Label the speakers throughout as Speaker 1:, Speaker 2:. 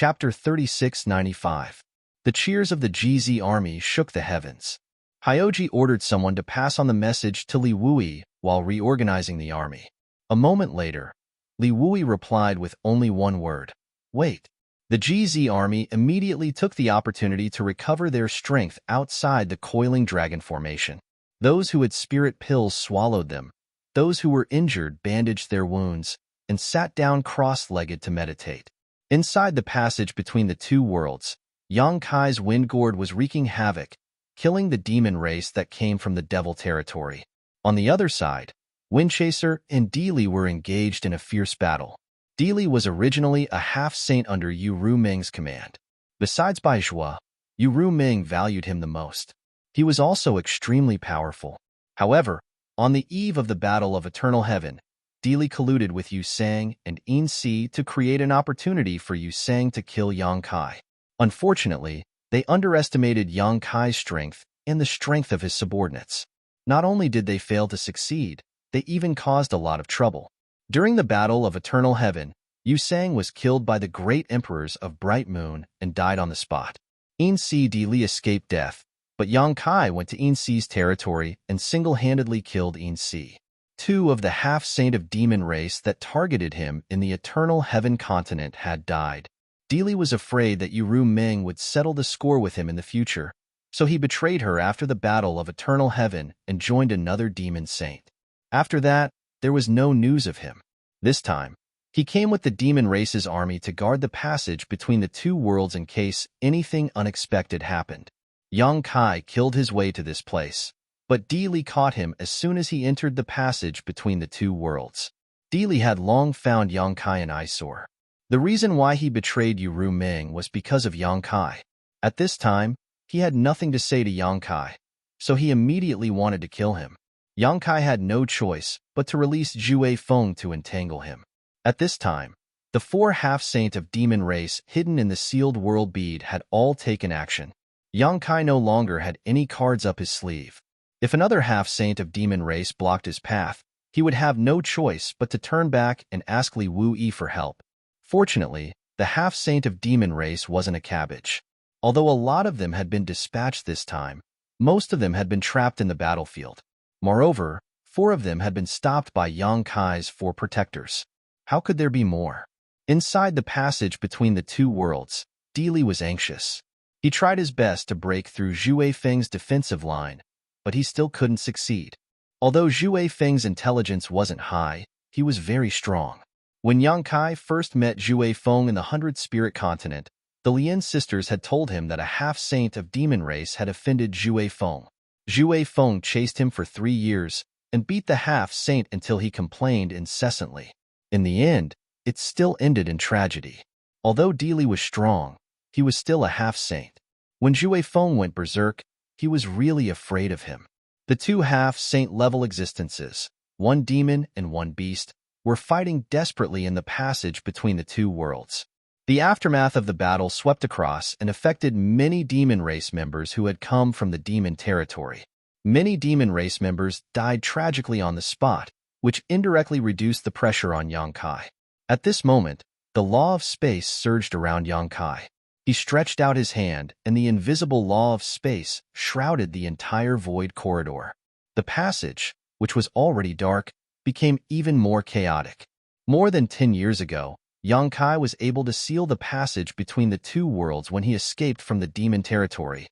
Speaker 1: Chapter 3695. The cheers of the GZ army shook the heavens. Hyoji ordered someone to pass on the message to Li Wui while reorganizing the army. A moment later, Li Wui replied with only one word: "Wait." The GZ army immediately took the opportunity to recover their strength outside the coiling dragon formation. Those who had spirit pills swallowed them. Those who were injured bandaged their wounds and sat down cross-legged to meditate. Inside the passage between the two worlds, Yang Kai's wind gourd was wreaking havoc, killing the demon race that came from the devil territory. On the other side, Windchaser and Dili were engaged in a fierce battle. Dili was originally a half-saint under Yu Ruming's command. Besides Baizhua, Yu Ruming valued him the most. He was also extremely powerful. However, on the eve of the Battle of Eternal Heaven, Dili colluded with Yu Sang and Yin Si to create an opportunity for Yu Sang to kill Yang Kai. Unfortunately, they underestimated Yang Kai's strength and the strength of his subordinates. Not only did they fail to succeed, they even caused a lot of trouble. During the Battle of Eternal Heaven, Yu Sang was killed by the great emperors of Bright Moon and died on the spot. Yin Si Dili escaped death, but Yang Kai went to Yin Si's territory and single-handedly killed Yin Si. Two of the half-saint of demon race that targeted him in the Eternal Heaven continent had died. Dili was afraid that Yu Ruming would settle the score with him in the future, so he betrayed her after the Battle of Eternal Heaven and joined another demon saint. After that, there was no news of him. This time, he came with the demon race's army to guard the passage between the two worlds in case anything unexpected happened. Yang Kai killed his way to this place, but Dili caught him as soon as he entered the passage between the two worlds. Dili had long found Yang Kai an eyesore. The reason why he betrayed Yu Ruming was because of Yang Kai. At this time, he had nothing to say to Yang Kai, so he immediately wanted to kill him. Yang Kai had no choice but to release Zhue Feng to entangle him. At this time, the four half-saint of demon race hidden in the sealed world bead had all taken action. Yang Kai no longer had any cards up his sleeve. If another half-saint of demon race blocked his path, he would have no choice but to turn back and ask Li Wui for help. Fortunately, the half-saint of demon race wasn't a cabbage. Although a lot of them had been dispatched this time, most of them had been trapped in the battlefield. Moreover, 4 of them had been stopped by Yang Kai's 4 protectors. How could there be more? Inside the passage between the two worlds, Dili was anxious. He tried his best to break through Zhue Feng's defensive line, but he still couldn't succeed. Although Zhue Feng's intelligence wasn't high, he was very strong. When Yang Kai first met Zhue Feng in the 100 Spirit Continent, the Lien sisters had told him that a half-saint of demon race had offended Zhue Feng. Zhue Feng chased him for 3 years and beat the half-saint until he complained incessantly. In the end, it still ended in tragedy. Although Dili was strong, he was still a half-saint. When Zhue Feng went berserk, he was really afraid of him. The 2 half-saint level existences, one demon and one beast, were fighting desperately in the passage between the two worlds. The aftermath of the battle swept across and affected many demon race members who had come from the demon territory. Many demon race members died tragically on the spot, which indirectly reduced the pressure on Yang Kai. At this moment, the law of space surged around Yang Kai. He stretched out his hand, and the invisible law of space shrouded the entire void corridor. The passage, which was already dark, became even more chaotic. More than 10 years ago, Yang Kai was able to seal the passage between the two worlds when he escaped from the demon territory.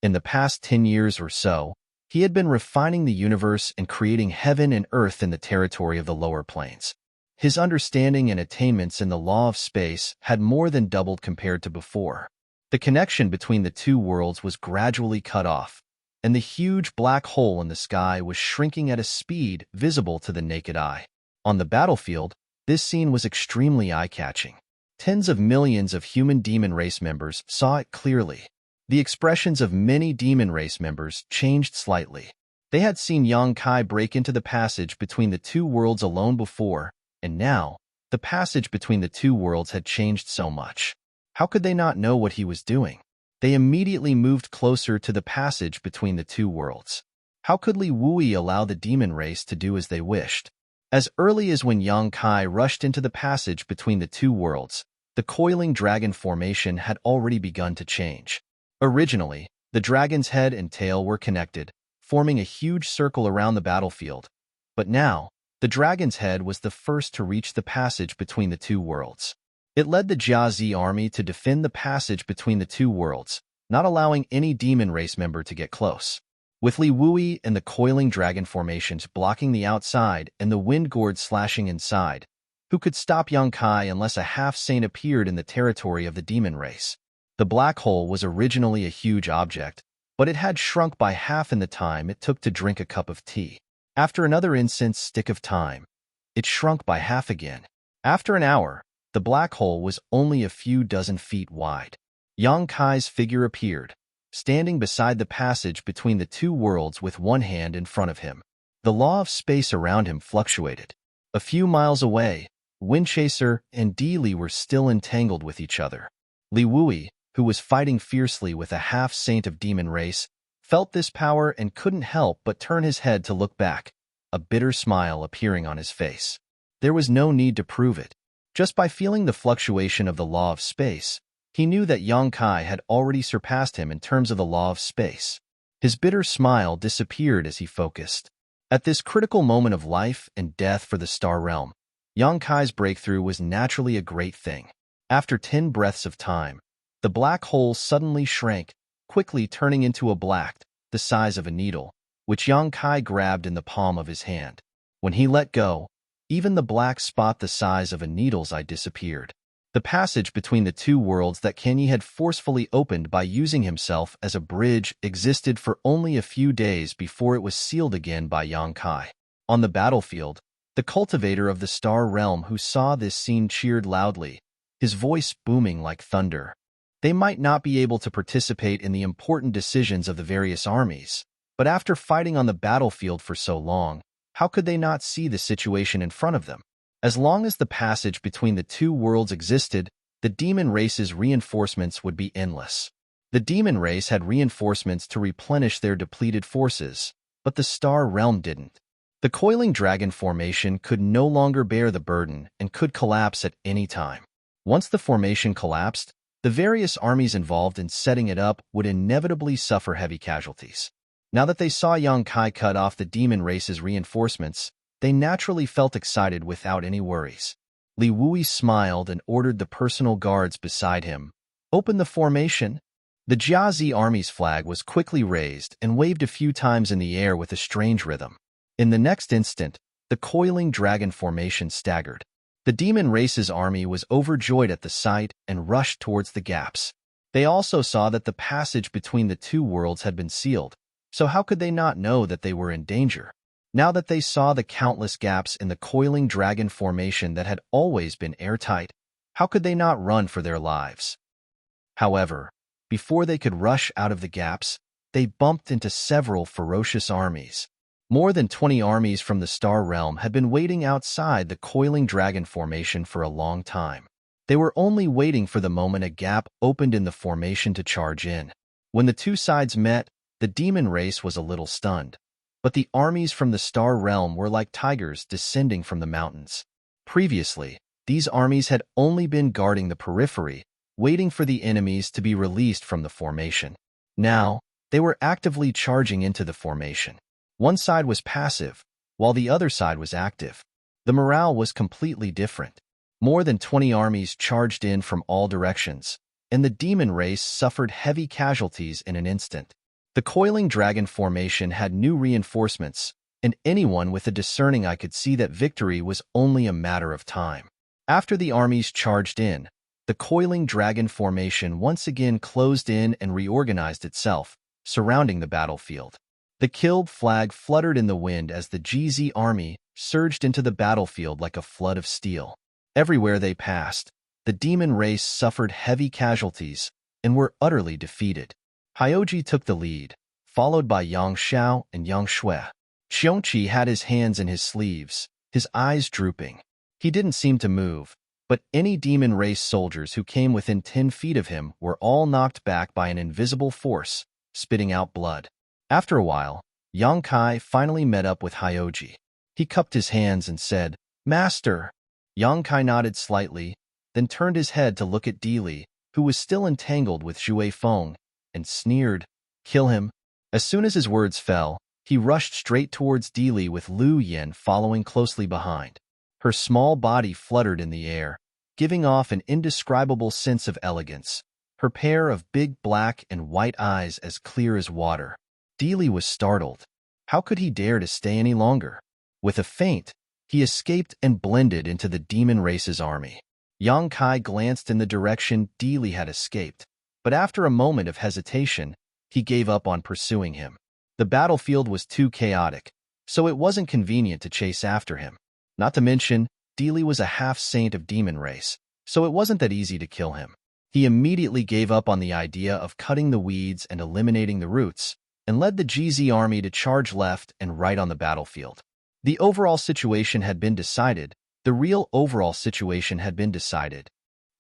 Speaker 1: In the past 10 years or so, he had been refining the universe and creating heaven and earth in the territory of the lower planes. His understanding and attainments in the law of space had more than doubled compared to before. The connection between the two worlds was gradually cut off, and the huge black hole in the sky was shrinking at a speed visible to the naked eye. On the battlefield, this scene was extremely eye-catching. Tens of millions of human demon race members saw it clearly. The expressions of many demon race members changed slightly. They had seen Yang Kai break into the passage between the two worlds alone before, and now, the passage between the two worlds had changed so much. How could they not know what he was doing? They immediately moved closer to the passage between the two worlds. How could Li Wui allow the demon race to do as they wished? As early as when Yang Kai rushed into the passage between the two worlds, the coiling dragon formation had already begun to change. Originally, the dragon's head and tail were connected, forming a huge circle around the battlefield. But now, the dragon's head was the first to reach the passage between the two worlds. It led the Jiazi army to defend the passage between the two worlds, not allowing any demon race member to get close. With Li Wui and the coiling dragon formations blocking the outside and the wind gourd slashing inside, who could stop Yang Kai unless a half-saint appeared in the territory of the demon race? The black hole was originally a huge object, but it had shrunk by half in the time it took to drink a cup of tea. After another incense stick of time, it shrunk by half again. After an hour, the black hole was only a few dozen feet wide. Yang Kai's figure appeared, standing beside the passage between the two worlds with one hand in front of him. The law of space around him fluctuated. A few miles away, Windchaser and Di Li were still entangled with each other. Li Wui, who was fighting fiercely with a half-saint of demon race, felt this power and couldn't help but turn his head to look back, a bitter smile appearing on his face. There was no need to prove it. Just by feeling the fluctuation of the law of space, he knew that Yang Kai had already surpassed him in terms of the law of space. His bitter smile disappeared as he focused. At this critical moment of life and death for the Star Realm, Yang Kai's breakthrough was naturally a great thing. After 10 breaths of time, the black hole suddenly shrank, quickly turning into a black, the size of a needle, which Yang Kai grabbed in the palm of his hand. When he let go, even the black spot the size of a needle's eye disappeared. The passage between the two worlds that Kenyi had forcefully opened by using himself as a bridge existed for only a few days before it was sealed again by Yang Kai. On the battlefield, the cultivator of the Star Realm who saw this scene cheered loudly, his voice booming like thunder. They might not be able to participate in the important decisions of the various armies, but after fighting on the battlefield for so long, how could they not see the situation in front of them? As long as the passage between the two worlds existed, the demon race's reinforcements would be endless. The demon race had reinforcements to replenish their depleted forces, but the Star Realm didn't. The coiling dragon formation could no longer bear the burden and could collapse at any time. Once the formation collapsed, the various armies involved in setting it up would inevitably suffer heavy casualties. Now that they saw Yang Kai cut off the demon race's reinforcements, they naturally felt excited without any worries. Li Wui smiled and ordered the personal guards beside him, "Open the formation." The Jiazi army's flag was quickly raised and waved a few times in the air with a strange rhythm. In the next instant, the coiling dragon formation staggered. The demon race's army was overjoyed at the sight and rushed towards the gaps. They also saw that the passage between the two worlds had been sealed, so how could they not know that they were in danger? Now that they saw the countless gaps in the coiling dragon formation that had always been airtight, how could they not run for their lives? However, before they could rush out of the gaps, they bumped into several ferocious armies. More than 20 armies from the Star Realm had been waiting outside the coiling dragon formation for a long time. They were only waiting for the moment a gap opened in the formation to charge in. When the two sides met, the demon race was a little stunned. But the armies from the Star Realm were like tigers descending from the mountains. Previously, these armies had only been guarding the periphery, waiting for the enemies to be released from the formation. Now, they were actively charging into the formation. One side was passive, while the other side was active. The morale was completely different. More than 20 armies charged in from all directions, and the demon race suffered heavy casualties in an instant. The coiling dragon formation had new reinforcements, and anyone with a discerning eye could see that victory was only a matter of time. After the armies charged in, the coiling dragon formation once again closed in and reorganized itself, surrounding the battlefield. The killed flag fluttered in the wind as the GZ army surged into the battlefield like a flood of steel. Everywhere they passed, the demon race suffered heavy casualties and were utterly defeated. Hyoji took the lead, followed by Yang Xiao and Yang Shui. Xiongqi had his hands in his sleeves, his eyes drooping. He didn't seem to move, but any demon race soldiers who came within 10 feet of him were all knocked back by an invisible force, spitting out blood. After a while, Yang Kai finally met up with Hyoji. He cupped his hands and said, "Master." Yang Kai nodded slightly, then turned his head to look at Di Li, who was still entangled with Zhui Feng, and sneered, "Kill him." As soon as his words fell, he rushed straight towards Di Li with Lu Yen following closely behind. Her small body fluttered in the air, giving off an indescribable sense of elegance, her pair of big black and white eyes as clear as water. Di Li was startled. How could he dare to stay any longer? With a feint, he escaped and blended into the demon race's army. Yang Kai glanced in the direction Di Li had escaped, but after a moment of hesitation, he gave up on pursuing him. The battlefield was too chaotic, so it wasn't convenient to chase after him. Not to mention, Di Li was a half-saint of demon race, so it wasn't that easy to kill him. He immediately gave up on the idea of cutting the weeds and eliminating the roots, and led the GZ army to charge left and right on the battlefield. The overall situation had been decided. The real overall situation had been decided.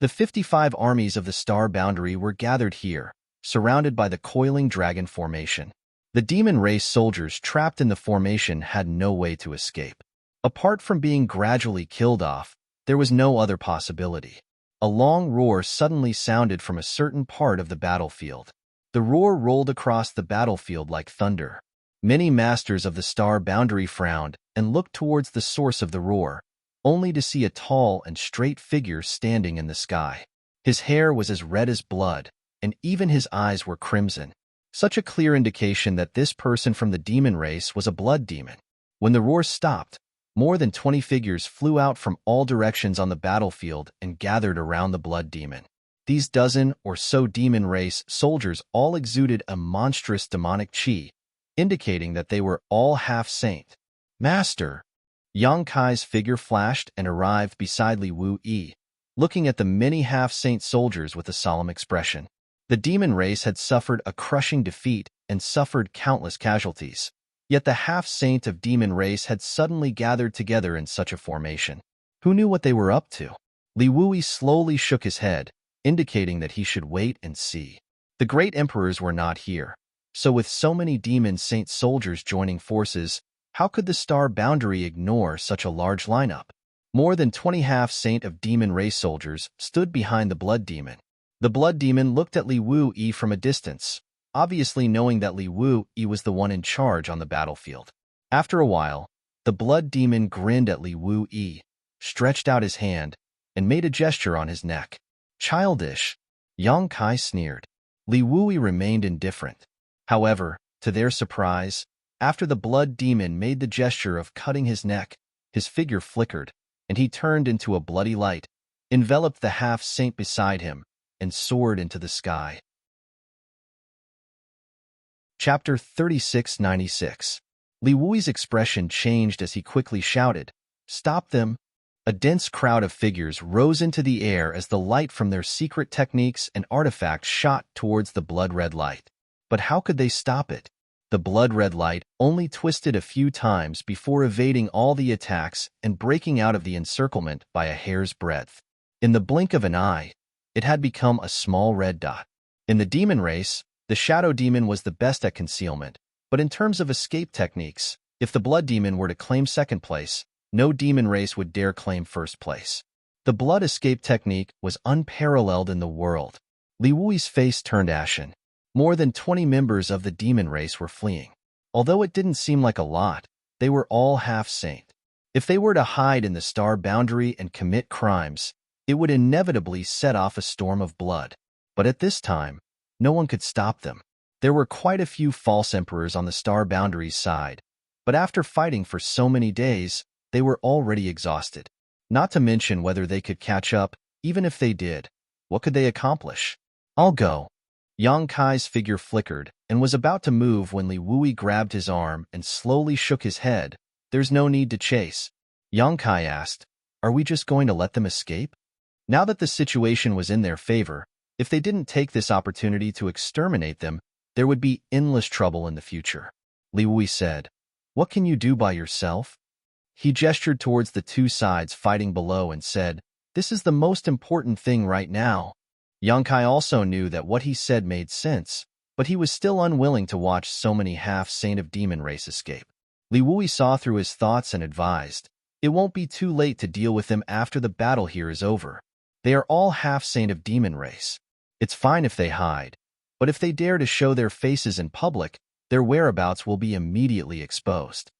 Speaker 1: The 55 armies of the Star Boundary were gathered here, surrounded by the coiling dragon formation. The demon race soldiers trapped in the formation had no way to escape. Apart from being gradually killed off, there was no other possibility. A long roar suddenly sounded from a certain part of the battlefield. The roar rolled across the battlefield like thunder. Many masters of the Star Boundary frowned and looked towards the source of the roar, only to see a tall and straight figure standing in the sky. His hair was as red as blood, and even his eyes were crimson, such a clear indication that this person from the demon race was a blood demon. When the roar stopped, more than 20 figures flew out from all directions on the battlefield and gathered around the blood demon. These dozen or so demon race soldiers all exuded a monstrous demonic chi, indicating that they were all half-saint. "Master!" Yang Kai's figure flashed and arrived beside Li Wu Yi, looking at the many half-saint soldiers with a solemn expression. The demon race had suffered a crushing defeat and suffered countless casualties. Yet the half-saint of demon race had suddenly gathered together in such a formation. Who knew what they were up to? Li Wu Yi slowly shook his head, indicating that he should wait and see. The great emperors were not here, so with so many demon saint soldiers joining forces, how could the Star Boundary ignore such a large lineup? More than 20 half-saint of demon race soldiers stood behind the blood demon. The blood demon looked at Li Wu Yi from a distance, obviously knowing that Li Wu Yi was the one in charge on the battlefield. After a while, the blood demon grinned at Li Wu Yi, stretched out his hand, and made a gesture on his neck. "Childish," Yang Kai sneered. Li Wu Yi remained indifferent. However, to their surprise, after the blood demon made the gesture of cutting his neck, his figure flickered, and he turned into a bloody light, enveloped the half-saint beside him, and soared into the sky. Chapter 3696. Li Wui's expression changed as he quickly shouted, "Stop them!" A dense crowd of figures rose into the air as the light from their secret techniques and artifacts shot towards the blood-red light. But how could they stop it? The blood-red light only twisted a few times before evading all the attacks and breaking out of the encirclement by a hair's breadth. In the blink of an eye, it had become a small red dot. In the demon race, the shadow demon was the best at concealment, but in terms of escape techniques, if the blood demon were to claim second place, no demon race would dare claim first place. The blood escape technique was unparalleled in the world. Li Wui's face turned ashen. More than 20 members of the demon race were fleeing. Although it didn't seem like a lot, they were all half-saint. If they were to hide in the Star Boundary and commit crimes, it would inevitably set off a storm of blood. But at this time, no one could stop them. There were quite a few false emperors on the Star Boundary's side, but after fighting for so many days, they were already exhausted. Not to mention whether they could catch up, even if they did. What could they accomplish? "I'll go." Yang Kai's figure flickered and was about to move when Li Wuyi grabbed his arm and slowly shook his head. "There's no need to chase." Yang Kai asked, "Are we just going to let them escape?" Now that the situation was in their favor, if they didn't take this opportunity to exterminate them, there would be endless trouble in the future. Li Wuyi said, "What can you do by yourself?" He gestured towards the two sides fighting below and said, "This is the most important thing right now." Yang Kai also knew that what he said made sense, but he was still unwilling to watch so many half-saint of demon race escape. Li Wuyi saw through his thoughts and advised, "It won't be too late to deal with them after the battle here is over." They are all half-saint of demon race. It's fine if they hide, but if they dare to show their faces in public, their whereabouts will be immediately exposed.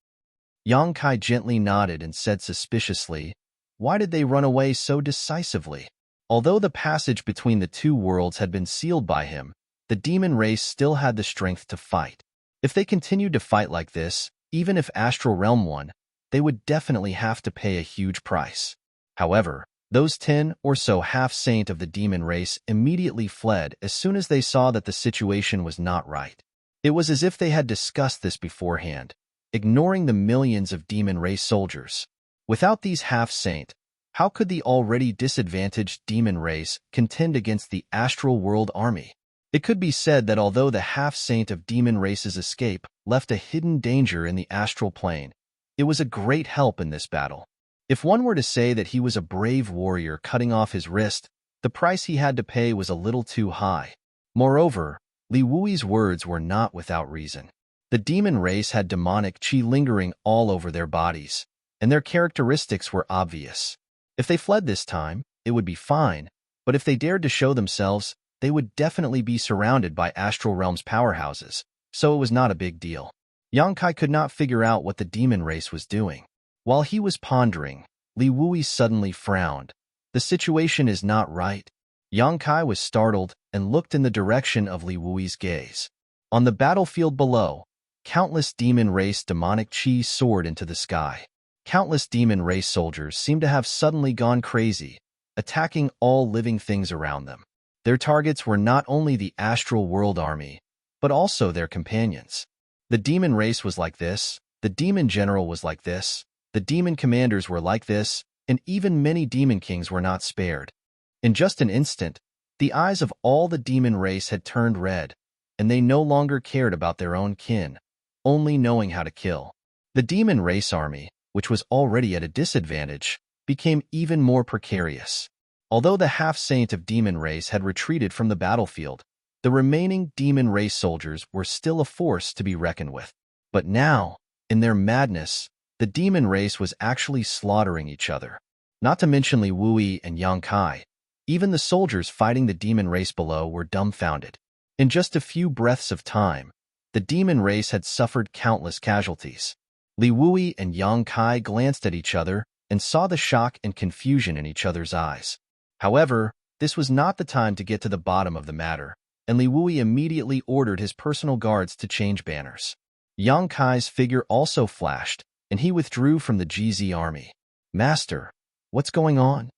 Speaker 1: Yang Kai gently nodded and said suspiciously, "Why did they run away so decisively?" Although the passage between the two worlds had been sealed by him, the demon race still had the strength to fight. If they continued to fight like this, even if Astral Realm won, they would definitely have to pay a huge price. However, those 10 or so half-saint of the demon race immediately fled as soon as they saw that the situation was not right. It was as if they had discussed this beforehand, ignoring the millions of demon race soldiers. Without these half-saint, how could the already disadvantaged demon race contend against the astral world army? It could be said that although the half-saint of demon race's escape left a hidden danger in the astral plane, it was a great help in this battle. If one were to say that he was a brave warrior cutting off his wrist, the price he had to pay was a little too high. Moreover, Li Wui's words were not without reason. The demon race had demonic qi lingering all over their bodies, and their characteristics were obvious. If they fled this time, it would be fine, but if they dared to show themselves, they would definitely be surrounded by Astral Realm's powerhouses, so it was not a big deal. Yang Kai could not figure out what the demon race was doing. While he was pondering, Li Wui suddenly frowned. The situation is not right. Yang Kai was startled and looked in the direction of Li Wui's gaze. On the battlefield below, countless demon race demonic qi soared into the sky. Countless demon race soldiers seemed to have suddenly gone crazy, attacking all living things around them. Their targets were not only the astral world army, but also their companions. The demon race was like this, the demon general was like this, the demon commanders were like this, and even many demon kings were not spared. In just an instant, the eyes of all the demon race had turned red, and they no longer cared about their own kin, only knowing how to kill. The demon race army, which was already at a disadvantage, became even more precarious. Although the half-saint of demon race had retreated from the battlefield, the remaining demon race soldiers were still a force to be reckoned with. But now, in their madness, the demon race was actually slaughtering each other. Not to mention Li Wui and Yang Kai, even the soldiers fighting the demon race below were dumbfounded. In just a few breaths of time, the demon race had suffered countless casualties. Li Wui and Yang Kai glanced at each other and saw the shock and confusion in each other's eyes. However, this was not the time to get to the bottom of the matter, and Li Wui immediately ordered his personal guards to change banners. Yang Kai's figure also flashed, and he withdrew from the GZ army. "Master, what's going on?"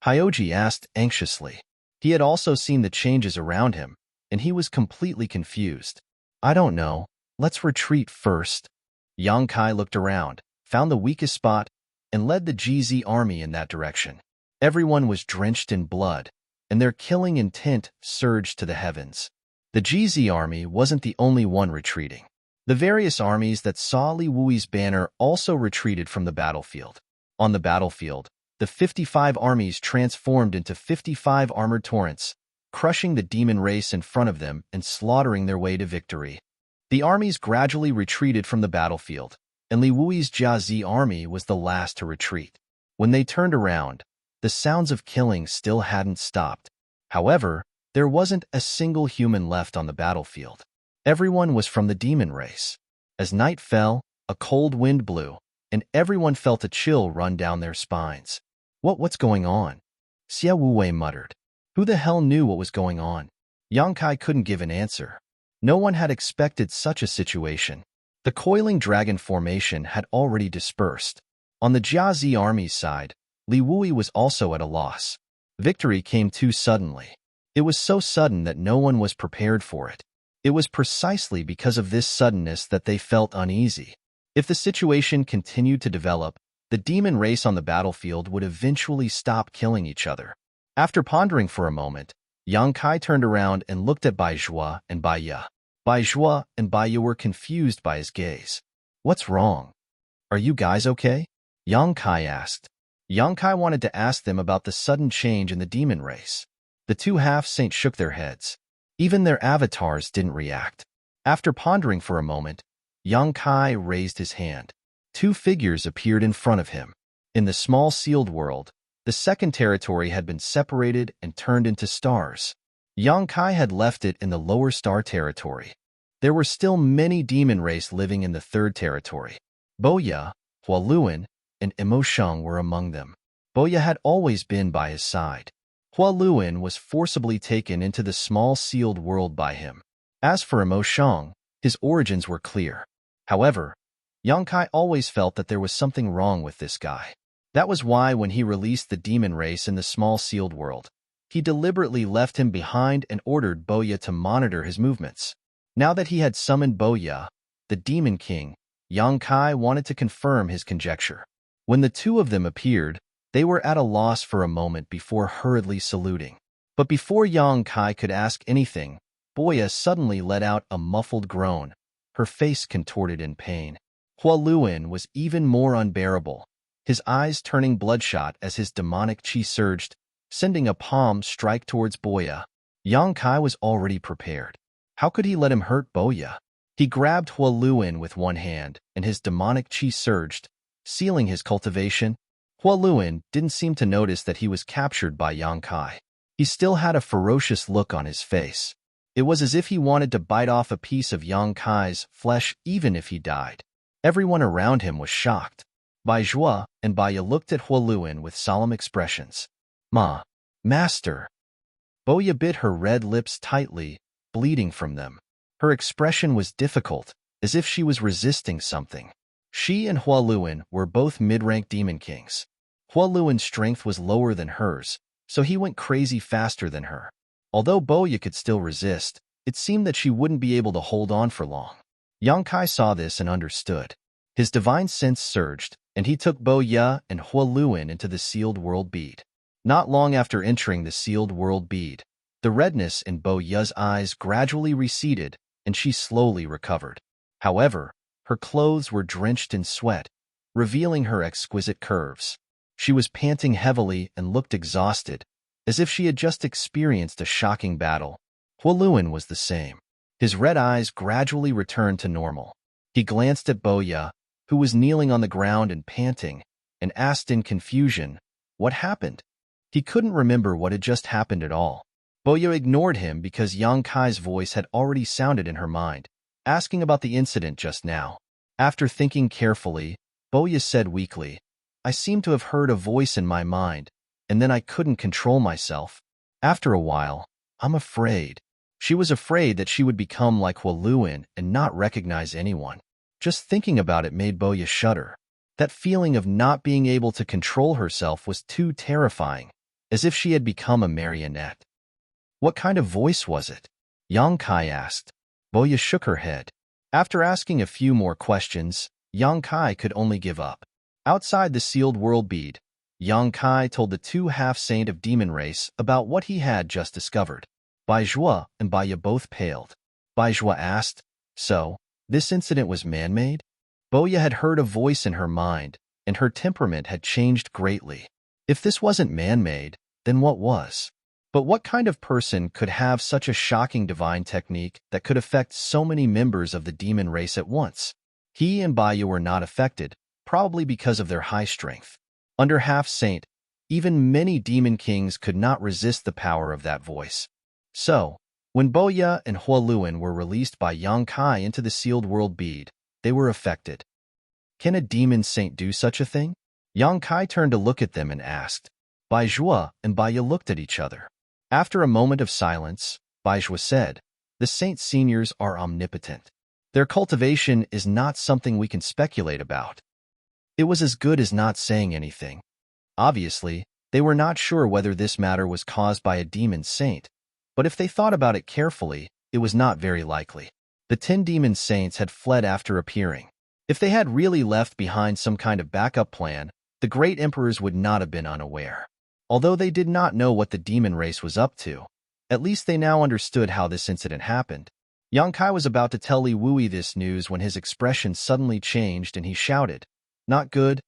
Speaker 1: Hyoji asked anxiously. He had also seen the changes around him, and he was completely confused. "I don't know. Let's retreat first." Yang Kai looked around, found the weakest spot, and led the GZ army in that direction. Everyone was drenched in blood, and their killing intent surged to the heavens. The GZ army wasn't the only one retreating. The various armies that saw Li Wui's banner also retreated from the battlefield. On the battlefield, the 55 armies transformed into 55 armored torrents, crushing the demon race in front of them and slaughtering their way to victory. The armies gradually retreated from the battlefield, and Li Wui's Jiazi army was the last to retreat. When they turned around, the sounds of killing still hadn't stopped. However, there wasn't a single human left on the battlefield. Everyone was from the demon race. As night fell, a cold wind blew, and everyone felt a chill run down their spines. What's going on?" Xia Wuwei muttered. Who the hell knew what was going on? Yang Kai couldn't give an answer. No one had expected such a situation. The coiling dragon formation had already dispersed. On the Jiazi army's side, Li Wui was also at a loss. Victory came too suddenly. It was so sudden that no one was prepared for it. It was precisely because of this suddenness that they felt uneasy. If the situation continued to develop, the demon race on the battlefield would eventually stop killing each other. After pondering for a moment, Yang Kai turned around and looked at Bai Zhua and Bai Ye. Bai Zhua and Bai Ye were confused by his gaze. "What's wrong? Are you guys okay?" Yang Kai asked. Yang Kai wanted to ask them about the sudden change in the demon race. The two half-saints shook their heads. Even their avatars didn't react. After pondering for a moment, Yang Kai raised his hand. Two figures appeared in front of him. In the small sealed world, The second territory had been separated and turned into stars. Yang Kai had left it in the lower star territory. There were still many demon race living in the third territory. Boya, Hualuan, and Emosheng were among them. Boya had always been by his side. Hualuan was forcibly taken into the small sealed world by him. As for Emosheng, his origins were clear. However, Yang Kai always felt that there was something wrong with this guy. That was why when he released the demon race in the small sealed world, he deliberately left him behind and ordered Boya to monitor his movements. Now that he had summoned Boya, the Demon King, Yang Kai wanted to confirm his conjecture. When the two of them appeared, they were at a loss for a moment before hurriedly saluting. But before Yang Kai could ask anything, Boya suddenly let out a muffled groan, her face contorted in pain. Hualuan was even more unbearable, his eyes turning bloodshot as his demonic chi surged, sending a palm strike towards Boya. Yang Kai was already prepared. How could he let him hurt Boya? He grabbed Hualuan with one hand, and his demonic chi surged, sealing his cultivation. Hualuan didn't seem to notice that he was captured by Yang Kai. He still had a ferocious look on his face. It was as if he wanted to bite off a piece of Yang Kai's flesh even if he died. Everyone around him was shocked. Bai Zhua and Baya looked at Hualuan with solemn expressions. Master. Boya bit her red lips tightly, bleeding from them. Her expression was difficult, as if she was resisting something. She and Hualuan were both mid-rank demon kings. Hualuan's strength was lower than hers, so he went crazy faster than her. Although Boya could still resist, it seemed that she wouldn't be able to hold on for long. Yang Kai saw this and understood. His divine sense surged, and he took Boya and Hualuan into the sealed world bead. Not long after entering the sealed world bead, the redness in Boya's eyes gradually receded, and she slowly recovered. However, her clothes were drenched in sweat, revealing her exquisite curves. She was panting heavily and looked exhausted, as if she had just experienced a shocking battle. Hualuan was the same. His red eyes gradually returned to normal. He glanced at Boya, who was kneeling on the ground and panting, and asked in confusion, "What happened?" He couldn't remember what had just happened at all. Boya ignored him because Yang Kai's voice had already sounded in her mind, asking about the incident just now. After thinking carefully, Boya said weakly, "I seem to have heard a voice in my mind, and then I couldn't control myself. After a while, I'm afraid." She was afraid that she would become like Hualuan and not recognize anyone. Just thinking about it made Boya shudder. That feeling of not being able to control herself was too terrifying, as if she had become a marionette. "What kind of voice was it?" Yang Kai asked. Boya shook her head. After asking a few more questions, Yang Kai could only give up. Outside the sealed world bead, Yang Kai told the two half-saint of demon race about what he had just discovered. Bai Zhua and Baya both paled. Bai Zhua asked, "So, this incident was man-made?" Boya had heard a voice in her mind, and her temperament had changed greatly. If this wasn't man-made, then what was? But what kind of person could have such a shocking divine technique that could affect so many members of the demon race at once? He and Baya were not affected, probably because of their high strength. Under half-saint, even many demon kings could not resist the power of that voice. So, when Boya and Hualuan were released by Yang Kai into the sealed world bead, they were affected. Can a demon saint do such a thing? Yang Kai turned to look at them and asked. Bai Zhua and Baya looked at each other. After a moment of silence, Bai Zhua said, "The saint seniors are omnipotent. Their cultivation is not something we can speculate about." It was as good as not saying anything. Obviously, they were not sure whether this matter was caused by a demon saint, but if they thought about it carefully, it was not very likely. The 10 demon saints had fled after appearing. If they had really left behind some kind of backup plan, the great emperors would not have been unaware. Although they did not know what the demon race was up to, at least they now understood how this incident happened. Yang Kai was about to tell Li Wui this news when his expression suddenly changed and he shouted, "Not good?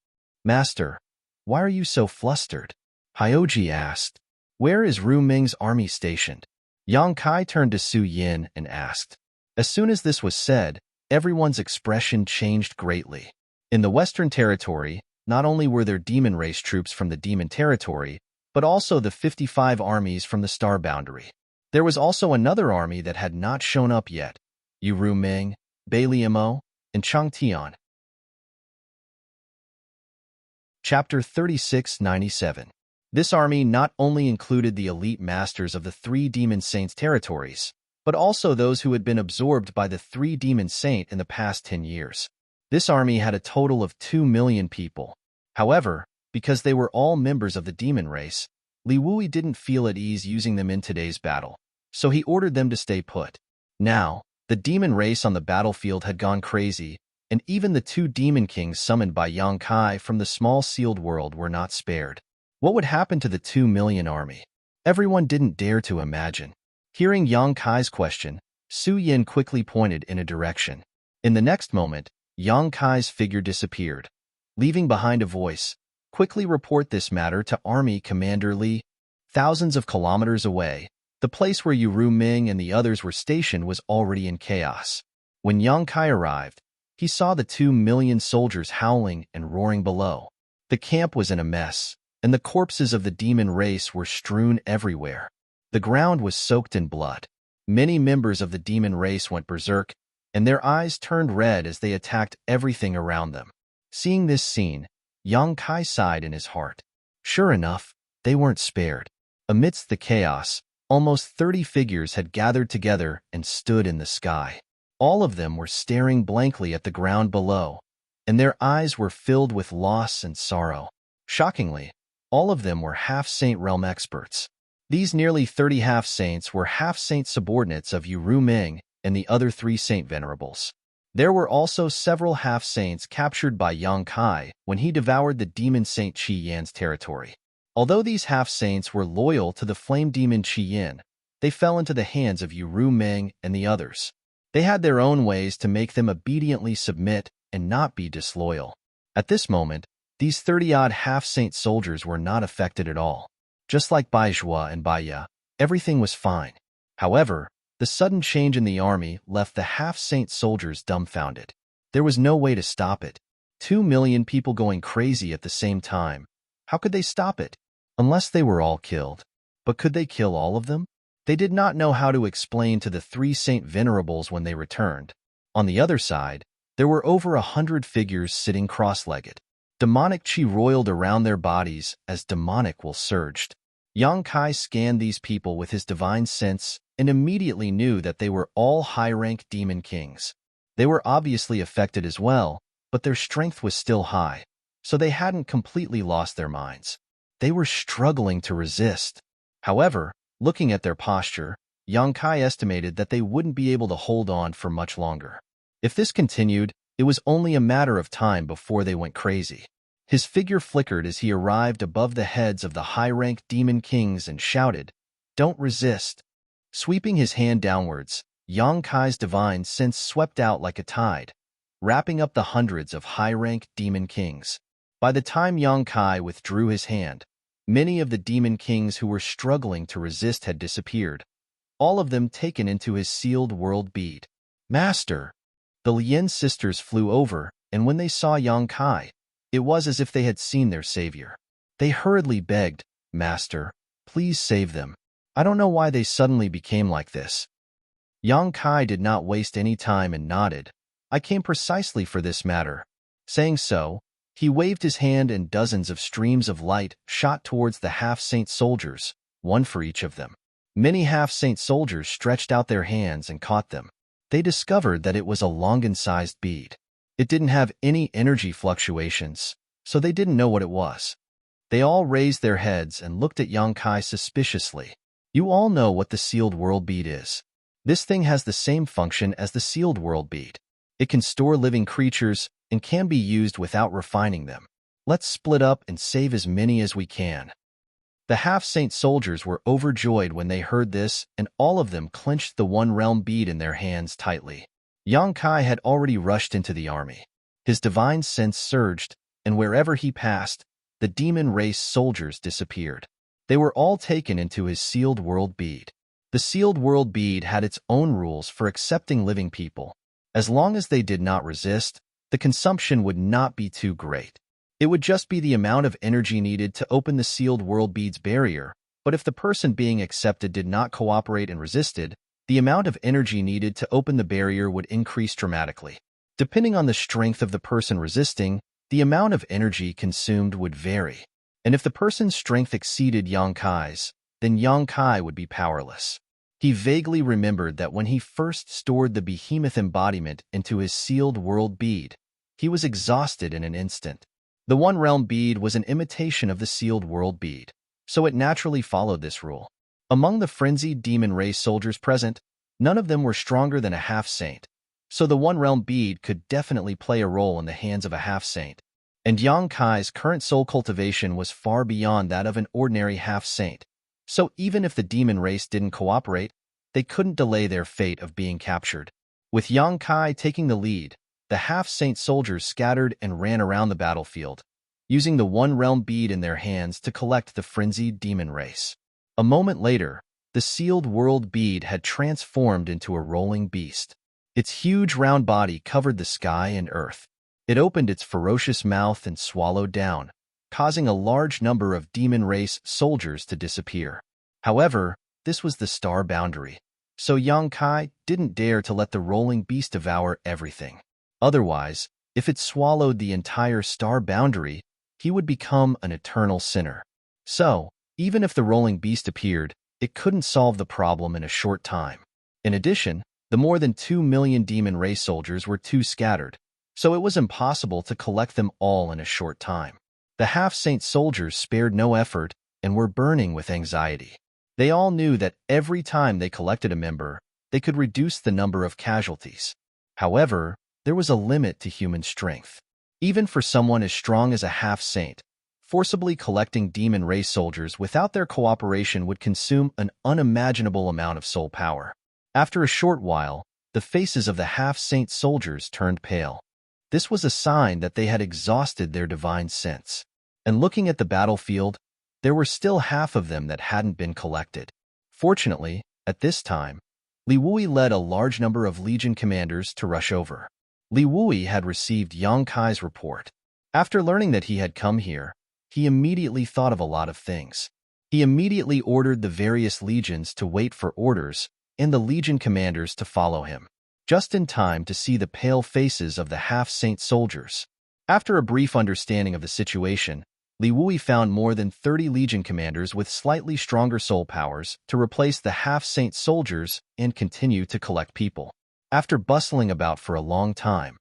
Speaker 1: Master, why are you so flustered?" Hyoji asked, "Where is Ru Ming's army stationed?" Yang Kai turned to Su Yin and asked. As soon as this was said, everyone's expression changed greatly. In the Western Territory, Not only were there demon race troops from the demon territory, but also the 55 armies from the star boundary. There was also another army that had not shown up yet, Yuru Ming, Bailiamo, and Changtian. Chapter 3697. This army not only included the elite masters of the three demon saints' territories, but also those who had been absorbed by the three demon saint in the past 10 years. This army had a total of 2 million people. However, because they were all members of the demon race, Li Wui didn't feel at ease using them in today's battle, so he ordered them to stay put. Now, the demon race on the battlefield had gone crazy, and even the 2 demon kings summoned by Yang Kai from the small sealed world were not spared. What would happen to the 2 million army? Everyone didn't dare to imagine. Hearing Yang Kai's question, Su Yin quickly pointed in a direction. In the next moment, Yang Kai's figure disappeared, leaving behind a voice. Quickly report this matter to Army Commander Li. Thousands of kilometers away, the place where Yuru Ming and the others were stationed was already in chaos. When Yang Kai arrived, he saw the 2 million soldiers howling and roaring below. The camp was in a mess, and the corpses of the demon race were strewn everywhere. The ground was soaked in blood. Many members of the demon race went berserk, and their eyes turned red as they attacked everything around them. Seeing this scene, Yang Kai sighed in his heart. Sure enough, they weren't spared. Amidst the chaos, almost 30 figures had gathered together and stood in the sky. All of them were staring blankly at the ground below, and their eyes were filled with loss and sorrow. Shockingly, all of them were half-saint realm experts. These nearly 30 half-saints were half-saint subordinates of Yuru Ming and the other 3 saint venerables. There were also several half-saints captured by Yang Kai when he devoured the demon saint Qi Yan's territory. Although these half-saints were loyal to the flame demon Qi Yan, they fell into the hands of Yuru Ming and the others. They had their own ways to make them obediently submit and not be disloyal. At this moment, these 30-odd half-saint soldiers were not affected at all. Just like Baizhua and Baiya, everything was fine. However, the sudden change in the army left the half-saint soldiers dumbfounded. There was no way to stop it. 2 million people going crazy at the same time. How could they stop it? Unless they were all killed. But could they kill all of them? They did not know how to explain to the 3 saint venerables when they returned. On the other side, there were over 100 figures sitting cross-legged. Demonic chi roiled around their bodies as demonic will surged. Yang Kai scanned these people with his divine sense and immediately knew that they were all high-rank demon kings. They were obviously affected as well, but their strength was still high, so they hadn't completely lost their minds. They were struggling to resist. However, looking at their posture, Yang Kai estimated that they wouldn't be able to hold on for much longer. If this continued, it was only a matter of time before they went crazy. His figure flickered as he arrived above the heads of the high-rank demon kings and shouted, "Don't resist." Sweeping his hand downwards, Yang Kai's divine sense swept out like a tide, wrapping up the hundreds of high-rank demon kings. By the time Yang Kai withdrew his hand, many of the demon kings who were struggling to resist had disappeared, all of them taken into his sealed world bead. "Master!" The Lien sisters flew over, and when they saw Yang Kai, it was as if they had seen their savior. They hurriedly begged, "Master, please save them. I don't know why they suddenly became like this." Yang Kai did not waste any time and nodded. "I came precisely for this matter." Saying so, he waved his hand and dozens of streams of light shot towards the half-saint soldiers, one for each of them. Many half-saint soldiers stretched out their hands and caught them. They discovered that it was a longan-sized bead. It didn't have any energy fluctuations, so they didn't know what it was. They all raised their heads and looked at Yang Kai suspiciously. "You all know what the sealed world bead is. This thing has the same function as the sealed world bead. It can store living creatures and can be used without refining them. Let's split up and save as many as we can." The half-saint soldiers were overjoyed when they heard this, and all of them clenched the one-realm bead in their hands tightly. Yang Kai had already rushed into the army. His divine sense surged, and wherever he passed, the demon race soldiers disappeared. They were all taken into his sealed world bead. The sealed world bead had its own rules for accepting living people. As long as they did not resist, the consumption would not be too great. It would just be the amount of energy needed to open the sealed world bead's barrier, but if the person being accepted did not cooperate and resisted, the amount of energy needed to open the barrier would increase dramatically. Depending on the strength of the person resisting, the amount of energy consumed would vary. And if the person's strength exceeded Yang Kai's, then Yang Kai would be powerless. He vaguely remembered that when he first stored the behemoth embodiment into his sealed world bead, he was exhausted in an instant. The One Realm bead was an imitation of the sealed world bead, so it naturally followed this rule. Among the frenzied demon race soldiers present, none of them were stronger than a half-saint, so the One Realm bead could definitely play a role in the hands of a half-saint. And Yang Kai's current soul cultivation was far beyond that of an ordinary half-saint, so even if the demon race didn't cooperate, they couldn't delay their fate of being captured. With Yang Kai taking the lead, the half-saint soldiers scattered and ran around the battlefield, using the One Realm bead in their hands to collect the frenzied demon race. A moment later, the sealed world bead had transformed into a rolling beast. Its huge round body covered the sky and earth. It opened its ferocious mouth and swallowed down, causing a large number of demon race soldiers to disappear. However, this was the star boundary, so Yang Kai didn't dare to let the rolling beast devour everything. Otherwise, if it swallowed the entire star boundary, he would become an eternal sinner. So, even if the rolling beast appeared, it couldn't solve the problem in a short time. In addition, the more than 2 million demon race soldiers were too scattered, so it was impossible to collect them all in a short time. The half-saint soldiers spared no effort and were burning with anxiety. They all knew that every time they collected a member, they could reduce the number of casualties. However, there was a limit to human strength. Even for someone as strong as a half-saint, forcibly collecting demon race soldiers without their cooperation would consume an unimaginable amount of soul power. After a short while, the faces of the half-saint soldiers turned pale. This was a sign that they had exhausted their divine sense. And looking at the battlefield, there were still half of them that hadn't been collected. Fortunately, at this time, Li Wui led a large number of Legion commanders to rush over. Li Wui had received Yang Kai's report. After learning that he had come here, he immediately thought of a lot of things. He immediately ordered the various legions to wait for orders and the Legion commanders to follow him, just in time to see the pale faces of the half-saint soldiers. After a brief understanding of the situation, Li Wui found more than 30 Legion commanders with slightly stronger soul powers to replace the half-saint soldiers and continue to collect people. After bustling about for a long time,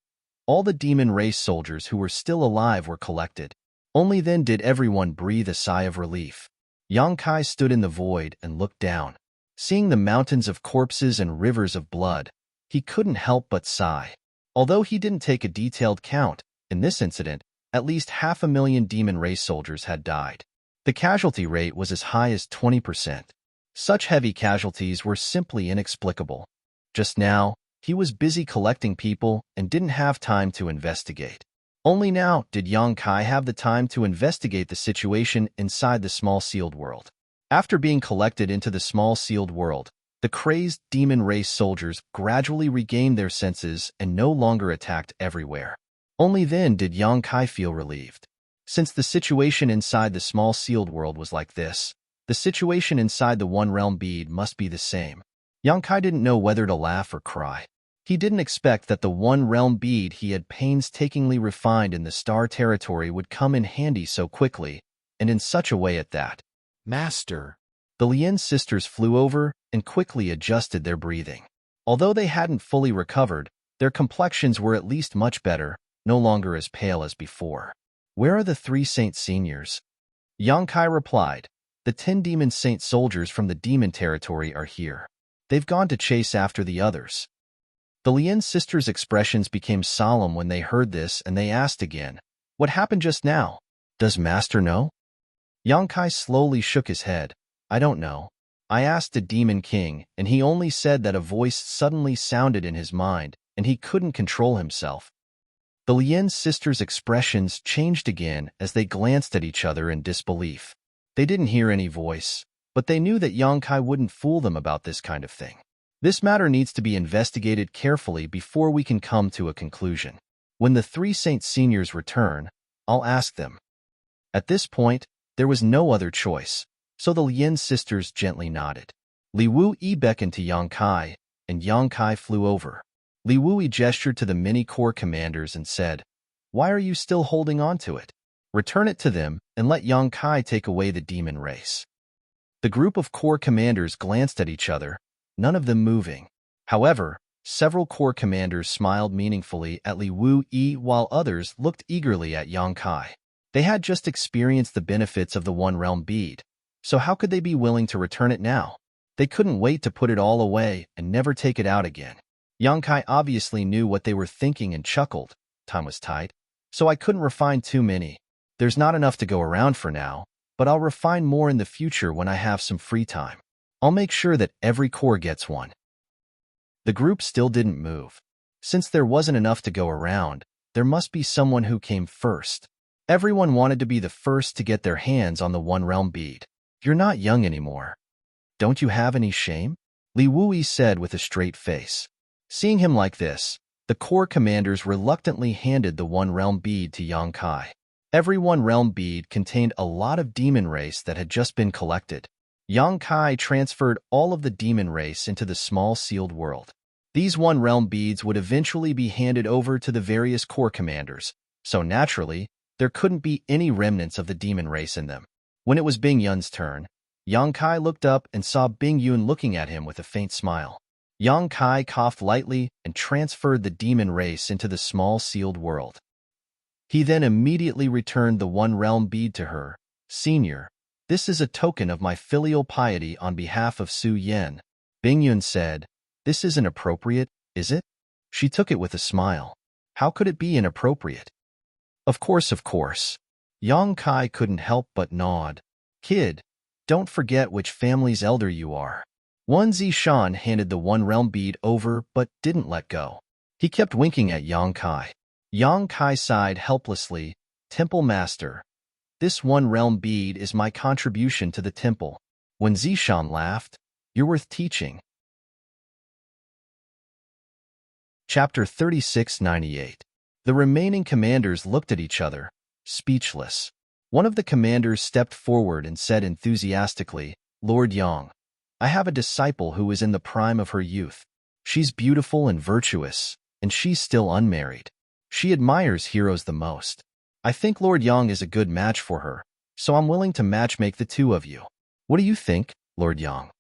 Speaker 1: all the demon race soldiers who were still alive were collected. Only then did everyone breathe a sigh of relief. Yang Kai stood in the void and looked down. Seeing the mountains of corpses and rivers of blood, he couldn't help but sigh. Although he didn't take a detailed count, in this incident, at least 500,000 demon race soldiers had died. The casualty rate was as high as 20%. Such heavy casualties were simply inexplicable. Just now, he was busy collecting people and didn't have time to investigate. Only now did Yang Kai have the time to investigate the situation inside the small sealed world. After being collected into the small sealed world, the crazed demon race soldiers gradually regained their senses and no longer attacked everywhere. Only then did Yang Kai feel relieved. Since the situation inside the small sealed world was like this, the situation inside the One Realm bead must be the same. Yang Kai didn't know whether to laugh or cry. He didn't expect that the One Realm bead he had painstakingly refined in the star territory would come in handy so quickly, and in such a way at that.
Speaker 2: Master.
Speaker 1: The Lien sisters flew over and quickly adjusted their breathing. Although they hadn't fully recovered, their complexions were at least much better, no longer as pale as before. Where are the 3 Saint Seniors? Yang Kai replied, the 10 demon saint soldiers from the demon territory are here. They've gone to chase after the others. The Lien sisters' expressions became solemn when they heard this, and they asked again, what happened just now? Does Master know? Yang Kai slowly shook his head. I don't know. I asked the Demon King, and he only said that a voice suddenly sounded in his mind, and he couldn't control himself. The Lien sisters' expressions changed again as they glanced at each other in disbelief. They didn't hear any voice, but they knew that Yang Kai wouldn't fool them about this kind of thing. This matter needs to be investigated carefully before we can come to a conclusion. When the 3 Saint Seniors return, I'll ask them. At this point, there was no other choice, so the Lin sisters gently nodded. Li Wuyi beckoned to Yang Kai, and Yang Kai flew over. Li Wuyi gestured to the many corps commanders and said, "Why are you still holding on to it? Return it to them and let Yang Kai take away the demon race." The group of corps commanders glanced at each other, none of them moving. However, several corps commanders smiled meaningfully at Li Wuyi while others looked eagerly at Yang Kai. They had just experienced the benefits of the One Realm bead, so how could they be willing to return it now? They couldn't wait to put it all away and never take it out again. Yang Kai obviously knew what they were thinking and chuckled. Time was tight, so I couldn't refine too many. There's not enough to go around for now, but I'll refine more in the future when I have some free time. I'll make sure that every corps gets one. The group still didn't move. Since there wasn't enough to go around, there must be someone who came first. Everyone wanted to be the first to get their hands on the One Realm bead. You're not young anymore. Don't you have any shame? Li Wuyi said with a straight face. Seeing him like this, the corps commanders reluctantly handed the One Realm bead to Yang Kai. Every One Realm bead contained a lot of demon race that had just been collected. Yang Kai transferred all of the demon race into the small sealed world. These One Realm beads would eventually be handed over to the various corps commanders, so naturally, there couldn't be any remnants of the demon race in them. When it was Bing Yun's turn, Yang Kai looked up and saw Bing Yun looking at him with a faint smile. Yang Kai coughed lightly and transferred the demon race into the small sealed world. He then immediately returned the One Realm bead to her. "Senior, this is a token of my filial piety on behalf of Su Yen." Bing Yun said, "This isn't appropriate, is it?" She took it with a smile. How could it be inappropriate? Of course, of course. Yang Kai couldn't help but nod. "Kid, don't forget which family's elder you are." Wan Zishan handed the One Realm bead over but didn't let go. He kept winking at Yang Kai. Yang Kai sighed helplessly. "Temple Master, this One Realm bead is my contribution to the temple." When Zishan laughed, "You're worth teaching." Chapter 3698. The remaining commanders looked at each other, speechless. One of the commanders stepped forward and said enthusiastically, "Lord Yang, I have a disciple who is in the prime of her youth. She's beautiful and virtuous, and she's still unmarried. She admires heroes the most. I think Lord Yang is a good match for her, so I'm willing to matchmake the two of you. What do you think, Lord Yang?"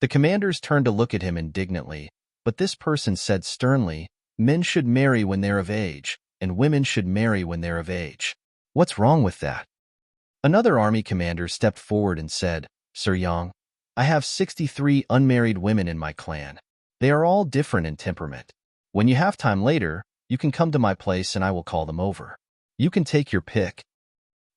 Speaker 1: The commanders turned to look at him indignantly, but this person said sternly, "Men should marry when they're of age, and women should marry when they're of age. What's wrong with that?" Another army commander stepped forward and said, "Sir Yang, I have 63 unmarried women in my clan. They are all different in temperament. When you have time later, you can come to my place and I will call them over. You can take your pick."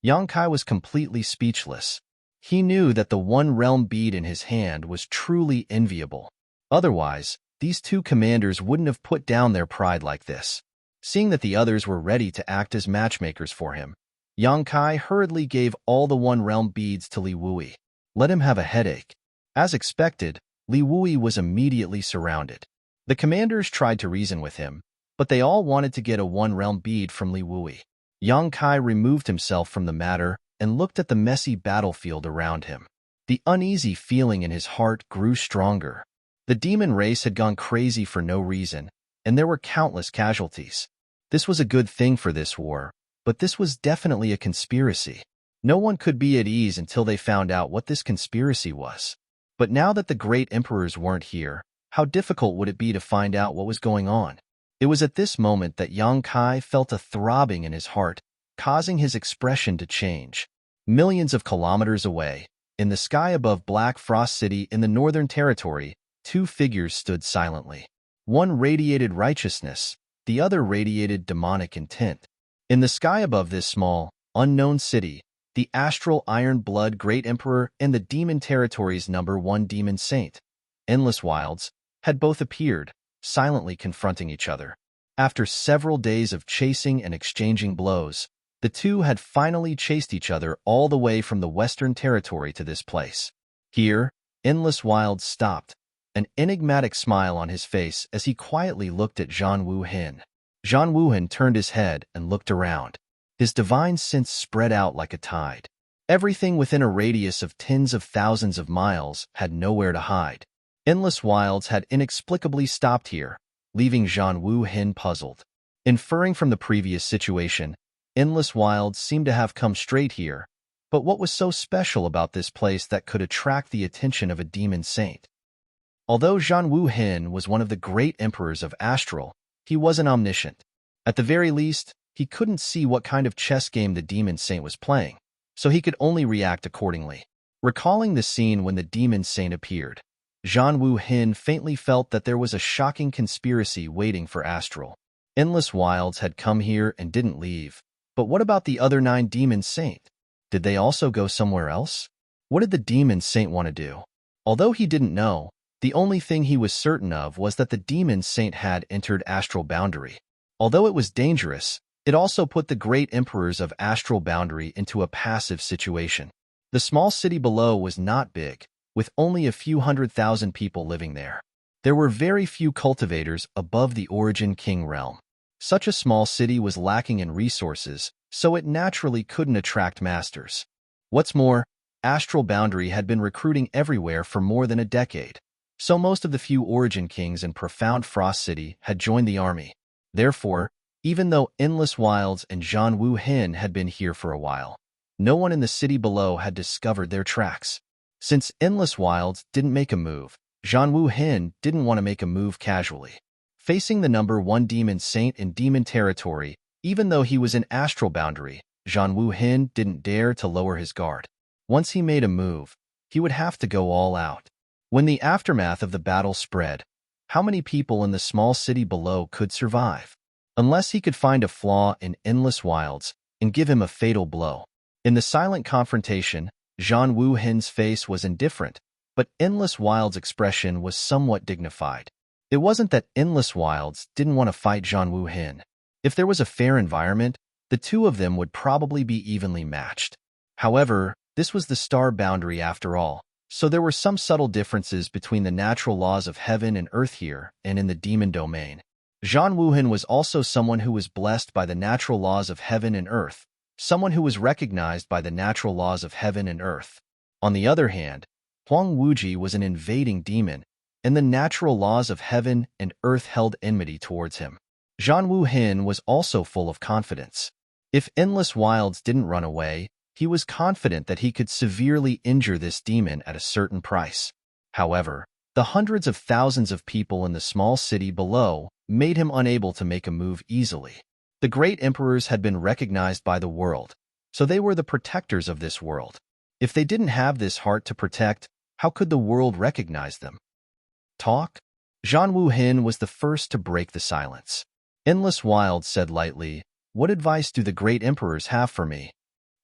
Speaker 1: Yang Kai was completely speechless. He knew that the One Realm bead in his hand was truly enviable. Otherwise, these two commanders wouldn't have put down their pride like this. Seeing that the others were ready to act as matchmakers for him, Yang Kai hurriedly gave all the One Realm beads to Li Wuyi. Let him have a headache. As expected, Li Wuyi was immediately surrounded. The commanders tried to reason with him, but they all wanted to get a One Realm bead from Li Wuyi. Yang Kai removed himself from the matter and looked at the messy battlefield around him. The uneasy feeling in his heart grew stronger. The demon race had gone crazy for no reason, and there were countless casualties. This was a good thing for this war, but this was definitely a conspiracy. No one could be at ease until they found out what this conspiracy was. But now that the great emperors weren't here, how difficult would it be to find out what was going on? It was at this moment that Yang Kai felt a throbbing in his heart, causing his expression to change. Millions of kilometers away, in the sky above Black Frost City in the Northern Territory, two figures stood silently. One radiated righteousness, the other radiated demonic intent. In the sky above this small, unknown city, the astral Iron Blood Great Emperor and the Demon Territory's #1 Demon Saint, Endless Wilds, had both appeared, silently confronting each other. After several days of chasing and exchanging blows, the two had finally chased each other all the way from the Western Territory to this place. Here, Endless Wilds stopped, an enigmatic smile on his face as he quietly looked at Zhang Wuhen. Zhang Wuhen turned his head and looked around. His divine sense spread out like a tide. Everything within a radius of tens of thousands of miles had nowhere to hide. Endless wilds had inexplicably stopped here, leaving Zhang Wu Hin puzzled. Inferring from the previous situation, endless wilds seemed to have come straight here. But what was so special about this place that could attract the attention of a demon saint? Although Zhang Wu Hin was one of the great emperors of Astral, he wasn't omniscient. At the very least, he couldn't see what kind of chess game the demon saint was playing, so he could only react accordingly. Recalling the scene when the demon saint appeared, Zhang Wu Hin faintly felt that there was a shocking conspiracy waiting for Astral. Endless wilds had come here and didn't leave. But what about the other 9 demon saint? Did they also go somewhere else? What did the demon saint want to do? Although he didn't know, the only thing he was certain of was that the demon saint had entered Astral Boundary. Although it was dangerous, it also put the great emperors of Astral Boundary into a passive situation. The small city below was not big, with only a few 100,000 people living there. There were very few cultivators above the Origin King realm. Such a small city was lacking in resources, so it naturally couldn't attract masters. What's more, Astral Boundary had been recruiting everywhere for more than a decade, so most of the few Origin Kings in Profound Frost City had joined the army. Therefore, even though Endless Wilds and Zhang Wu Hin had been here for a while, no one in the city below had discovered their tracks. Since Endless Wilds didn't make a move, Zhang Wu Hin didn't want to make a move casually. Facing the number 1 demon saint in demon territory, even though he was in Astral Boundary, Zhang Wu Hin didn't dare to lower his guard. Once he made a move, he would have to go all out. When the aftermath of the battle spread, how many people in the small city below could survive? Unless he could find a flaw in Endless Wilds and give him a fatal blow. In the silent confrontation, Zhang Wu Hin's face was indifferent, but Endless Wilds' expression was somewhat dignified. It wasn't that Endless Wilds didn't want to fight Zhang Wu Hin. If there was a fair environment, the two of them would probably be evenly matched. However, this was the star boundary after all, so there were some subtle differences between the natural laws of heaven and earth here and in the demon domain. Zhang Wu Hin was also someone who was blessed by the natural laws of heaven and earth, someone who was recognized by the natural laws of heaven and earth. On the other hand, Huang Wuji was an invading demon, and the natural laws of heaven and earth held enmity towards him. Zhang Wu Hin was also full of confidence. If Endless Wilds didn't run away, he was confident that he could severely injure this demon at a certain price. However, the hundreds of thousands of people in the small city below made him unable to make a move easily. The great emperors had been recognized by the world, so they were the protectors of this world. If they didn't have this heart to protect, how could the world recognize them? Talk? Zhang Wu Hin was the first to break the silence. Endless Wilds said lightly, "What advice do the great emperors have for me?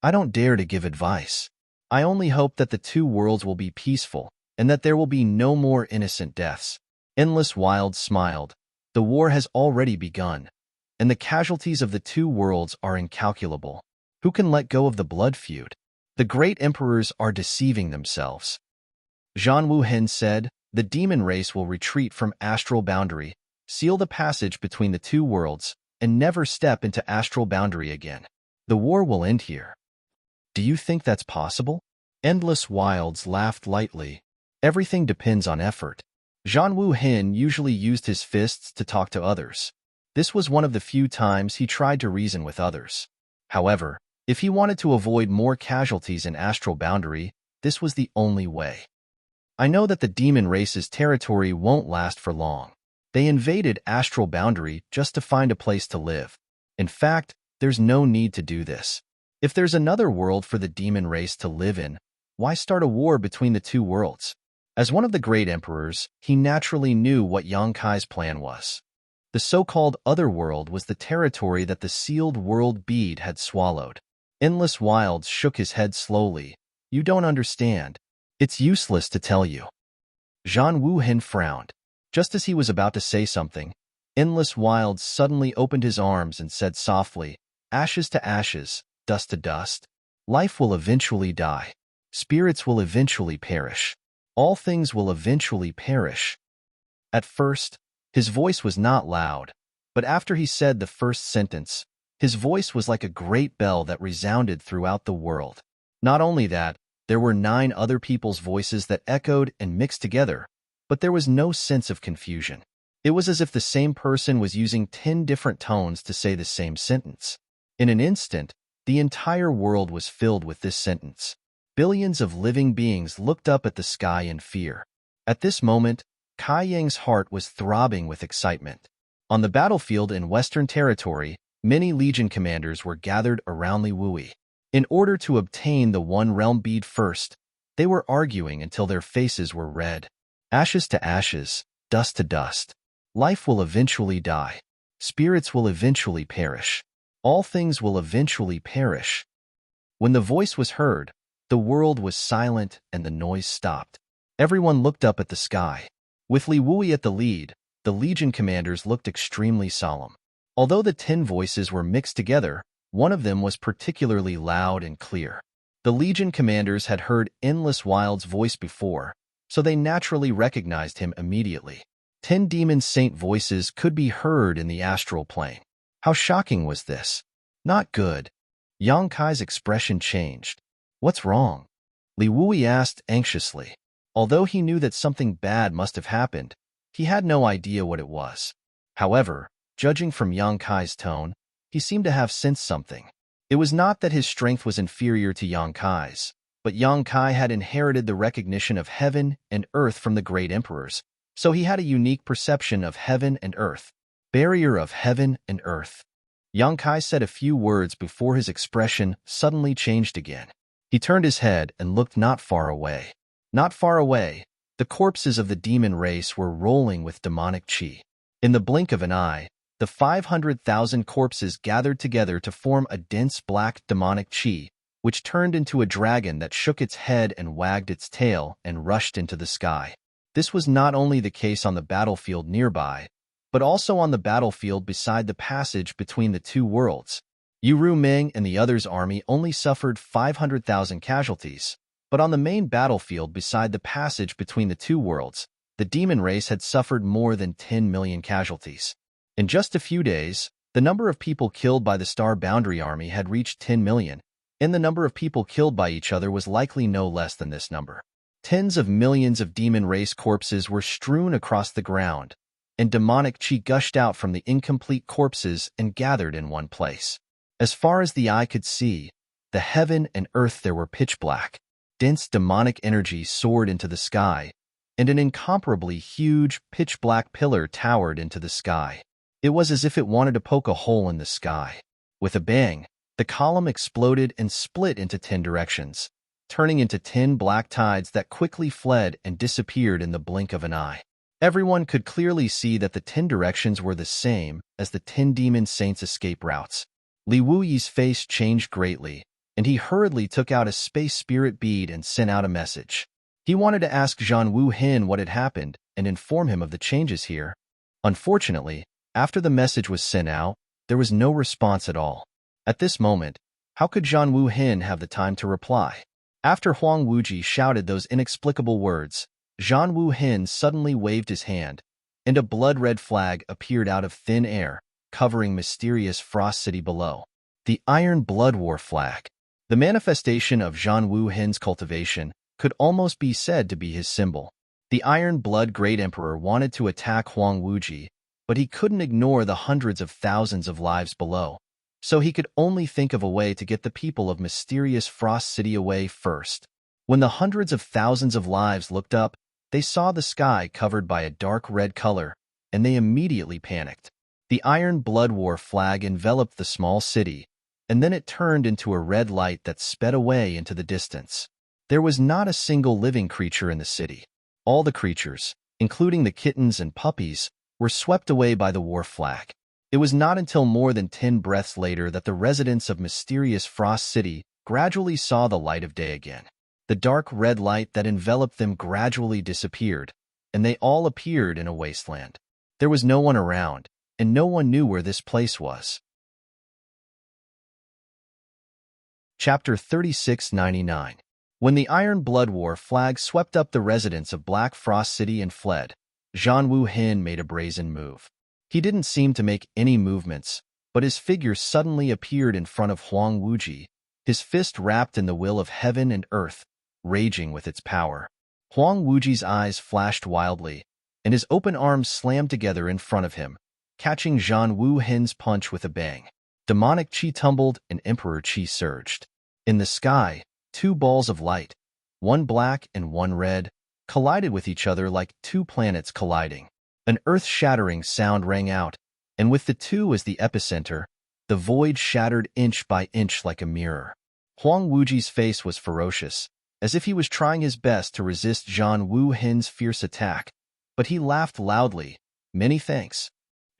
Speaker 1: I don't dare to give advice. I only hope that the two worlds will be peaceful and that there will be no more innocent deaths." Endless Wilds smiled. The war has already begun, and the casualties of the two worlds are incalculable. Who can let go of the blood feud? The great emperors are deceiving themselves. Zhang Wu Hin said, "The demon race will retreat from Astral Boundary, seal the passage between the two worlds, and never step into Astral Boundary again. The war will end here." Do you think that's possible? Endless Wilds laughed lightly. Everything depends on effort. Zhang Wu Hin usually used his fists to talk to others. This was one of the few times he tried to reason with others. However, if he wanted to avoid more casualties in Astral Boundary, this was the only way. I know that the demon race's territory won't last for long. They invaded Astral Boundary just to find a place to live. In fact, there's no need to do this. If there's another world for the demon race to live in, why start a war between the two worlds? As one of the great emperors, he naturally knew what Yang Kai's plan was. The so-called other world was the territory that the sealed world bead had swallowed. Endless Wilds shook his head slowly. "You don't understand. It's useless to tell you." Zhang Wu Hin frowned. Just as he was about to say something, Endless Wilds suddenly opened his arms and said softly, "Ashes to ashes, dust to dust. Life will eventually die. Spirits will eventually perish. All things will eventually perish." At first, his voice was not loud, but after he said the first sentence, His voice was like a great bell that resounded throughout the world. Not only that, there were 9 other people's voices that echoed and mixed together, but there was no sense of confusion. It was as if the same person was using 10 different tones to say the same sentence. In an instant, the entire world was filled with this sentence. Billions of living beings looked up at the sky in fear. At this moment, Kai Yang's heart was throbbing with excitement. On the battlefield in Western Territory, many Legion commanders were gathered around Li Wui. In order to obtain the One Realm bead first, they were arguing until their faces were red. Ashes to ashes, dust to dust. Life will eventually die. Spirits will eventually perish. All things will eventually perish. When the voice was heard, the world was silent and the noise stopped. Everyone looked up at the sky. With Li Wui at the lead, the Legion commanders looked extremely solemn. Although the 10 voices were mixed together, one of them was particularly loud and clear. The Legion commanders had heard Endless Wild's voice before, so they naturally recognized him immediately. 10 demon saint voices could be heard in the astral plane. How shocking was this? Not good. Yang Kai's expression changed. What's wrong? Li Wui asked anxiously. Although he knew that something bad must have happened, he had no idea what it was. However, judging from Yang Kai's tone, he seemed to have sensed something. It was not that his strength was inferior to Yang Kai's, but Yang Kai had inherited the recognition of heaven and earth from the great emperors, so he had a unique perception of heaven and earth. Barrier of heaven and earth. Yang Kai said a few words before his expression suddenly changed again. He turned his head and looked not far away. Not far away, the corpses of the demon race were rolling with demonic chi. In the blink of an eye, the 500,000 corpses gathered together to form a dense black demonic chi, which turned into a dragon that shook its head and wagged its tail and rushed into the sky. This was not only the case on the battlefield nearby, but also on the battlefield beside the passage between the 2 worlds. Yu Ming and the others' army only suffered 500,000 casualties, but on the main battlefield beside the passage between the 2 worlds, the demon race had suffered more than 10 million casualties. In just a few days, the number of people killed by the Star Boundary Army had reached 10 million, and the number of people killed by each other was likely no less than this number. Tens of millions of demon race corpses were strewn across the ground, and demonic chi gushed out from the incomplete corpses and gathered in one place. As far as the eye could see, the heaven and earth there were pitch black. Dense demonic energy soared into the sky, and an incomparably huge, pitch-black pillar towered into the sky. It was as if it wanted to poke a hole in the sky. With a bang, the column exploded and split into 10 directions, turning into 10 black tides that quickly fled and disappeared in the blink of an eye. Everyone could clearly see that the 10 directions were the same as the 10 demon saints' escape routes. Li Wuyi's face changed greatly, and he hurriedly took out a space spirit bead and sent out a message. He wanted to ask Zhan Wu Hin what had happened and inform him of the changes here. Unfortunately, after the message was sent out, there was no response at all. At this moment, how could Zhan Wu Hin have the time to reply? After Huang Wuji shouted those inexplicable words, Zhan Wu Hin suddenly waved his hand, and a blood-red flag appeared out of thin air, covering mysterious Frost City below. The Iron Blood War flag. The manifestation of Zhan Wu Hin's cultivation could almost be said to be his symbol. The Iron Blood Great Emperor wanted to attack Huang Wuji, but he couldn't ignore the hundreds of thousands of lives below, so he could only think of a way to get the people of mysterious Frost City away first. When the hundreds of thousands of lives looked up, they saw the sky covered by a dark red color, and they immediately panicked. The Iron Blood War flag enveloped the small city, and then it turned into a red light that sped away into the distance. There was not a single living creature in the city. All the creatures, including the kittens and puppies, were swept away by the war flag. It was not until more than 10 breaths later that the residents of mysterious Frost City gradually saw the light of day again. The dark red light that enveloped them gradually disappeared, and they all appeared in a wasteland. There was no one around, and no one knew where this place was. Chapter 3699. When the Iron Blood War flag swept up the residents of Black Frost City and fled, Zhan Wu Hin made a brazen move. He didn't seem to make any movements, but his figure suddenly appeared in front of Huang Wuji, his fist wrapped in the will of heaven and earth, raging with its power. Huang Wuji's eyes flashed wildly, and his open arms slammed together in front of him, catching Zhan Wu Hin's punch with a bang. Demonic chi tumbled and emperor chi surged. In the sky, two balls of light, one black and one red, collided with each other like two planets colliding. An earth-shattering sound rang out, and with the two as the epicenter, the void shattered inch by inch like a mirror. Huang Wuji's face was ferocious, as if he was trying his best to resist Zhan Wu Hin's fierce attack, but he laughed loudly. "Many thanks."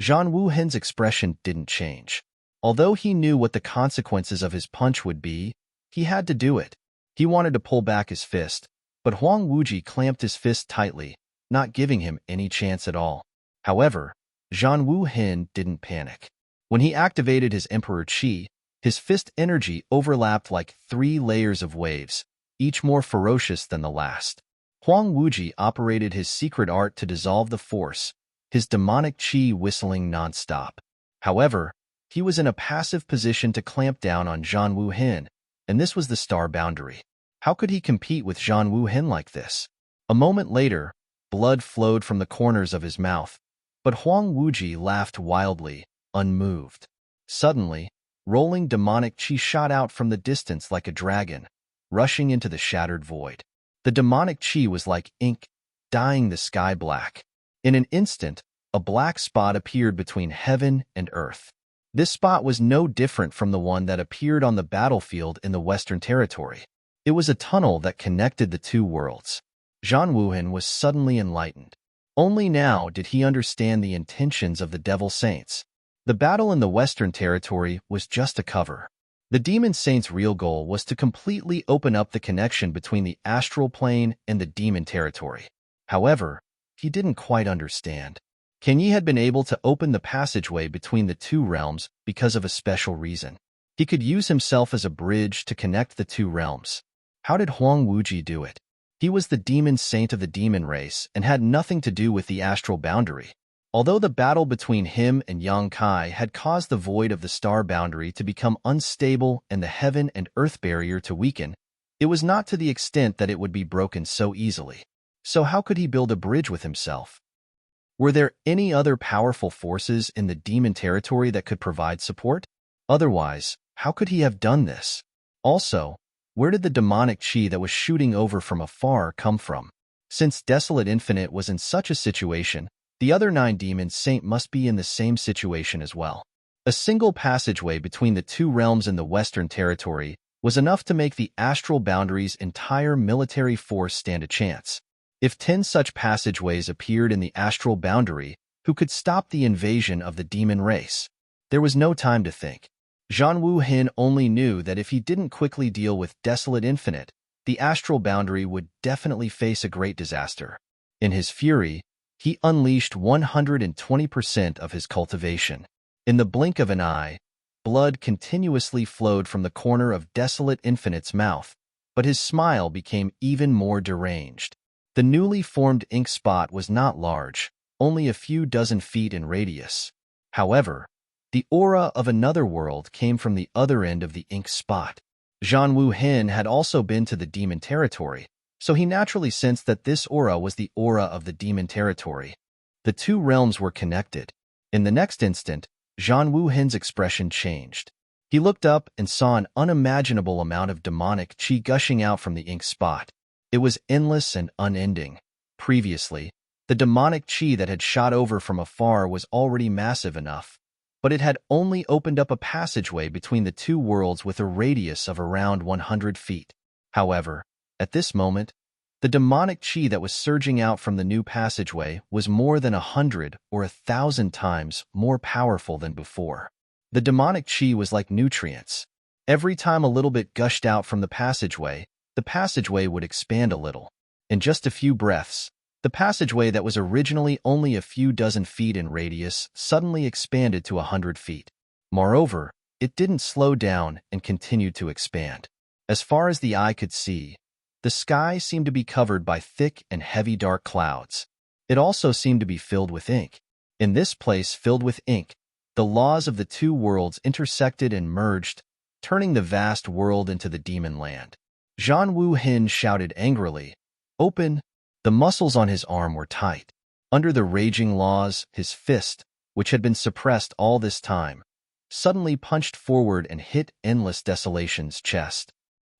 Speaker 1: Zhan Wu Hin's expression didn't change. Although he knew what the consequences of his punch would be, he had to do it. He wanted to pull back his fist, but Huang Wuji clamped his fist tightly, not giving him any chance at all. However, Zhan Wu Hin didn't panic. When he activated his Emperor Qi, his fist energy overlapped like 3 layers of waves, each more ferocious than the last. Huang Wuji operated his secret art to dissolve the force, his demonic qi whistling nonstop. However, he was in a passive position to clamp down on Zhan Wu Hin, and this was the star boundary. How could he compete with Zhan Wu Hin like this? A moment later, blood flowed from the corners of his mouth, but Huang Wuji laughed wildly, unmoved. Suddenly, rolling demonic qi shot out from the distance like a dragon, rushing into the shattered void. The demonic qi was like ink, dyeing the sky black. In an instant, a black spot appeared between heaven and earth. This spot was no different from the one that appeared on the battlefield in the Western Territory. It was a tunnel that connected the two worlds. Zhan Wuhin was suddenly enlightened. Only now did he understand the intentions of the Devil Saints. The battle in the Western Territory was just a cover. The Demon Saints' real goal was to completely open up the connection between the astral plane and the Demon Territory. However, he didn't quite understand. Ken Yi had been able to open the passageway between the two realms because of a special reason. He could use himself as a bridge to connect the two realms. How did Huang Wuji do it? He was the demon saint of the demon race and had nothing to do with the astral boundary. Although the battle between him and Yang Kai had caused the void of the star boundary to become unstable and the heaven and earth barrier to weaken, it was not to the extent that it would be broken so easily. So how could he build a bridge with himself? Were there any other powerful forces in the demon territory that could provide support? Otherwise, how could he have done this? Also, where did the demonic qi that was shooting over from afar come from? Since Desolate Infinite was in such a situation, the other 9 demon saint must be in the same situation as well. A single passageway between the two realms in the Western Territory was enough to make the astral boundary's entire military force stand a chance. If 10 such passageways appeared in the astral boundary, who could stop the invasion of the demon race? There was no time to think. Zhan Wu Hin only knew that if he didn't quickly deal with Desolate Infinite, the astral boundary would definitely face a great disaster. In his fury, he unleashed 120% of his cultivation. In the blink of an eye, blood continuously flowed from the corner of Desolate Infinite's mouth, but his smile became even more deranged. The newly formed ink spot was not large, only a few dozen feet in radius. However, the aura of another world came from the other end of the ink spot. Zhan Wu Hin had also been to the demon territory, so he naturally sensed that this aura was the aura of the demon territory. The two realms were connected. In the next instant, Zhan Wu Hin's expression changed. He looked up and saw an unimaginable amount of demonic qi gushing out from the ink spot. It was endless and unending. Previously, the demonic qi that had shot over from afar was already massive enough, but it had only opened up a passageway between the two worlds with a radius of around 100 feet. However, at this moment, the demonic qi that was surging out from the new passageway was more than 100 or 1,000 times more powerful than before. The demonic qi was like nutrients. Every time a little bit gushed out from the passageway would expand a little. In just a few breaths, the passageway that was originally only a few dozen feet in radius suddenly expanded to 100 feet. Moreover, it didn't slow down and continued to expand. As far as the eye could see, the sky seemed to be covered by thick and heavy dark clouds. It also seemed to be filled with ink. In this place filled with ink, The laws of the two worlds intersected and merged, turning the vast world into the demon land. Zhan Wu Hin shouted angrily, "Open!" The muscles on his arm were tight. Under the raging laws, his fist, which had been suppressed all this time, suddenly punched forward and hit Endless Desolation's chest.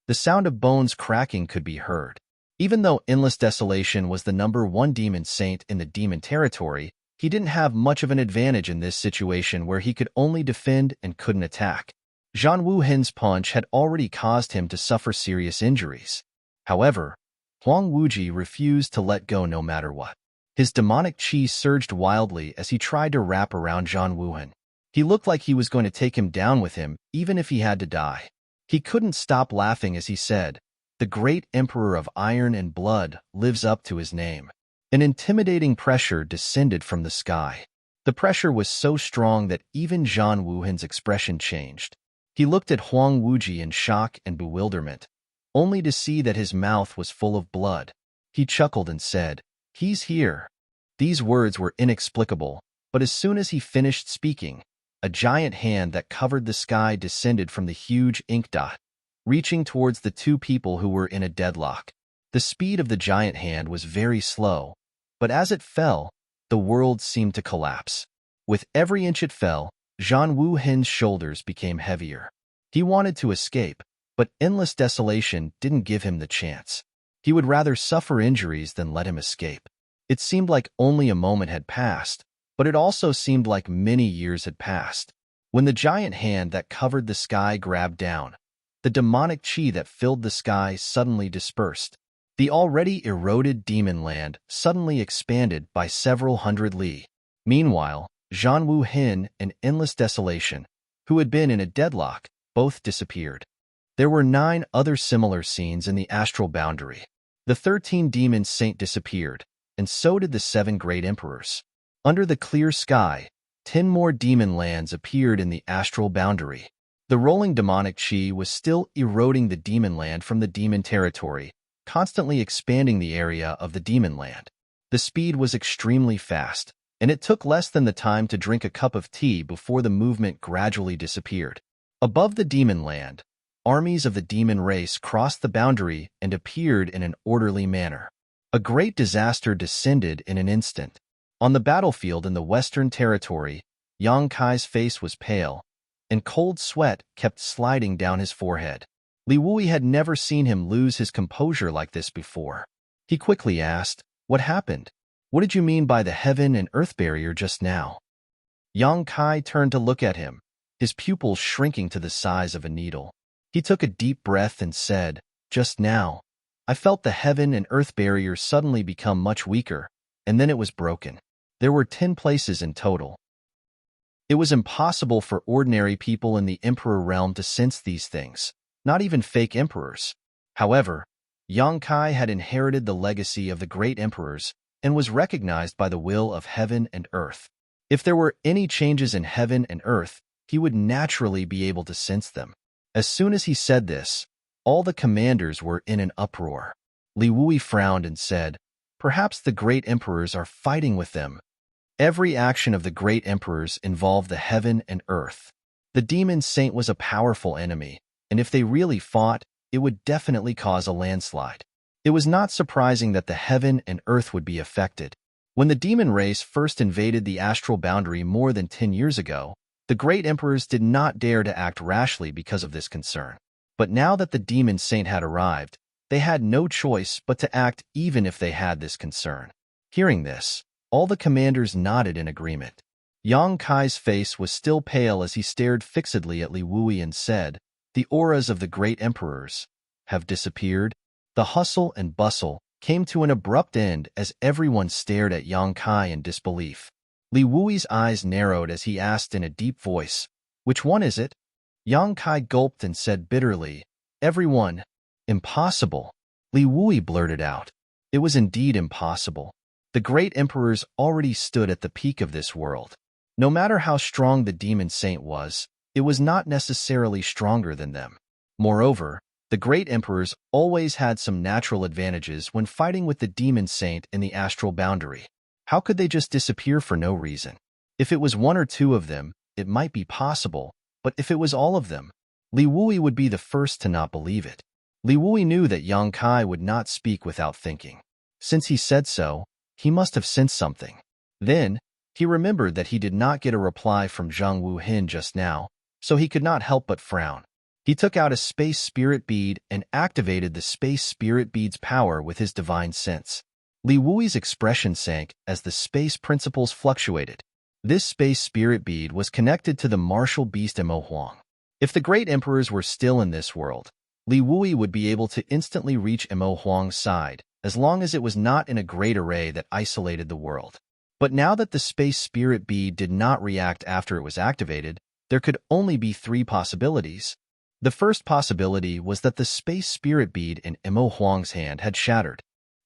Speaker 1: The sound of bones cracking could be heard. Even though Endless Desolation was the #1 demon saint in the demon territory, he didn't have much of an advantage in this situation where he could only defend and couldn't attack. Zhan Wu Hin's punch had already caused him to suffer serious injuries. However, Huang Wuji refused to let go no matter what. His demonic chi surged wildly as he tried to wrap around Zhan Wuhin. He looked like he was going to take him down with him, even if he had to die. He couldn't stop laughing as he said, "The great Emperor of Iron and Blood lives up to his name." An intimidating pressure descended from the sky. The pressure was so strong that even Zhan Wuhin's expression changed. He looked at Huang Wuji in shock and bewilderment, only to see that his mouth was full of blood. He chuckled and said, "He's here." These words were inexplicable, but as soon as he finished speaking, a giant hand that covered the sky descended from the huge ink dot, reaching towards the two people who were in a deadlock. The speed of the giant hand was very slow, but as it fell, the world seemed to collapse. With every inch it fell, Zhan Wu Hin's shoulders became heavier. He wanted to escape, but Endless Desolation didn't give him the chance. He would rather suffer injuries than let him escape. It seemed like only a moment had passed, but it also seemed like many years had passed. When the giant hand that covered the sky grabbed down, the demonic chi that filled the sky suddenly dispersed. The already eroded demon land suddenly expanded by several hundred li. Meanwhile, Zhan Wu Hin and Endless Desolation, who had been in a deadlock, both disappeared. There were 9 other similar scenes in the astral boundary. The 13 demon saint disappeared, and so did the 7 great emperors. Under the clear sky, 10 more demon lands appeared in the astral boundary. The rolling demonic chi was still eroding the demon land from the demon territory, constantly expanding the area of the demon land. The speed was extremely fast, and it took less than the time to drink a cup of tea before the movement gradually disappeared. Above the demon land, armies of the demon race crossed the boundary and appeared in an orderly manner. A great disaster descended in an instant. On the battlefield in the Western Territory, Yang Kai's face was pale, and cold sweat kept sliding down his forehead. Li Wui had never seen him lose his composure like this before. He quickly asked, "What happened? What did you mean by the heaven and earth barrier just now?" Yang Kai turned to look at him, his pupils shrinking to the size of a needle. He took a deep breath and said, "Just now, I felt the heaven and earth barrier suddenly become much weaker, and then it was broken. There were 10 places in total." It was impossible for ordinary people in the Emperor realm to sense these things, not even fake emperors. However, Yang Kai had inherited the legacy of the great emperors and was recognized by the will of heaven and earth. If there were any changes in heaven and earth, he would naturally be able to sense them. As soon as he said this, all the commanders were in an uproar. Li Wui frowned and said, "Perhaps the great emperors are fighting with them." Every action of the great emperors involved the heaven and earth. The demon saint was a powerful enemy, and if they really fought, it would definitely cause a landslide. It was not surprising that the heaven and earth would be affected. When the demon race first invaded the astral boundary more than 10 years ago, the great emperors did not dare to act rashly because of this concern. But now that the demon saint had arrived, they had no choice but to act even if they had this concern. Hearing this, all the commanders nodded in agreement. Yang Kai's face was still pale as he stared fixedly at Li Wui and said, "The auras of the great emperors have disappeared." The hustle and bustle came to an abrupt end as everyone stared at Yang Kai in disbelief. Li Wui's eyes narrowed as he asked in a deep voice, "Which one is it?" Yang Kai gulped and said bitterly, "Everyone." "Impossible," Li Wui blurted out. It was indeed impossible. The great emperors already stood at the peak of this world. No matter how strong the demon saint was, it was not necessarily stronger than them. Moreover, the great emperors always had some natural advantages when fighting with the demon saint in the astral boundary. How could they just disappear for no reason? If it was 1 or 2 of them, it might be possible, but if it was all of them, Li Wui would be the first to not believe it. Li Wui knew that Yang Kai would not speak without thinking. Since he said so, he must have sensed something. Then, he remembered that he did not get a reply from Zhang Wuhin just now, so he could not help but frown. He took out a space spirit bead and activated the space spirit bead's power with his divine sense. Li Wui's expression sank as the space principles fluctuated. This space spirit bead was connected to the martial beast Emo Huang. If the great emperors were still in this world, Li Wui would be able to instantly reach Emo Huang's side, as long as it was not in a great array that isolated the world. But now that the space spirit bead did not react after it was activated, there could only be three possibilities. The first possibility was that the space spirit bead in Emo Huang's hand had shattered.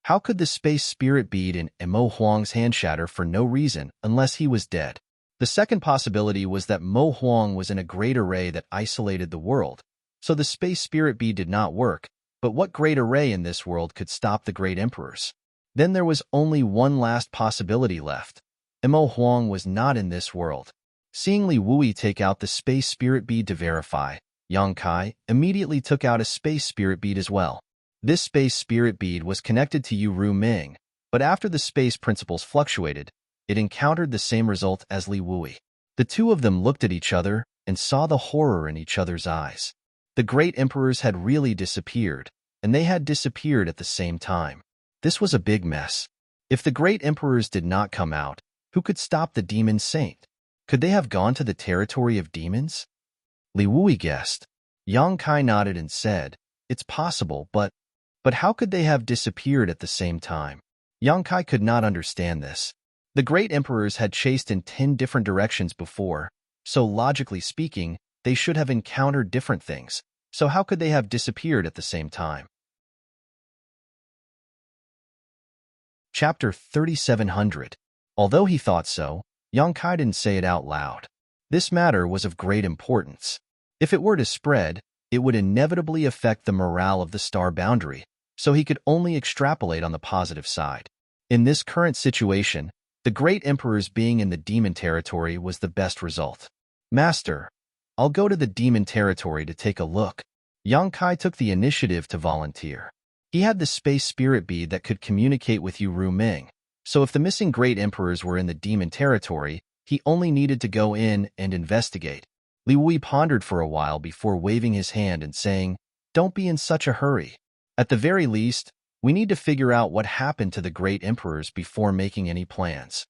Speaker 1: How could the space spirit bead in Emo Huang's hand shatter for no reason unless he was dead? The second possibility was that Mo Huang was in a great array that isolated the world, so the space spirit bead did not work, but what great array in this world could stop the great emperors? Then there was only one last possibility left. Emo Huang was not in this world. Seeing Li Wui take out the space spirit bead to verify, Yang Kai immediately took out a space spirit bead as well. This space spirit bead was connected to Yu Ru Ming, but after the space principles fluctuated, it encountered the same result as Li Wui. The two of them looked at each other and saw the horror in each other's eyes. The great emperors had really disappeared, and they had disappeared at the same time. This was a big mess. If the great emperors did not come out, who could stop the demon saint? Could they have gone to the territory of demons? Li Wui guessed. Yang Kai nodded and said, "It's possible, but how could they have disappeared at the same time?" Yang Kai could not understand this. The great emperors had chased in 10 different directions before, so logically speaking, they should have encountered different things. So how could they have disappeared at the same time? Chapter 3700. Although he thought so, Yang Kai didn't say it out loud. This matter was of great importance. If it were to spread, it would inevitably affect the morale of the star boundary, so he could only extrapolate on the positive side. In this current situation, the great emperors being in the demon territory was the best result. "Master, I'll go to the demon territory to take a look." Yang Kai took the initiative to volunteer. He had the space spirit bead that could communicate with Yu Ru Ming, so if the missing great emperors were in the demon territory, he only needed to go in and investigate. Li Wui pondered for a while before waving his hand and saying, "Don't be in such a hurry. At the very least, we need to figure out what happened to the great emperors before making any plans."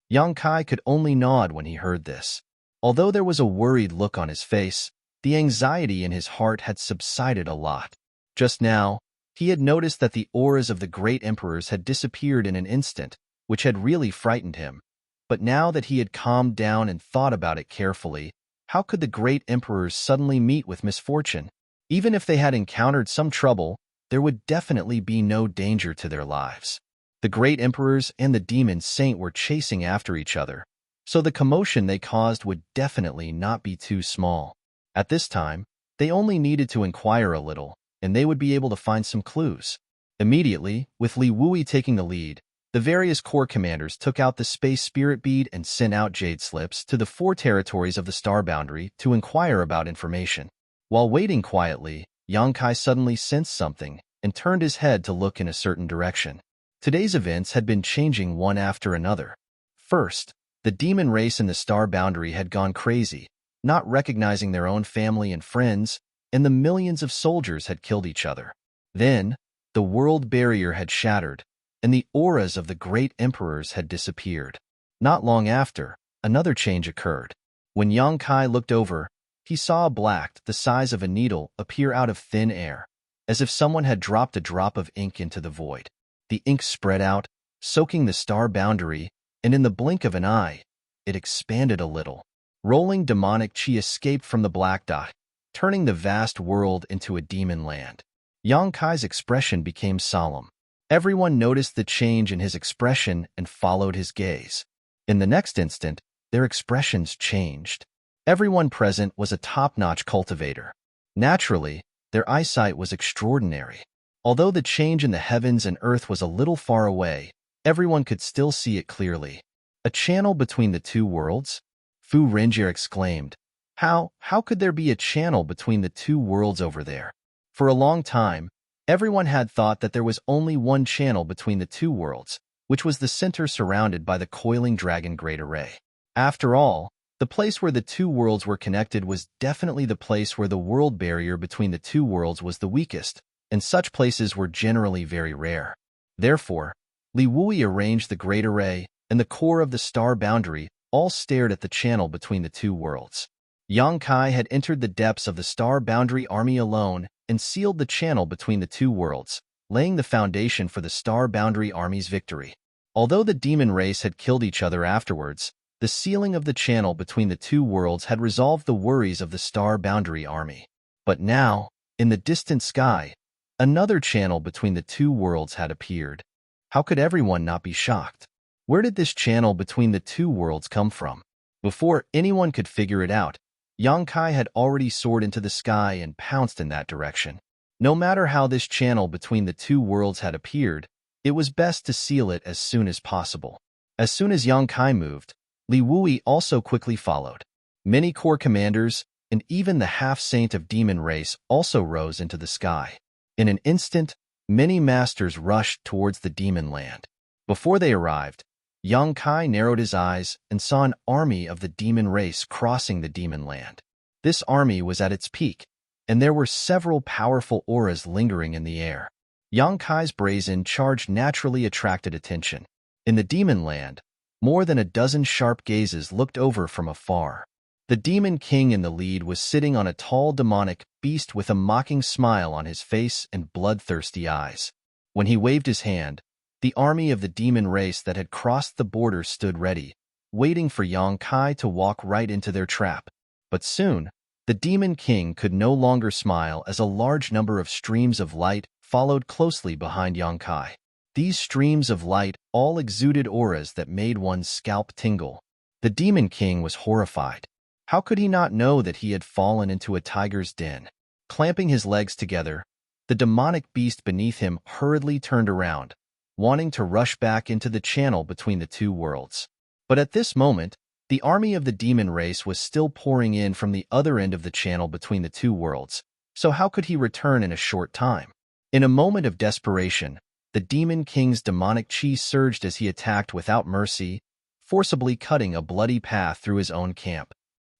Speaker 1: Yang Kai could only nod when he heard this. Although there was a worried look on his face, the anxiety in his heart had subsided a lot. Just now, he had noticed that the auras of the great emperors had disappeared in an instant, which had really frightened him. But now that he had calmed down and thought about it carefully, how could the great emperors suddenly meet with misfortune? Even if they had encountered some trouble, there would definitely be no danger to their lives. The great emperors and the demon saint were chasing after each other, so the commotion they caused would definitely not be too small. At this time, they only needed to inquire a little, and they would be able to find some clues. Immediately, with Li Wui taking the lead, the various corps commanders took out the space spirit bead and sent out jade slips to the 4 territories of the star boundary to inquire about information. While waiting quietly, Yang Kai suddenly sensed something and turned his head to look in a certain direction. Today's events had been changing one after another. First, the demon race in the star boundary had gone crazy, not recognizing their own family and friends, and the millions of soldiers had killed each other. Then, the world barrier had shattered, and the auras of the great emperors had disappeared. Not long after, another change occurred. When Yang Kai looked over, he saw a black, the size of a needle, appear out of thin air, as if someone had dropped a drop of ink into the void. The ink spread out, soaking the star boundary, and in the blink of an eye, it expanded a little. Rolling demonic chi escaped from the black dot, turning the vast world into a demon land. Yang Kai's expression became solemn. Everyone noticed the change in his expression and followed his gaze. In the next instant, their expressions changed. Everyone present was a top-notch cultivator. Naturally, their eyesight was extraordinary. Although the change in the heavens and earth was a little far away, everyone could still see it clearly. A channel between the two worlds? Fu Renjie exclaimed. How could there be a channel between the two worlds over there? For a long time, everyone had thought that there was only one channel between the two worlds, which was the center surrounded by the coiling dragon Great Array. After all, the place where the two worlds were connected was definitely the place where the world barrier between the two worlds was the weakest, and such places were generally very rare. Therefore, Li Wui arranged the Great Array and the core of the star boundary all stared at the channel between the two worlds. Yang Kai had entered the depths of the star boundary army alone and sealed the channel between the two worlds, laying the foundation for the star boundary army's victory. Although the demon race had killed each other afterwards, the sealing of the channel between the two worlds had resolved the worries of the star boundary army. But now, in the distant sky, another channel between the two worlds had appeared. How could everyone not be shocked? Where did this channel between the two worlds come from? Before anyone could figure it out, Yang Kai had already soared into the sky and pounced in that direction. No matter how this channel between the two worlds had appeared, it was best to seal it as soon as possible. As soon as Yang Kai moved, Li Wui also quickly followed. Many corps commanders, and even the half-saint of demon race also rose into the sky. In an instant, many masters rushed towards the demon land. Before they arrived, Yang Kai narrowed his eyes and saw an army of the demon race crossing the demon land. This army was at its peak, and there were several powerful auras lingering in the air. Yang Kai's brazen charge naturally attracted attention. In the demon land, more than a dozen sharp gazes looked over from afar. The demon king in the lead was sitting on a tall demonic beast with a mocking smile on his face and bloodthirsty eyes. When he waved his hand, the army of the demon race that had crossed the border stood ready, waiting for Yang Kai to walk right into their trap. But soon, the demon king could no longer smile as a large number of streams of light followed closely behind Yang Kai. These streams of light all exuded auras that made one's scalp tingle. The demon king was horrified. How could he not know that he had fallen into a tiger's den? Clamping his legs together, the demonic beast beneath him hurriedly turned around, wanting to rush back into the channel between the two worlds. But at this moment, the army of the demon race was still pouring in from the other end of the channel between the two worlds, so how could he return in a short time? In a moment of desperation, the demon king's demonic chi surged as he attacked without mercy, forcibly cutting a bloody path through his own camp.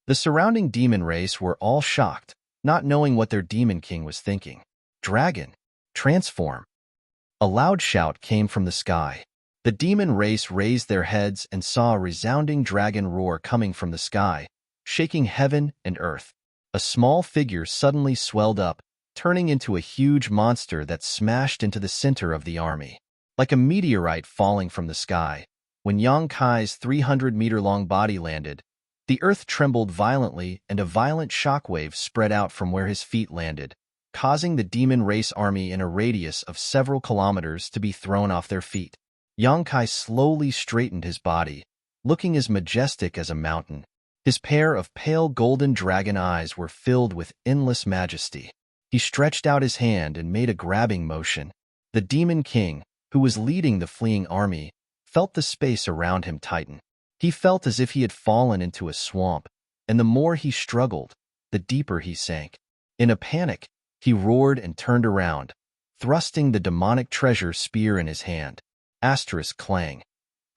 Speaker 1: The surrounding demon race were all shocked, not knowing what their demon king was thinking. Dragon, transform! A loud shout came from the sky. The demon race raised their heads and saw a resounding dragon roar coming from the sky, shaking heaven and earth. A small figure suddenly swelled up, turning into a huge monster that smashed into the center of the army. Like a meteorite falling from the sky, when Yang Kai's 300-meter-long body landed, the earth trembled violently and a violent shockwave spread out from where his feet landed, causing the demon race army in a radius of several kilometers to be thrown off their feet. Yang Kai slowly straightened his body, looking as majestic as a mountain. His pair of pale golden dragon eyes were filled with endless majesty. He stretched out his hand and made a grabbing motion. The demon king, who was leading the fleeing army, felt the space around him tighten. He felt as if he had fallen into a swamp, and the more he struggled, the deeper he sank. In a panic, he roared and turned around, thrusting the demonic treasure spear in his hand. Asterisk clang.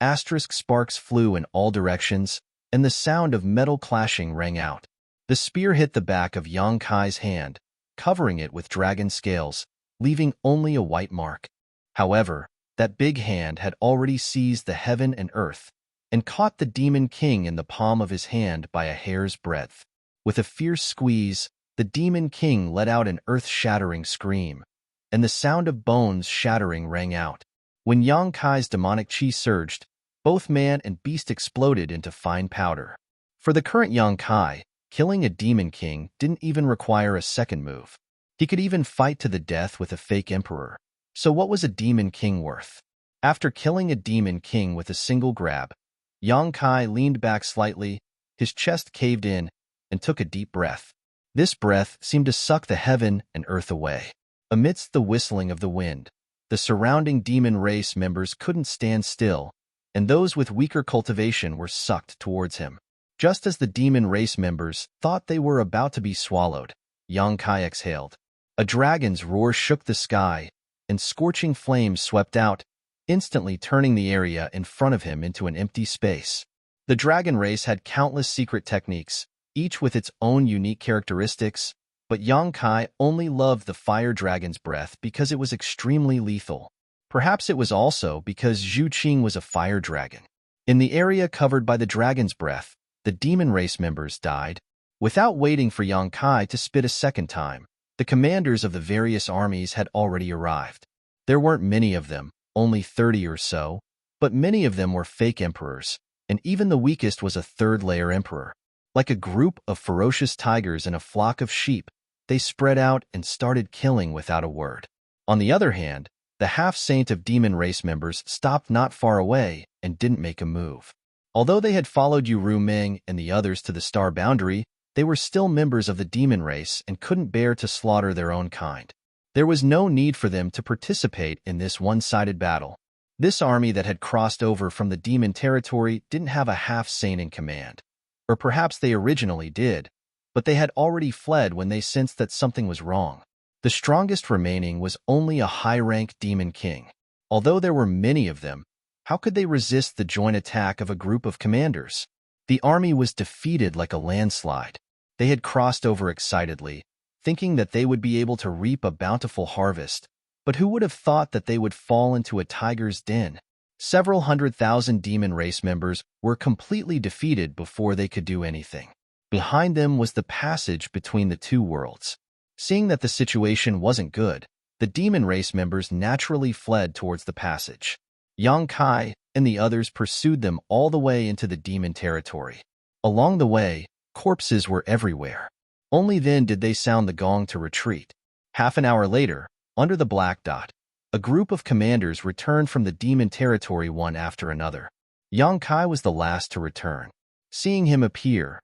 Speaker 1: Asterisk sparks flew in all directions, and the sound of metal clashing rang out. The spear hit the back of Yang Kai's hand, covering it with dragon scales, leaving only a white mark. However, that big hand had already seized the heaven and earth, and caught the demon king in the palm of his hand by a hair's breadth. With a fierce squeeze, the demon king let out an earth-shattering scream, and the sound of bones shattering rang out. When Yang Kai's demonic chi surged, both man and beast exploded into fine powder. For the current Yang Kai, killing a demon king didn't even require a second move. He could even fight to the death with a fake emperor. So what was a demon king worth? After killing a demon king with a single grab, Yang Kai leaned back slightly, his chest caved in, and took a deep breath. This breath seemed to suck the heaven and earth away. Amidst the whistling of the wind, the surrounding demon race members couldn't stand still, and those with weaker cultivation were sucked towards him. Just as the demon race members thought they were about to be swallowed, Yang Kai exhaled. A dragon's roar shook the sky, and scorching flames swept out, instantly turning the area in front of him into an empty space. The dragon race had countless secret techniques, each with its own unique characteristics, but Yang Kai only loved the fire dragon's breath because it was extremely lethal. Perhaps it was also because Zhu Qing was a fire dragon. In the area covered by the dragon's breath, the demon race members died. Without waiting for Yang Kai to spit a second time, the commanders of the various armies had already arrived. There weren't many of them, only 30 or so, but many of them were fake emperors, and even the weakest was a third-layer emperor. Like a group of ferocious tigers and a flock of sheep, they spread out and started killing without a word. On the other hand, the half-saint of demon race members stopped not far away and didn't make a move. Although they had followed Yu Ru Ming and the others to the star boundary, they were still members of the demon race and couldn't bear to slaughter their own kind. There was no need for them to participate in this one-sided battle. This army that had crossed over from the demon territory didn't have a half-saint in command. Or perhaps they originally did, but they had already fled when they sensed that something was wrong. The strongest remaining was only a high-rank demon king. Although there were many of them, how could they resist the joint attack of a group of commanders? The army was defeated like a landslide. They had crossed over excitedly, thinking that they would be able to reap a bountiful harvest, but who would have thought that they would fall into a tiger's den? Several 100,000 demon race members were completely defeated before they could do anything. Behind them was the passage between the two worlds. Seeing that the situation wasn't good, the demon race members naturally fled towards the passage. Yang Kai and the others pursued them all the way into the demon territory. Along the way, corpses were everywhere. Only then did they sound the gong to retreat. Half an hour later, under the black dot, a group of commanders returned from the demon territory one after another. Yang Kai was the last to return. Seeing him appear,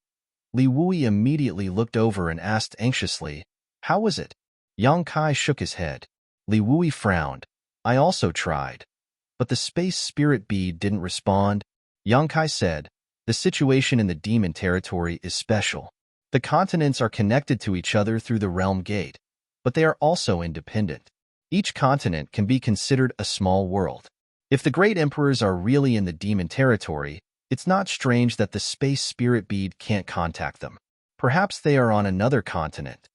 Speaker 1: Li Wui immediately looked over and asked anxiously, "How was it?" Yang Kai shook his head. Li Wui frowned. "I also tried, but the space spirit bead didn't respond." Yang Kai said, "The situation in the demon territory is special. The continents are connected to each other through the realm gate, but they are also independent. Each continent can be considered a small world. If the great emperors are really in the demon territory, it's not strange that the space spirit bead can't contact them. Perhaps they are on another continent."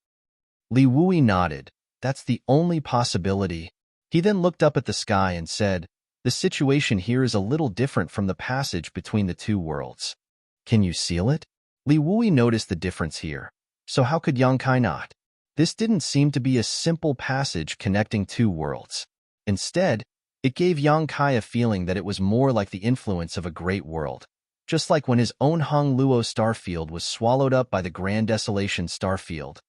Speaker 1: Li Wui nodded. "That's the only possibility." He then looked up at the sky and said, "The situation here is a little different from the passage between the two worlds. Can you seal it?" Li Wui noticed the difference here. So how could Yang Kai not? This didn't seem to be a simple passage connecting two worlds. Instead, it gave Yang Kai a feeling that it was more like the influence of a great world, just like when his own Hung Luo starfield was swallowed up by the Grand Desolation starfield.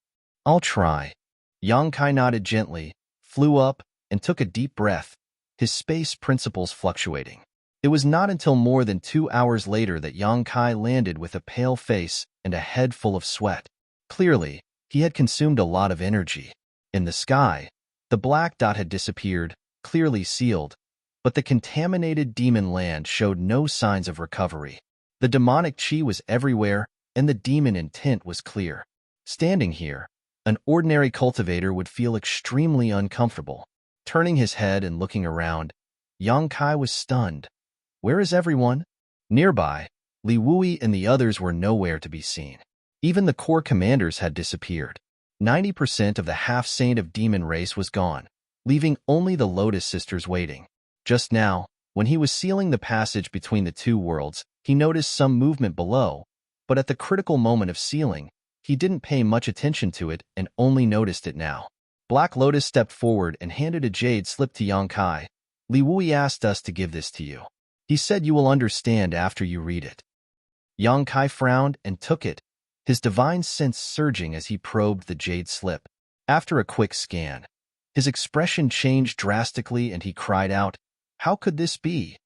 Speaker 1: "I'll try." Yang Kai nodded gently, flew up, and took a deep breath, his space principles fluctuating. It was not until more than 2 hours later that Yang Kai landed with a pale face and a head full of sweat. Clearly, he had consumed a lot of energy. In the sky, the black dot had disappeared, clearly sealed, but the contaminated demon land showed no signs of recovery. The demonic chi was everywhere, and the demon intent was clear. Standing here, an ordinary cultivator would feel extremely uncomfortable. Turning his head and looking around, Yang Kai was stunned. Where is everyone? Nearby, Li Wui and the others were nowhere to be seen. Even the core commanders had disappeared. 90% of the half-saint of demon race was gone, leaving only the Lotus Sisters waiting. Just now, when he was sealing the passage between the two worlds, he noticed some movement below, but at the critical moment of sealing, he didn't pay much attention to it and only noticed it now. Black Lotus stepped forward and handed a jade slip to Yang Kai. "Li Wui asked us to give this to you. He said you will understand after you read it." Yang Kai frowned and took it, his divine sense surging as he probed the jade slip. After a quick scan, his expression changed drastically and he cried out, "How could this be?"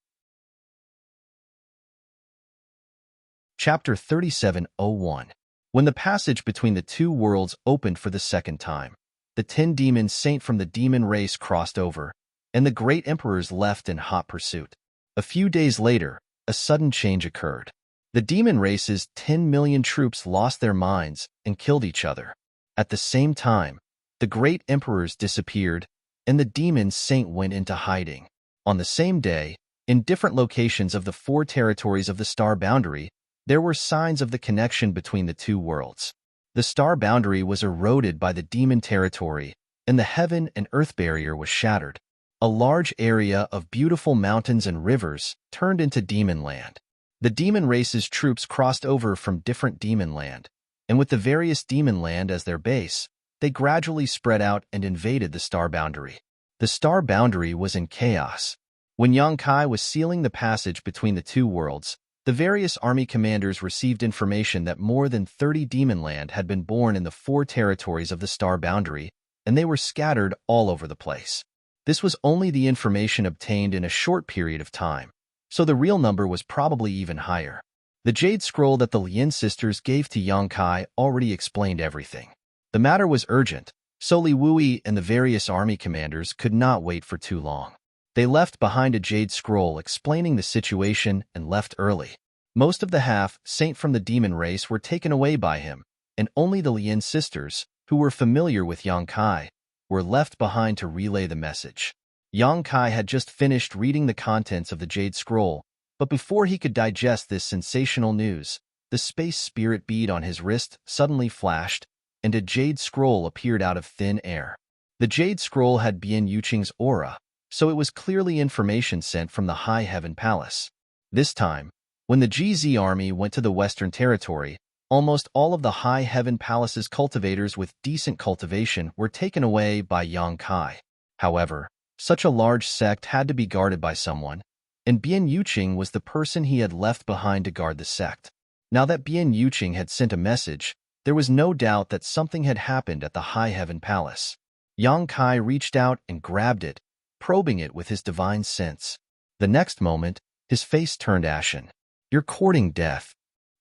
Speaker 1: Chapter 37:01. When the passage between the two worlds opened for the second time, the 10 demon saint from the demon race crossed over, and the great emperors left in hot pursuit. A few days later, a sudden change occurred. The demon race's 10 million troops lost their minds and killed each other. At the same time, the great emperors disappeared, and the demon saint went into hiding. On the same day, in different locations of the 4 territories of the star boundary, there were signs of the connection between the two worlds. The star boundary was eroded by the demon territory, and the heaven and earth barrier was shattered. A large area of beautiful mountains and rivers turned into demon land. The demon race's troops crossed over from different demon land, and with the various demon land as their base, they gradually spread out and invaded the star boundary. The star boundary was in chaos. When Yang Kai was sealing the passage between the two worlds, the various army commanders received information that more than 30 demon land had been born in the 4 territories of the star boundary, and they were scattered all over the place. This was only the information obtained in a short period of time, so the real number was probably even higher. The jade scroll that the Lin sisters gave to Yang Kai already explained everything. The matter was urgent, so Li Wui and the various army commanders could not wait for too long. They left behind a jade scroll explaining the situation and left early. Most of the half-saint from the demon race were taken away by him, and only the Lin sisters, who were familiar with Yang Kai, were left behind to relay the message. Yang Kai had just finished reading the contents of the jade scroll, but before he could digest this sensational news, the space spirit bead on his wrist suddenly flashed, and a jade scroll appeared out of thin air. The jade scroll had Bian Yuqing's aura, so it was clearly information sent from the High Heaven Palace. This time, when the GZ army went to the Western Territory, almost all of the High Heaven Palace's cultivators with decent cultivation were taken away by Yang Kai. However, such a large sect had to be guarded by someone, and Bian Yuqing was the person he had left behind to guard the sect. Now that Bian Yuqing had sent a message, there was no doubt that something had happened at the High Heaven Palace. Yang Kai reached out and grabbed it, probing it with his divine sense. The next moment, his face turned ashen. "You're courting death."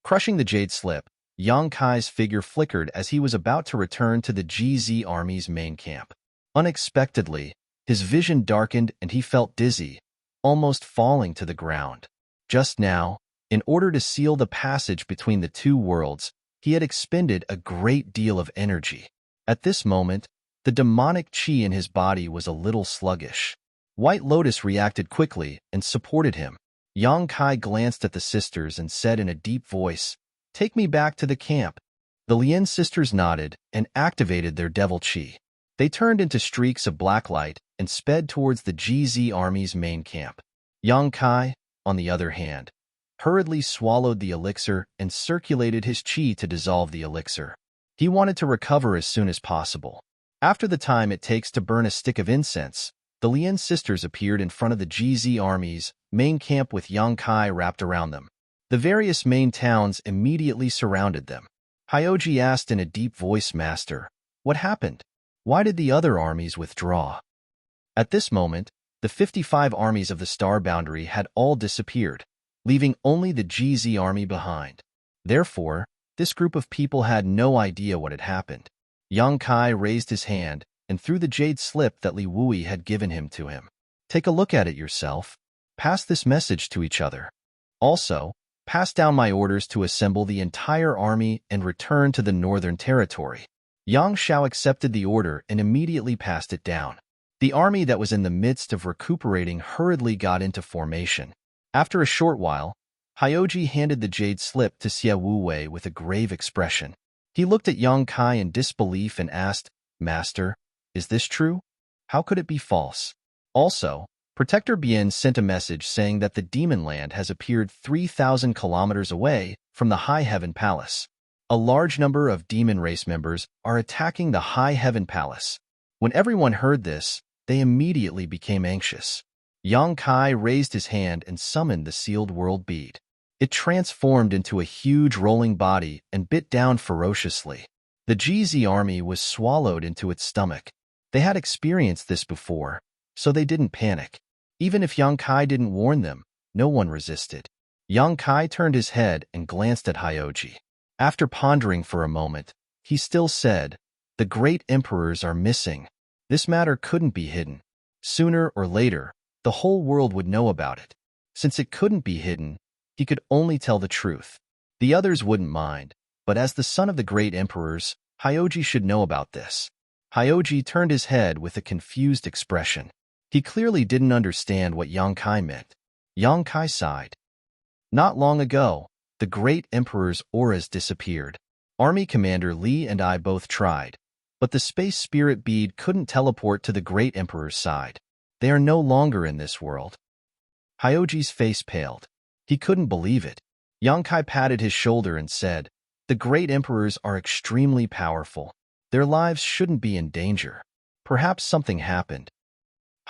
Speaker 1: Crushing the jade slip, Yang Kai's figure flickered as he was about to return to the GZ army's main camp. Unexpectedly, his vision darkened and he felt dizzy, almost falling to the ground. Just now, in order to seal the passage between the two worlds, he had expended a great deal of energy. At this moment, the demonic qi in his body was a little sluggish. White Lotus reacted quickly and supported him. Yang Kai glanced at the sisters and said in a deep voice, "Take me back to the camp." The Lin sisters nodded and activated their devil qi. They turned into streaks of black light and sped towards the GZ army's main camp. Yang Kai, on the other hand, hurriedly swallowed the elixir and circulated his qi to dissolve the elixir. He wanted to recover as soon as possible. After the time it takes to burn a stick of incense, the Lin sisters appeared in front of the GZ army's main camp with Yang Kai wrapped around them. The various main towns immediately surrounded them. Hyoji asked in a deep voice, "Master, what happened? Why did the other armies withdraw?" At this moment, the 55 armies of the star boundary had all disappeared, leaving only the GZ army behind. Therefore, this group of people had no idea what had happened. Yang Kai raised his hand and threw the jade slip that Li Wui had given him to him. "Take a look at it yourself. Pass this message to each other. Also, pass down my orders to assemble the entire army and return to the Northern Territory." Yang Shao accepted the order and immediately passed it down. The army that was in the midst of recuperating hurriedly got into formation. After a short while, Hyoji handed the jade slip to Xie Wuwei with a grave expression. He looked at Yang Kai in disbelief and asked, "Master, is this true? How could it be false?" Also, Protector Bian sent a message saying that the Demon Land has appeared 3,000 kilometers away from the High Heaven Palace. A large number of demon race members are attacking the High Heaven Palace. When everyone heard this, they immediately became anxious. Yang Kai raised his hand and summoned the sealed world bead. It transformed into a huge rolling body and bit down ferociously. The GZ army was swallowed into its stomach. They had experienced this before, so they didn't panic. Even if Yang Kai didn't warn them, no one resisted. Yang Kai turned his head and glanced at Hyoji. After pondering for a moment, he still said, "The great emperors are missing. This matter couldn't be hidden. Sooner or later, the whole world would know about it. Since it couldn't be hidden, He could only tell the truth. The others wouldn't mind, but as the son of the great emperors, Hyoji should know about this. Hyoji turned his head with a confused expression. He clearly didn't understand what Yang Kai meant. Yang Kai sighed. Not long ago, the great emperor's auras disappeared. Army Commander Li and I both tried, but the space spirit bead couldn't teleport to the great emperor's side. They are no longer in this world. Hyoji's face paled. He couldn't believe it. Yang Kai patted his shoulder and said, "The great emperors are extremely powerful. Their lives shouldn't be in danger. Perhaps something happened."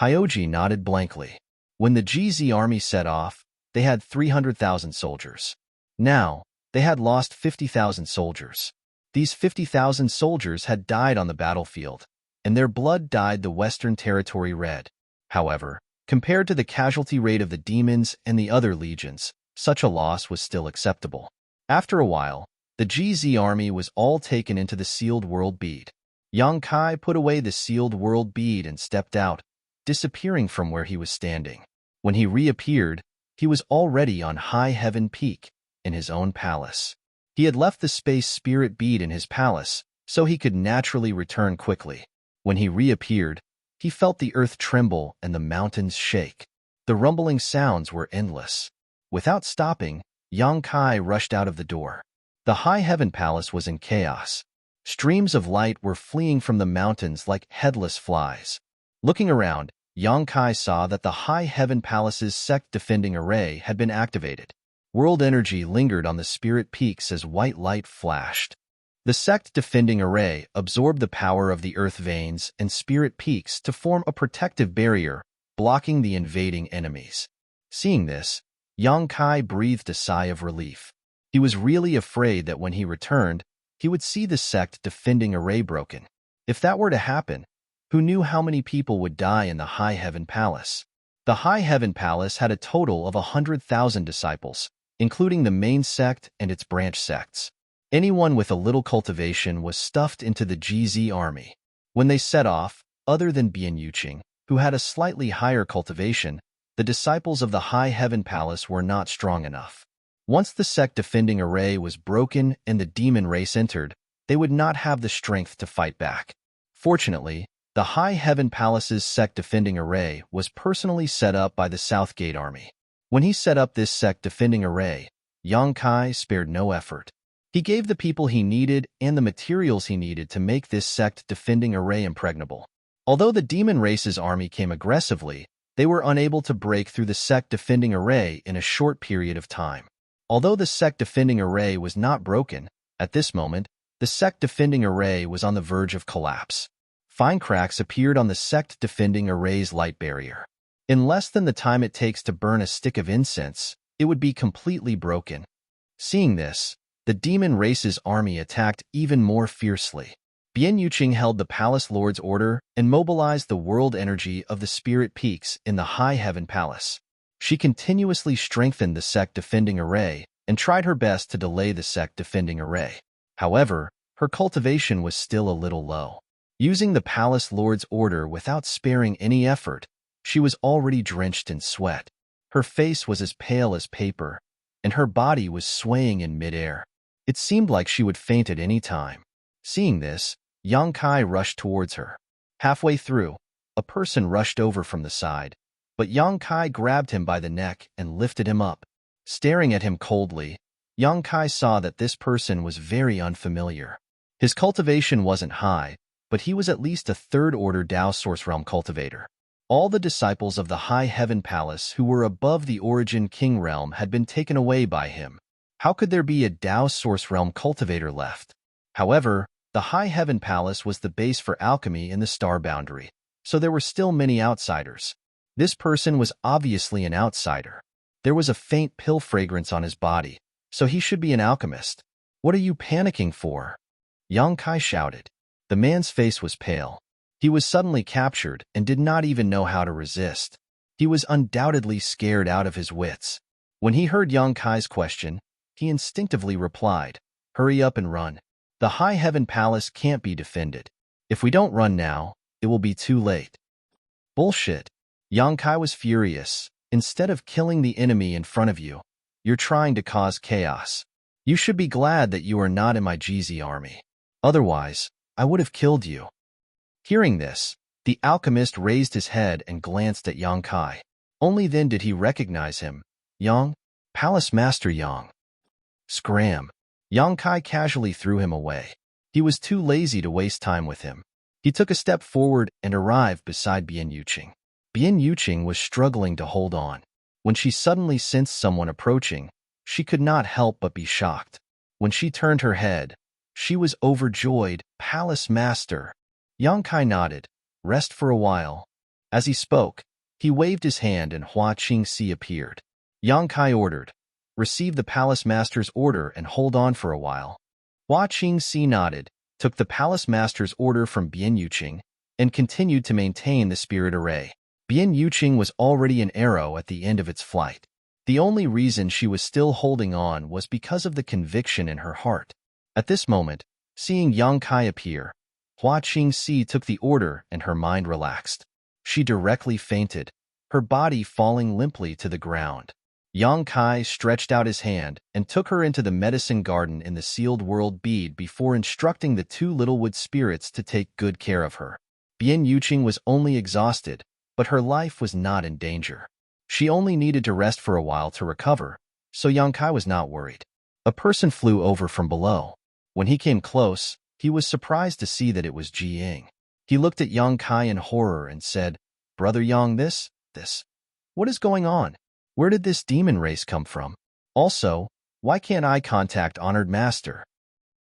Speaker 1: Hyoji nodded blankly. When the GZ army set off, they had 300,000 soldiers. Now, they had lost 50,000 soldiers. These 50,000 soldiers had died on the battlefield, and their blood dyed the Western Territory red. However, compared to the casualty rate of the demons and the other legions, such a loss was still acceptable. After a while, the GZ army was all taken into the sealed world bead. Yang Kai put away the sealed world bead and stepped out, disappearing from where he was standing. When he reappeared, he was already on High Heaven Peak, in his own palace. He had left the space spirit bead in his palace, so he could naturally return quickly. When he reappeared, he felt the earth tremble and the mountains shake. The rumbling sounds were endless. Without stopping, Yang Kai rushed out of the door. The High Heaven Palace was in chaos. Streams of light were fleeing from the mountains like headless flies. Looking around, Yang Kai saw that the High Heaven Palace's sect defending array had been activated. World energy lingered on the spirit peaks as white light flashed. The sect defending array absorbed the power of the earth veins and spirit peaks to form a protective barrier, blocking the invading enemies. Seeing this, Yang Kai breathed a sigh of relief. He was really afraid that when he returned, he would see the sect defending array broken. If that were to happen, who knew how many people would die in the High Heaven Palace? The High Heaven Palace had a total of 100,000 disciples, including the main sect and its branch sects. Anyone with a little cultivation was stuffed into the GZ army. When they set off, other than Bian Yuqing, who had a slightly higher cultivation, the disciples of the High Heaven Palace were not strong enough. Once the sect defending array was broken and the demon race entered, they would not have the strength to fight back. Fortunately, the High Heaven Palace's sect defending array was personally set up by the Southgate Army. When he set up this sect defending array, Yang Kai spared no effort. He gave the people he needed and the materials he needed to make this sect defending array impregnable. Although the demon race's army came aggressively, they were unable to break through the sect defending array in a short period of time. Although the sect defending array was not broken, at this moment, the sect defending array was on the verge of collapse. Fine cracks appeared on the sect defending array's light barrier. In less than the time it takes to burn a stick of incense, it would be completely broken. Seeing this, the demon race's army attacked even more fiercely. Bian Yuqing held the Palace Lord's order and mobilized the world energy of the spirit peaks in the High Heaven Palace. She continuously strengthened the sect defending array and tried her best to delay the sect defending array. However, her cultivation was still a little low. Using the Palace Lord's order without sparing any effort, she was already drenched in sweat. Her face was as pale as paper, and her body was swaying in midair. It seemed like she would faint at any time. Seeing this, Yang Kai rushed towards her. Halfway through, a person rushed over from the side, but Yang Kai grabbed him by the neck and lifted him up. Staring at him coldly, Yang Kai saw that this person was very unfamiliar. His cultivation wasn't high, but he was at least a third-order Dao Source Realm cultivator. All the disciples of the High Heaven Palace who were above the Origin King Realm had been taken away by him. How could there be a Dao Source Realm cultivator left? However, the High Heaven Palace was the base for alchemy in the star boundary, so there were still many outsiders. This person was obviously an outsider. There was a faint pill fragrance on his body, so he should be an alchemist. "What are you panicking for?" Yang Kai shouted. The man's face was pale. He was suddenly captured and did not even know how to resist. He was undoubtedly scared out of his wits. When he heard Yang Kai's question, he instinctively replied, "Hurry up and run. The High Heaven Palace can't be defended. If we don't run now, it will be too late." Bullshit. Yang Kai was furious. Instead of killing the enemy in front of you, You're trying to cause chaos. You should be glad that you are not in my GZ army. Otherwise, I would have killed you." Hearing this, the alchemist raised his head and glanced at Yang Kai. Only then did he recognize him. "Yang, Palace Master Yang." Scram. Yang Kai casually threw him away. He was too lazy to waste time with him. He took a step forward and arrived beside Bian Yuqing. Bian Yuqing was struggling to hold on. When she suddenly sensed someone approaching, she could not help but be shocked. When she turned her head, she was overjoyed. "Palace Master." Yang Kai nodded. "Rest for a while." As he spoke, he waved his hand and Hua Qingxi appeared. Yang Kai ordered, "Receive the Palace Master's order and hold on for a while." Hua Qingxi nodded, took the Palace Master's order from Bian Yuqing, and continued to maintain the spirit array. Bian Yuqing was already an arrow at the end of its flight. The only reason she was still holding on was because of the conviction in her heart. At this moment, seeing Yang Kai appear, Hua Qingxi took the order and her mind relaxed. She directly fainted, her body falling limply to the ground. Yang Kai stretched out his hand and took her into the medicine garden in the sealed world bead before instructing the two little wood spirits to take good care of her. Bian Yuqing was only exhausted, but her life was not in danger. She only needed to rest for a while to recover, so Yang Kai was not worried. A person flew over from below. When he came close, he was surprised to see that it was Ji Ying. He looked at Yang Kai in horror and said, "Brother Yang, this. What is going on? Where did this demon race come from? Also, why can't I contact Honored Master?"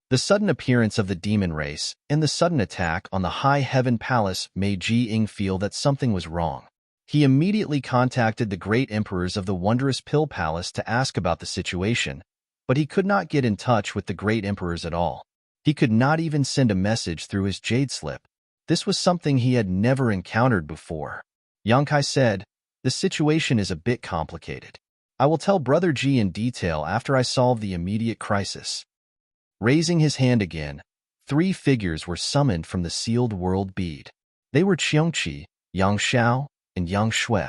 Speaker 1: The sudden appearance of the demon race and the sudden attack on the High Heaven Palace made Ji Ying feel that something was wrong. He immediately contacted the great emperors of the Wondrous Pill Palace to ask about the situation, but he could not get in touch with the great emperors at all. He could not even send a message through his jade slip. This was something he had never encountered before. Yang Kai said, "The situation is a bit complicated. I will tell Brother Ji in detail after I solve the immediate crisis." Raising his hand again, 3 figures were summoned from the sealed world bead. They were Qiongqi, Yang Xiao, and Yang Shui.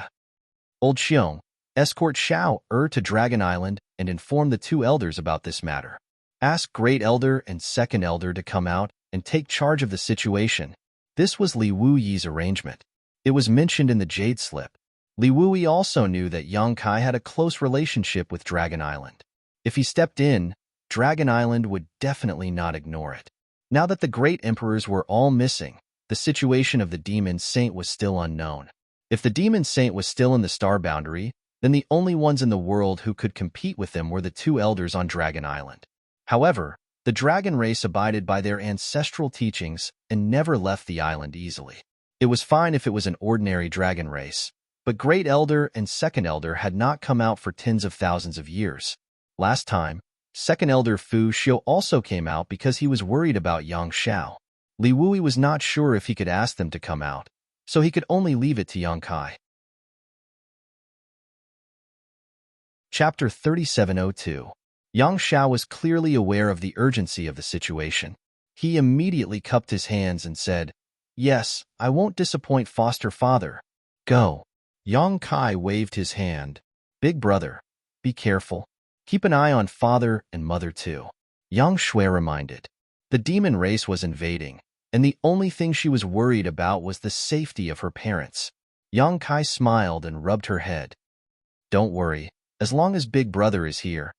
Speaker 1: "Old Xiong, escort Xiao to Dragon Island and inform the 2 elders about this matter. Ask Great Elder and Second Elder to come out and take charge of the situation." This was Li Wuyi's arrangement. It was mentioned in the jade slip. Li Wuyi also knew that Yang Kai had a close relationship with Dragon Island. If he stepped in, Dragon Island would definitely not ignore it. Now that the great emperors were all missing, the situation of the demon saint was still unknown. If the demon saint was still in the star boundary, then the only ones in the world who could compete with them were the 2 elders on Dragon Island. However, the dragon race abided by their ancestral teachings and never left the island easily. It was fine if it was an ordinary dragon race, but Great Elder and Second Elder had not come out for tens of thousands of years. Last time, Second Elder Fu Xiu also came out because he was worried about Yang Xiao. Li Wuyi was not sure if he could ask them to come out, so he could only leave it to Yang Kai. Chapter 3702. Yang Xiao was clearly aware of the urgency of the situation. He immediately cupped his hands and said, "Yes, I won't disappoint foster father. Go." Yang Kai waved his hand. "Big brother, be careful. Keep an eye on father and mother too." Yang Shui reminded. The demon race was invading, and the only thing she was worried about was the safety of her parents. Yang Kai smiled and rubbed her head. "Don't worry, as long as big brother is here,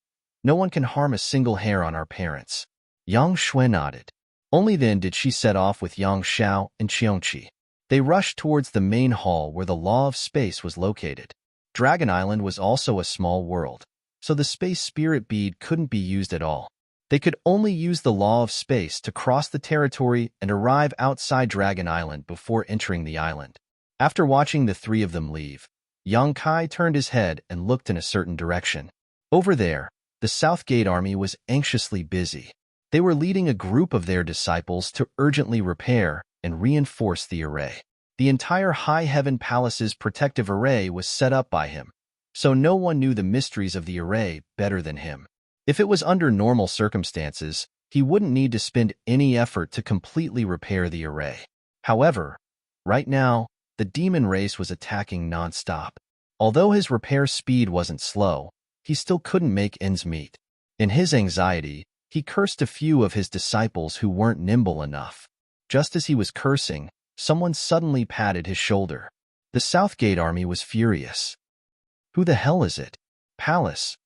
Speaker 1: no one can harm a single hair on our parents." Yang Shui nodded. Only then did she set off with Yang Xiao and Qiongqi. They rushed towards the main hall where the Law of Space was located. Dragon Island was also a small world, so the space spirit bead couldn't be used at all. They could only use the Law of Space to cross the territory and arrive outside Dragon Island before entering the island. After watching the 3 of them leave, Yang Kai turned his head and looked in a certain direction. Over there, the South Gate army was anxiously busy. They were leading a group of their disciples to urgently repair and reinforce the array. The entire High Heaven Palace's protective array was set up by him, so no one knew the mysteries of the array better than him. If it was under normal circumstances, he wouldn't need to spend any effort to completely repair the array. However, right now, the demon race was attacking non-stop. Although his repair speed wasn't slow, he still couldn't make ends meet. In his anxiety, he cursed a few of his disciples who weren't nimble enough. Just as he was cursing, someone suddenly patted his shoulder. The Southgate army was furious. "Who the hell is it? Palace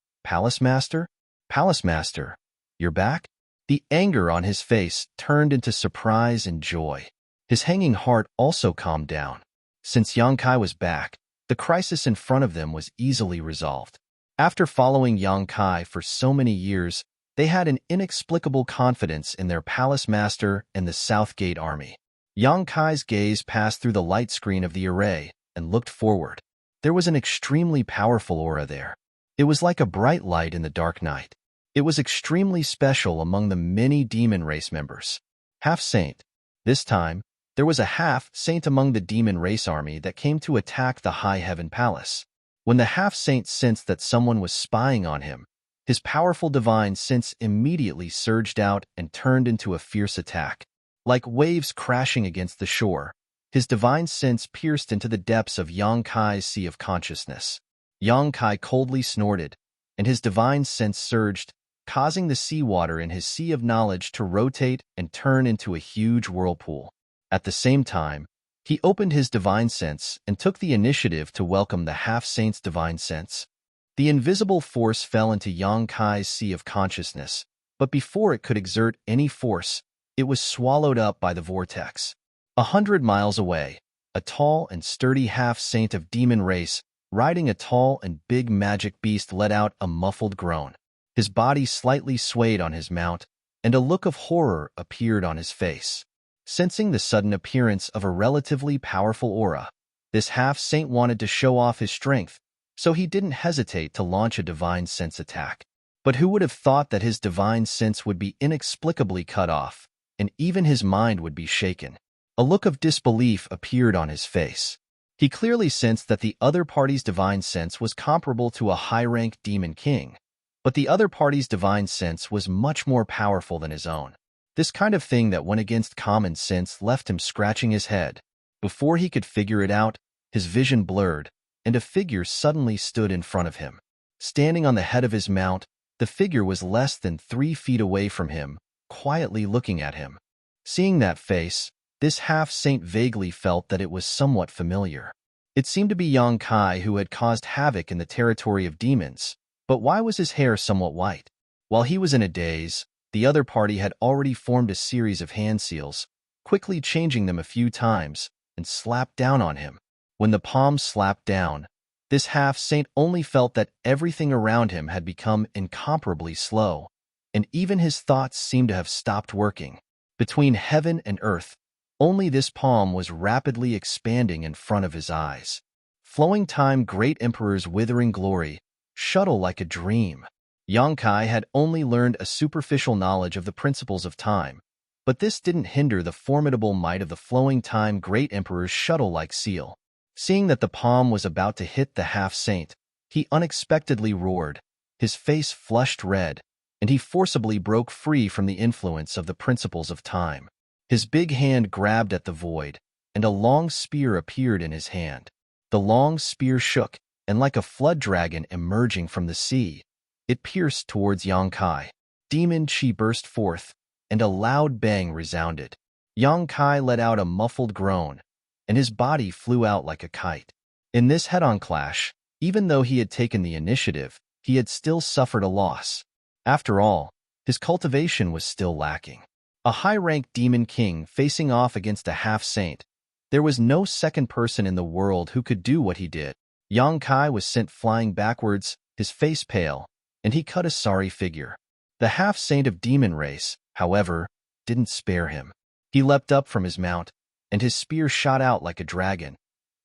Speaker 1: Master? Palace Master, you're back?" The anger on his face turned into surprise and joy. His hanging heart also calmed down. Since Yang Kai was back, the crisis in front of them was easily resolved. After following Yang Kai for so many years, they had an inexplicable confidence in their palace master and the Southgate army. Yang Kai's gaze passed through the light screen of the array and looked forward. There was an extremely powerful aura there. It was like a bright light in the dark night. It was extremely special among the many demon race members. Half-saint. This time, there was a half-saint among the demon race army that came to attack the High Heaven Palace. When the half-saint sensed that someone was spying on him, his powerful divine sense immediately surged out and turned into a fierce attack. Like waves crashing against the shore, his divine sense pierced into the depths of Yang Kai's sea of consciousness. Yang Kai coldly snorted, and his divine sense surged, causing the seawater in his sea of knowledge to rotate and turn into a huge whirlpool. At the same time, he opened his divine sense and took the initiative to welcome the half-saint's divine sense. The invisible force fell into Yang Kai's sea of consciousness, but before it could exert any force, it was swallowed up by the vortex. 100 miles away, a tall and sturdy half-saint of demon race, riding a tall and big magic beast, let out a muffled groan. His body slightly swayed on his mount, and a look of horror appeared on his face. Sensing the sudden appearance of a relatively powerful aura, this half-saint wanted to show off his strength, so he didn't hesitate to launch a divine sense attack. But who would have thought that his divine sense would be inexplicably cut off, and even his mind would be shaken? A look of disbelief appeared on his face. He clearly sensed that the other party's divine sense was comparable to a high-rank demon king, but the other party's divine sense was much more powerful than his own. This kind of thing that went against common sense left him scratching his head. Before he could figure it out, his vision blurred, and a figure suddenly stood in front of him. Standing on the head of his mount, the figure was less than 3 feet away from him, quietly looking at him. Seeing that face, this half-saint vaguely felt that it was somewhat familiar. It seemed to be Yang Kai, who had caused havoc in the territory of demons, but why was his hair somewhat white? While he was in a daze, the other party had already formed a series of hand seals, quickly changing them a few times, and slapped down on him. When the palms slapped down, this half-saint only felt that everything around him had become incomparably slow, and even his thoughts seemed to have stopped working. Between heaven and earth, only this palm was rapidly expanding in front of his eyes. Flowing time, great emperor's withering glory, shuttle like a dream. Yang Kai had only learned a superficial knowledge of the principles of time, but this didn't hinder the formidable might of the flowing time great emperor's shuttle-like seal. Seeing that the palm was about to hit the half-saint, he unexpectedly roared, his face flushed red, and he forcibly broke free from the influence of the principles of time. His big hand grabbed at the void, and a long spear appeared in his hand. The long spear shook, and like a flood dragon emerging from the sea, it pierced towards Yang Kai. Demon chi burst forth, and a loud bang resounded. Yang Kai let out a muffled groan, and his body flew out like a kite. In this head-on clash, even though he had taken the initiative, he had still suffered a loss. After all, his cultivation was still lacking. A high-ranked demon king facing off against a half-saint, there was no second person in the world who could do what he did. Yang Kai was sent flying backwards, his face pale, and he cut a sorry figure. The half-saint of demon race, however, didn't spare him. He leapt up from his mount, and his spear shot out like a dragon,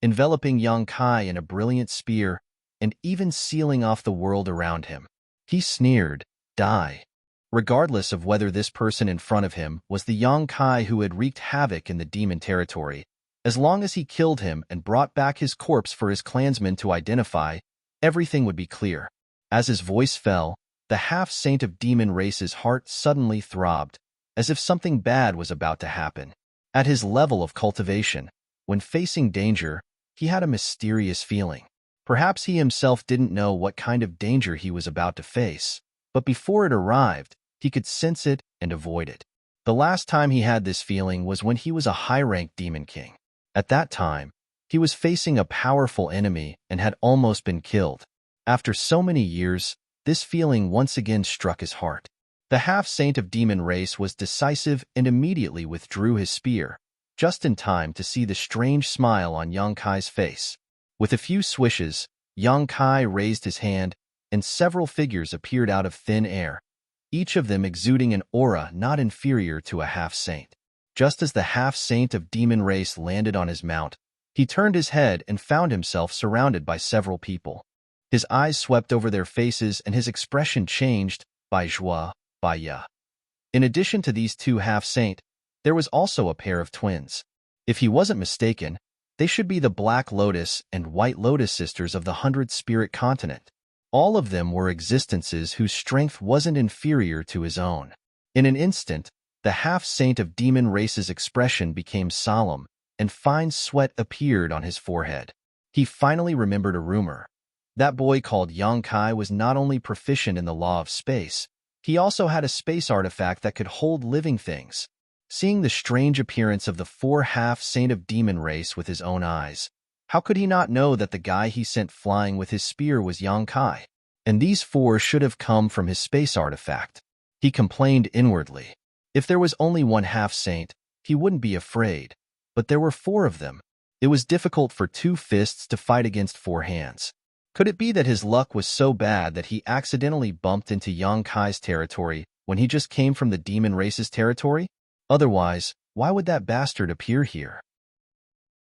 Speaker 1: enveloping Yang Kai in a brilliant spear and even sealing off the world around him. He sneered, "Die." Regardless of whether this person in front of him was the Yang Kai who had wreaked havoc in the demon territory, as long as he killed him and brought back his corpse for his clansmen to identify, everything would be clear. As his voice fell, the half-saint of demon race's heart suddenly throbbed, as if something bad was about to happen. At his level of cultivation, when facing danger, he had a mysterious feeling. Perhaps he himself didn't know what kind of danger he was about to face, but before it arrived, he could sense it and avoid it. The last time he had this feeling was when he was a high-ranked demon king. At that time, he was facing a powerful enemy and had almost been killed. After so many years, this feeling once again struck his heart. The half-saint of demon race was decisive and immediately withdrew his spear, just in time to see the strange smile on Yang Kai's face. With a few swishes, Yang Kai raised his hand, and several figures appeared out of thin air, each of them exuding an aura not inferior to a half-saint. Just as the half-saint of demon race landed on his mount, he turned his head and found himself surrounded by several people. His eyes swept over their faces and his expression changed, by joie, by ya. In addition to these two half-saint, there was also a pair of twins. If he wasn't mistaken, they should be the Black Lotus and White Lotus sisters of the 100-spirit continent. All of them were existences whose strength wasn't inferior to his own. In an instant, the half-saint of demon race's expression became solemn, and fine sweat appeared on his forehead. He finally remembered a rumor. That boy called Yang Kai was not only proficient in the law of space, he also had a space artifact that could hold living things. Seeing the strange appearance of the four half-saint of demon race with his own eyes, how could he not know that the guy he sent flying with his spear was Yang Kai? And these four should have come from his space artifact. He complained inwardly. If there was only one half-saint, he wouldn't be afraid. But there were four of them. It was difficult for two fists to fight against four hands. Could it be that his luck was so bad that he accidentally bumped into Yang Kai's territory when he just came from the demon race's territory? Otherwise, why would that bastard appear here?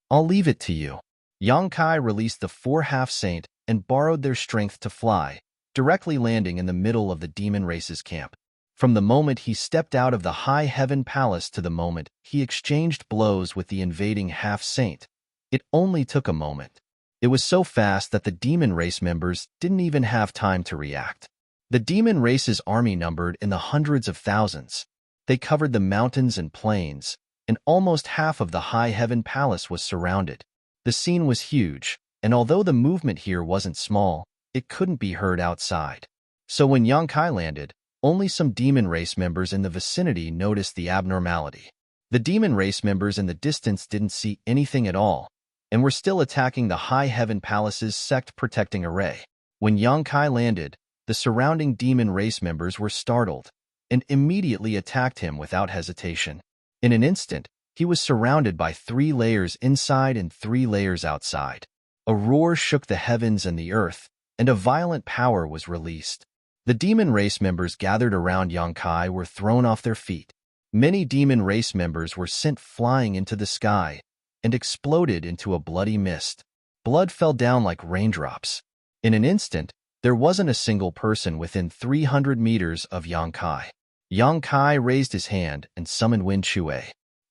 Speaker 1: I'll leave it to you. Yang Kai released the four half-saint and borrowed their strength to fly, directly landing in the middle of the demon race's camp. From the moment he stepped out of the high heaven palace to the moment he exchanged blows with the invading half-saint, it only took a moment. It was so fast that the demon race members didn't even have time to react. The demon race's army numbered in the hundreds of thousands. They covered the mountains and plains, and almost half of the high heaven palace was surrounded. The scene was huge, and although the movement here wasn't small, it couldn't be heard outside. So when Yang Kai landed, only some demon race members in the vicinity noticed the abnormality. The demon race members in the distance didn't see anything at all, and were still attacking the high heaven palace's sect protecting array. When Yang Kai landed, the surrounding demon race members were startled, and immediately attacked him without hesitation. In an instant, he was surrounded by 3 layers inside and 3 layers outside. A roar shook the heavens and the earth, and a violent power was released. The demon race members gathered around Yang Kai were thrown off their feet. Many demon race members were sent flying into the sky and exploded into a bloody mist. Blood fell down like raindrops. In an instant, there wasn't a single person within 300 meters of Yang Kai. Yang Kai raised his hand and summoned Wind Shui.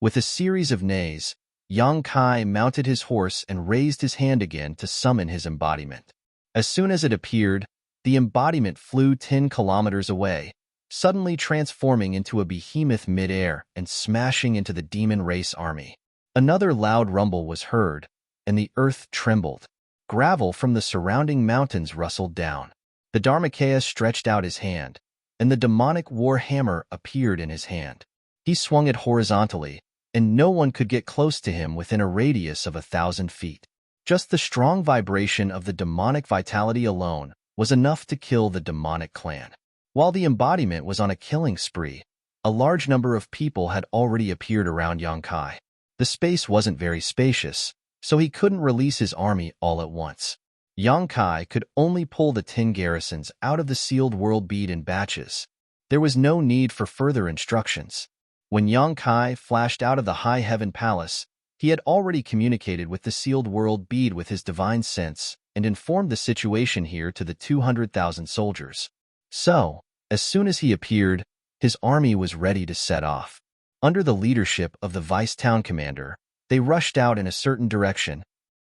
Speaker 1: With a series of neighs, Yang Kai mounted his horse and raised his hand again to summon his embodiment. As soon as it appeared, the embodiment flew 10 kilometers away, suddenly transforming into a behemoth mid-air and smashing into the demon race army. Another loud rumble was heard, and the earth trembled. Gravel from the surrounding mountains rustled down. The Dharmakaya stretched out his hand, and the demonic war hammer appeared in his hand. He swung it horizontally, and no one could get close to him within a radius of 1,000 feet. Just the strong vibration of the demonic vitality alone was enough to kill the demonic clan. While the embodiment was on a killing spree, a large number of people had already appeared around Yang Kai. The space wasn't very spacious, so he couldn't release his army all at once. Yang Kai could only pull the 10 garrisons out of the sealed world bead in batches. There was no need for further instructions. When Yang Kai flashed out of the high heaven palace, he had already communicated with the sealed world bead with his divine sense and informed the situation here to the 200,000 soldiers. So, as soon as he appeared, his army was ready to set off. Under the leadership of the vice-town commander, they rushed out in a certain direction.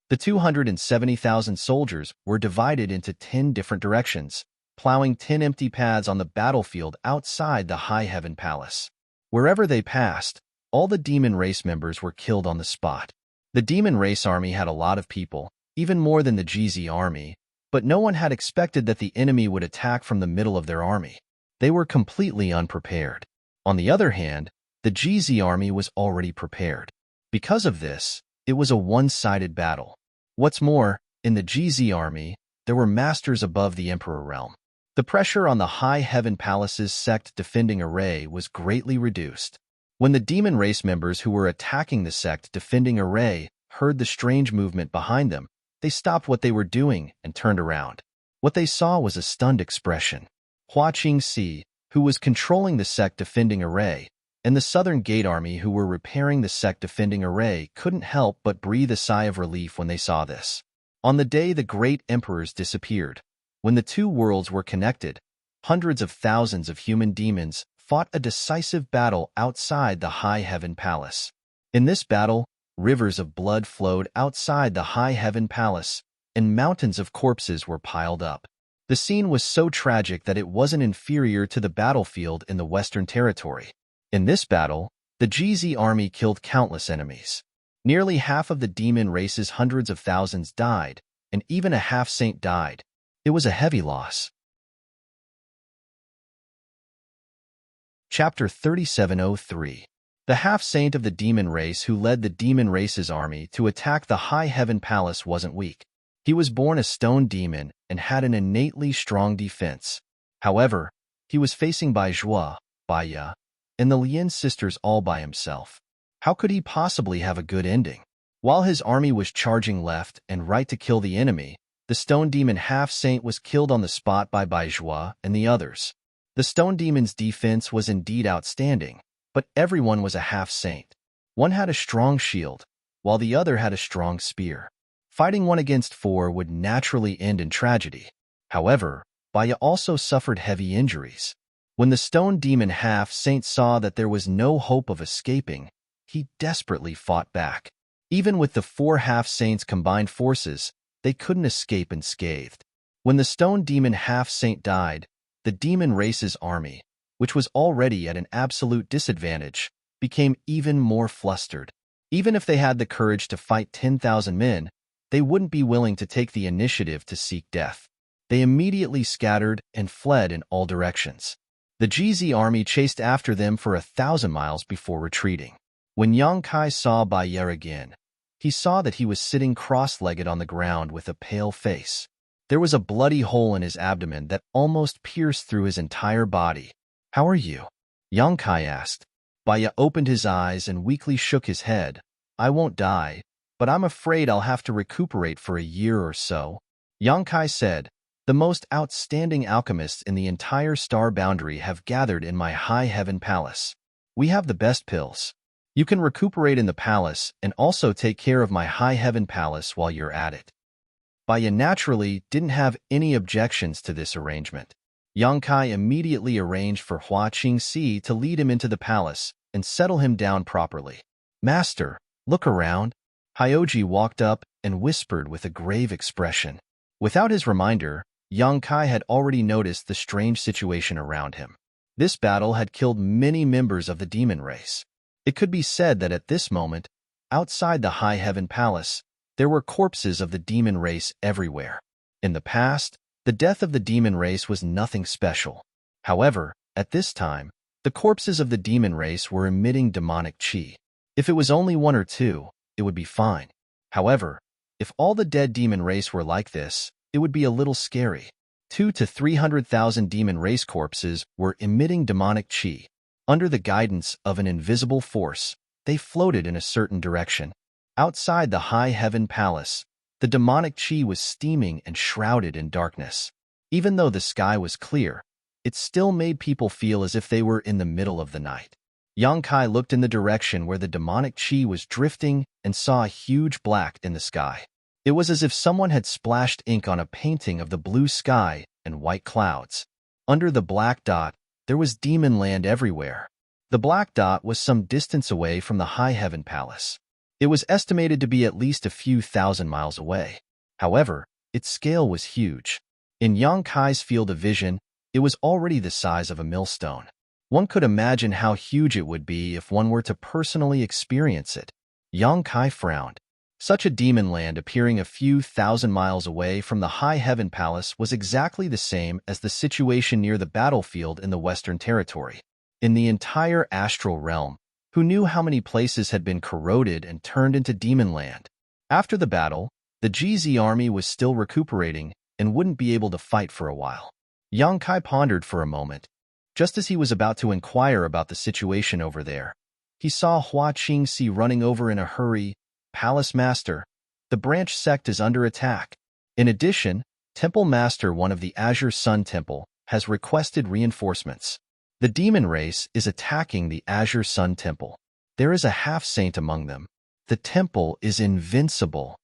Speaker 1: The 270,000 soldiers were divided into 10 different directions, plowing 10 empty paths on the battlefield outside the high heaven palace. Wherever they passed, all the demon race members were killed on the spot. The demon race army had a lot of people, even more than the GZ army, but no one had expected that the enemy would attack from the middle of their army. They were completely unprepared. On the other hand, the GZ army was already prepared. Because of this, it was a one-sided battle. What's more, in the GZ army, there were masters above the Emperor realm. The pressure on the High Heaven Palace's sect defending array was greatly reduced. When the demon race members who were attacking the sect defending array heard the strange movement behind them, they stopped what they were doing and turned around. What they saw was a stunned expression. Hua Qingxi, who was controlling the sect defending array, and the Southern Gate Army who were repairing the sect defending array couldn't help but breathe a sigh of relief when they saw this. On the day the great emperors disappeared, when the two worlds were connected, hundreds of thousands of human demons fought a decisive battle outside the High Heaven Palace. In this battle, rivers of blood flowed outside the High Heaven Palace, and mountains of corpses were piled up. The scene was so tragic that it wasn't inferior to the battlefield in the Western Territory. In this battle, the GZ army killed countless enemies. Nearly half of the demon race's hundreds of thousands died, and even a half-saint died. It was a heavy loss. Chapter 3703. The half-saint of the demon race who led the demon race's army to attack the High Heaven Palace wasn't weak. He was born a stone demon and had an innately strong defense. However, he was facing Bai Zhuo, Bai Ya, and the Lian sisters all by himself. How could he possibly have a good ending? While his army was charging left and right to kill the enemy, the stone demon half-saint was killed on the spot by Bai Zhuo and the others. The stone demon's defense was indeed outstanding, but everyone was a half-saint. One had a strong shield, while the other had a strong spear. Fighting 1 against 4 would naturally end in tragedy. However, Baya also suffered heavy injuries. When the stone demon half-saint saw that there was no hope of escaping, he desperately fought back. Even with the 4 half-saints' combined forces, they couldn't escape unscathed. When the stone demon half-saint died, the demon race's army, which was already at an absolute disadvantage, became even more flustered. Even if they had the courage to fight 10,000 men, they wouldn't be willing to take the initiative to seek death. They immediately scattered and fled in all directions. The GZ army chased after them for 1,000 miles before retreating. When Yang Kai saw Bai Ye again, he saw that he was sitting cross-legged on the ground with a pale face. There was a bloody hole in his abdomen that almost pierced through his entire body. "How are you?" Yang Kai asked. Bai Ye opened his eyes and weakly shook his head. "I won't die, but I'm afraid I'll have to recuperate for a year or so." Yang Kai said, "The most outstanding alchemists in the entire star boundary have gathered in my High Heaven Palace. We have the best pills. You can recuperate in the palace and also take care of my High Heaven Palace while you're at it." Bai Ye naturally didn't have any objections to this arrangement. Yang Kai immediately arranged for Hua Qingxi to lead him into the palace and settle him down properly. "Master, look around." Hyoji walked up and whispered with a grave expression. Without his reminder, Yang Kai had already noticed the strange situation around him. This battle had killed many members of the demon race. It could be said that at this moment, outside the High Heaven Palace, there were corpses of the demon race everywhere. In the past, the death of the demon race was nothing special. However, at this time, the corpses of the demon race were emitting demonic qi. If it was only 1 or 2, it would be fine. However, if all the dead demon race were like this, it would be a little scary. 200,000 to 300,000 demon race corpses were emitting demonic qi. Under the guidance of an invisible force, they floated in a certain direction. Outside the High Heaven Palace, the demonic qi was steaming and shrouded in darkness. Even though the sky was clear, it still made people feel as if they were in the middle of the night. Yang Kai looked in the direction where the demonic qi was drifting and saw a huge black in the sky. It was as if someone had splashed ink on a painting of the blue sky and white clouds. Under the black dot, there was demon land everywhere. The black dot was some distance away from the High Heaven Palace. It was estimated to be at least a few thousand miles away. However, its scale was huge. In Yang Kai's field of vision, it was already the size of a millstone. One could imagine how huge it would be if one were to personally experience it. Yang Kai frowned. Such a demon land appearing a few thousand miles away from the High Heaven Palace was exactly the same as the situation near the battlefield in the Western Territory. In the entire astral realm, who knew how many places had been corroded and turned into demon land? After the battle, the GZ army was still recuperating and wouldn't be able to fight for a while. Yang Kai pondered for a moment. Just as he was about to inquire about the situation over there, he saw Hua Qingxi running over in a hurry. Palace Master, the branch sect is under attack. In addition, Temple Master, one of the Azure Sun Temple, has requested reinforcements. The demon race is attacking the Azure Sun Temple. There is a half-saint among them. The temple is invincible.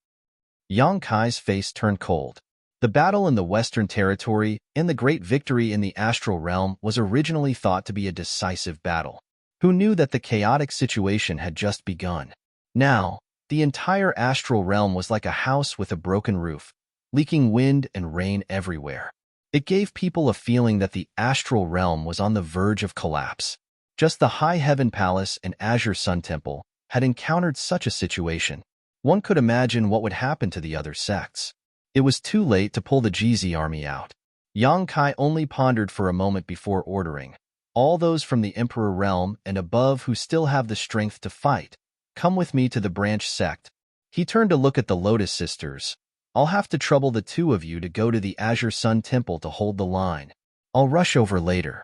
Speaker 1: Yang Kai's face turned cold. The battle in the Western Territory and the great victory in the astral realm was originally thought to be a decisive battle. Who knew that the chaotic situation had just begun? Now, the entire astral realm was like a house with a broken roof, leaking wind and rain everywhere. It gave people a feeling that the astral realm was on the verge of collapse. Just the High Heaven Palace and Azure Sun Temple had encountered such a situation. One could imagine what would happen to the other sects. It was too late to pull the GZ army out. Yang Kai only pondered for a moment before ordering, "All those from the Emperor realm and above who still have the strength to fight, come with me to the branch sect." He turned to look at the Lotus Sisters. "I'll have to trouble the two of you to go to the Azure Sun Temple to hold the line. I'll rush over later."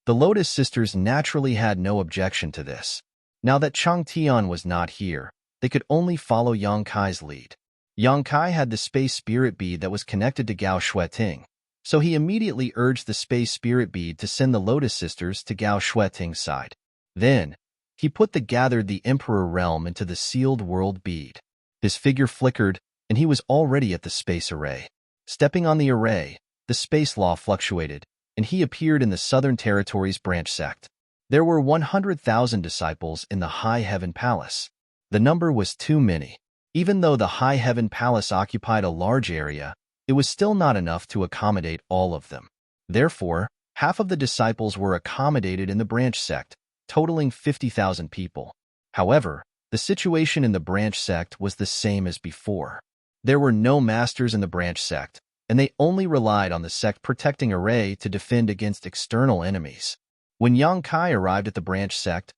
Speaker 1: The Lotus Sisters naturally had no objection to this. Now that Chang Tian was not here, they could only follow Yang Kai's lead. Yang Kai had the space spirit bead that was connected to Gao Shueting, so he immediately urged the space spirit bead to send the Lotus Sisters to Gao Shueting's side. Then, he put the Emperor realm into the sealed world bead. His figure flickered, and he was already at the space array. Stepping on the array, the space law fluctuated, and he appeared in the Southern Territory's branch sect. There were 100,000 disciples in the High Heaven Palace. The number was too many. Even though the High Heaven Palace occupied a large area, it was still not enough to accommodate all of them. Therefore, half of the disciples were accommodated in the branch sect, totaling 50,000 people. However, the situation in the branch sect was the same as before. There were no masters in the branch sect, and they only relied on the sect protecting array to defend against external enemies. When Yang Kai arrived at the branch sect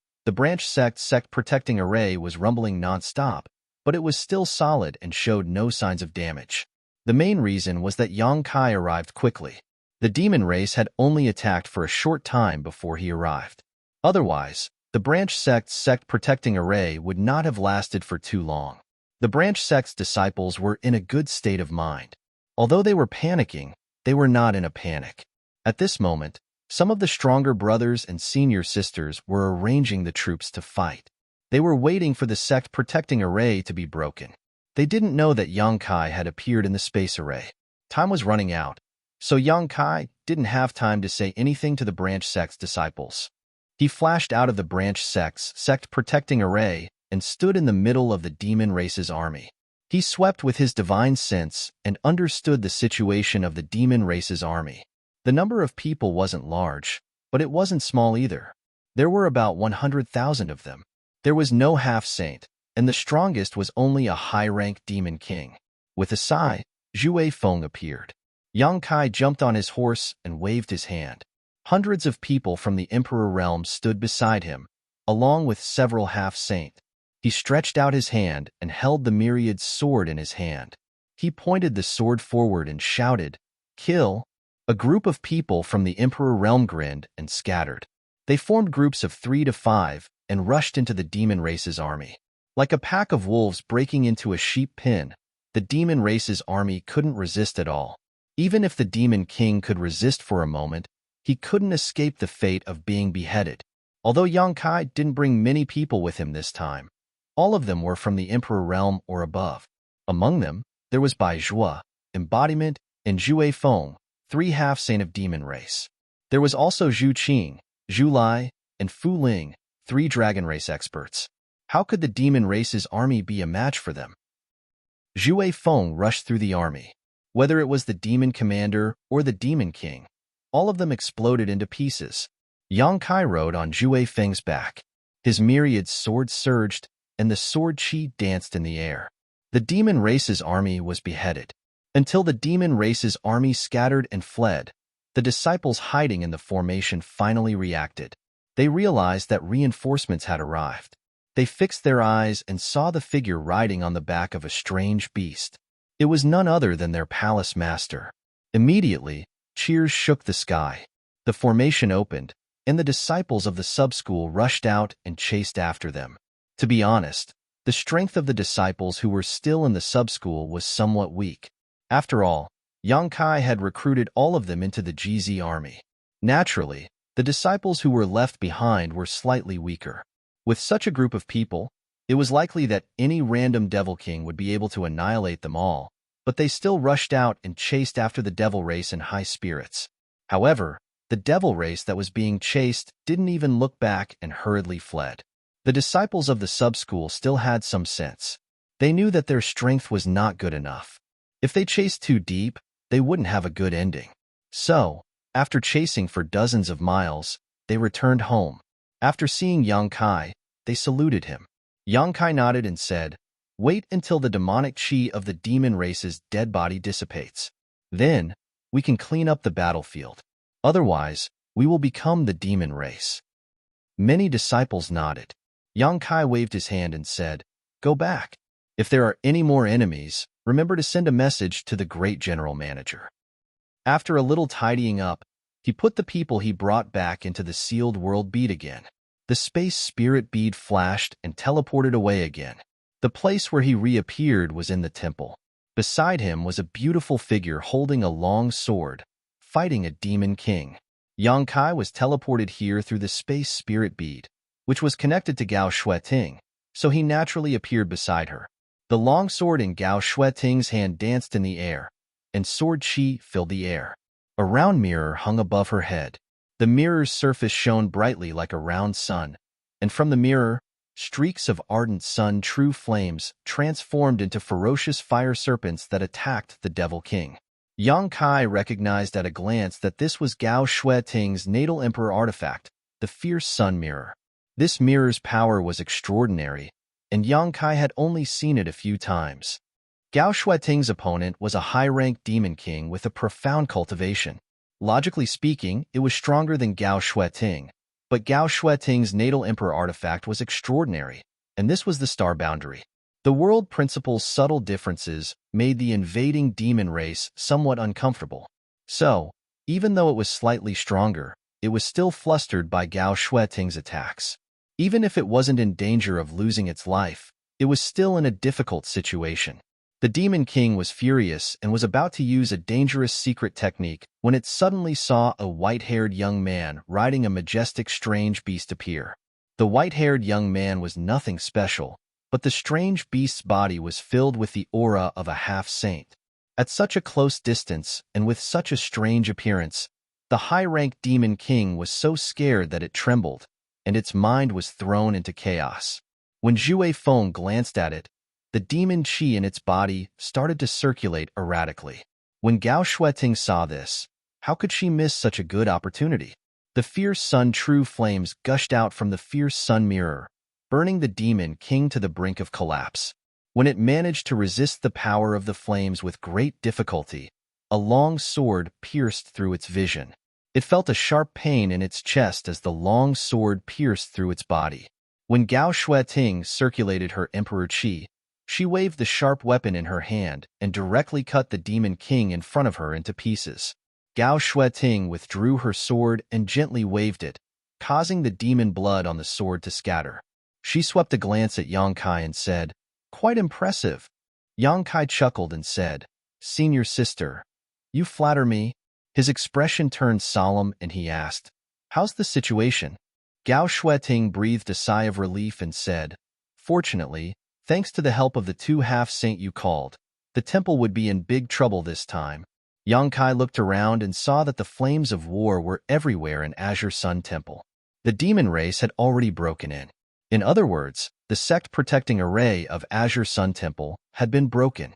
Speaker 1: sect protecting array was rumbling non-stop, but it was still solid and showed no signs of damage. The main reason was that Yang Kai arrived quickly. The demon race had only attacked for a short time before he arrived. Otherwise, the branch sect protecting array would not have lasted for too long. The branch sect's disciples were in a good state of mind. Although they were panicking, they were not in a panic. At this moment, some of the stronger brothers and senior sisters were arranging the troops to fight. They were waiting for the sect protecting array to be broken. They didn't know that Yang Kai had appeared in the space array. Time was running out, so Yang Kai didn't have time to say anything to the branch sect's disciples. He flashed out of the branch sect protecting array and stood in the middle of the demon race's army. He swept with his divine sense and understood the situation of the demon race's army. The number of people wasn't large, but it wasn't small either. There were about 100,000 of them. There was no half-saint, and the strongest was only a high-rank demon king. With a sigh, Zhue Feng appeared. Yang Kai jumped on his horse and waved his hand. Hundreds of people from the Emperor realm stood beside him, along with several half-saint. He stretched out his hand and held the myriad sword in his hand. He pointed the sword forward and shouted, "Kill!" A group of people from the Emperor realm grinned and scattered. They formed groups of 3 to 5 and rushed into the demon race's army. Like a pack of wolves breaking into a sheep pen, the demon race's army couldn't resist at all. Even if the demon king could resist for a moment, he couldn't escape the fate of being beheaded. Although Yang Kai didn't bring many people with him this time, all of them were from the Emperor realm or above. Among them, there was Bai Zhua, Embodiment, and Zhue Feng, 3 half-saint of demon race. There was also Zhu Qing, Zhu Lai, and Fu Ling, 3 dragon race experts. How could the demon race's army be a match for them? Zhue Feng rushed through the army. Whether it was the demon commander or the demon king, all of them exploded into pieces. Yang Kai rode on Zhue Feng's back. His myriad sword surged, and the sword chi danced in the air. The demon race's army was beheaded. Until the demon race's army scattered and fled, the disciples hiding in the formation finally reacted. They realized that reinforcements had arrived. They fixed their eyes and saw the figure riding on the back of a strange beast. It was none other than their palace master. Immediately, cheers shook the sky. The formation opened, and the disciples of the sub-school rushed out and chased after them. To be honest, the strength of the disciples who were still in the sub-school was somewhat weak. After all, Yang Kai had recruited all of them into the GZ army. Naturally, the disciples who were left behind were slightly weaker. With such a group of people, it was likely that any random Devil King would be able to annihilate them all, but they still rushed out and chased after the Devil Race in high spirits. However, the Devil Race that was being chased didn't even look back and hurriedly fled. The disciples of the sub-school still had some sense. They knew that their strength was not good enough. If they chased too deep, they wouldn't have a good ending. So, after chasing for dozens of miles, they returned home. After seeing Yang Kai, they saluted him. Yang Kai nodded and said, "Wait until the demonic chi of the demon race's dead body dissipates. Then, we can clean up the battlefield. Otherwise, we will become the demon race." Many disciples nodded. Yang Kai waved his hand and said, "Go back. If there are any more enemies, remember to send a message to the great general manager." After a little tidying up, he put the people he brought back into the sealed world bead again. The space spirit bead flashed and teleported away again. The place where he reappeared was in the temple. Beside him was a beautiful figure holding a long sword, fighting a demon king. Yang Kai was teleported here through the space spirit bead, which was connected to Gao Shueting, so he naturally appeared beside her. The long sword in Gao Shueting's hand danced in the air, and sword chi filled the air. A round mirror hung above her head. The mirror's surface shone brightly like a round sun, and from the mirror, streaks of ardent sun true flames transformed into ferocious fire serpents that attacked the Devil King. Yang Kai recognized at a glance that this was Gao Shueting's natal emperor artifact, the fierce sun mirror. This mirror's power was extraordinary, and Yang Kai had only seen it a few times. Gao Shueting's opponent was a high-ranked demon king with a profound cultivation. Logically speaking, it was stronger than Gao Shueting, but Gao Shueting's natal emperor artifact was extraordinary, and this was the star boundary. The world principle's subtle differences made the invading demon race somewhat uncomfortable. So, even though it was slightly stronger, it was still flustered by Gao Shueting's attacks. Even if it wasn't in danger of losing its life, it was still in a difficult situation. The Demon King was furious and was about to use a dangerous secret technique when it suddenly saw a white-haired young man riding a majestic strange beast appear. The white-haired young man was nothing special, but the strange beast's body was filled with the aura of a half-saint. At such a close distance and with such a strange appearance, the high-ranked Demon King was so scared that it trembled, and its mind was thrown into chaos. When Zhue Feng glanced at it, the demon qi in its body started to circulate erratically. When Gao Shueting saw this, how could she miss such a good opportunity? The fierce sun true flames gushed out from the fierce sun mirror, burning the demon king to the brink of collapse. When it managed to resist the power of the flames with great difficulty, a long sword pierced through its vision. It felt a sharp pain in its chest as the long sword pierced through its body. When Gao Shueting circulated her emperor qi, she waved the sharp weapon in her hand and directly cut the demon king in front of her into pieces. Gao Shueting withdrew her sword and gently waved it, causing the demon blood on the sword to scatter. She swept a glance at Yang Kai and said, "Quite impressive." Yang Kai chuckled and said, "Senior sister, you flatter me." His expression turned solemn and he asked, "How's the situation?" Gao Shueting breathed a sigh of relief and said, "Fortunately, thanks to the help of the two half-saint you called, the temple would be in big trouble this time." Yang Kai looked around and saw that the flames of war were everywhere in Azure Sun Temple. The demon race had already broken in. In other words, the sect protecting array of Azure Sun Temple had been broken.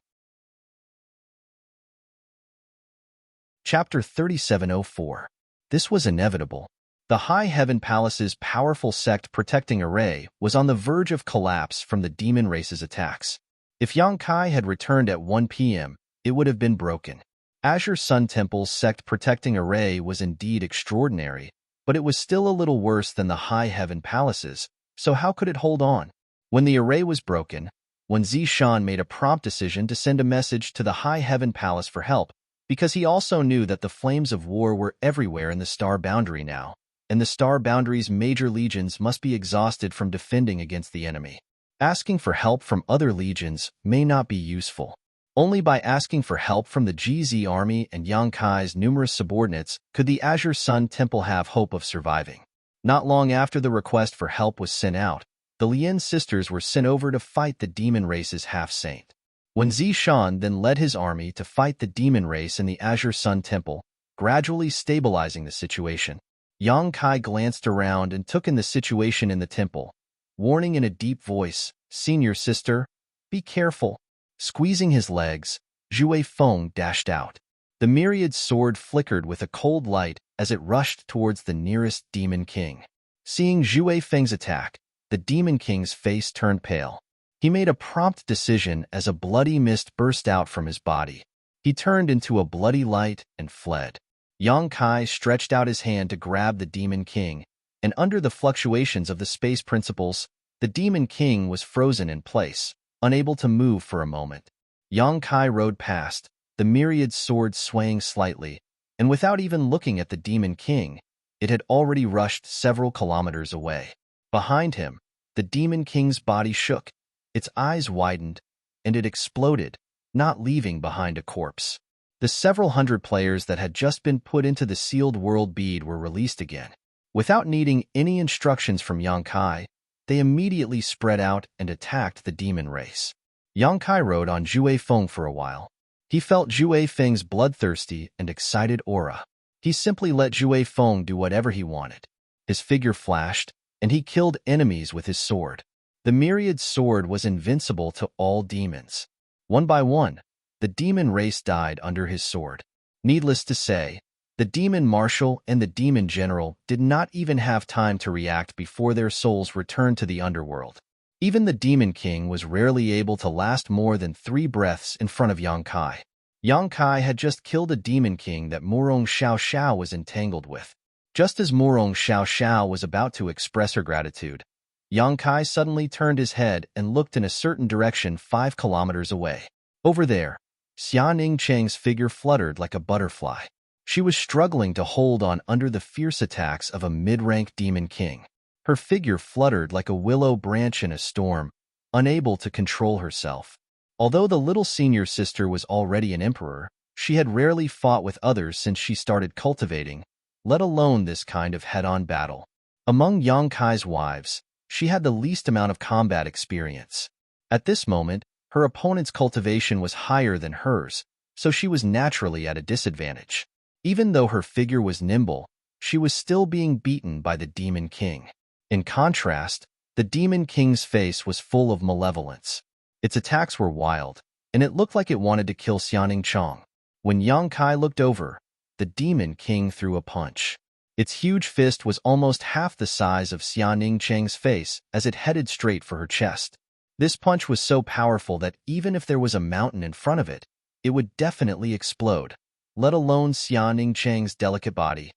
Speaker 1: Chapter 3704. This was inevitable. The High Heaven Palace's powerful sect protecting array was on the verge of collapse from the demon race's attacks. If Yang Kai had returned at 1 p.m., it would have been broken. Azure Sun Temple's sect protecting array was indeed extraordinary, but it was still a little worse than the High Heaven Palaces, so how could it hold on? When the array was broken, when Zishan made a prompt decision to send a message to the High Heaven Palace for help, because he also knew that the flames of war were everywhere in the Star Boundary now, and the Star Boundary's major legions must be exhausted from defending against the enemy. Asking for help from other legions may not be useful. Only by asking for help from the GZ army and Yang Kai's numerous subordinates could the Azure Sun Temple have hope of surviving. Not long after the request for help was sent out, the Lien sisters were sent over to fight the demon race's half-saint. When Zishan then led his army to fight the demon race in the Azure Sun Temple, gradually stabilizing the situation, Yang Kai glanced around and took in the situation in the temple, warning in a deep voice, "Senior sister, be careful." Squeezing his legs, Zhui Feng dashed out. The myriad sword flickered with a cold light as it rushed towards the nearest Demon King. Seeing Zhui Feng's attack, the Demon King's face turned pale. He made a prompt decision as a bloody mist burst out from his body. He turned into a bloody light and fled. Yang Kai stretched out his hand to grab the Demon King, and under the fluctuations of the space principles, the Demon King was frozen in place, unable to move for a moment. Yang Kai rode past, the myriad sword swaying slightly, and without even looking at the Demon King, it had already rushed several kilometers away. Behind him, the Demon King's body shook, its eyes widened, and it exploded, not leaving behind a corpse. The several hundred players that had just been put into the sealed world bead were released again. Without needing any instructions from Yang Kai, they immediately spread out and attacked the demon race. Yang Kai rode on Zhui Feng for a while. He felt Zhui Feng's bloodthirsty and excited aura. He simply let Zhui Feng do whatever he wanted. His figure flashed, and he killed enemies with his sword. The myriad sword was invincible to all demons. One by one, the demon race died under his sword. Needless to say, the demon marshal and the demon general did not even have time to react before their souls returned to the underworld. Even the demon king was rarely able to last more than 3 breaths in front of Yang Kai. Yang Kai had just killed a demon king that Murong Xiao Xiao was entangled with. Just as Murong Xiao Xiao was about to express her gratitude, Yang Kai suddenly turned his head and looked in a certain direction 5 kilometers away. Over there, Xia Ningcheng's figure fluttered like a butterfly. She was struggling to hold on under the fierce attacks of a mid-rank demon king. Her figure fluttered like a willow branch in a storm, unable to control herself. Although the little senior sister was already an emperor, she had rarely fought with others since she started cultivating, let alone this kind of head-on battle. Among Yang Kai's wives, she had the least amount of combat experience. At this moment, her opponent's cultivation was higher than hers, so she was naturally at a disadvantage. Even though her figure was nimble, she was still being beaten by the Demon King. In contrast, the Demon King's face was full of malevolence. Its attacks were wild, and it looked like it wanted to kill Xianing Chong. When Yang Kai looked over, the Demon King threw a punch. Its huge fist was almost half the size of Xianing Cheng's face as it headed straight for her chest. This punch was so powerful that even if there was a mountain in front of it, it would definitely explode, let alone Xianing Cheng's delicate body.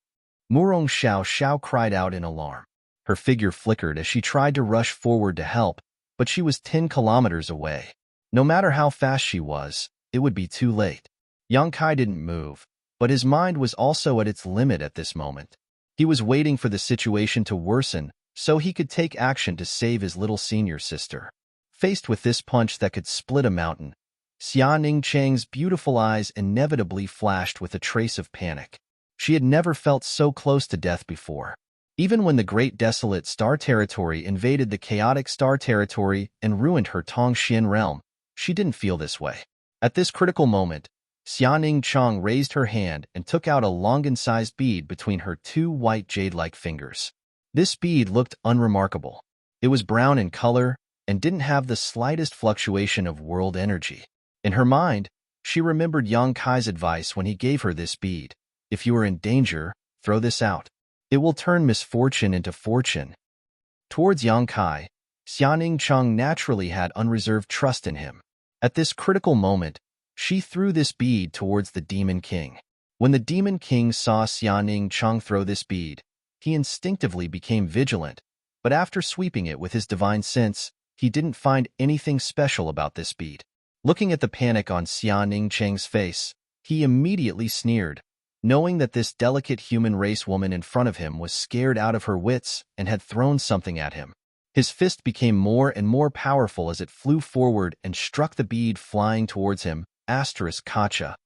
Speaker 1: Murong Xiao Xiao cried out in alarm. Her figure flickered as she tried to rush forward to help, but she was 10 kilometers away. No matter how fast she was, it would be too late. Yang Kai didn't move, but his mind was also at its limit at this moment. He was waiting for the situation to worsen so he could take action to save his little senior sister. Faced with this punch that could split a mountain, Xia Ningcheng's beautiful eyes inevitably flashed with a trace of panic. She had never felt so close to death before. Even when the Great Desolate Star Territory invaded the Chaotic Star Territory and ruined her Tongxian realm, she didn't feel this way. At this critical moment, Xianing Chong raised her hand and took out a longan-sized bead between her 2 white jade-like fingers. This bead looked unremarkable. It was brown in color and didn't have the slightest fluctuation of world energy. In her mind, she remembered Yang Kai's advice when he gave her this bead. If you are in danger, throw this out. It will turn misfortune into fortune. Towards Yang Kai, Xianing Chong naturally had unreserved trust in him. At this critical moment, she threw this bead towards the Demon King. When the Demon King saw Xianing Chang throw this bead, he instinctively became vigilant, but after sweeping it with his divine sense, he didn't find anything special about this bead. Looking at the panic on Xianing Chang's face, he immediately sneered, knowing that this delicate human race woman in front of him was scared out of her wits and had thrown something at him. His fist became more and more powerful as it flew forward and struck the bead flying towards him. Kacha.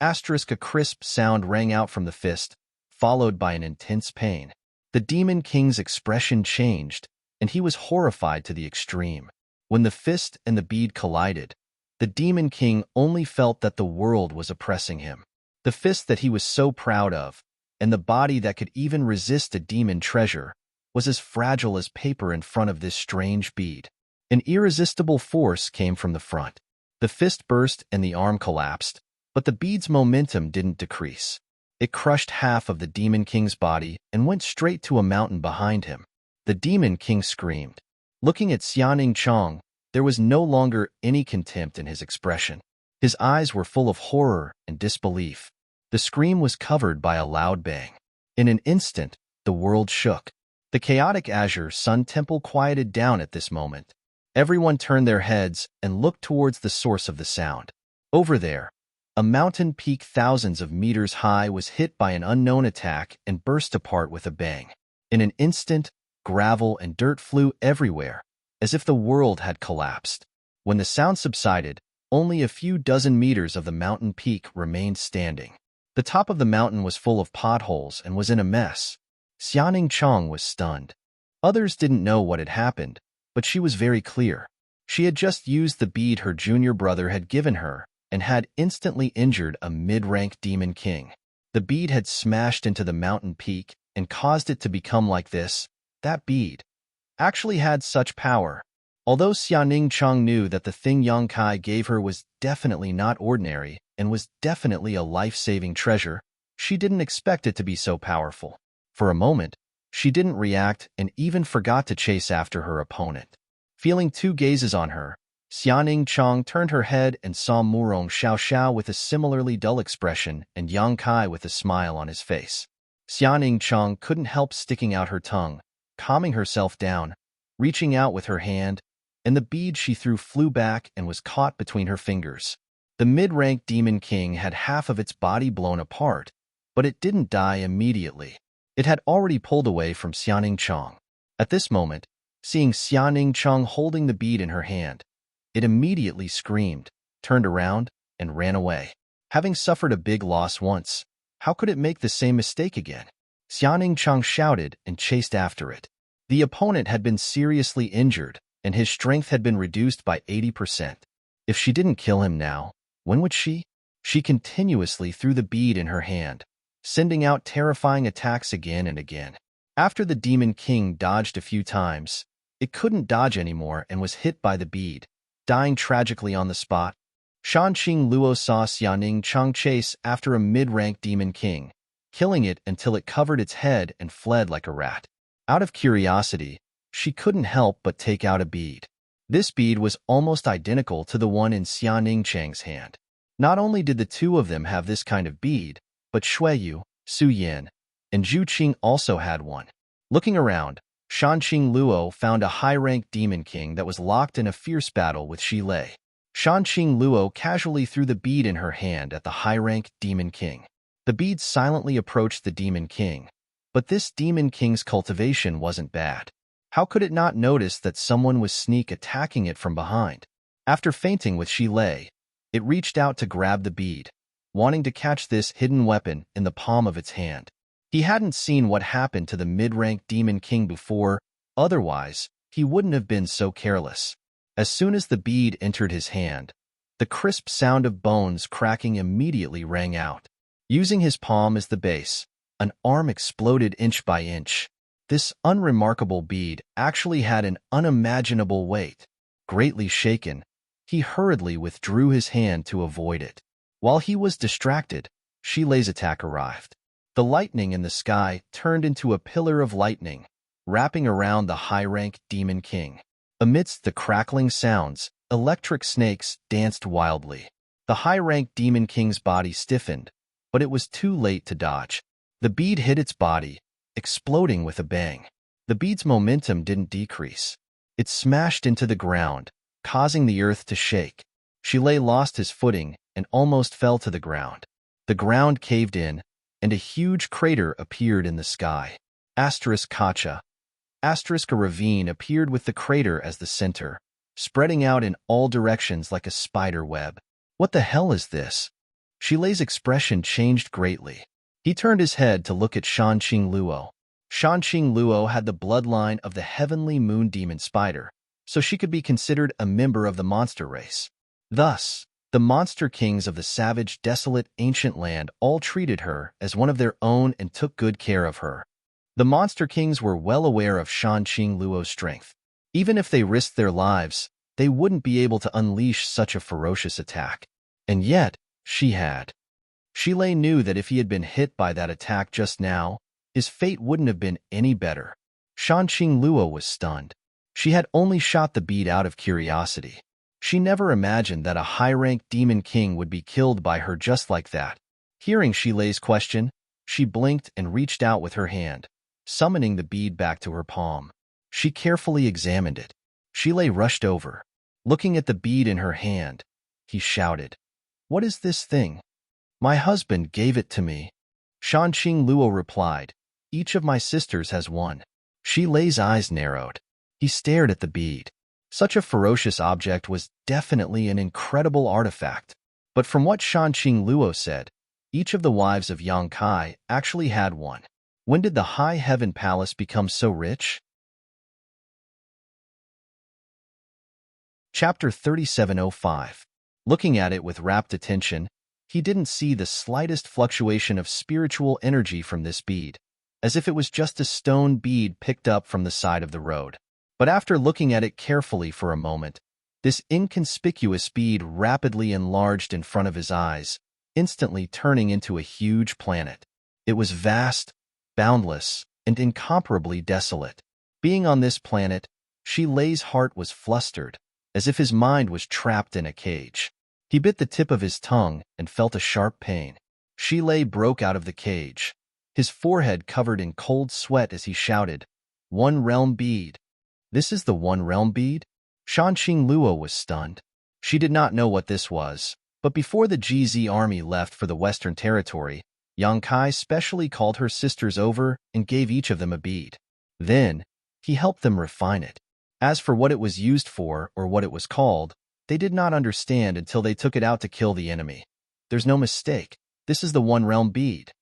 Speaker 1: A crisp sound rang out from the fist, followed by an intense pain. The Demon King's expression changed, and he was horrified to the extreme. When the fist and the bead collided, the Demon King only felt that the world was oppressing him. The fist that he was so proud of, and the body that could even resist a demon treasure, was as fragile as paper in front of this strange bead. An irresistible force came from the front. The fist burst and the arm collapsed, but the bead's momentum didn't decrease. It crushed half of the Demon King's body and went straight to a mountain behind him. The Demon King screamed. Looking at Xianing Chang, there was no longer any contempt in his expression. His eyes were full of horror and disbelief. The scream was covered by a loud bang. In an instant, the world shook. The chaotic Azure Sun Temple quieted down at this moment. Everyone turned their heads and looked towards the source of the sound. Over there, a mountain peak thousands of meters high was hit by an unknown attack and burst apart with a bang. In an instant, gravel and dirt flew everywhere, as if the world had collapsed. When the sound subsided, only a few dozen meters of the mountain peak remained standing. The top of the mountain was full of potholes and was in a mess. Xianing Chang was stunned. Others didn't know what had happened, but she was very clear. She had just used the bead her junior brother had given her and had instantly injured a mid-rank Demon King. The bead had smashed into the mountain peak and caused it to become like this. That bead actually had such power. Although Xianing Chang knew that the thing Yang Kai gave her was definitely not ordinary and was definitely a life-saving treasure, she didn't expect it to be so powerful. For a moment, she didn't react and even forgot to chase after her opponent. Feeling two gazes on her, Xianing Chang turned her head and saw Murong Xiao with a similarly dull expression and Yang Kai with a smile on his face. Xianing Chang couldn't help sticking out her tongue, calming herself down, reaching out with her hand, and the bead she threw flew back and was caught between her fingers. The mid-rank Demon King had half of its body blown apart, but it didn't die immediately. It had already pulled away from Xianing Chang. At this moment, seeing Xianing Chang holding the bead in her hand, it immediately screamed, turned around, and ran away. Having suffered a big loss once, how could it make the same mistake again? Xianing Chang shouted and chased after it. The opponent had been seriously injured, and his strength had been reduced by 80%. If she didn't kill him now, when would she? She continuously threw the bead in her hand, sending out terrifying attacks again and again. After the Demon King dodged a few times, it couldn't dodge anymore and was hit by the bead, dying tragically on the spot. Shanqing Luo saw Xianing Chang chase after a mid-rank Demon King, killing it until it covered its head and fled like a rat. Out of curiosity, she couldn't help but take out a bead. This bead was almost identical to the one in Xianing Chang's hand. Not only did the two of them have this kind of bead, but Xueyu, Su Yin, and Zhu Qing also had one. Looking around, Shanqing Luo found a high-rank Demon King that was locked in a fierce battle with Shi Lei. Shanqing Luo casually threw the bead in her hand at the high-rank Demon King. The bead silently approached the Demon King, but this Demon King's cultivation wasn't bad. How could it not notice that someone was sneak attacking it from behind? After fainting with Shi Lei, it reached out to grab the bead, wanting to catch this hidden weapon in the palm of its hand. He hadn't seen what happened to the mid-rank Demon King before, otherwise, he wouldn't have been so careless. As soon as the bead entered his hand, the crisp sound of bones cracking immediately rang out. Using his palm as the base, an arm exploded inch by inch. This unremarkable bead actually had an unimaginable weight. Greatly shaken, he hurriedly withdrew his hand to avoid it. While he was distracted, Shi Lei's attack arrived. The lightning in the sky turned into a pillar of lightning, wrapping around the high-rank Demon King. Amidst the crackling sounds, electric snakes danced wildly. The high-ranked Demon King's body stiffened, but it was too late to dodge. The bead hit its body, exploding with a bang. The bead's momentum didn't decrease. It smashed into the ground, causing the earth to shake. Shilei lost his footing and almost fell to the ground. The ground caved in, and a huge crater appeared in the sky. Kacha. A ravine appeared with the crater as the center, spreading out in all directions like a spider web. What the hell is this? Shilei's expression changed greatly. He turned his head to look at Shanqing Luo. Shanqing Luo had the bloodline of the heavenly moon demon spider, so she could be considered a member of the monster race. Thus, the monster kings of the savage, desolate, ancient land all treated her as one of their own and took good care of her. The monster kings were well aware of Shanqing Luo's strength. Even if they risked their lives, they wouldn't be able to unleash such a ferocious attack. And yet, she had. Shilei knew that if he had been hit by that attack just now, his fate wouldn't have been any better. Shanqing Luo was stunned. She had only shot the bead out of curiosity. She never imagined that a high-ranked demon king would be killed by her just like that. Hearing Shilei's question, she blinked and reached out with her hand, summoning the bead back to her palm. She carefully examined it. Shilei rushed over. Looking at the bead in her hand, he shouted, "What is this thing?" "My husband gave it to me." Shanqing Luo replied, "Each of my sisters has one." Shilei's eyes narrowed. He stared at the bead. Such a ferocious object was definitely an incredible artifact. But from what Shanqing Luo said, each of the wives of Yang Kai actually had one. When did the High Heaven Palace become so rich? Chapter 3705. Looking at it with rapt attention, he didn't see the slightest fluctuation of spiritual energy from this bead, as if it was just a stone bead picked up from the side of the road. But after looking at it carefully for a moment, this inconspicuous bead rapidly enlarged in front of his eyes, instantly turning into a huge planet. It was vast, boundless, and incomparably desolate. Being on this planet, Shilei's heart was flustered, as if his mind was trapped in a cage. He bit the tip of his tongue and felt a sharp pain. Shilei broke out of the cage, his forehead covered in cold sweat as he shouted, "One realm bead." "This is the One Realm bead?" Shanqing Luo was stunned. She did not know what this was, but before the GZ army left for the Western Territory, Yang Kai specially called her sisters over and gave each of them a bead. Then, he helped them refine it. As for what it was used for or what it was called, they did not understand until they took it out to kill the enemy. "There's no mistake. This is the One Realm bead."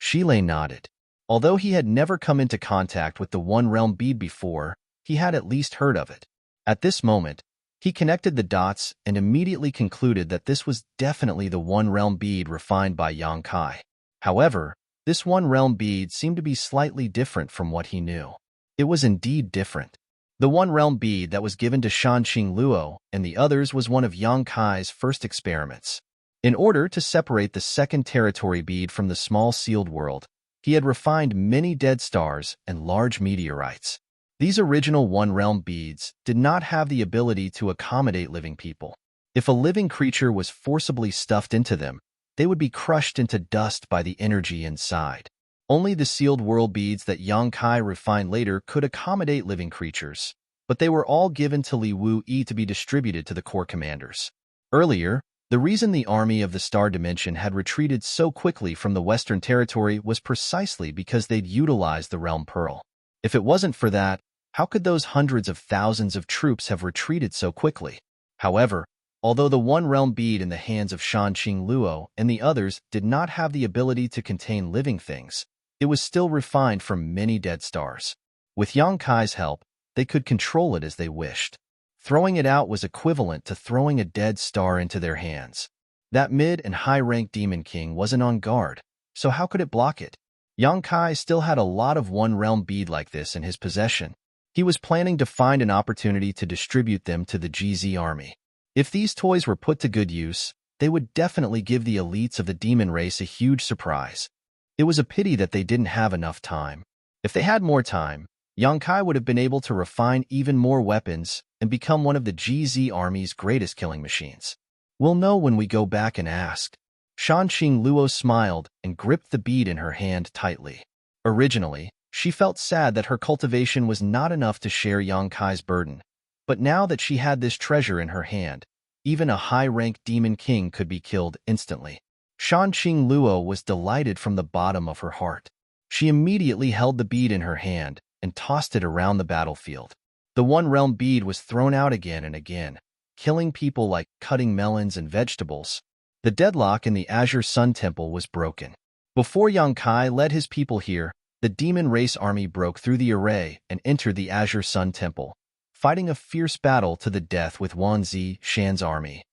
Speaker 1: Shilei nodded. Although he had never come into contact with the One Realm bead before, he had at least heard of it. At this moment, he connected the dots and immediately concluded that this was definitely the One Realm bead refined by Yang Kai. However, this One Realm bead seemed to be slightly different from what he knew. It was indeed different. The One Realm bead that was given to Shanqing Luo and the others was one of Yang Kai's first experiments. In order to separate the second territory bead from the small sealed world, he had refined many dead stars and large meteorites. These original One Realm beads did not have the ability to accommodate living people. If a living creature was forcibly stuffed into them, they would be crushed into dust by the energy inside. Only the sealed world beads that Yang Kai refined later could accommodate living creatures, but they were all given to Li Wu Yi to be distributed to the corps commanders. Earlier, the reason the army of the Star Dimension had retreated so quickly from the Western Territory was precisely because they'd utilized the Realm Pearl. If it wasn't for that, how could those hundreds of thousands of troops have retreated so quickly? However, although the One Realm bead in the hands of Shanqing Luo and the others did not have the ability to contain living things, it was still refined from many dead stars. With Yang Kai's help, they could control it as they wished. Throwing it out was equivalent to throwing a dead star into their hands. That mid and high-ranked Demon King wasn't on guard, so how could it block it? Yang Kai still had a lot of One Realm bead like this in his possession. He was planning to find an opportunity to distribute them to the GZ army. If these toys were put to good use, they would definitely give the elites of the demon race a huge surprise. It was a pity that they didn't have enough time. If they had more time, Yang Kai would have been able to refine even more weapons and become one of the GZ army's greatest killing machines. We'll know when we go back and ask. Shanqing Luo smiled and gripped the bead in her hand tightly. Originally, she felt sad that her cultivation was not enough to share Yang Kai's burden, but now that she had this treasure in her hand, even a high-ranked demon king could be killed instantly. Shanqing Luo was delighted from the bottom of her heart. She immediately held the bead in her hand and tossed it around the battlefield. The one-realm bead was thrown out again and again, killing people like cutting melons and vegetables. The deadlock in the Azure Sun Temple was broken. Before Yang Kai led his people here, the demon race army broke through the array and entered the Azure Sun Temple, fighting a fierce battle to the death with Wan Zi Shan's army.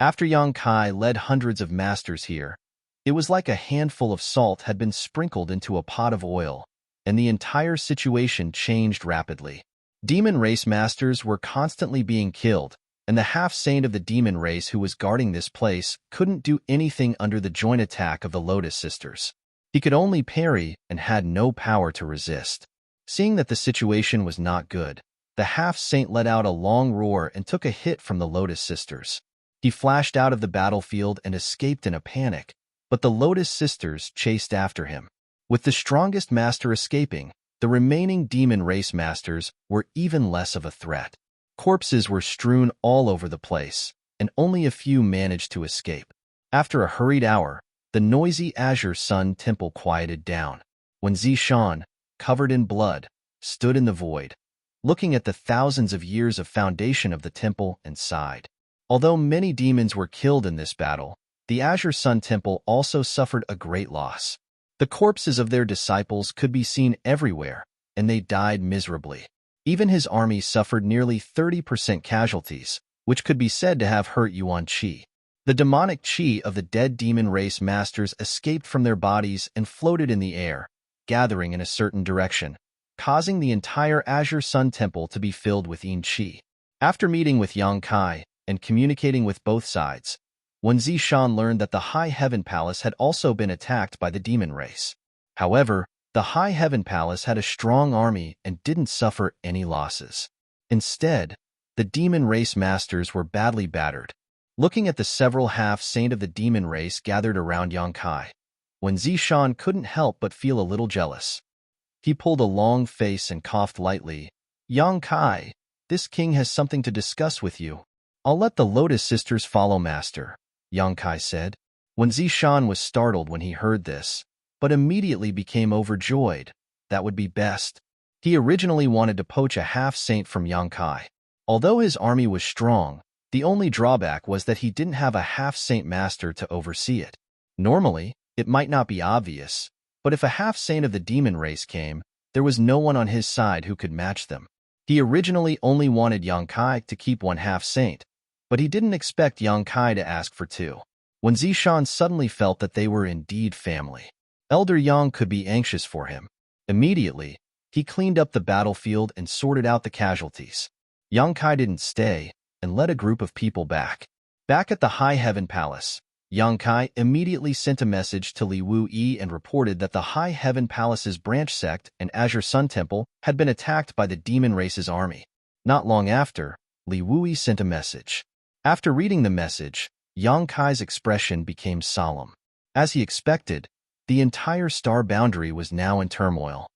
Speaker 1: After Yang Kai led hundreds of masters here, it was like a handful of salt had been sprinkled into a pot of oil, and the entire situation changed rapidly. Demon race masters were constantly being killed, and the half-saint of the demon race who was guarding this place couldn't do anything under the joint attack of the Lotus Sisters. He could only parry and had no power to resist. Seeing that the situation was not good, the half-saint let out a long roar and took a hit from the Lotus Sisters. He flashed out of the battlefield and escaped in a panic, but the Lotus Sisters chased after him. With the strongest master escaping, the remaining demon race masters were even less of a threat. Corpses were strewn all over the place, and only a few managed to escape. After a hurried hour, the noisy Azure Sun Temple quieted down. When Zishan, covered in blood, stood in the void, looking at the thousands of years of foundation of the temple and sighed. Although many demons were killed in this battle, the Azure Sun Temple also suffered a great loss. The corpses of their disciples could be seen everywhere, and they died miserably. Even his army suffered nearly 30% casualties, which could be said to have hurt Yuan Qi. The demonic qi of the dead demon race masters escaped from their bodies and floated in the air, gathering in a certain direction, causing the entire Azure Sun Temple to be filled with yin qi. After meeting with Yang Kai and communicating with both sides, Wen Zishan learned that the High Heaven Palace had also been attacked by the demon race. However, the High Heaven Palace had a strong army and didn't suffer any losses. Instead, the demon race masters were badly battered. Looking at the several half-saint of the demon race gathered around Yang Kai, Wen Zishan couldn't help but feel a little jealous. He pulled a long face and coughed lightly. Yang Kai, this king has something to discuss with you. I'll let the Lotus Sisters follow, master, Yang Kai said. Wen Zishan was startled when he heard this, but immediately became overjoyed. That would be best. He originally wanted to poach a half-saint from Yang Kai. Although his army was strong, the only drawback was that he didn't have a half-saint master to oversee it. Normally, it might not be obvious, but if a half-saint of the demon race came, there was no one on his side who could match them. He originally only wanted Yang Kai to keep one half-saint, but he didn't expect Yang Kai to ask for two. When Zishan suddenly felt that they were indeed family, Elder Yang could be anxious for him. Immediately, he cleaned up the battlefield and sorted out the casualties. Yang Kai didn't stay and led a group of people back. Back at the High Heaven Palace, Yang Kai immediately sent a message to Li Wuyi and reported that the High Heaven Palace's branch sect and Azure Sun Temple had been attacked by the demon race's army. Not long after, Li Wuyi sent a message. After reading the message, Yang Kai's expression became solemn. As he expected, the entire star boundary was now in turmoil.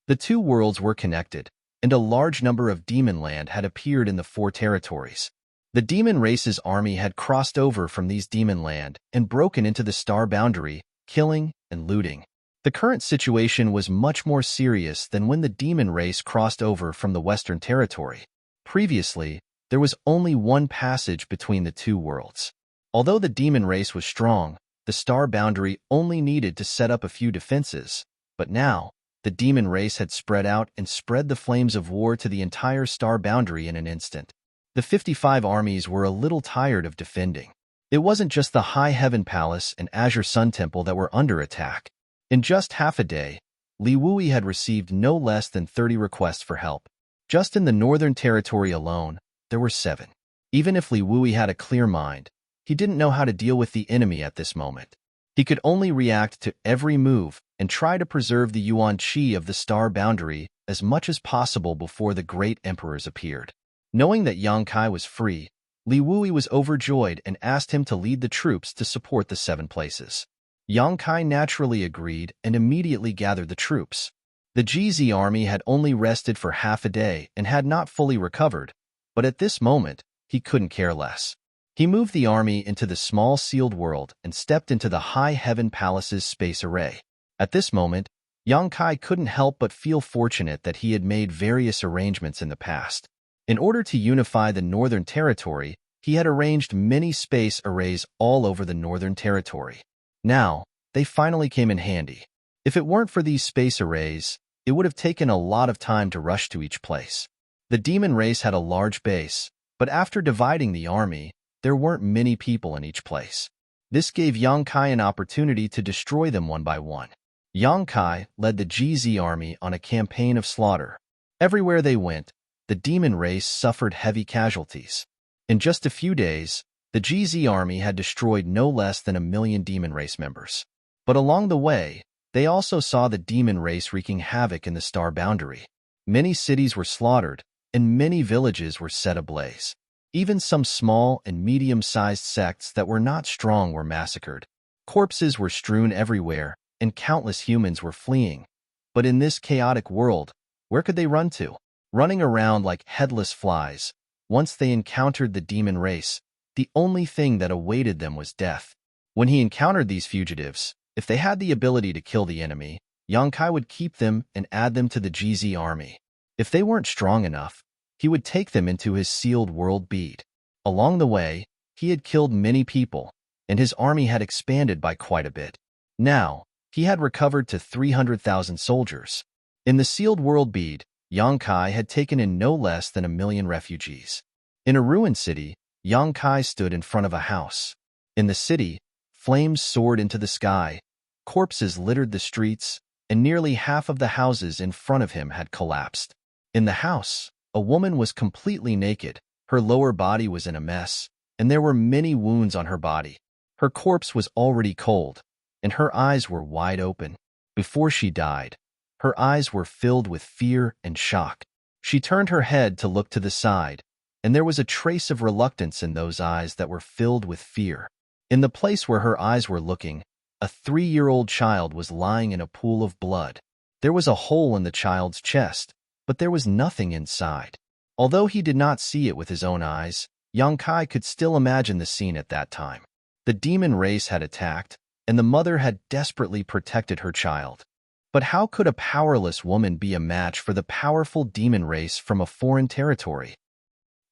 Speaker 1: The two worlds were connected, and a large number of demon land had appeared in the four territories. The demon race's army had crossed over from these demon land and broken into the star boundary, killing and looting. The current situation was much more serious than when the demon race crossed over from the Western Territory. Previously, there was only one passage between the two worlds. Although the demon race was strong, the star boundary only needed to set up a few defenses, but now, the demon race had spread out and spread the flames of war to the entire star boundary in an instant. The 55 armies were a little tired of defending. It wasn't just the High Heaven Palace and Azure Sun Temple that were under attack. In just half a day, Li Wuyi had received no less than 30 requests for help. Just in the Northern Territory alone, there were 7. Even if Li Wuyi had a clear mind, he didn't know how to deal with the enemy at this moment. He could only react to every move and try to preserve the yuan qi of the star boundary as much as possible before the great emperors appeared. Knowing that Yang Kai was free, Li Wui was overjoyed and asked him to lead the troops to support the 7 places. Yang Kai naturally agreed and immediately gathered the troops. The GZ army had only rested for half a day and had not fully recovered, but at this moment, he couldn't care less. He moved the army into the small sealed world and stepped into the High Heaven Palace's space array. At this moment, Yang Kai couldn't help but feel fortunate that he had made various arrangements in the past. In order to unify the Northern Territory, he had arranged many space arrays all over the Northern Territory. Now, they finally came in handy. If it weren't for these space arrays, it would have taken a lot of time to rush to each place. The demon race had a large base, but after dividing the army, there weren't many people in each place. This gave Yang Kai an opportunity to destroy them one by one. Yang Kai led the GZ army on a campaign of slaughter. Everywhere they went, the demon race suffered heavy casualties. In just a few days, the GZ army had destroyed no less than 1 million demon race members. But along the way, they also saw the demon race wreaking havoc in the star boundary. Many cities were slaughtered, and many villages were set ablaze. Even some small and medium-sized sects that were not strong were massacred. Corpses were strewn everywhere, and countless humans were fleeing. But in this chaotic world, where could they run to? Running around like headless flies, once they encountered the demon race, the only thing that awaited them was death. When he encountered these fugitives, if they had the ability to kill the enemy, Yang Kai would keep them and add them to the GZ army. If they weren't strong enough, he would take them into his sealed world bead. Along the way, he had killed many people, and his army had expanded by quite a bit. Now, he had recovered to 300,000 soldiers. In the sealed world bead, Yang Kai had taken in no less than 1 million refugees. In a ruined city, Yang Kai stood in front of a house. In the city, flames soared into the sky, corpses littered the streets, and nearly half of the houses in front of him had collapsed. In the house, a woman was completely naked, her lower body was in a mess, and there were many wounds on her body. Her corpse was already cold, and her eyes were wide open. Before she died, her eyes were filled with fear and shock. She turned her head to look to the side, and there was a trace of reluctance in those eyes that were filled with fear. In the place where her eyes were looking, a 3-year-old child was lying in a pool of blood. There was a hole in the child's chest, but there was nothing inside. Although he did not see it with his own eyes, Yang Kai could still imagine the scene at that time. The demon race had attacked, and the mother had desperately protected her child. But how could a powerless woman be a match for the powerful demon race from a foreign territory?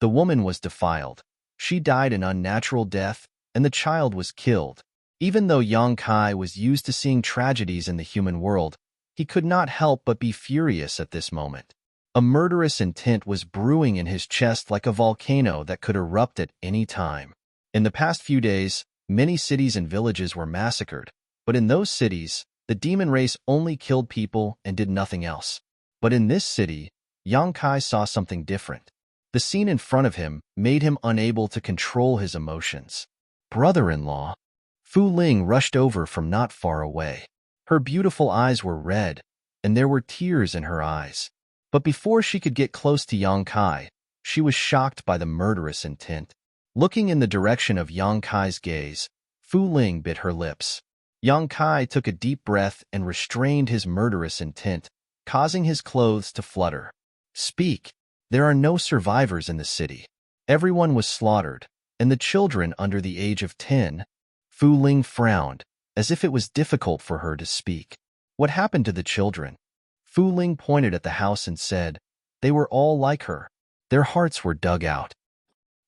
Speaker 1: The woman was defiled. She died an unnatural death, and the child was killed. Even though Yang Kai was used to seeing tragedies in the human world, he could not help but be furious at this moment. A murderous intent was brewing in his chest like a volcano that could erupt at any time. In the past few days, many cities and villages were massacred, but in those cities, the demon race only killed people and did nothing else. But in this city, Yang Kai saw something different. The scene in front of him made him unable to control his emotions. Brother-in-law, Fu Ling rushed over from not far away. Her beautiful eyes were red, and there were tears in her eyes. But before she could get close to Yang Kai, she was shocked by the murderous intent. Looking in the direction of Yang Kai's gaze, Fu Ling bit her lips. Yang Kai took a deep breath and restrained his murderous intent, causing his clothes to flutter. Speak. There are no survivors in the city. Everyone was slaughtered, and the children under the age of 10. Fu Ling frowned, as if it was difficult for her to speak. What happened to the children? Fu Ling pointed at the house and said, they were all like her. Their hearts were dug out.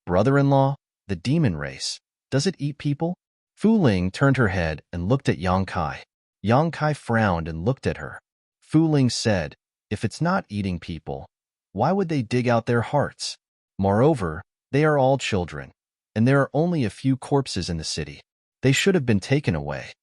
Speaker 1: Brother-in-law, the demon race, does it eat people? Fu Ling turned her head and looked at Yang Kai. Yang Kai frowned and looked at her. Fu Ling said, if it's not eating people, why would they dig out their hearts? Moreover, they are all children, and there are only a few corpses in the city. They should have been taken away.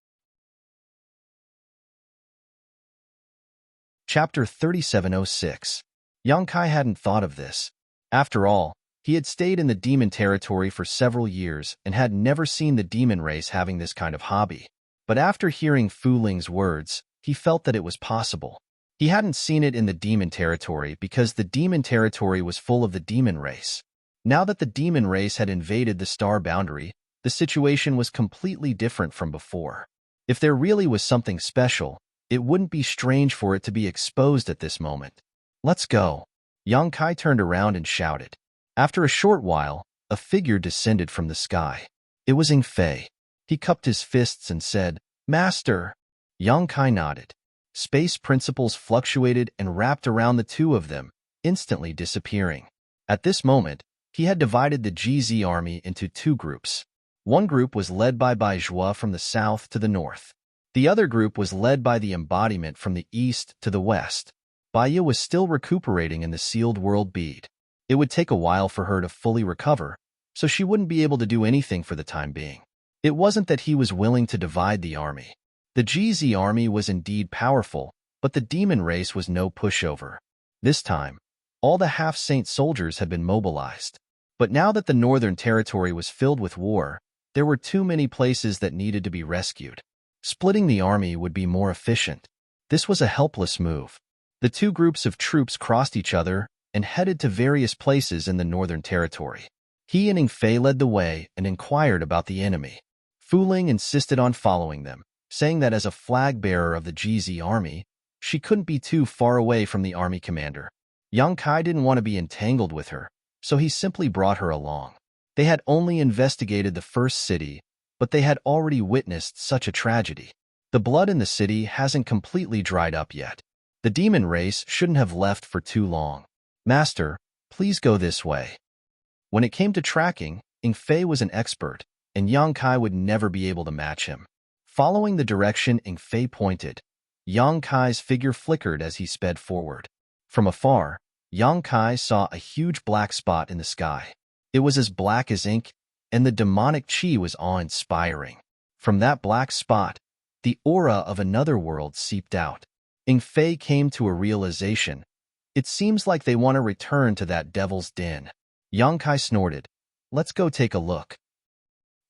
Speaker 1: Chapter 3706. Yang Kai hadn't thought of this. After all, he had stayed in the demon territory for several years and had never seen the demon race having this kind of hobby. But after hearing Fu Ling's words, he felt that it was possible. He hadn't seen it in the demon territory because the demon territory was full of the demon race. Now that the demon race had invaded the star boundary, the situation was completely different from before. If there really was something special, it wouldn't be strange for it to be exposed at this moment. Let's go. Yang Kai turned around and shouted. After a short while, a figure descended from the sky. It was Ing Fei. He cupped his fists and said, "Master." Yang Kai nodded. Space principles fluctuated and wrapped around the two of them, instantly disappearing. At this moment, he had divided the GZ army into two groups. One group was led by Baizhua from the south to the north. The other group was led by the embodiment from the east to the west. Baya was still recuperating in the sealed world bead. It would take a while for her to fully recover, so she wouldn't be able to do anything for the time being. It wasn't that he was willing to divide the army. The GZ army was indeed powerful, but the demon race was no pushover. This time, all the half-saint soldiers had been mobilized. But now that the northern territory was filled with war, there were too many places that needed to be rescued. Splitting the army would be more efficient. This was a helpless move. The two groups of troops crossed each other and headed to various places in the northern territory. He and Ing Fei led the way and inquired about the enemy. Fu Ling insisted on following them, saying that as a flag-bearer of the GZ army, she couldn't be too far away from the army commander. Yang Kai didn't want to be entangled with her, so he simply brought her along. They had only investigated the first city, but they had already witnessed such a tragedy. The blood in the city hasn't completely dried up yet. The demon race shouldn't have left for too long. Master, please go this way. When it came to tracking, Ing Fei was an expert, and Yang Kai would never be able to match him. Following the direction Ing Fei pointed, Yang Kai's figure flickered as he sped forward. From afar, Yang Kai saw a huge black spot in the sky. It was as black as ink, and the demonic chi was awe-inspiring. From that black spot, the aura of another world seeped out. Ing Fei came to a realization. It seems like they want to return to that devil's den. Yang Kai snorted. Let's go take a look.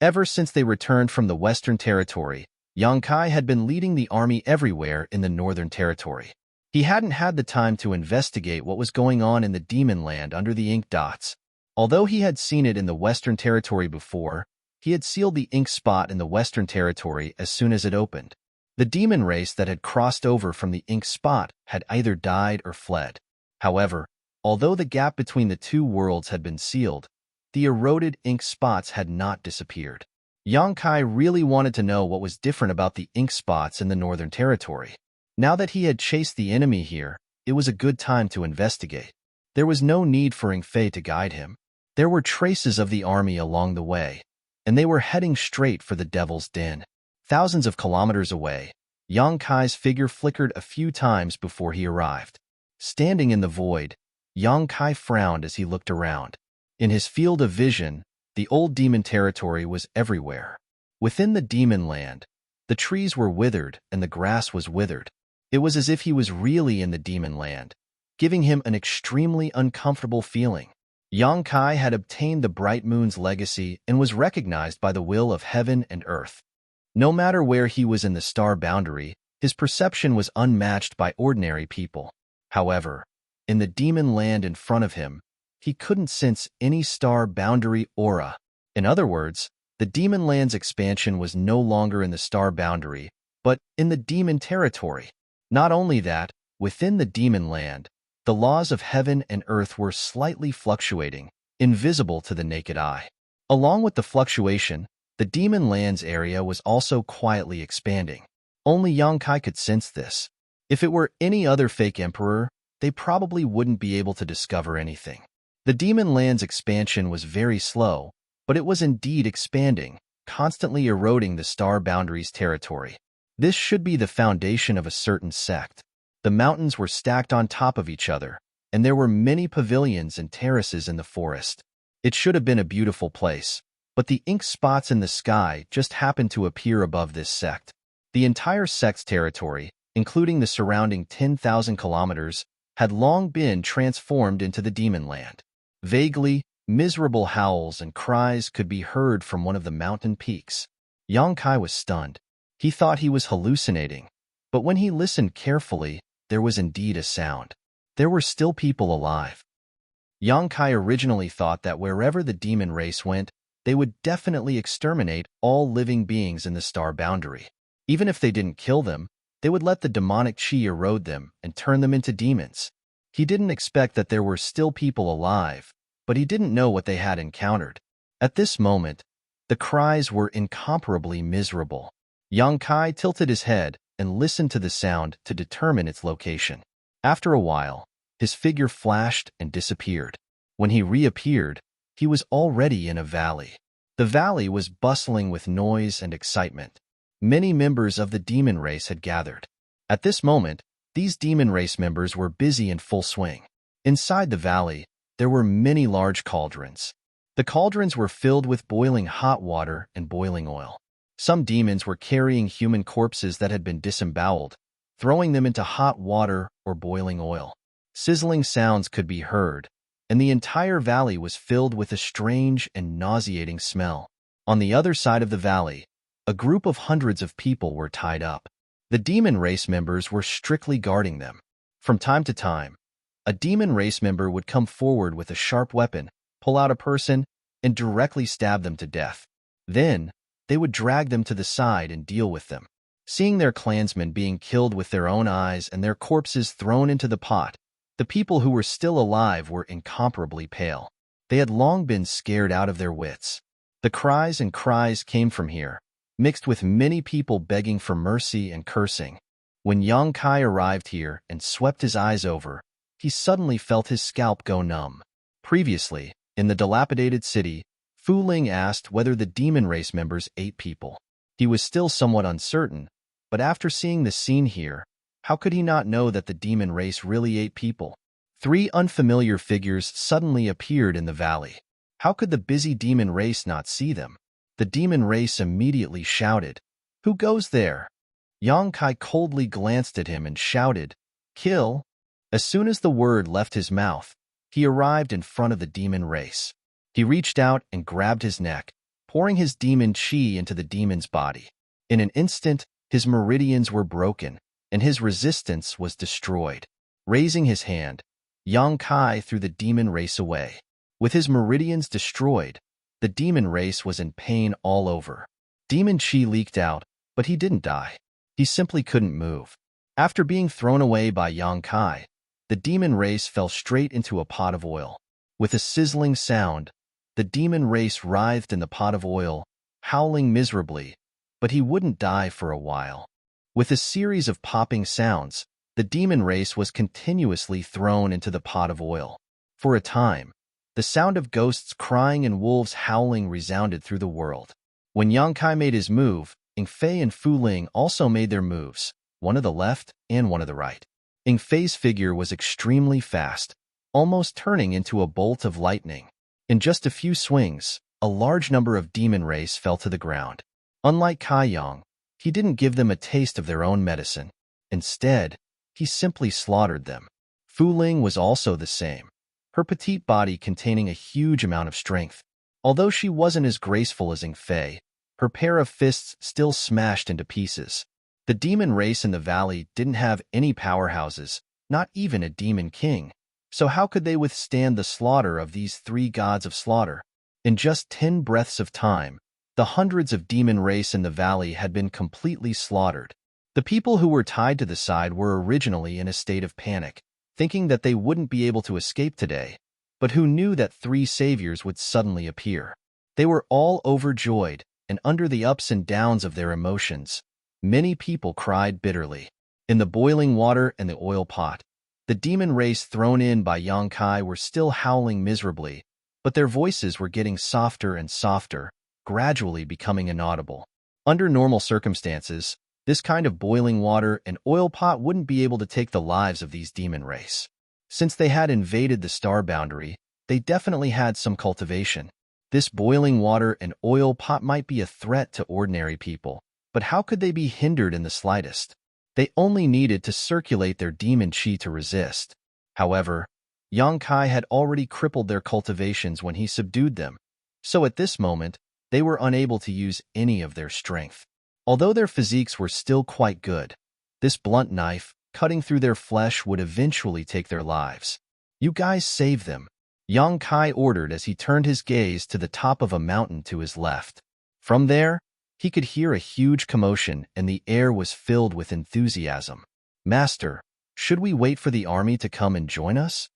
Speaker 1: Ever since they returned from the Western Territory, Yang Kai had been leading the army everywhere in the Northern Territory. He hadn't had the time to investigate what was going on in the demon land under the ink dots. Although he had seen it in the Western Territory before, he had sealed the ink spot in the Western Territory as soon as it opened. The demon race that had crossed over from the ink spot had either died or fled. However, although the gap between the two worlds had been sealed, the eroded ink spots had not disappeared. Yang Kai really wanted to know what was different about the ink spots in the Northern Territory. Now that he had chased the enemy here, it was a good time to investigate. There was no need for Ing Fei to guide him. There were traces of the army along the way, and they were heading straight for the Devil's Den. Thousands of kilometers away, Yang Kai's figure flickered a few times before he arrived. Standing in the void, Yang Kai frowned as he looked around. In his field of vision, the old demon territory was everywhere. Within the demon land, the trees were withered and the grass was withered. It was as if he was really in the demon land, giving him an extremely uncomfortable feeling. Yang Kai had obtained the Bright Moon's legacy and was recognized by the will of heaven and earth. No matter where he was in the star boundary, his perception was unmatched by ordinary people. However, in the demon land in front of him, he couldn't sense any star boundary aura. In other words, the demon land's expansion was no longer in the star boundary, but in the demon territory. Not only that, within the demon land, the laws of heaven and earth were slightly fluctuating, invisible to the naked eye. Along with the fluctuation, the demon land's area was also quietly expanding. Only Yang Kai could sense this. If it were any other fake emperor, they probably wouldn't be able to discover anything. The demon land's expansion was very slow, but it was indeed expanding, constantly eroding the star boundary's territory. This should be the foundation of a certain sect. The mountains were stacked on top of each other, and there were many pavilions and terraces in the forest. It should have been a beautiful place, but the ink spots in the sky just happened to appear above this sect. The entire sect's territory, including the surrounding 10,000 kilometers, had long been transformed into the demon land. Vaguely, miserable howls and cries could be heard from one of the mountain peaks. Yang Kai was stunned. He thought he was hallucinating, But when he listened carefully, there was indeed a sound. There were still people alive. Yang Kai originally thought that wherever the demon race went, they would definitely exterminate all living beings in the star boundary. Even if they didn't kill them, they would let the demonic chi erode them and turn them into demons. He didn't expect that there were still people alive, but he didn't know what they had encountered. At this moment, the cries were incomparably miserable. Yang Kai tilted his head and listened to the sound to determine its location. After a while, his figure flashed and disappeared. When he reappeared, he was already in a valley. The valley was bustling with noise and excitement. Many members of the demon race had gathered. At this moment, these demon race members were busy in full swing. Inside the valley, there were many large cauldrons. The cauldrons were filled with boiling hot water and boiling oil. Some demons were carrying human corpses that had been disemboweled, throwing them into hot water or boiling oil. Sizzling sounds could be heard, and the entire valley was filled with a strange and nauseating smell. On the other side of the valley, a group of hundreds of people were tied up. The demon race members were strictly guarding them. From time to time, a demon race member would come forward with a sharp weapon, pull out a person, and directly stab them to death. Then, they would drag them to the side and deal with them. Seeing their clansmen being killed with their own eyes and their corpses thrown into the pot, the people who were still alive were incomparably pale. They had long been scared out of their wits. The cries and cries came from here, mixed with many people begging for mercy and cursing. When Yang Kai arrived here and swept his eyes over, he suddenly felt his scalp go numb. Previously, in the dilapidated city, Fu Ling asked whether the demon race members ate people. He was still somewhat uncertain, but after seeing the scene here, how could he not know that the demon race really ate people? 3 unfamiliar figures suddenly appeared in the valley. How could the busy demon race not see them? The demon race immediately shouted, "Who goes there?" Yang Kai coldly glanced at him and shouted, "Kill!" As soon as the word left his mouth, he arrived in front of the demon race. He reached out and grabbed his neck, pouring his demon chi into the demon's body. In an instant, his meridians were broken, and his resistance was destroyed. Raising his hand, Yang Kai threw the demon race away. With his meridians destroyed, the demon race was in pain all over. Demon chi leaked out, but he didn't die. He simply couldn't move. After being thrown away by Yang Kai, the demon race fell straight into a pot of oil. With a sizzling sound, the demon race writhed in the pot of oil, howling miserably, but he wouldn't die for a while. With a series of popping sounds, the demon race was continuously thrown into the pot of oil. For a time, the sound of ghosts crying and wolves howling resounded through the world. When Yang Kai made his move, Ing Fei and Fu Ling also made their moves, one of the left and one of the right. Ing Fei's figure was extremely fast, almost turning into a bolt of lightning. In just a few swings, a large number of demon race fell to the ground. Unlike Kai Yang, he didn't give them a taste of their own medicine. Instead, he simply slaughtered them. Fu Ling was also the same, her petite body containing a huge amount of strength. Although she wasn't as graceful as Ing Fei, her pair of fists still smashed into pieces. The demon race in the valley didn't have any powerhouses, not even a demon king. So how could they withstand the slaughter of these 3 gods of slaughter? In just 10 breaths of time, the hundreds of demon race in the valley had been completely slaughtered. The people who were tied to the side were originally in a state of panic, thinking that they wouldn't be able to escape today, but who knew that 3 saviors would suddenly appear. They were all overjoyed, and under the ups and downs of their emotions, many people cried bitterly. In the boiling water and the oil pot, the demon race thrown in by Yang Kai were still howling miserably, but their voices were getting softer and softer, gradually becoming inaudible. Under normal circumstances, this kind of boiling water and oil pot wouldn't be able to take the lives of these demon race. Since they had invaded the star boundary, they definitely had some cultivation. This boiling water and oil pot might be a threat to ordinary people, but how could they be hindered in the slightest? They only needed to circulate their demon chi to resist. However, Yang Kai had already crippled their cultivations when he subdued them, so at this moment, they were unable to use any of their strength. Although their physiques were still quite good, This blunt knife, cutting through their flesh, would eventually take their lives. "You guys save them," Yang Kai ordered as he turned his gaze to the top of a mountain to his left. From there, he could hear a huge commotion and the air was filled with enthusiasm. "Master, should we wait for the army to come and join us?"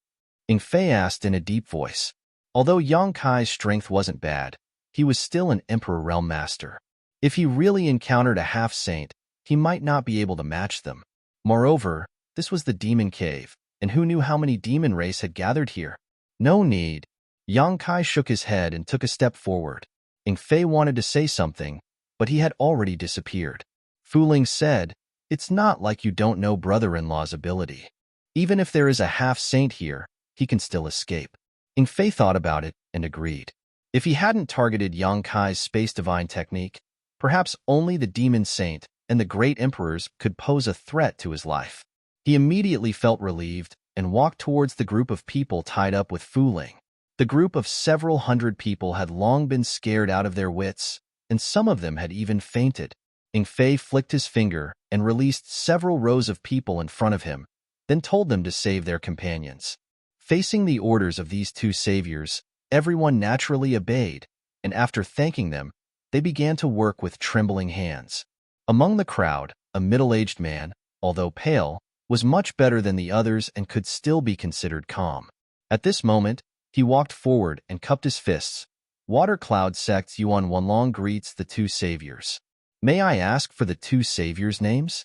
Speaker 1: Ing Fei asked in a deep voice. Although Yang Kai's strength wasn't bad, he was still an Emperor Realm Master. If he really encountered a half-saint, he might not be able to match them. Moreover, this was the Demon Cave, and who knew how many demon race had gathered here? No need. Yang Kai shook his head and took a step forward. Ing Fei wanted to say something, but he had already disappeared. Fu Ling said, "It's not like you don't know brother-in-law's ability. Even if there is a half-saint here, he can still escape." Ing Fei thought about it and agreed. If he hadn't targeted Yang Kai's space divine technique, perhaps only the demon saint and the great emperors could pose a threat to his life. He immediately felt relieved and walked towards the group of people tied up with Fu Ling. The group of several hundred people had long been scared out of their wits, and some of them had even fainted. Ing Fei flicked his finger and released several rows of people in front of him, then told them to save their companions. Facing the orders of these two saviors, everyone naturally obeyed, and after thanking them, they began to work with trembling hands. Among the crowd, a middle-aged man, although pale, was much better than the others and could still be considered calm. At this moment, he walked forward and cupped his fists. Water Cloud Sect Yuan Wanlong greets the two saviors. "May I ask for the two saviors' names?"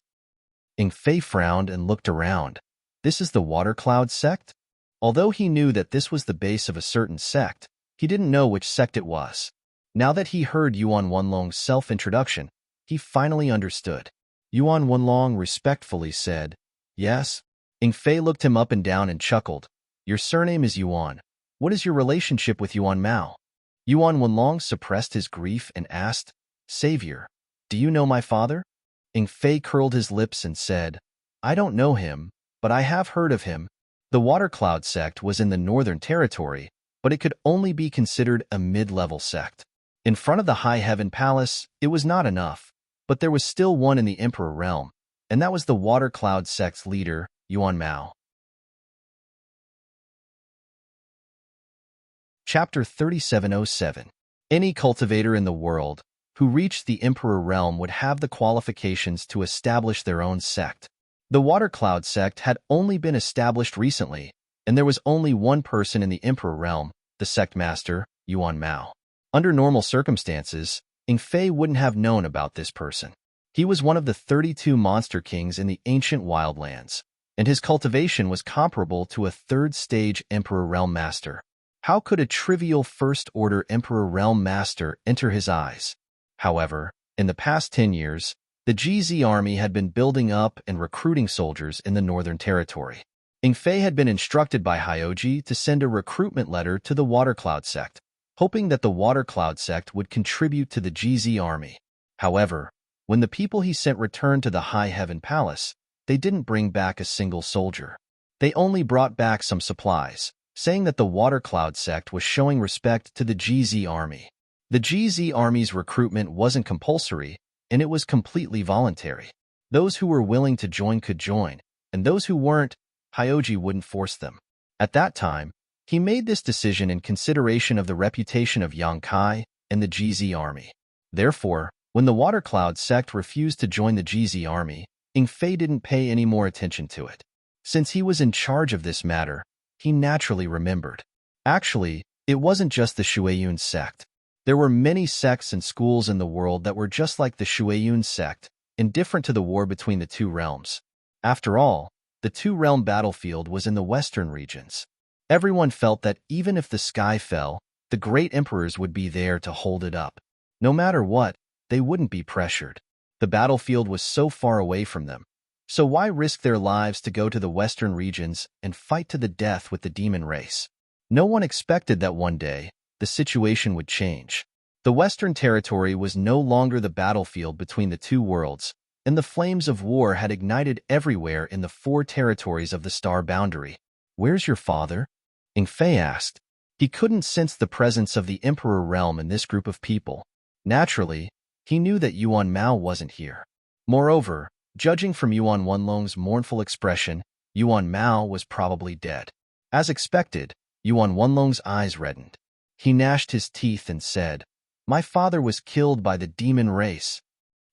Speaker 1: Ing Fei frowned and looked around. This is the Water Cloud Sect? Although he knew that this was the base of a certain sect, he didn't know which sect it was. Now that he heard Yuan Wanlong's self-introduction, he finally understood. Yuan Wanlong respectfully said, "Yes." Ing Fei looked him up and down and chuckled. "Your surname is Yuan. What is your relationship with Yuan Mao?" Yuan Wanlong suppressed his grief and asked, "Savior, do you know my father?" Ing Fei curled his lips and said, "I don't know him, but I have heard of him." The Water Cloud sect was in the Northern Territory, but it could only be considered a mid-level sect. In front of the High Heaven Palace, it was not enough, but there was still one in the Emperor Realm, and that was the Water Cloud sect's leader, Yuan Mao. Chapter 3707. Any cultivator in the world who reached the Emperor Realm would have the qualifications to establish their own sect. The Water Cloud sect had only been established recently, and there was only one person in the Emperor Realm, the sect master, Yuan Mao. Under normal circumstances, Ing Fei wouldn't have known about this person. He was one of the 32 monster kings in the ancient wildlands, and his cultivation was comparable to a third-stage Emperor Realm Master. How could a trivial First-Order Emperor Realm Master enter his eyes? However, in the past 10 years, the GZ army had been building up and recruiting soldiers in the Northern Territory. Ing Fei had been instructed by Hyoji to send a recruitment letter to the Water Cloud sect, hoping that the Water Cloud sect would contribute to the GZ army. However, when the people he sent returned to the High Heaven Palace, they didn't bring back a single soldier. They only brought back some supplies, saying that the Water Cloud sect was showing respect to the GZ army. The GZ army's recruitment wasn't compulsory, and it was completely voluntary. Those who were willing to join could join, and those who weren't, Hyoji wouldn't force them. At that time, he made this decision in consideration of the reputation of Yang Kai and the GZ army. Therefore, when the Water Cloud sect refused to join the GZ army, Ing Fei didn't pay any more attention to it. Since he was in charge of this matter, he naturally remembered. Actually, it wasn't just the Shueyun sect. There were many sects and schools in the world that were just like the Shueyun sect, indifferent to the war between the two realms. After all, the two-realm battlefield was in the western regions. Everyone felt that even if the sky fell, the great emperors would be there to hold it up. No matter what, they wouldn't be pressured. The battlefield was so far away from them. So why risk their lives to go to the western regions and fight to the death with the demon race? No one expected that one day, the situation would change. The Western Territory was no longer the battlefield between the two worlds, and the flames of war had ignited everywhere in the 4 territories of the star boundary. "Where's your father?" Ing Fei asked. He couldn't sense the presence of the Emperor Realm in this group of people. Naturally, he knew that Yuan Mao wasn't here. Moreover, Judging from Yuan Wenlong's mournful expression, Yuan Mao was probably dead. As expected, Yuan Wenlong's eyes reddened. He gnashed his teeth and said, "My father was killed by the demon race."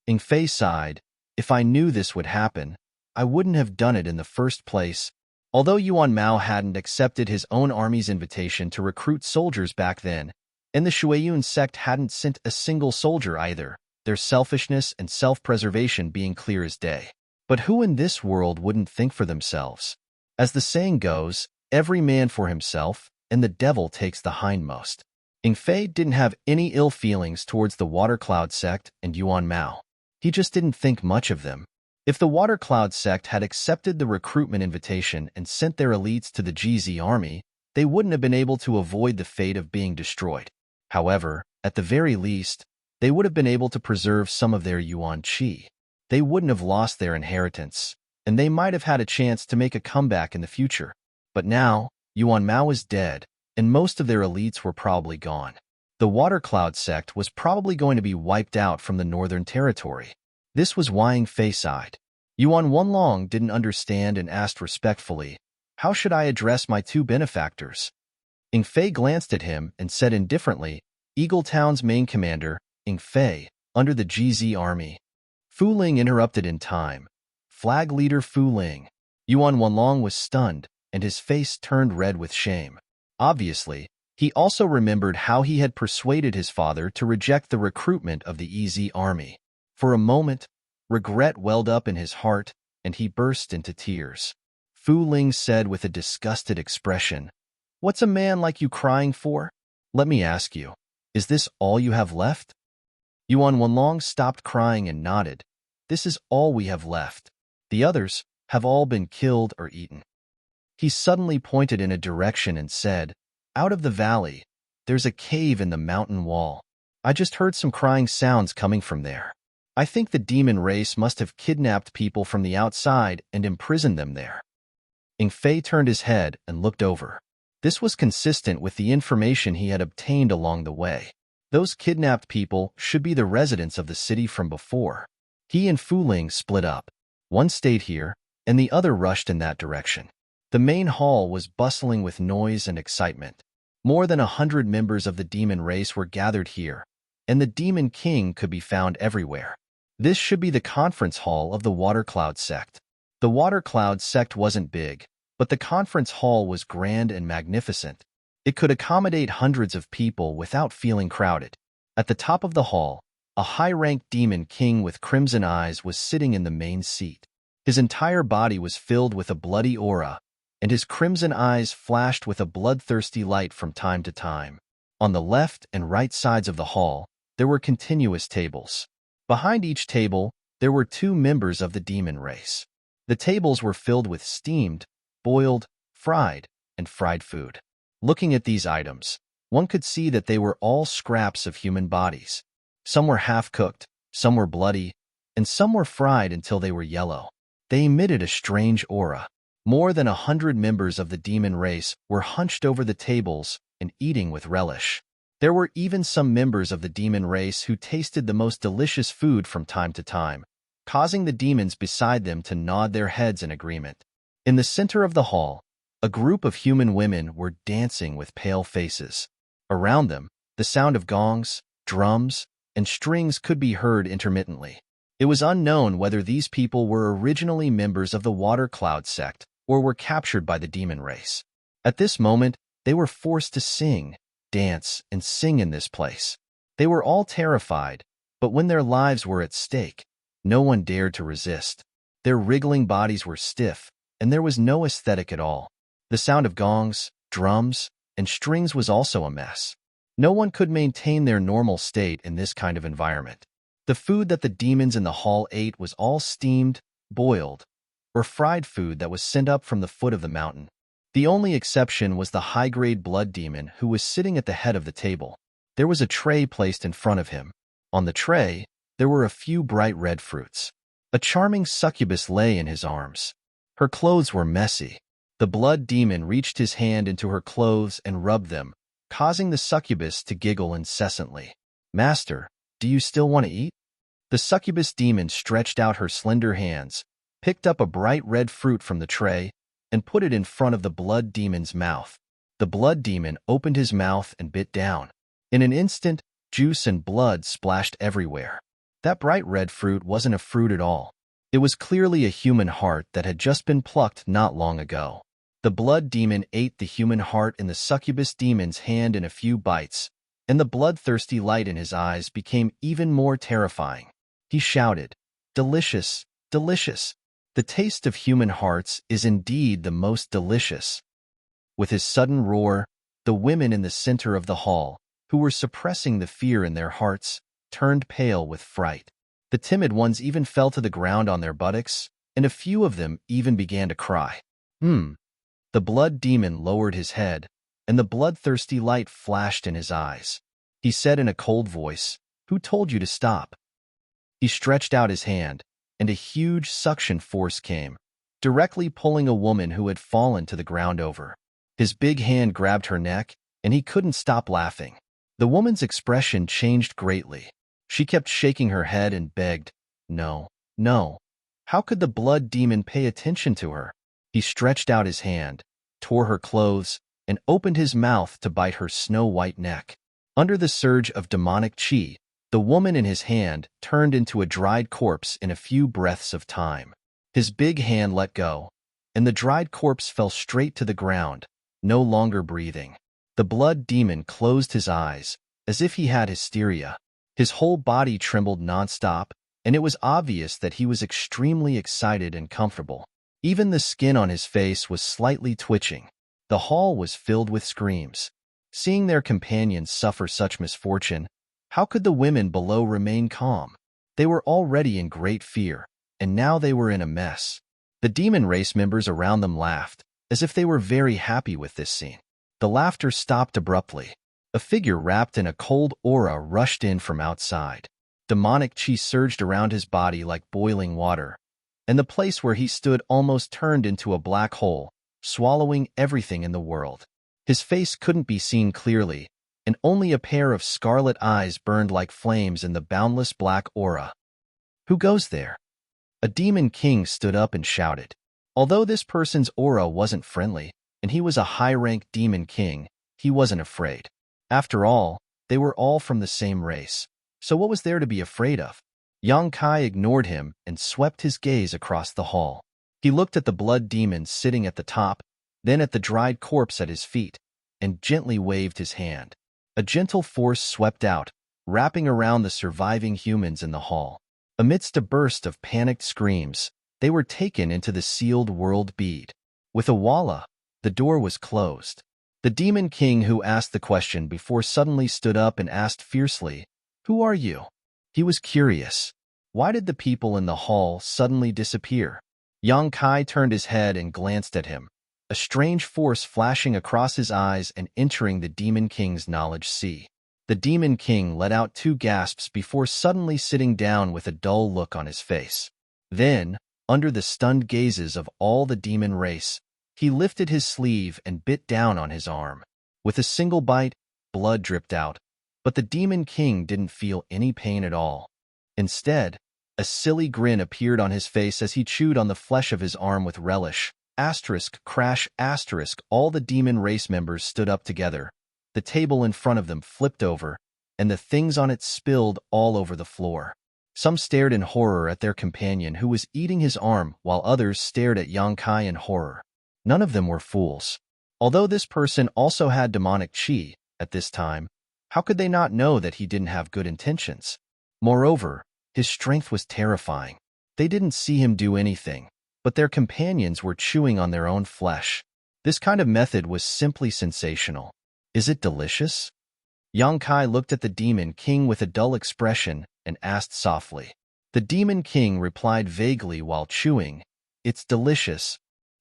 Speaker 1: Ing Fei sighed, "If I knew this would happen, I wouldn't have done it in the first place." Although Yuan Mao hadn't accepted his own army's invitation to recruit soldiers back then, and the Shuiyun sect hadn't sent a single soldier either, their selfishness and self-preservation being clear as day. But who in this world wouldn't think for themselves? As the saying goes, every man for himself, and the devil takes the hindmost. Ing Fei didn't have any ill feelings towards the Water Cloud sect and Yuan Mao. He just didn't think much of them. If the Water Cloud sect had accepted the recruitment invitation and sent their elites to the GZ army, they wouldn't have been able to avoid the fate of being destroyed. However, at the very least, they would have been able to preserve some of their Yuan Qi. They wouldn't have lost their inheritance, and they might have had a chance to make a comeback in the future. But now, Yuan Mao is dead, and most of their elites were probably gone. The Water Cloud sect was probably going to be wiped out from the Northern Territory. This was why Ing Fei sighed. Yuan Wenlong didn't understand and asked respectfully, "How should I address my two benefactors?" Ing Fei glanced at him and said indifferently, "Eagle Town's main commander, Ing Fei, under the GZ army." Fu Ling interrupted in time. "Flag leader Fu Ling." Yuan Wenlong was stunned, and his face turned red with shame. Obviously, he also remembered how he had persuaded his father to reject the recruitment of the EZ army. For a moment, regret welled up in his heart, and he burst into tears. Fu Ling said with a disgusted expression, "What's a man like you crying for? Let me ask you, is this all you have left?" Yuan Wenlong stopped crying and nodded. "This is all we have left. The others have all been killed or eaten." He suddenly pointed in a direction and said, "Out of the valley, there's a cave in the mountain wall. I just heard some crying sounds coming from there. I think the demon race must have kidnapped people from the outside and imprisoned them there." Ing Fei turned his head and looked over. This was consistent with the information he had obtained along the way. Those kidnapped people should be the residents of the city from before. He and Fu Ling split up. One stayed here, and the other rushed in that direction. The main hall was bustling with noise and excitement. More than 100 members of the demon race were gathered here, and the Demon King could be found everywhere. This should be the conference hall of the Water Cloud sect. The Water Cloud sect wasn't big, but the conference hall was grand and magnificent. It could accommodate hundreds of people without feeling crowded. At the top of the hall, a high-ranked Demon King with crimson eyes was sitting in the main seat. His entire body was filled with a bloody aura, and his crimson eyes flashed with a bloodthirsty light from time to time. On the left and right sides of the hall, there were continuous tables. Behind each table, there were two members of the demon race. The tables were filled with steamed, boiled, fried, and fried food. Looking at these items, one could see that they were all scraps of human bodies. Some were half-cooked, some were bloody, and some were fried until they were yellow. They emitted a strange aura. More than 100 members of the demon race were hunched over the tables and eating with relish. There were even some members of the demon race who tasted the most delicious food from time to time, causing the demons beside them to nod their heads in agreement. In the center of the hall, a group of human women were dancing with pale faces. Around them, the sound of gongs, drums, and strings could be heard intermittently. It was unknown whether these people were originally members of the Water Cloud sect or were captured by the demon race. At this moment, they were forced to sing, dance, and sing in this place. They were all terrified, but when their lives were at stake, no one dared to resist. Their wriggling bodies were stiff, and there was no aesthetic at all. The sound of gongs, drums, and strings was also a mess. No one could maintain their normal state in this kind of environment. The food that the demons in the hall ate was all steamed, boiled, or fried food that was sent up from the foot of the mountain. The only exception was the high-grade blood demon who was sitting at the head of the table. There was a tray placed in front of him. On the tray, there were a few bright red fruits. A charming succubus lay in his arms. Her clothes were messy. The blood demon reached his hand into her clothes and rubbed them, causing the succubus to giggle incessantly. "Master, do you still want to eat?" The succubus demon stretched out her slender hands, picked up a bright red fruit from the tray, and put it in front of the blood demon's mouth. The blood demon opened his mouth and bit down. In an instant, juice and blood splashed everywhere. That bright red fruit wasn't a fruit at all. It was clearly a human heart that had just been plucked not long ago. The blood demon ate the human heart in the succubus demon's hand in a few bites, and the bloodthirsty light in his eyes became even more terrifying. He shouted, "Delicious, delicious! The taste of human hearts is indeed the most delicious." With his sudden roar, the women in the center of the hall, who were suppressing the fear in their hearts, turned pale with fright. The timid ones even fell to the ground on their buttocks, and a few of them even began to cry. The blood demon lowered his head, and the bloodthirsty light flashed in his eyes. He said in a cold voice, "Who told you to stop?" He stretched out his hand, and a huge suction force came, directly pulling a woman who had fallen to the ground over. His big hand grabbed her neck, and he couldn't stop laughing. The woman's expression changed greatly. She kept shaking her head and begged, "No, no." How could the blood demon pay attention to her? He stretched out his hand, tore her clothes, and opened his mouth to bite her snow-white neck. Under the surge of demonic chi, the woman in his hand turned into a dried corpse in a few breaths of time. His big hand let go, and the dried corpse fell straight to the ground, no longer breathing. The blood demon closed his eyes, as if he had hysteria. His whole body trembled nonstop, and it was obvious that he was extremely excited and comfortable. Even the skin on his face was slightly twitching. The hall was filled with screams. Seeing their companions suffer such misfortune, how could the women below remain calm? They were already in great fear, and now they were in a mess. The demon race members around them laughed, as if they were very happy with this scene. The laughter stopped abruptly. A figure wrapped in a cold aura rushed in from outside. Demonic chi surged around his body like boiling water, and the place where he stood almost turned into a black hole, swallowing everything in the world. His face couldn't be seen clearly, and only a pair of scarlet eyes burned like flames in the boundless black aura. "Who goes there?" A demon king stood up and shouted. Although this person's aura wasn't friendly, and he was a high-ranked demon king, he wasn't afraid. After all, they were all from the same race, so what was there to be afraid of? Yang Kai ignored him and swept his gaze across the hall. He looked at the blood demon sitting at the top, then at the dried corpse at his feet, and gently waved his hand. A gentle force swept out, wrapping around the surviving humans in the hall. Amidst a burst of panicked screams, they were taken into the sealed world bead. With a walla, the door was closed. The demon king who asked the question before suddenly stood up and asked fiercely, "Who are you?" He was curious. Why did the people in the hall suddenly disappear? Yang Kai turned his head and glanced at him, a strange force flashing across his eyes and entering the demon king's knowledge sea. The demon king let out 2 gasps before suddenly sitting down with a dull look on his face. Then, under the stunned gazes of all the demon race, he lifted his sleeve and bit down on his arm. With a single bite, blood dripped out, but the demon king didn't feel any pain at all. Instead, a silly grin appeared on his face as he chewed on the flesh of his arm with relish. Crash, all the demon race members stood up together. The table in front of them flipped over, and the things on it spilled all over the floor. Some stared in horror at their companion who was eating his arm, while others stared at Yang Kai in horror. None of them were fools. Although this person also had demonic chi, at this time, how could they not know that he didn't have good intentions? Moreover, his strength was terrifying. They didn't see him do anything, but their companions were chewing on their own flesh. This kind of method was simply sensational. Is it delicious? Yang Kai looked at the demon king with a dull expression and asked softly. The demon king replied vaguely while chewing, "It's delicious.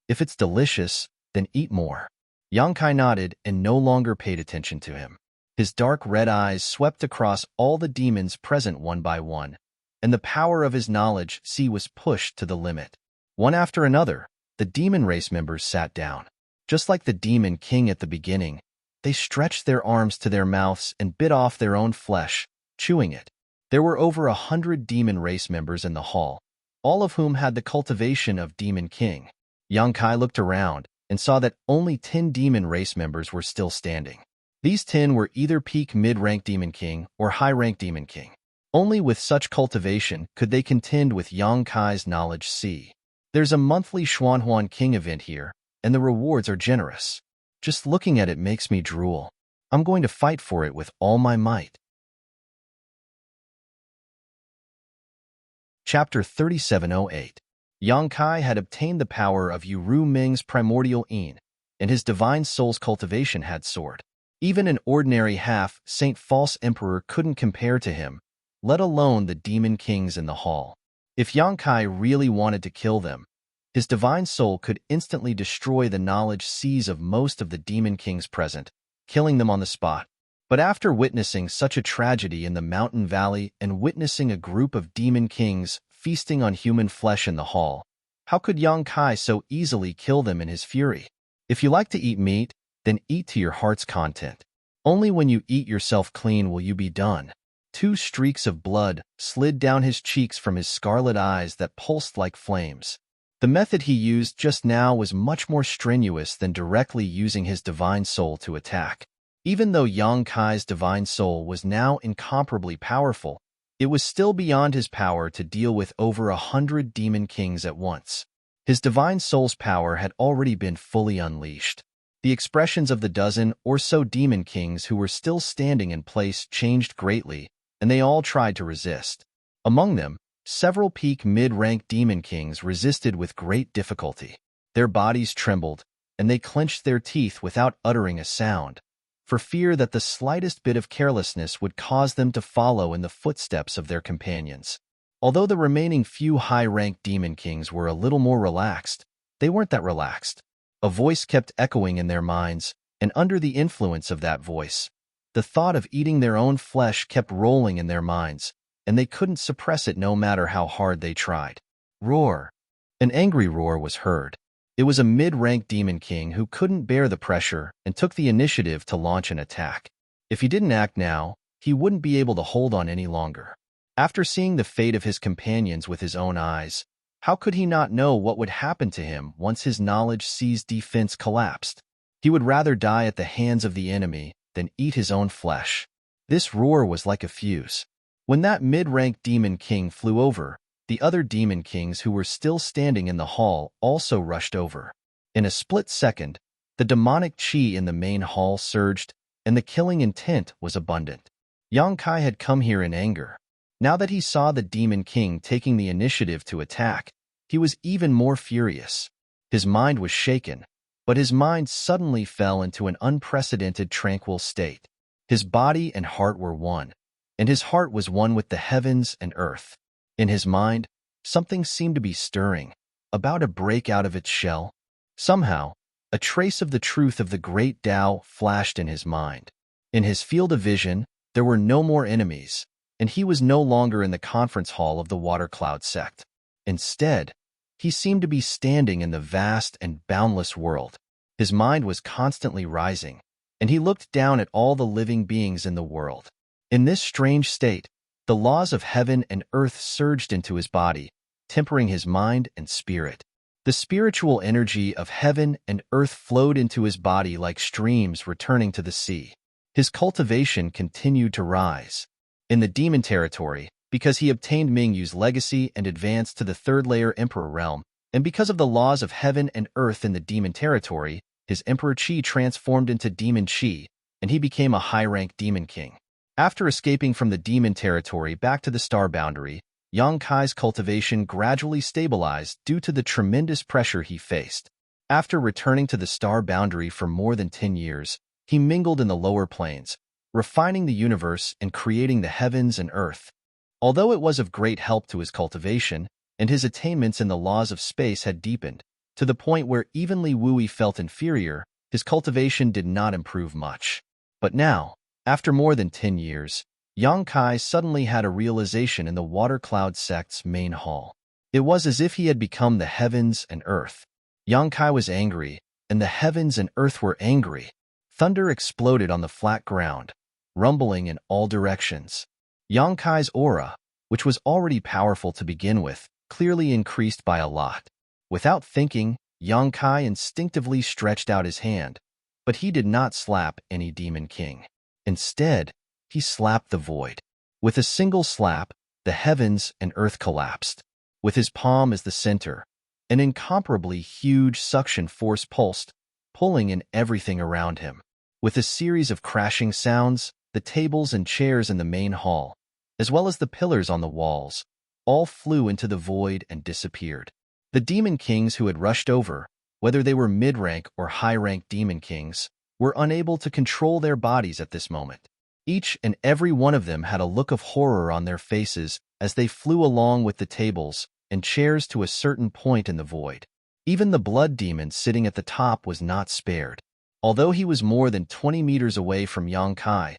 Speaker 1: If it's delicious, then eat more." Yang Kai nodded and no longer paid attention to him. His dark red eyes swept across all the demons present one by one, and the power of his knowledge was pushed to the limit. One after another, the demon race members sat down. Just like the demon king at the beginning, they stretched their arms to their mouths and bit off their own flesh, chewing it. There were over 100 demon race members in the hall, all of whom had the cultivation of Demon King. Yang Kai looked around and saw that only 10 demon race members were still standing. These 10 were either peak mid-rank Demon King or high-rank Demon King. Only with such cultivation could they contend with Yang Kai's knowledge C. There's a monthly Xuanhuan King event here, and the rewards are generous. Just looking at it makes me drool. I'm going to fight for it with all my might. Chapter 3708. Yang Kai had obtained the power of Yuru Ming's primordial Yin, and his divine soul's cultivation had soared. Even an ordinary half-saint false emperor couldn't compare to him, let alone the demon kings in the hall. If Yang Kai really wanted to kill them, his divine soul could instantly destroy the knowledge seas of most of the demon kings present, killing them on the spot. But after witnessing such a tragedy in the mountain valley and witnessing a group of demon kings feasting on human flesh in the hall, how could Yang Kai so easily kill them in his fury? If you like to eat meat, then eat to your heart's content. Only when you eat yourself clean will you be done. 2 streaks of blood slid down his cheeks from his scarlet eyes that pulsed like flames. The method he used just now was much more strenuous than directly using his divine soul to attack. Even though Yang Kai's divine soul was now incomparably powerful, it was still beyond his power to deal with over 100 demon kings at once. His divine soul's power had already been fully unleashed. The expressions of the dozen or so demon kings who were still standing in place changed greatly, and they all tried to resist. Among them, several peak mid-rank demon kings resisted with great difficulty. Their bodies trembled, and they clenched their teeth without uttering a sound, for fear that the slightest bit of carelessness would cause them to follow in the footsteps of their companions. Although the remaining few high-ranked demon kings were a little more relaxed, they weren't that relaxed. A voice kept echoing in their minds, and under the influence of that voice, the thought of eating their own flesh kept rolling in their minds, and they couldn't suppress it no matter how hard they tried. Roar! An angry roar was heard. It was a mid-rank demon king who couldn't bear the pressure and took the initiative to launch an attack. If he didn't act now, he wouldn't be able to hold on any longer. After seeing the fate of his companions with his own eyes, how could he not know what would happen to him once his knowledge seized defense collapsed? He would rather die at the hands of the enemy than eat his own flesh. This roar was like a fuse. When that mid-rank demon king flew over, the other demon kings who were still standing in the hall also rushed over. In a split second, the demonic chi in the main hall surged, and the killing intent was abundant. Yang Kai had come here in anger. Now that he saw the demon king taking the initiative to attack, he was even more furious. His mind was shaken, but his mind suddenly fell into an unprecedented tranquil state. His body and heart were one, and his heart was one with the heavens and earth. In his mind, something seemed to be stirring, about to break out of its shell. Somehow, a trace of the truth of the great Tao flashed in his mind. In his field of vision, there were no more enemies, and he was no longer in the conference hall of the Water Cloud sect. Instead, he seemed to be standing in the vast and boundless world. His mind was constantly rising, and he looked down at all the living beings in the world. In this strange state, the laws of heaven and earth surged into his body, tempering his mind and spirit. The spiritual energy of heaven and earth flowed into his body like streams returning to the sea. His cultivation continued to rise. In the demon territory, because he obtained Mingyu's legacy and advanced to the third-layer emperor realm, and because of the laws of heaven and earth in the demon territory, his emperor chi transformed into demon chi, and he became a high-rank demon king. After escaping from the demon territory back to the star boundary, Yang Kai's cultivation gradually stabilized due to the tremendous pressure he faced. After returning to the star boundary for more than 10 years, he mingled in the lower planes, refining the universe and creating the heavens and earth. Although it was of great help to his cultivation, and his attainments in the laws of space had deepened, to the point where even Li Wui felt inferior, his cultivation did not improve much. But now, after more than 10 years, Yang Kai suddenly had a realization in the Water Cloud sect's main hall. It was as if he had become the heavens and earth. Yang Kai was angry, and the heavens and earth were angry. Thunder exploded on the flat ground, rumbling in all directions. Yang Kai's aura, which was already powerful to begin with, clearly increased by a lot. Without thinking, Yang Kai instinctively stretched out his hand, but he did not slap any Demon King. Instead, he slapped the void. With a single slap, the heavens and earth collapsed. With his palm as the center, an incomparably huge suction force pulsed, pulling in everything around him. With a series of crashing sounds, the tables and chairs in the main hall, as well as the pillars on the walls, all flew into the void and disappeared. The Demon Kings who had rushed over, whether they were mid-rank or high-rank Demon Kings, were unable to control their bodies at this moment. Each and every one of them had a look of horror on their faces as they flew along with the tables and chairs to a certain point in the void. Even the blood demon sitting at the top was not spared. Although he was more than 20 meters away from Yang Kai,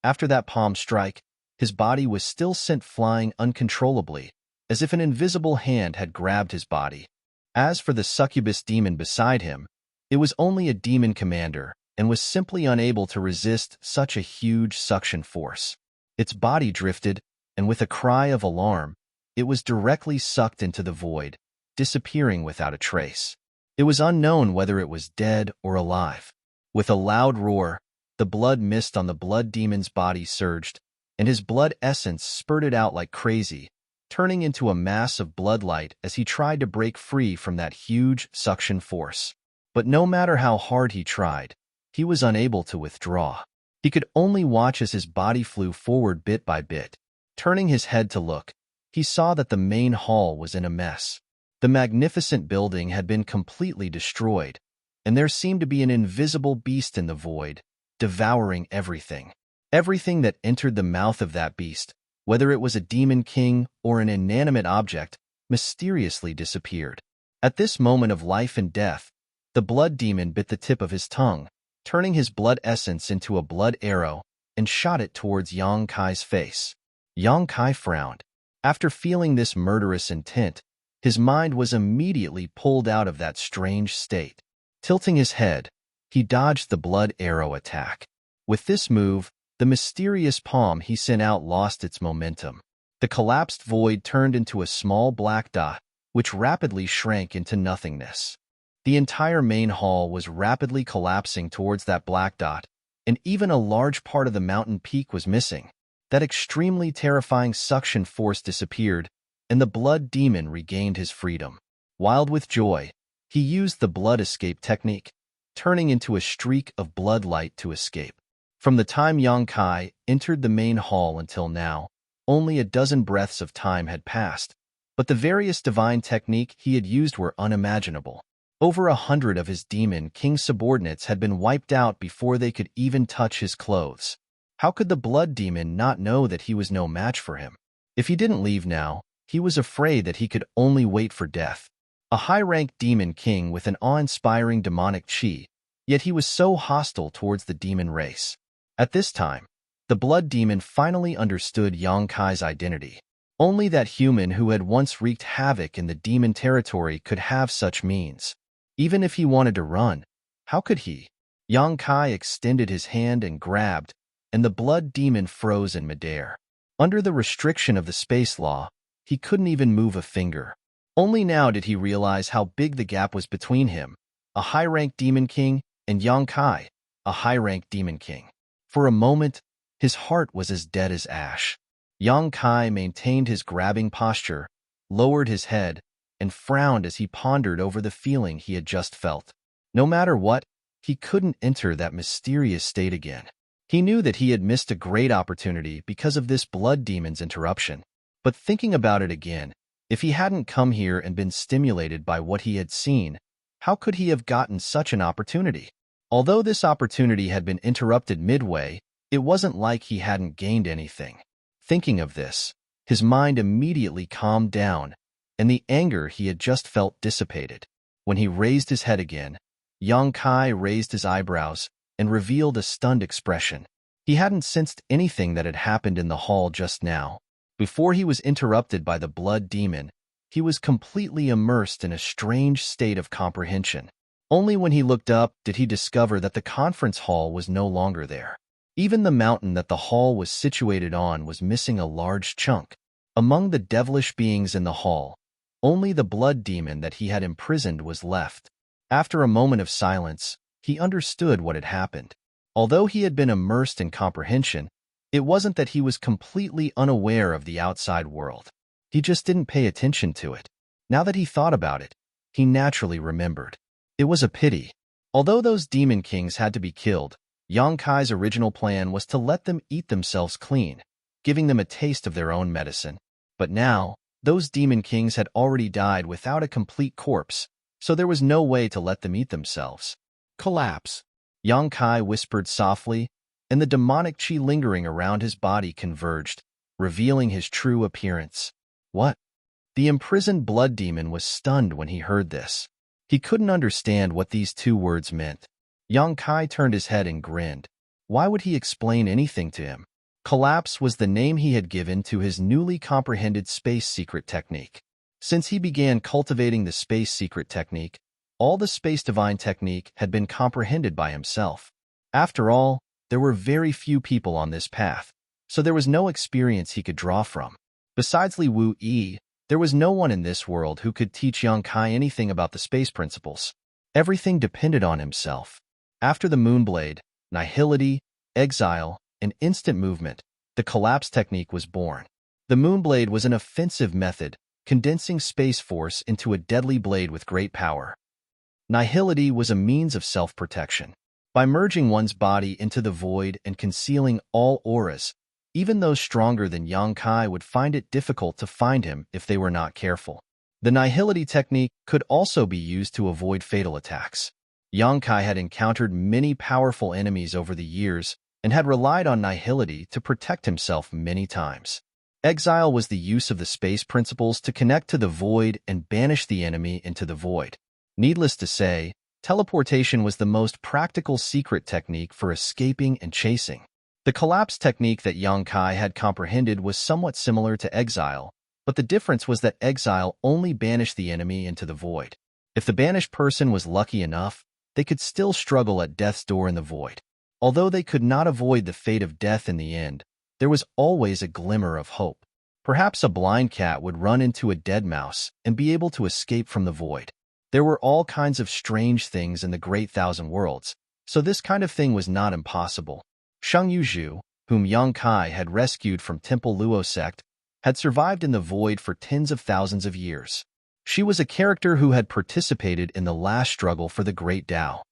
Speaker 1: after that palm strike, his body was still sent flying uncontrollably, as if an invisible hand had grabbed his body. As for the succubus demon beside him, it was only a demon commander and was simply unable to resist such a huge suction force. Its body drifted, and with a cry of alarm, it was directly sucked into the void, disappearing without a trace. It was unknown whether it was dead or alive. With a loud roar, the blood mist on the blood demon's body surged, and his blood essence spurted out like crazy, turning into a mass of bloodlight as he tried to break free from that huge suction force. But no matter how hard he tried, he was unable to withdraw. He could only watch as his body flew forward bit by bit. Turning his head to look, he saw that the main hall was in a mess. The magnificent building had been completely destroyed, and there seemed to be an invisible beast in the void, devouring everything. Everything that entered the mouth of that beast, whether it was a demon king or an inanimate object, mysteriously disappeared. At this moment of life and death, the blood demon bit the tip of his tongue, turning his blood essence into a blood arrow, and shot it towards Yang Kai's face. Yang Kai frowned. After feeling this murderous intent, his mind was immediately pulled out of that strange state. Tilting his head, he dodged the blood arrow attack. With this move, the mysterious palm he sent out lost its momentum. The collapsed void turned into a small black dot, which rapidly shrank into nothingness. The entire main hall was rapidly collapsing towards that black dot, and even a large part of the mountain peak was missing. That extremely terrifying suction force disappeared, and the blood demon regained his freedom. Wild with joy, he used the blood escape technique, turning into a streak of blood light to escape. From the time Yang Kai entered the main hall until now, only a dozen breaths of time had passed, but the various divine technique he had used were unimaginable. Over 100 of his demon king subordinates had been wiped out before they could even touch his clothes. How could the blood demon not know that he was no match for him? If he didn't leave now, he was afraid that he could only wait for death. A high-ranked demon king with an awe-inspiring demonic chi, yet he was so hostile towards the demon race. At this time, the blood demon finally understood Yang Kai's identity. Only that human who had once wreaked havoc in the demon territory could have such means. Even if he wanted to run, how could he? Yang Kai extended his hand and grabbed, and the blood demon froze in midair. Under the restriction of the space law, he couldn't even move a finger. Only now did he realize how big the gap was between him, a high-ranked demon king, and Yang Kai, a high-ranked demon king. For a moment, his heart was as dead as ash. Yang Kai maintained his grabbing posture, lowered his head, and frowned as he pondered over the feeling he had just felt. No matter what, he couldn't enter that mysterious state again. He knew that he had missed a great opportunity because of this blood demon's interruption. But thinking about it again, if he hadn't come here and been stimulated by what he had seen, how could he have gotten such an opportunity? Although this opportunity had been interrupted midway, it wasn't like he hadn't gained anything. Thinking of this, his mind immediately calmed down, and the anger he had just felt dissipated. When he raised his head again, Yang Kai raised his eyebrows and revealed a stunned expression. He hadn't sensed anything that had happened in the hall just now. Before he was interrupted by the blood demon, he was completely immersed in a strange state of comprehension. Only when he looked up did he discover that the conference hall was no longer there. Even the mountain that the hall was situated on was missing a large chunk. Among the devilish beings in the hall, only the blood demon that he had imprisoned was left. After a moment of silence, he understood what had happened. Although he had been immersed in comprehension, it wasn't that he was completely unaware of the outside world. He just didn't pay attention to it. Now that he thought about it, he naturally remembered. It was a pity. Although those demon kings had to be killed, Yang Kai's original plan was to let them eat themselves clean, giving them a taste of their own medicine. But now, those demon kings had already died without a complete corpse, so there was no way to let them eat themselves. Collapse. Yang Kai whispered softly, and the demonic chi lingering around his body converged, revealing his true appearance. What? The imprisoned blood demon was stunned when he heard this. He couldn't understand what these two words meant. Yang Kai turned his head and grinned. Why would he explain anything to him? Collapse was the name he had given to his newly comprehended space secret technique. Since he began cultivating the space secret technique, all the space divine technique had been comprehended by himself. After all, there were very few people on this path, so there was no experience he could draw from. Besides Li Wu Yi, there was no one in this world who could teach Yang Kai anything about the space principles. Everything depended on himself. After the Moonblade, Nihility, Exile, and Instant Movement, the Collapse technique was born. The Moonblade was an offensive method, condensing space force into a deadly blade with great power. Nihility was a means of self-protection. By merging one's body into the void and concealing all auras, even those stronger than Yang Kai would find it difficult to find him if they were not careful. The Nihility technique could also be used to avoid fatal attacks. Yang Kai had encountered many powerful enemies over the years and had relied on Nihility to protect himself many times. Exile was the use of the space principles to connect to the void and banish the enemy into the void. Needless to say, teleportation was the most practical secret technique for escaping and chasing. The collapse technique that Yang Kai had comprehended was somewhat similar to exile, but the difference was that exile only banished the enemy into the void. If the banished person was lucky enough, they could still struggle at death's door in the void. Although they could not avoid the fate of death in the end, there was always a glimmer of hope. Perhaps a blind cat would run into a dead mouse and be able to escape from the void. There were all kinds of strange things in the Great Thousand Worlds, so this kind of thing was not impossible. Sheng Yuzhu, whom Yang Kai had rescued from Temple Luo sect, had survived in the void for tens of thousands of years. She was a character who had participated in the last struggle for the Great Tao.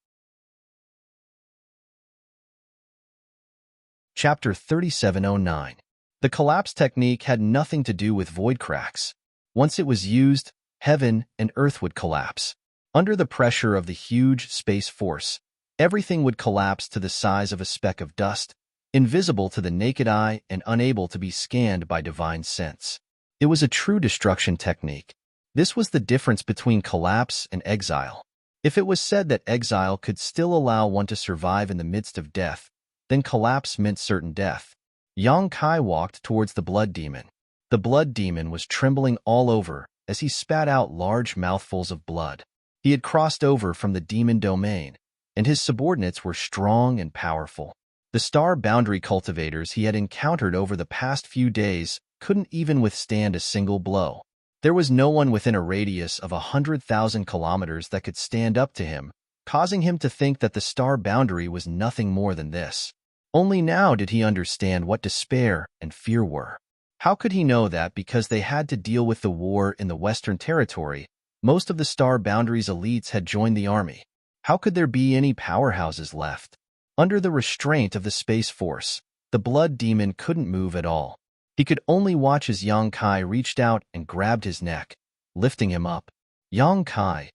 Speaker 1: Chapter 3709. The collapse technique had nothing to do with void cracks. Once it was used, heaven and earth would collapse. Under the pressure of the huge space force, everything would collapse to the size of a speck of dust, invisible to the naked eye and unable to be scanned by divine sense. It was a true destruction technique. This was the difference between collapse and exile. If it was said that exile could still allow one to survive in the midst of death, then collapse meant certain death. Yang Kai walked towards the blood demon. The blood demon was trembling all over as he spat out large mouthfuls of blood. He had crossed over from the demon domain, and his subordinates were strong and powerful. The star boundary cultivators he had encountered over the past few days couldn't even withstand a single blow. There was no one within a radius of 100,000 kilometers that could stand up to him, causing him to think that the star boundary was nothing more than this. Only now did he understand what despair and fear were. How could he know that because they had to deal with the war in the Western Territory, most of the Star Boundaries elites had joined the army? How could there be any powerhouses left? Under the restraint of the Space Force, the blood demon couldn't move at all. He could only watch as Yang Kai reached out and grabbed his neck, lifting him up. Yang Kai,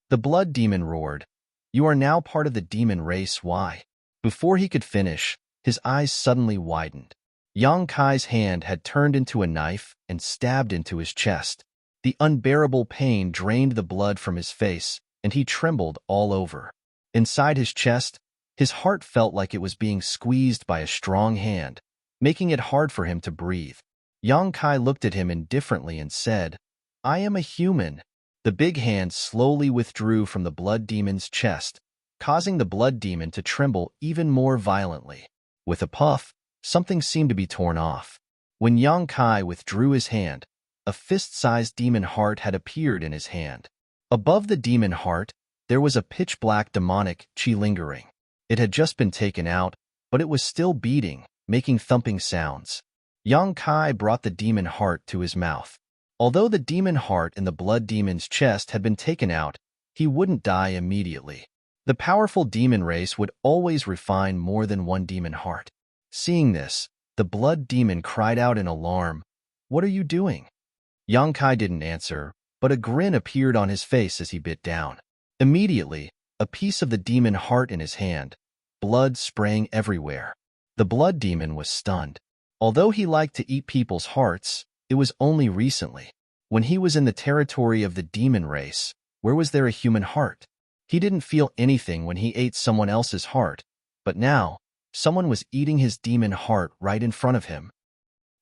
Speaker 1: the blood demon roared, "You are now part of the demon race, why?" Before he could finish, his eyes suddenly widened. Yang Kai's hand had turned into a knife and stabbed into his chest. The unbearable pain drained the blood from his face, and he trembled all over. Inside his chest, his heart felt like it was being squeezed by a strong hand, making it hard for him to breathe. Yang Kai looked at him indifferently and said, "I am a human." The big hand slowly withdrew from the blood demon's chest, causing the blood demon to tremble even more violently. With a puff, something seemed to be torn off. When Yang Kai withdrew his hand, a fist-sized demon heart had appeared in his hand. Above the demon heart, there was a pitch-black demonic chi lingering. It had just been taken out, but it was still beating, making thumping sounds. Yang Kai brought the demon heart to his mouth. Although the demon heart in the blood demon's chest had been taken out, he wouldn't die immediately. The powerful demon race would always refine more than one demon heart. Seeing this, the blood demon cried out in alarm, "What are you doing?" Yang Kai didn't answer, but a grin appeared on his face as he bit down. Immediately, a piece of the demon heart in his hand, blood spraying everywhere. The blood demon was stunned. Although he liked to eat people's hearts, it was only recently. When he was in the territory of the demon race, where was there a human heart? He didn't feel anything when he ate someone else's heart, but now, someone was eating his demon heart right in front of him.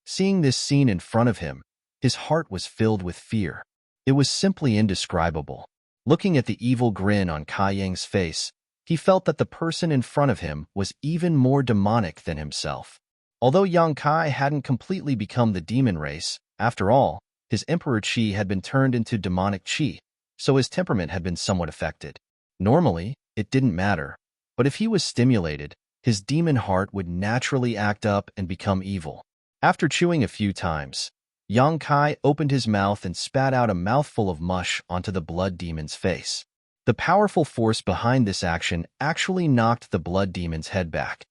Speaker 1: Seeing this scene in front of him, his heart was filled with fear. It was simply indescribable. Looking at the evil grin on Kai Yang's face, he felt that the person in front of him was even more demonic than himself. Although Yang Kai hadn't completely become the demon race, after all, his emperor chi had been turned into demonic chi, so his temperament had been somewhat affected. Normally, it didn't matter, but if he was stimulated, his demon heart would naturally act up and become evil. After chewing a few times, Yang Kai opened his mouth and spat out a mouthful of mush onto the blood demon's face. The powerful force behind this action actually knocked the blood demon's head back.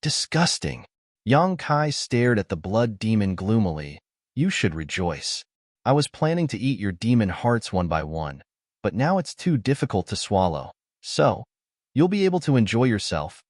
Speaker 1: Disgusting! Yang Kai stared at the blood demon gloomily. You should rejoice. I was planning to eat your demon hearts one by one, but now it's too difficult to swallow, so you'll be able to enjoy yourself.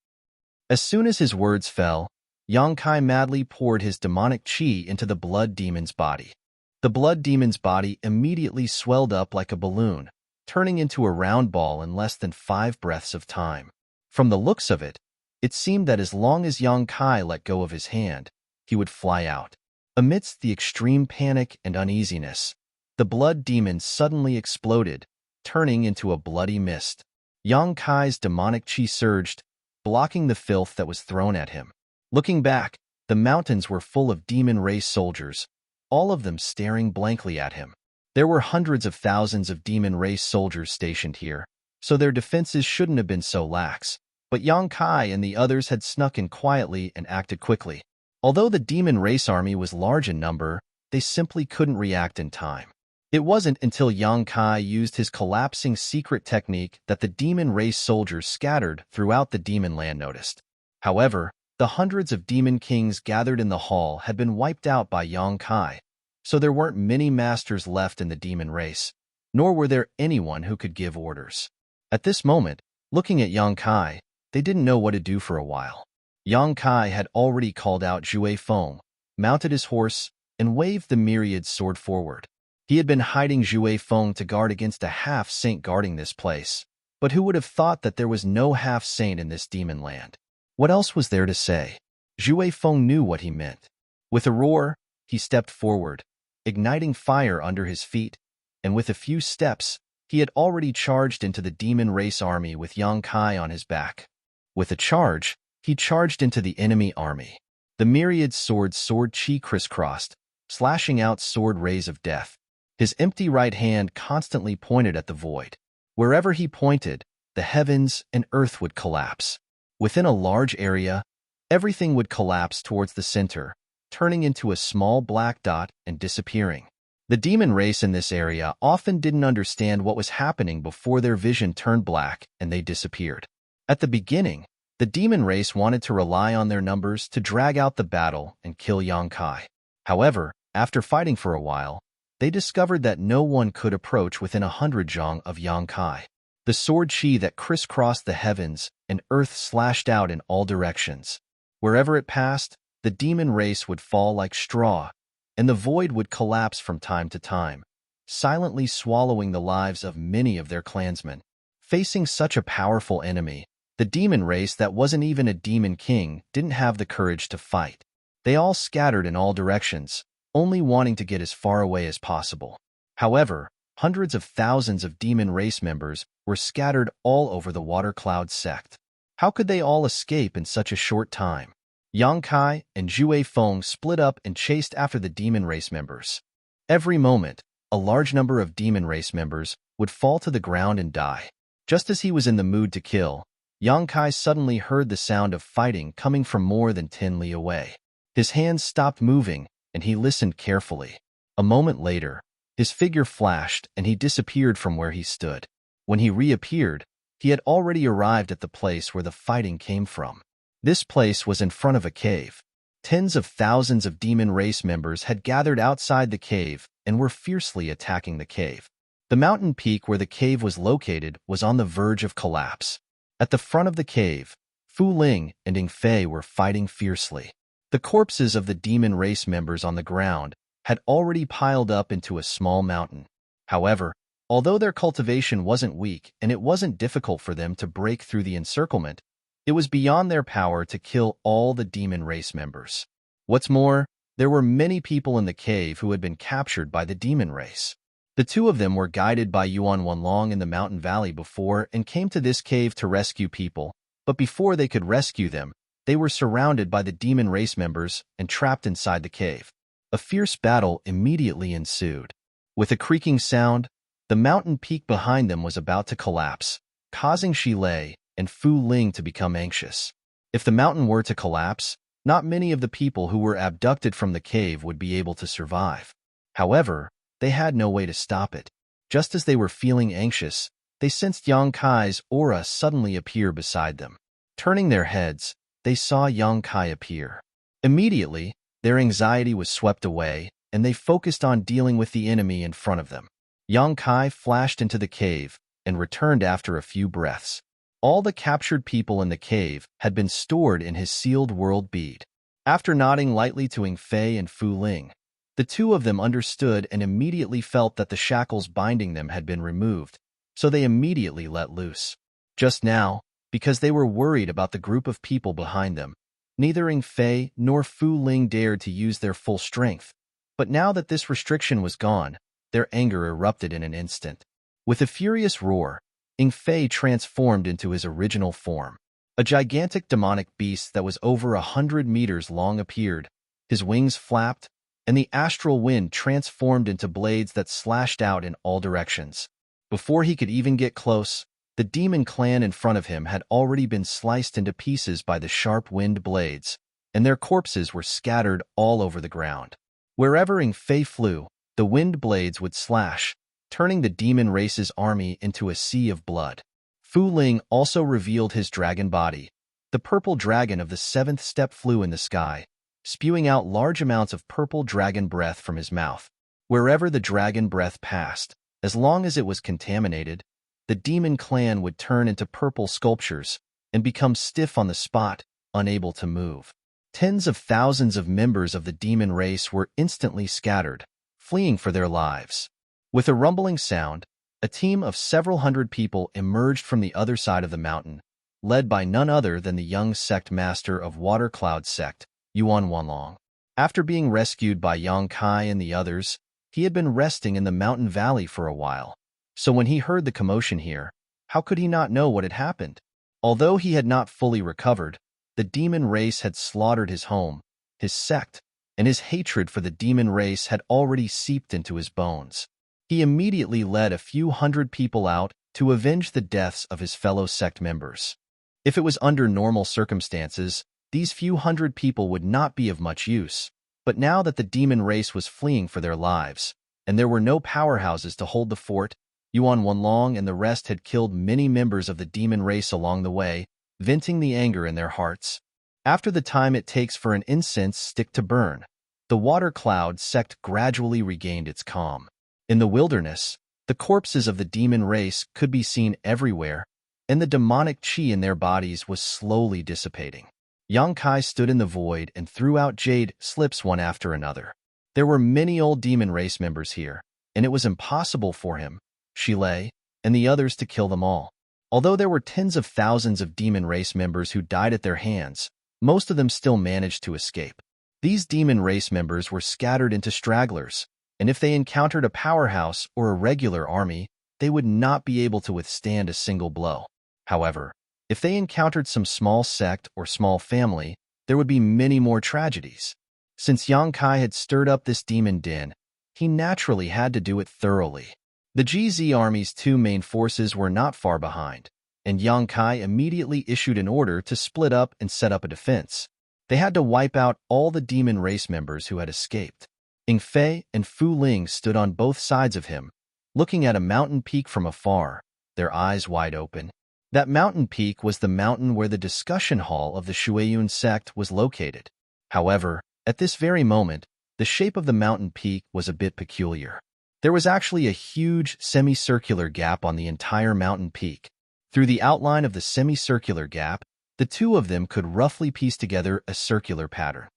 Speaker 1: As soon as his words fell, Yang Kai madly poured his demonic chi into the blood demon's body. The blood demon's body immediately swelled up like a balloon, turning into a round ball in less than 5 breaths of time. From the looks of it, it seemed that as long as Yang Kai let go of his hand, he would fly out. Amidst the extreme panic and uneasiness, the blood demon suddenly exploded, turning into a bloody mist. Yang Kai's demonic chi surged, blocking the filth that was thrown at him. Looking back, the mountains were full of demon race soldiers, all of them staring blankly at him. There were hundreds of thousands of demon race soldiers stationed here, so their defenses shouldn't have been so lax. But Yang Kai and the others had snuck in quietly and acted quickly. Although the demon race army was large in number, they simply couldn't react in time. It wasn't until Yang Kai used his collapsing secret technique that the demon race soldiers scattered throughout the demon land noticed. However, the hundreds of demon kings gathered in the hall had been wiped out by Yang Kai, so there weren't many masters left in the demon race, nor were there anyone who could give orders. At this moment, looking at Yang Kai, they didn't know what to do for a while. Yang Kai had already called out Zhui Feng, mounted his horse, and waved the myriad sword forward. He had been hiding Zhui Feng to guard against a half-saint guarding this place, but who would have thought that there was no half-saint in this demon land? What else was there to say? Zhui Feng knew what he meant. With a roar, he stepped forward, igniting fire under his feet, and with a few steps, he had already charged into the demon race army with Yang Kai on his back. With a charge, he charged into the enemy army. The myriad sword chi crisscrossed, slashing out sword rays of death. His empty right hand constantly pointed at the void. Wherever he pointed, the heavens and earth would collapse. Within a large area, everything would collapse towards the center, turning into a small black dot and disappearing. The demon race in this area often didn't understand what was happening before their vision turned black and they disappeared. At the beginning, the demon race wanted to rely on their numbers to drag out the battle and kill Yang Kai. However, after fighting for a while, they discovered that no one could approach within 100 zhang of Yang Kai. The sword chi that crisscrossed the heavens and earth slashed out in all directions. Wherever it passed, the demon race would fall like straw, and the void would collapse from time to time, silently swallowing the lives of many of their clansmen. Facing such a powerful enemy, the demon race that wasn't even a demon king didn't have the courage to fight. They all scattered in all directions, only wanting to get as far away as possible. However, hundreds of thousands of demon race members were scattered all over the Water Cloud sect. How could they all escape in such a short time? Yang Kai and Jue Feng split up and chased after the demon race members. Every moment, a large number of demon race members would fall to the ground and die. Just as he was in the mood to kill, Yang Kai suddenly heard the sound of fighting coming from more than 10 li away. His hands stopped moving, and he listened carefully. A moment later, his figure flashed and he disappeared from where he stood. When he reappeared, he had already arrived at the place where the fighting came from. This place was in front of a cave. Tens of thousands of demon race members had gathered outside the cave and were fiercely attacking the cave. The mountain peak where the cave was located was on the verge of collapse. At the front of the cave, Fu Ling and Ing Fei were fighting fiercely. The corpses of the demon race members on the ground had already piled up into a small mountain. However, although their cultivation wasn't weak and it wasn't difficult for them to break through the encirclement, it was beyond their power to kill all the demon race members. What's more, there were many people in the cave who had been captured by the demon race. The two of them were guided by Yuan Wanlong in the mountain valley before and came to this cave to rescue people, but before they could rescue them, they were surrounded by the demon race members and trapped inside the cave. A fierce battle immediately ensued. With a creaking sound, the mountain peak behind them was about to collapse, causing Shilei and Fu Ling to become anxious. If the mountain were to collapse, not many of the people who were abducted from the cave would be able to survive. However, they had no way to stop it. Just as they were feeling anxious, they sensed Yang Kai's aura suddenly appear beside them. Turning their heads, they saw Yang Kai appear. Immediately, their anxiety was swept away, and they focused on dealing with the enemy in front of them. Yang Kai flashed into the cave and returned after a few breaths. All the captured people in the cave had been stored in his sealed world bead. After nodding lightly to Ing Fei and Fu Ling, the two of them understood and immediately felt that the shackles binding them had been removed, so they immediately let loose. Just now, because they were worried about the group of people behind them, neither Ing Fei nor Fu Ling dared to use their full strength, but now that this restriction was gone, their anger erupted in an instant. With a furious roar, Ing Fei transformed into his original form. A gigantic demonic beast that was over 100 meters long appeared, his wings flapped, and the astral wind transformed into blades that slashed out in all directions. Before he could even get close, the demon clan in front of him had already been sliced into pieces by the sharp wind blades, and their corpses were scattered all over the ground. Wherever Ing Fei flew, the wind blades would slash, turning the demon race's army into a sea of blood. Fu Ling also revealed his dragon body. The purple dragon of the seventh step flew in the sky, spewing out large amounts of purple dragon breath from his mouth. Wherever the dragon breath passed, as long as it was contaminated, the demon clan would turn into purple sculptures and become stiff on the spot, unable to move. Tens of thousands of members of the demon race were instantly scattered, fleeing for their lives. With a rumbling sound, a team of several hundred people emerged from the other side of the mountain, led by none other than the young sect master of Water Cloud Sect, Yuan Wanlong. After being rescued by Yang Kai and the others, he had been resting in the mountain valley for a while. So when he heard the commotion here, how could he not know what had happened? Although he had not fully recovered, the demon race had slaughtered his home, his sect, and his hatred for the demon race had already seeped into his bones. He immediately led a few hundred people out to avenge the deaths of his fellow sect members. If it was under normal circumstances, these few hundred people would not be of much use, but now that the demon race was fleeing for their lives, and there were no powerhouses to hold the fort, Yuan Wanlong and the rest had killed many members of the demon race along the way, venting the anger in their hearts. After the time it takes for an incense stick to burn, the Water Cloud sect gradually regained its calm. In the wilderness, the corpses of the demon race could be seen everywhere, and the demonic chi in their bodies was slowly dissipating. Yang Kai stood in the void and threw out jade slips one after another. There were many old demon race members here, and it was impossible for him, Shilei, and the others to kill them all. Although there were tens of thousands of demon race members who died at their hands, most of them still managed to escape. These demon race members were scattered into stragglers, and if they encountered a powerhouse or a regular army, they would not be able to withstand a single blow. However, if they encountered some small sect or small family, there would be many more tragedies. Since Yang Kai had stirred up this demon den, he naturally had to do it thoroughly. The GZ army's two main forces were not far behind, and Yang Kai immediately issued an order to split up and set up a defense. They had to wipe out all the demon race members who had escaped. Ing Fei and Fu Ling stood on both sides of him, looking at a mountain peak from afar, their eyes wide open. That mountain peak was the mountain where the discussion hall of the Shueyun sect was located. However, at this very moment, the shape of the mountain peak was a bit peculiar. There was actually a huge semicircular gap on the entire mountain peak. Through the outline of the semicircular gap, the two of them could roughly piece together a circular pattern.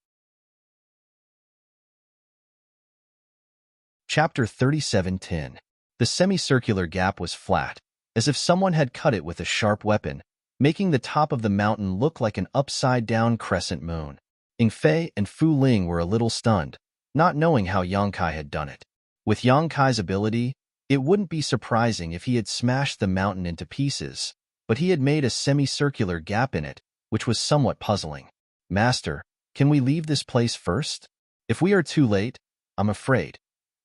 Speaker 1: Chapter 37:10. The semicircular gap was flat, as if someone had cut it with a sharp weapon, making the top of the mountain look like an upside-down crescent moon. Ing Fei and Fu Ling were a little stunned, not knowing how Yang Kai had done it. With Yang Kai's ability, it wouldn't be surprising if he had smashed the mountain into pieces, but he had made a semicircular gap in it, which was somewhat puzzling. Master, can we leave this place first? If we are too late, I'm afraid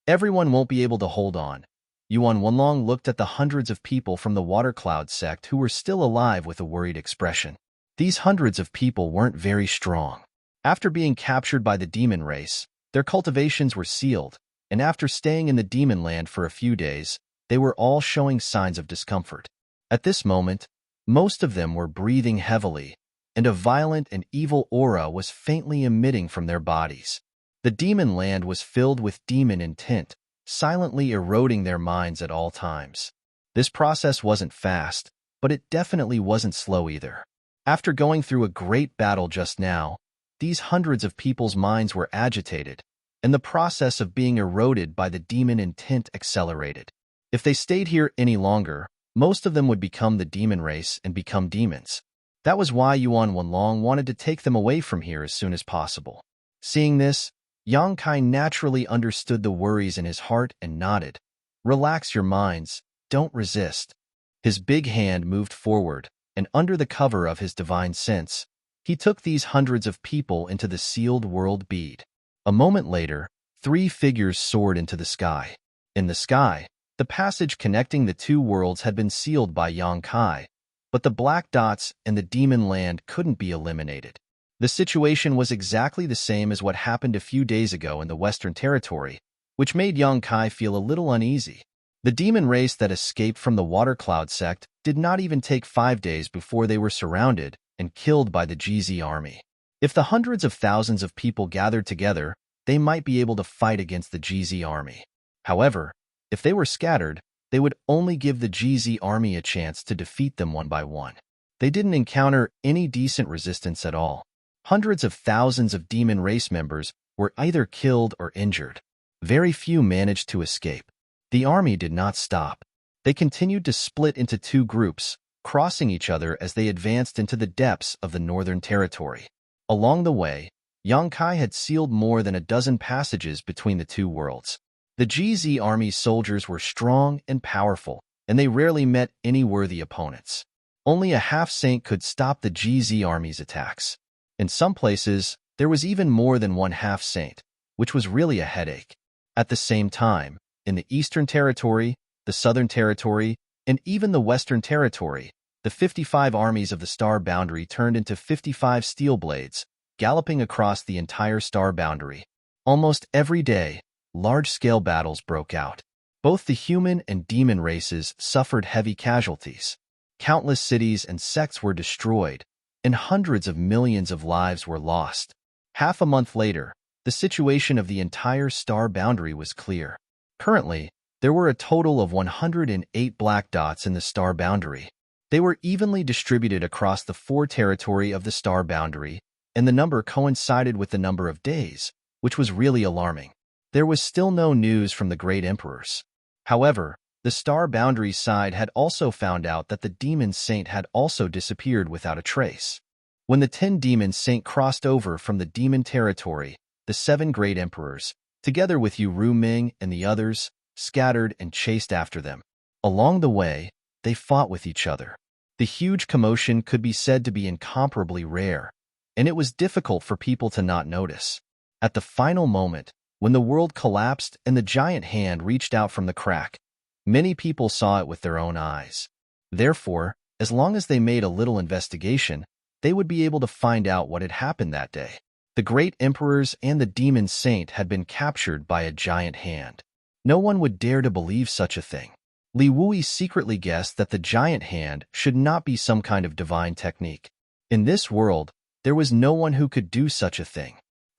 Speaker 1: everyone won't be able to hold on. Yuan Wenlong looked at the hundreds of people from the Water Cloud sect who were still alive with a worried expression. These hundreds of people weren't very strong. After being captured by the demon race, their cultivations were sealed, and after staying in the demon land for a few days, they were all showing signs of discomfort. At this moment, most of them were breathing heavily, and a violent and evil aura was faintly emitting from their bodies. The demon land was filled with demon intent, silently eroding their minds at all times. This process wasn't fast, but it definitely wasn't slow either. After going through a great battle just now, these hundreds of people's minds were agitated, and the process of being eroded by the demon intent accelerated. If they stayed here any longer, most of them would become the demon race and become demons. That was why Yuan Wenlong wanted to take them away from here as soon as possible. Seeing this, Yang Kai naturally understood the worries in his heart and nodded. Relax your minds, don't resist. His big hand moved forward, and under the cover of his divine sense, he took these hundreds of people into the sealed world bead. A moment later, 3 figures soared into the sky. In the sky, the passage connecting the two worlds had been sealed by Yang Kai, but the black dots and the demon land couldn't be eliminated. The situation was exactly the same as what happened a few days ago in the Western Territory, which made Yang Kai feel a little uneasy. The demon race that escaped from the Water Cloud sect did not even take 5 days before they were surrounded and killed by the GZ army. If the hundreds of thousands of people gathered together, they might be able to fight against the GZ army. However, if they were scattered, they would only give the GZ army a chance to defeat them one by one. They didn't encounter any decent resistance at all. Hundreds of thousands of demon race members were either killed or injured. Very few managed to escape. The army did not stop. They continued to split into 2 groups, crossing each other as they advanced into the depths of the Northern Territory. Along the way, Yang Kai had sealed more than a dozen passages between the two worlds. The GZ army's soldiers were strong and powerful, and they rarely met any worthy opponents. Only a half-saint could stop the GZ army's attacks. In some places, there was even more than one half-saint, which was really a headache. At the same time, in the Eastern Territory, the Southern Territory, and even the Western Territory, the 55 armies of the star boundary turned into 55 steel blades, galloping across the entire star boundary. Almost every day, large-scale battles broke out. Both the human and demon races suffered heavy casualties. Countless cities and sects were destroyed, and hundreds of millions of lives were lost. Half a month later, the situation of the entire star boundary was clear. Currently, there were a total of 108 black dots in the star boundary. They were evenly distributed across the 4 territory of the star boundary, and the number coincided with the number of days, which was really alarming. There was still no news from the great emperors. However, the star boundary side had also found out that the demon saint had also disappeared without a trace. When the 10 demon saint crossed over from the demon territory, the 7 great emperors, together with Yu Ruming and the others, scattered and chased after them. Along the way, they fought with each other. The huge commotion could be said to be incomparably rare, and it was difficult for people to not notice. At the final moment, when the world collapsed and the giant hand reached out from the crack, many people saw it with their own eyes. Therefore, as long as they made a little investigation, they would be able to find out what had happened that day. The great emperors and the demon saint had been captured by a giant hand. No one would dare to believe such a thing. Li Wui secretly guessed that the giant hand should not be some kind of divine technique. In this world, there was no one who could do such a thing.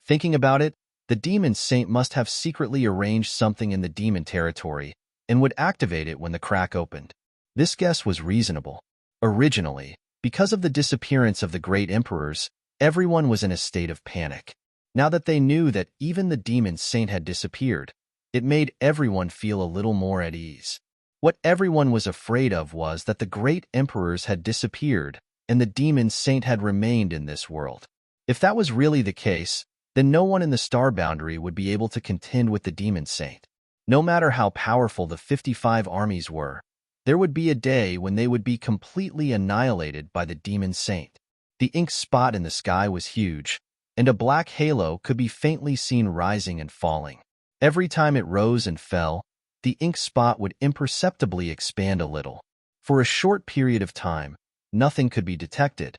Speaker 1: Thinking about it, the demon saint must have secretly arranged something in the demon territory and would activate it when the crack opened. This guess was reasonable. Originally, because of the disappearance of the great emperors, everyone was in a state of panic. Now that they knew that even the demon saint had disappeared, it made everyone feel a little more at ease. What everyone was afraid of was that the great emperors had disappeared and the demon saint had remained in this world. If that was really the case, then no one in the star boundary would be able to contend with the demon saint. No matter how powerful the 55 armies were, there would be a day when they would be completely annihilated by the demon saint. The ink spot in the sky was huge, and a black halo could be faintly seen rising and falling. Every time it rose and fell, the ink spot would imperceptibly expand a little. For a short period of time, nothing could be detected,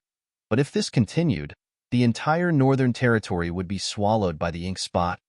Speaker 1: but if this continued, the entire northern territory would be swallowed by the ink spot.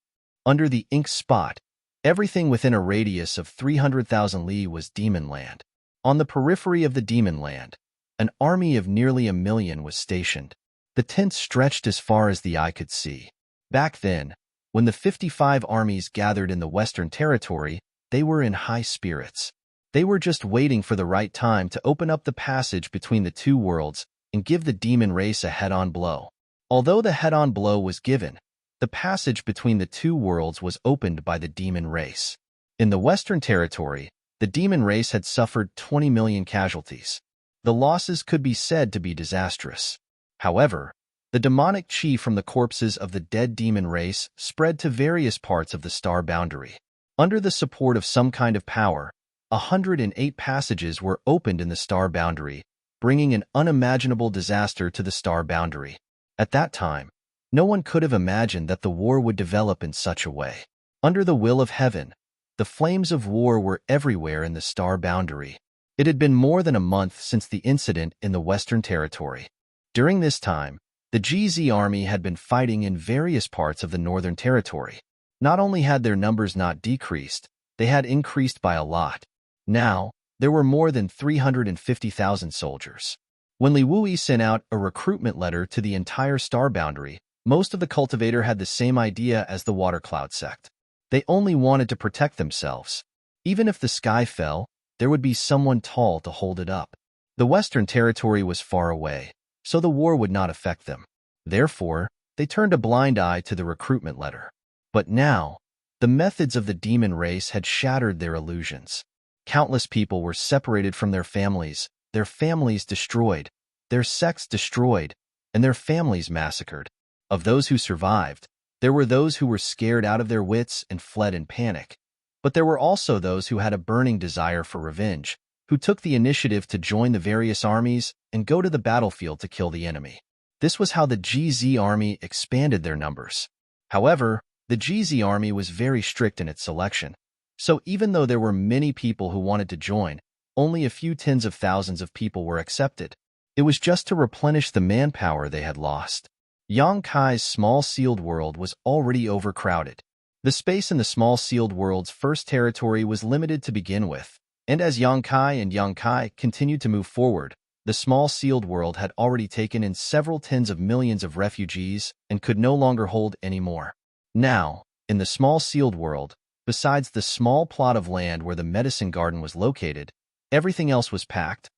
Speaker 1: Under the ink spot, everything within a radius of 300,000 li was demon land. On the periphery of the demon land, an army of nearly 1 million was stationed. The tents stretched as far as the eye could see. Back then, when the 55 armies gathered in the western territory, they were in high spirits. They were just waiting for the right time to open up the passage between the two worlds and give the demon race a head-on blow. Although the head-on blow was given, the passage between the two worlds was opened by the demon race. In the western territory, the demon race had suffered 20 million casualties. The losses could be said to be disastrous. However, the demonic chi from the corpses of the dead demon race spread to various parts of the star boundary. Under the support of some kind of power, 108 passages were opened in the star boundary, bringing an unimaginable disaster to the star boundary. At that time, no one could have imagined that the war would develop in such a way. Under the will of heaven, the flames of war were everywhere in the star boundary. It had been more than a month since the incident in the Western Territory. During this time, the GZ army had been fighting in various parts of the Northern Territory. Not only had their numbers not decreased, they had increased by a lot. Now, there were more than 350,000 soldiers. When Li Wui sent out a recruitment letter to the entire star boundary, most of the cultivator had the same idea as the water cloud sect. They only wanted to protect themselves. Even if the sky fell, there would be someone tall to hold it up. The Western Territory was far away, so the war would not affect them. Therefore, they turned a blind eye to the recruitment letter. But now, the methods of the demon race had shattered their illusions. Countless people were separated from their families destroyed, their sects destroyed, and their families massacred. Of those who survived, there were those who were scared out of their wits and fled in panic. But there were also those who had a burning desire for revenge, who took the initiative to join the various armies and go to the battlefield to kill the enemy. This was how the GZ army expanded their numbers. However, the GZ army was very strict in its selection. So even though there were many people who wanted to join, only a few tens of thousands of people were accepted. It was just to replenish the manpower they had lost. Yang Kai's small sealed world was already overcrowded. The space in the small sealed world's first territory was limited to begin with, and as Yang Kai continued to move forward, the small sealed world had already taken in several tens of millions of refugees and could no longer hold any more. Now, in the small sealed world, besides the small plot of land where the medicine garden was located, everything else was packed.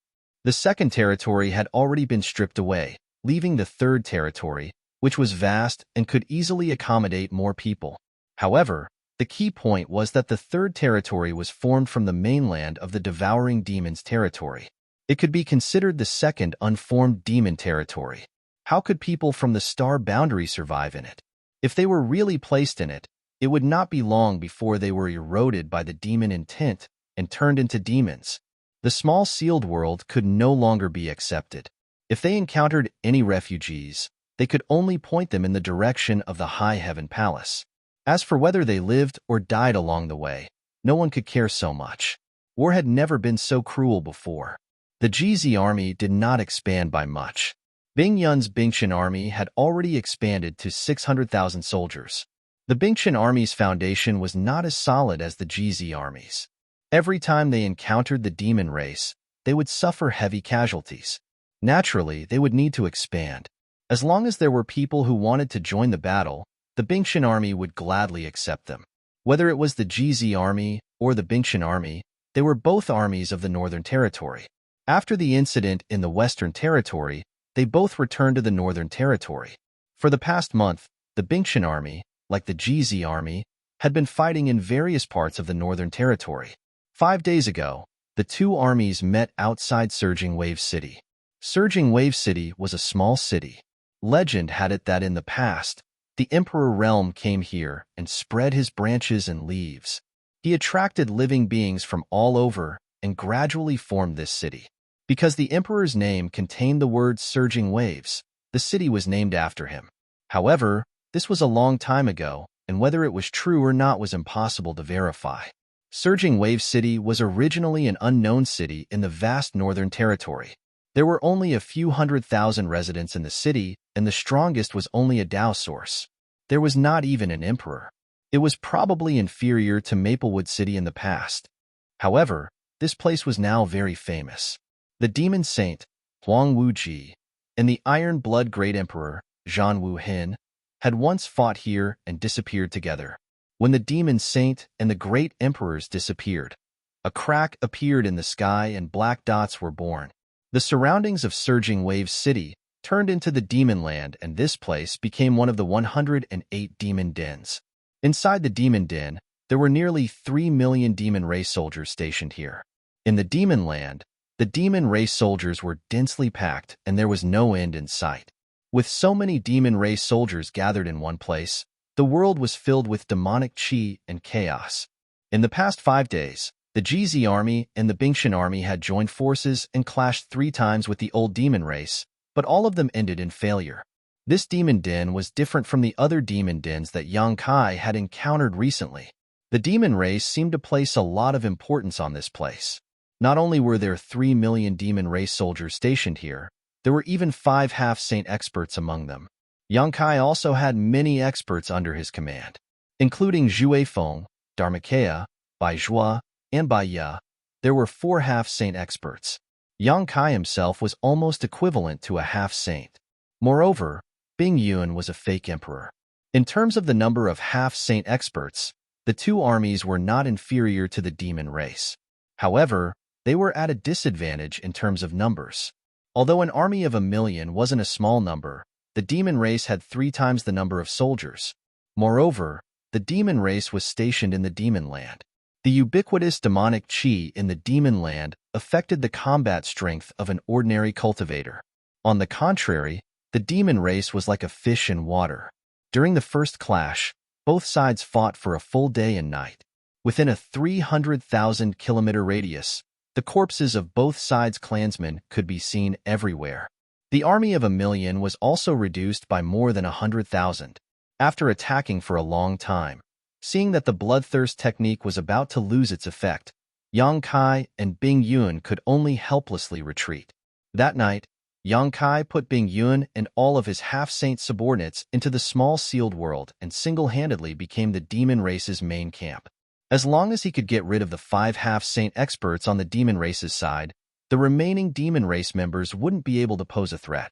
Speaker 1: The second territory had already been stripped away, leaving the third territory, which was vast and could easily accommodate more people. However, the key point was that the third territory was formed from the mainland of the devouring demons territory. It could be considered the second unformed demon territory. How could people from the star boundary survive in it? If they were really placed in it, it would not be long before they were eroded by the demon intent and turned into demons. The small sealed world could no longer be accepted. If they encountered any refugees, they could only point them in the direction of the High Heaven Palace. As for whether they lived or died along the way, no one could care so much. War had never been so cruel before. The GZ army did not expand by much. Bing Yun's Bingtian army had already expanded to 600,000 soldiers. The Bingtian army's foundation was not as solid as the GZ army's. Every time they encountered the demon race, they would suffer heavy casualties. Naturally, they would need to expand. As long as there were people who wanted to join the battle, the Bingtian army would gladly accept them. Whether it was the GZ army or the Bingtian army, they were both armies of the Northern Territory. After the incident in the Western Territory, they both returned to the Northern Territory. For the past month, the Bingtian army, like the GZ army, had been fighting in various parts of the Northern Territory. 5 days ago, the two armies met outside Surging Wave City. Surging Wave City was a small city. Legend had it that in the past, the Emperor Realm came here and spread his branches and leaves. He attracted living beings from all over and gradually formed this city. Because the Emperor's name contained the word Surging Waves, the city was named after him. However, this was a long time ago, and whether it was true or not was impossible to verify. Surging Wave City was originally an unknown city in the vast Northern Territory. There were only a few 100,000 residents in the city, and the strongest was only a Dao source. There was not even an emperor. It was probably inferior to Maplewood City in the past. However, this place was now very famous. The Demon Saint, Huang Wuji, and the Iron Blood Great Emperor, Zhan Wuhin, had once fought here and disappeared together. When the Demon Saint and the Great Emperors disappeared, a crack appeared in the sky and black dots were born. The surroundings of Surging Wave City turned into the Demon Land, and this place became one of the 108 demon dens. Inside the Demon Den, there were nearly 3 million demon race soldiers stationed here. In the Demon Land, the demon race soldiers were densely packed, and there was no end in sight. With so many demon race soldiers gathered in one place, the world was filled with demonic chi and chaos. In the past 5 days, the GZ army and the Bingtian army had joined forces and clashed 3 times with the old demon race, but all of them ended in failure. This demon den was different from the other demon dens that Yang Kai had encountered recently. The demon race seemed to place a lot of importance on this place. Not only were there 3 million demon race soldiers stationed here, there were even 5 half-saint experts among them. Yang Kai also had many experts under his command, including Zhue Feng, Dharmakaya, Bai Zhua, and Bai Ya. There were 4 half-saint experts. Yang Kai himself was almost equivalent to a half-saint. Moreover, Bing Yun was a fake emperor. In terms of the number of half-saint experts, the two armies were not inferior to the demon race. However, they were at a disadvantage in terms of numbers. Although an army of 1 million wasn't a small number, the demon race had 3 times the number of soldiers. Moreover, the demon race was stationed in the Demon Land. The ubiquitous demonic chi in the Demon Land affected the combat strength of an ordinary cultivator. On the contrary, the demon race was like a fish in water. During the first clash, both sides fought for a full day and night. Within a 300,000-kilometer radius, the corpses of both sides' clansmen could be seen everywhere. The army of 1 million was also reduced by more than 100,000. After attacking for a long time, seeing that the bloodthirst technique was about to lose its effect, Yang Kai and Bing Yun could only helplessly retreat. That night, Yang Kai put Bing Yun and all of his half-saint subordinates into the small sealed world and single-handedly became the demon race's main camp. As long as he could get rid of the 5 half-saint experts on the demon race's side, the remaining demon race members wouldn't be able to pose a threat.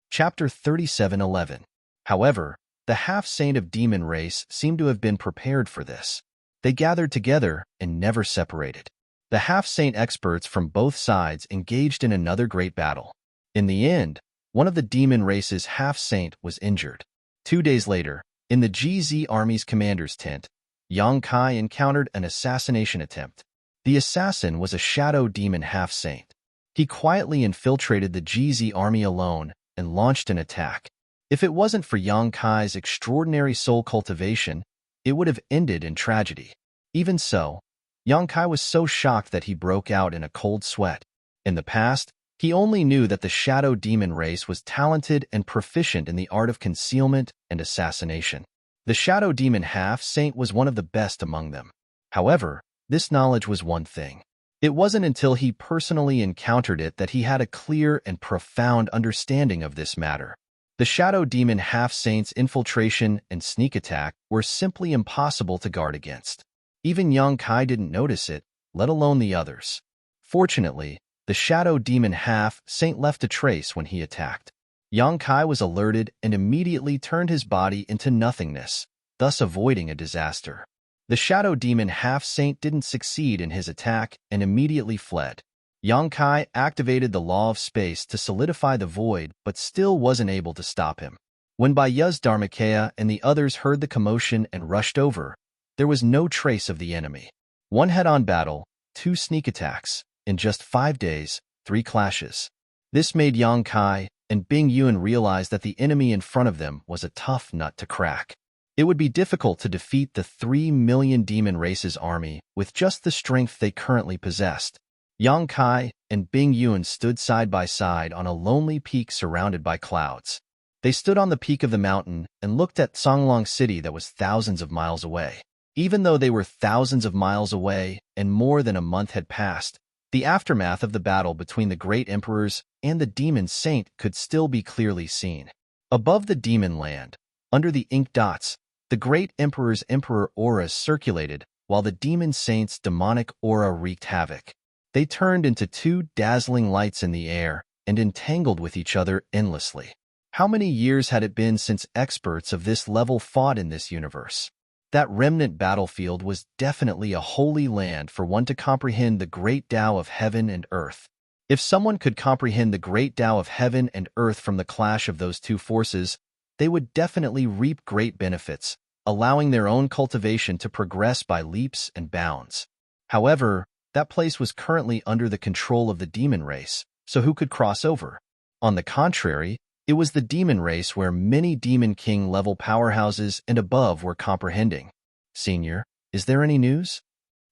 Speaker 1: Chapter 37:11. However, the half-saint of demon race seemed to have been prepared for this. They gathered together and never separated. The half-saint experts from both sides engaged in another great battle. In the end, one of the demon race's half-saint was injured. 2 days later, in the GZ army's commander's tent, Yang Kai encountered an assassination attempt. The assassin was a shadow demon half-saint. He quietly infiltrated the GZ army alone and launched an attack. If it wasn't for Yang Kai's extraordinary soul cultivation, it would have ended in tragedy. Even so, Yang Kai was so shocked that he broke out in a cold sweat. In the past, He only knew that the shadow demon race was talented and proficient in the art of concealment and assassination. The shadow demon half-saint was one of the best among them. However, this knowledge was one thing. It wasn't until he personally encountered it that he had a clear and profound understanding of this matter. The shadow demon half-saint's infiltration and sneak attack were simply impossible to guard against. Even Yang Kai didn't notice it, let alone the others. Fortunately, the shadow demon half-saint left a trace when he attacked. Yang Kai was alerted and immediately turned his body into nothingness, thus avoiding a disaster. The shadow demon half-saint didn't succeed in his attack and immediately fled. Yang Kai activated the law of space to solidify the void but still wasn't able to stop him. When Bayez Dharmakaya and the others heard the commotion and rushed over, there was no trace of the enemy. One head-on battle, 2 sneak attacks. In just 5 days, 3 clashes. This made Yang Kai and Bing Yun realize that the enemy in front of them was a tough nut to crack. It would be difficult to defeat the 3 million demon race's army with just the strength they currently possessed. Yang Kai and Bing Yun stood side by side on a lonely peak surrounded by clouds. They stood on the peak of the mountain and looked at Songlong City that was thousands of miles away. Even though they were thousands of miles away and more than a month had passed, the aftermath of the battle between the great emperors and the demon saint could still be clearly seen. Above the demon land, under the ink dots, the great emperor's emperor auras circulated, while the demon saint's demonic aura wreaked havoc. They turned into 2 dazzling lights in the air and entangled with each other endlessly. How many years had it been since experts of this level fought in this universe? That remnant battlefield was definitely a holy land for one to comprehend the great Tao of heaven and earth. If someone could comprehend the great Tao of heaven and earth from the clash of those 2 forces, they would definitely reap great benefits, allowing their own cultivation to progress by leaps and bounds. However, that place was currently under the control of the demon race, so who could cross over? On the contrary, it was the demon race where many Demon King level powerhouses and above were comprehending. Senior, is there any news?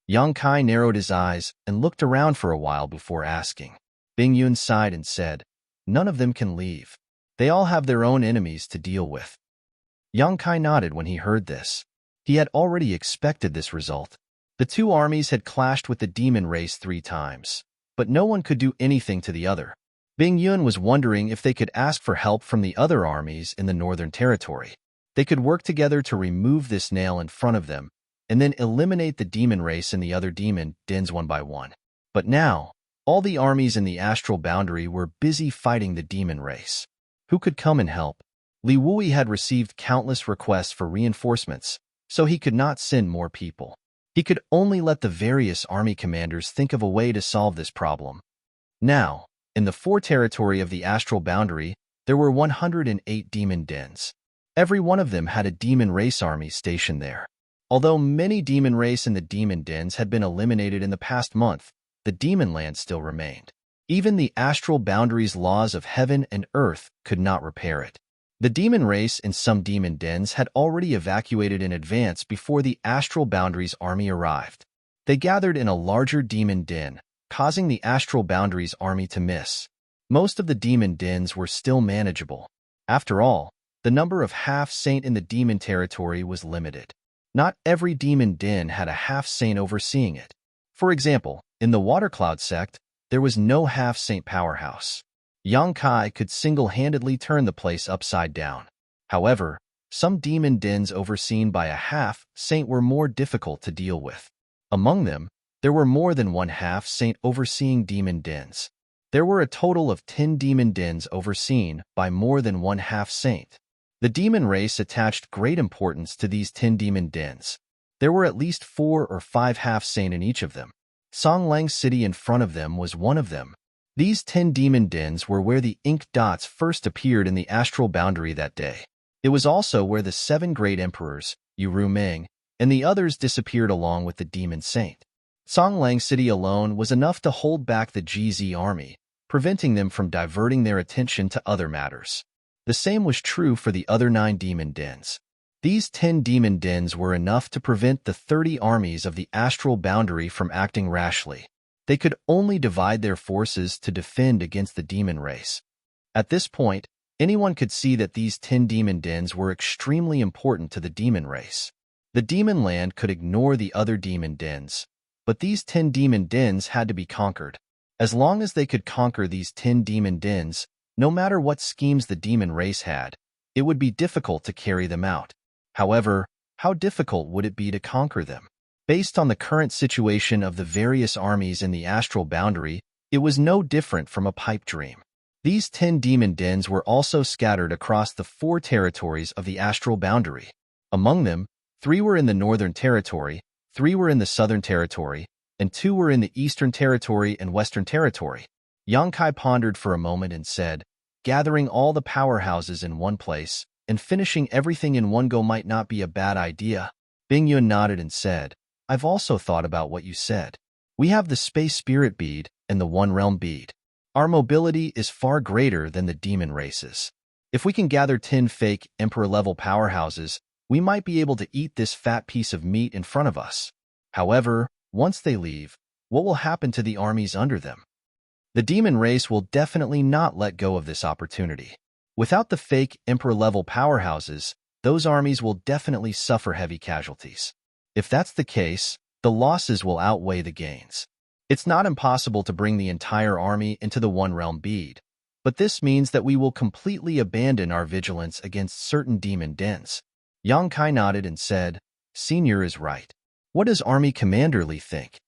Speaker 1: Yang Kai narrowed his eyes and looked around for a while before asking. Bing Yun sighed and said, none of them can leave. They all have their own enemies to deal with. Yang Kai nodded when he heard this. He had already expected this result. The 2 armies had clashed with the demon race 3 times, but no one could do anything to the other. Bing Yun was wondering if they could ask for help from the other armies in the Northern Territory. They could work together to remove this nail in front of them, and then eliminate the demon race and the other demon dens one by one. But now, all the armies in the astral boundary were busy fighting the demon race. Who could come and help? Li Wui had received countless requests for reinforcements, so he could not send more people. He could only let the various army commanders think of a way to solve this problem. Now, in the 4 territory of the astral boundary, there were 108 demon dens. Every one of them had a demon race army stationed there. Although many demon race in the demon dens had been eliminated in the past month, the demon land still remained. Even the astral boundary's laws of heaven and earth could not repair it. The demon race in some demon dens had already evacuated in advance before the astral boundary's army arrived. They gathered in a larger demon den, causing the astral boundary's army to miss. Most of the demon dens were still manageable. After all, the number of half-saint in the demon territory was limited. Not every demon den had a half-saint overseeing it. For example, in the Water Cloud sect, there was no half-saint powerhouse. Yang Kai could single-handedly turn the place upside down. However, some demon dens overseen by a half-saint were more difficult to deal with. Among them, there were more than one half-saint overseeing demon dens. There were a total of 10 demon dens overseen by more than one half-saint. The demon race attached great importance to these 10 demon dens. There were at least 4 or 5 half-saint in each of them. Songlang City in front of them was one of them. These 10 demon dens were where the ink dots first appeared in the astral boundary that day. It was also where the 7 great emperors, Yu Meng, and the others disappeared along with the demon saint. Songlang City alone was enough to hold back the GZ army, preventing them from diverting their attention to other matters. The same was true for the other 9 demon dens. These 10 demon dens were enough to prevent the 30 armies of the astral boundary from acting rashly. They could only divide their forces to defend against the demon race. At this point, anyone could see that these 10 demon dens were extremely important to the demon race. The demon land could ignore the other demon dens, but these 10 demon dens had to be conquered. As long as they could conquer these 10 demon dens, no matter what schemes the demon race had, it would be difficult to carry them out. However, how difficult would it be to conquer them? Based on the current situation of the various armies in the astral boundary, it was no different from a pipe dream. These 10 demon dens were also scattered across the 4 territories of the astral boundary. Among them, 3 were in the Northern Territory, 3 were in the Southern Territory, and 2 were in the Eastern Territory and Western Territory. Yangkai pondered for a moment and said, gathering all the powerhouses in one place and finishing everything in one go might not be a bad idea. Bingyun nodded and said, I've also thought about what you said. We have the Space Spirit Bead and the One Realm Bead. Our mobility is far greater than the demon races. If we can gather 10 fake Emperor-level powerhouses, we might be able to eat this fat piece of meat in front of us. However, once they leave, what will happen to the armies under them? The demon race will definitely not let go of this opportunity. Without the fake Emperor-level powerhouses, those armies will definitely suffer heavy casualties. If that's the case, the losses will outweigh the gains. It's not impossible to bring the entire army into the One Realm Bead, but this means that we will completely abandon our vigilance against certain demon dens. Yang Kai nodded and said, Senior is right. What does Army Commander Li think?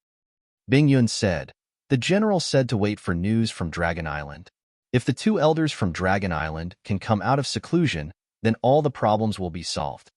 Speaker 1: Bingyun said, the general said to wait for news from Dragon Island. If the 2 elders from Dragon Island can come out of seclusion, then all the problems will be solved.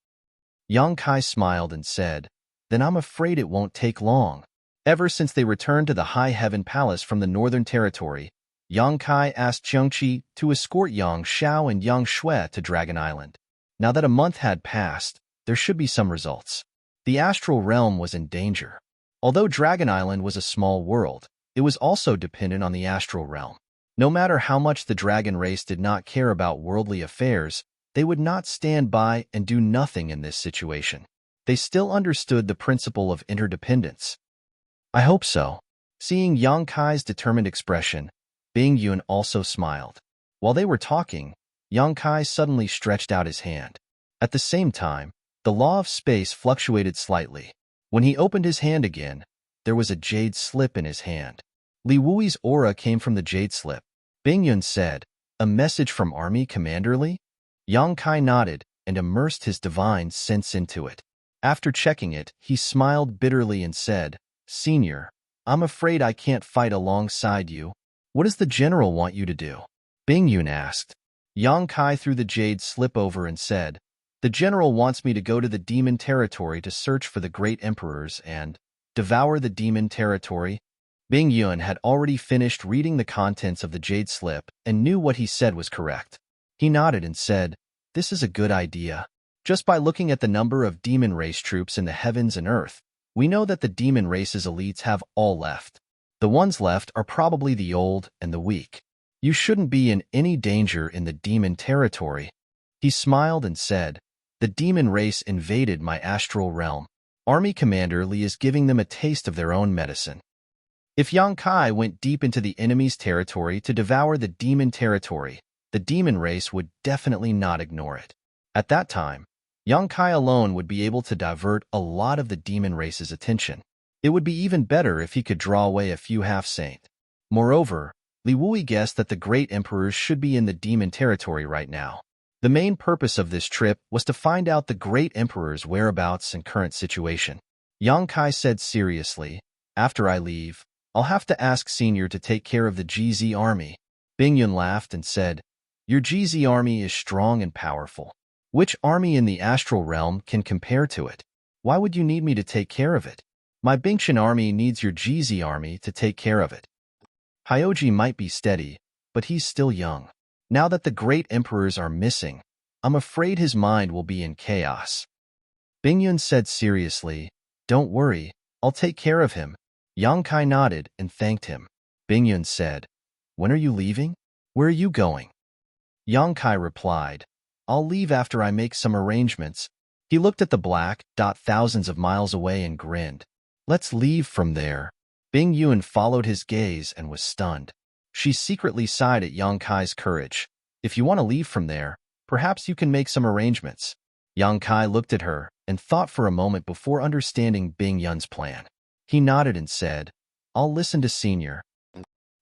Speaker 1: Yang Kai smiled and said, then I'm afraid it won't take long. Ever since they returned to the High Heaven Palace from the Northern Territory, Yang Kai asked Jiangqi to escort Yang Xiao and Yang Shui to Dragon Island. Now that a month had passed, there should be some results. The astral realm was in danger. Although Dragon Island was a small world, it was also dependent on the astral realm. No matter how much the dragon race did not care about worldly affairs, they would not stand by and do nothing in this situation. They still understood the principle of interdependence. I hope so. Seeing Yang Kai's determined expression, Bingyun also smiled. While they were talking, Yang Kai suddenly stretched out his hand. At the same time, the law of space fluctuated slightly. When he opened his hand again, there was a jade slip in his hand. Li Wui's aura came from the jade slip. Bingyun said, a message from Army Commander Li? Yang Kai nodded and immersed his divine sense into it. After checking it, he smiled bitterly and said, Senior, I'm afraid I can't fight alongside you. What does the general want you to do? Bingyun asked. Yang Kai threw the jade slip over and said, the general wants me to go to the demon territory to search for the great emperors and devour the demon territory. Bingyun had already finished reading the contents of the jade slip and knew what he said was correct. He nodded and said, this is a good idea. Just by looking at the number of demon race troops in the heavens and earth, we know that the demon race's elites have all left. The ones left are probably the old and the weak. You shouldn't be in any danger in the demon territory. He smiled and said, the demon race invaded my astral realm. Army Commander Li is giving them a taste of their own medicine. If Yang Kai went deep into the enemy's territory to devour the demon territory, the demon race would definitely not ignore it. At that time, Yang Kai alone would be able to divert a lot of the demon race's attention. It would be even better if he could draw away a few half-saint. Moreover, Li Wui guessed that the great emperors should be in the demon territory right now. The main purpose of this trip was to find out the great emperor's whereabouts and current situation. Yang Kai said seriously, after I leave, I'll have to ask Senior to take care of the GZ army. Bingyun laughed and said, your GZ army is strong and powerful. Which army in the astral realm can compare to it? Why would you need me to take care of it? My Bingtian army needs your GZ army to take care of it. Hyoji might be steady, but he's still young. Now that the great emperors are missing, I'm afraid his mind will be in chaos. Bingyun said seriously, don't worry, I'll take care of him. Yang Kai nodded and thanked him. Bingyun said, when are you leaving? Where are you going? Yang Kai replied, I'll leave after I make some arrangements. He looked at the black dot thousands of miles away and grinned. Let's leave from there. Bing Yuan followed his gaze and was stunned. She secretly sighed at Yang Kai's courage. If you want to leave from there, perhaps you can make some arrangements. Yang Kai looked at her and thought for a moment before understanding Bing Yun's plan. He nodded and said, I'll listen to Senior.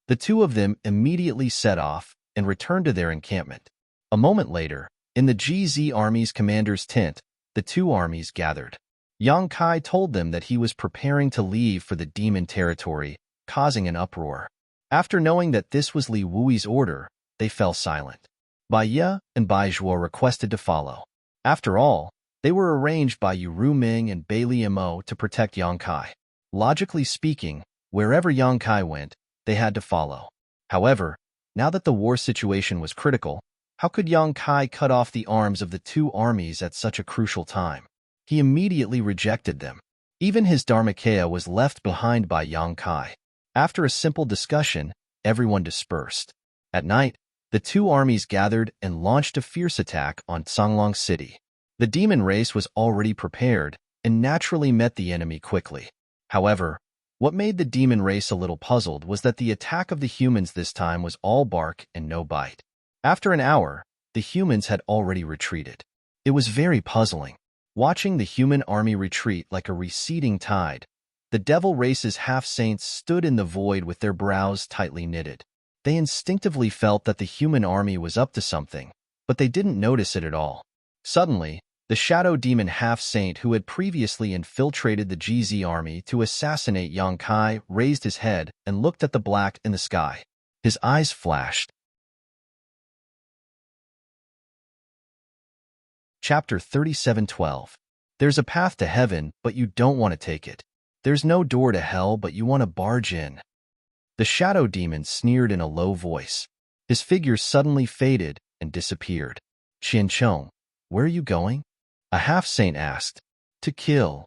Speaker 1: The two of them immediately set off and returned to their encampment. A moment later, in the GZ Army's commander's tent, the two armies gathered. Yang Kai told them that he was preparing to leave for the demon territory, causing an uproar. After knowing that this was Li Wui's order, they fell silent. Bai Ye and Bai Zhuo requested to follow. After all, they were arranged by Yu Ruming and Bai Liamo to protect Yang Kai. Logically speaking, wherever Yang Kai went, they had to follow. However, now that the war situation was critical, how could Yang Kai cut off the arms of the two armies at such a crucial time? He immediately rejected them. Even his Dharmakaya was left behind by Yang Kai. After a simple discussion, everyone dispersed. At night, the two armies gathered and launched a fierce attack on Songlong City. The demon race was already prepared and naturally met the enemy quickly. However, what made the demon race a little puzzled was that the attack of the humans this time was all bark and no bite. After an hour, the humans had already retreated. It was very puzzling. Watching the human army retreat like a receding tide, the devil race's half-saints stood in the void with their brows tightly knitted. They instinctively felt that the human army was up to something, but they didn't notice it at all. Suddenly, the shadow demon half-saint who had previously infiltrated the GZ army to assassinate Yang Kai raised his head and looked at the black in the sky. His eyes flashed. Chapter 37:12. There's a path to heaven, but you don't want to take it. There's no door to hell, but you want to barge in. The shadow demon sneered in a low voice. His figure suddenly faded and disappeared. Qiancheng, where are you going? A half-saint asked. To kill.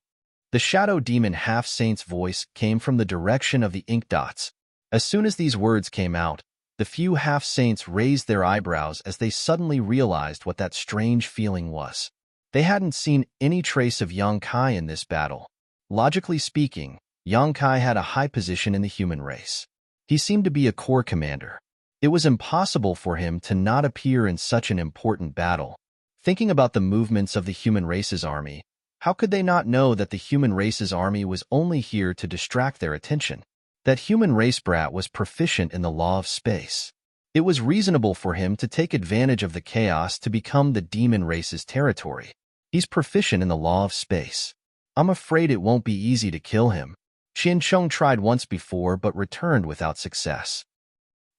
Speaker 1: The shadow demon half-saint's voice came from the direction of the ink dots. As soon as these words came out, the few half-saints raised their eyebrows as they suddenly realized what that strange feeling was. They hadn't seen any trace of Yang Kai in this battle. Logically speaking, Yang Kai had a high position in the human race. He seemed to be a corps commander. It was impossible for him to not appear in such an important battle. Thinking about the movements of the human race's army, how could they not know that the human race's army was only here to distract their attention? That human race brat was proficient in the law of space. It was reasonable for him to take advantage of the chaos to become the demon race's territory. He's proficient in the law of space. I'm afraid it won't be easy to kill him. Qiancheng tried once before but returned without success.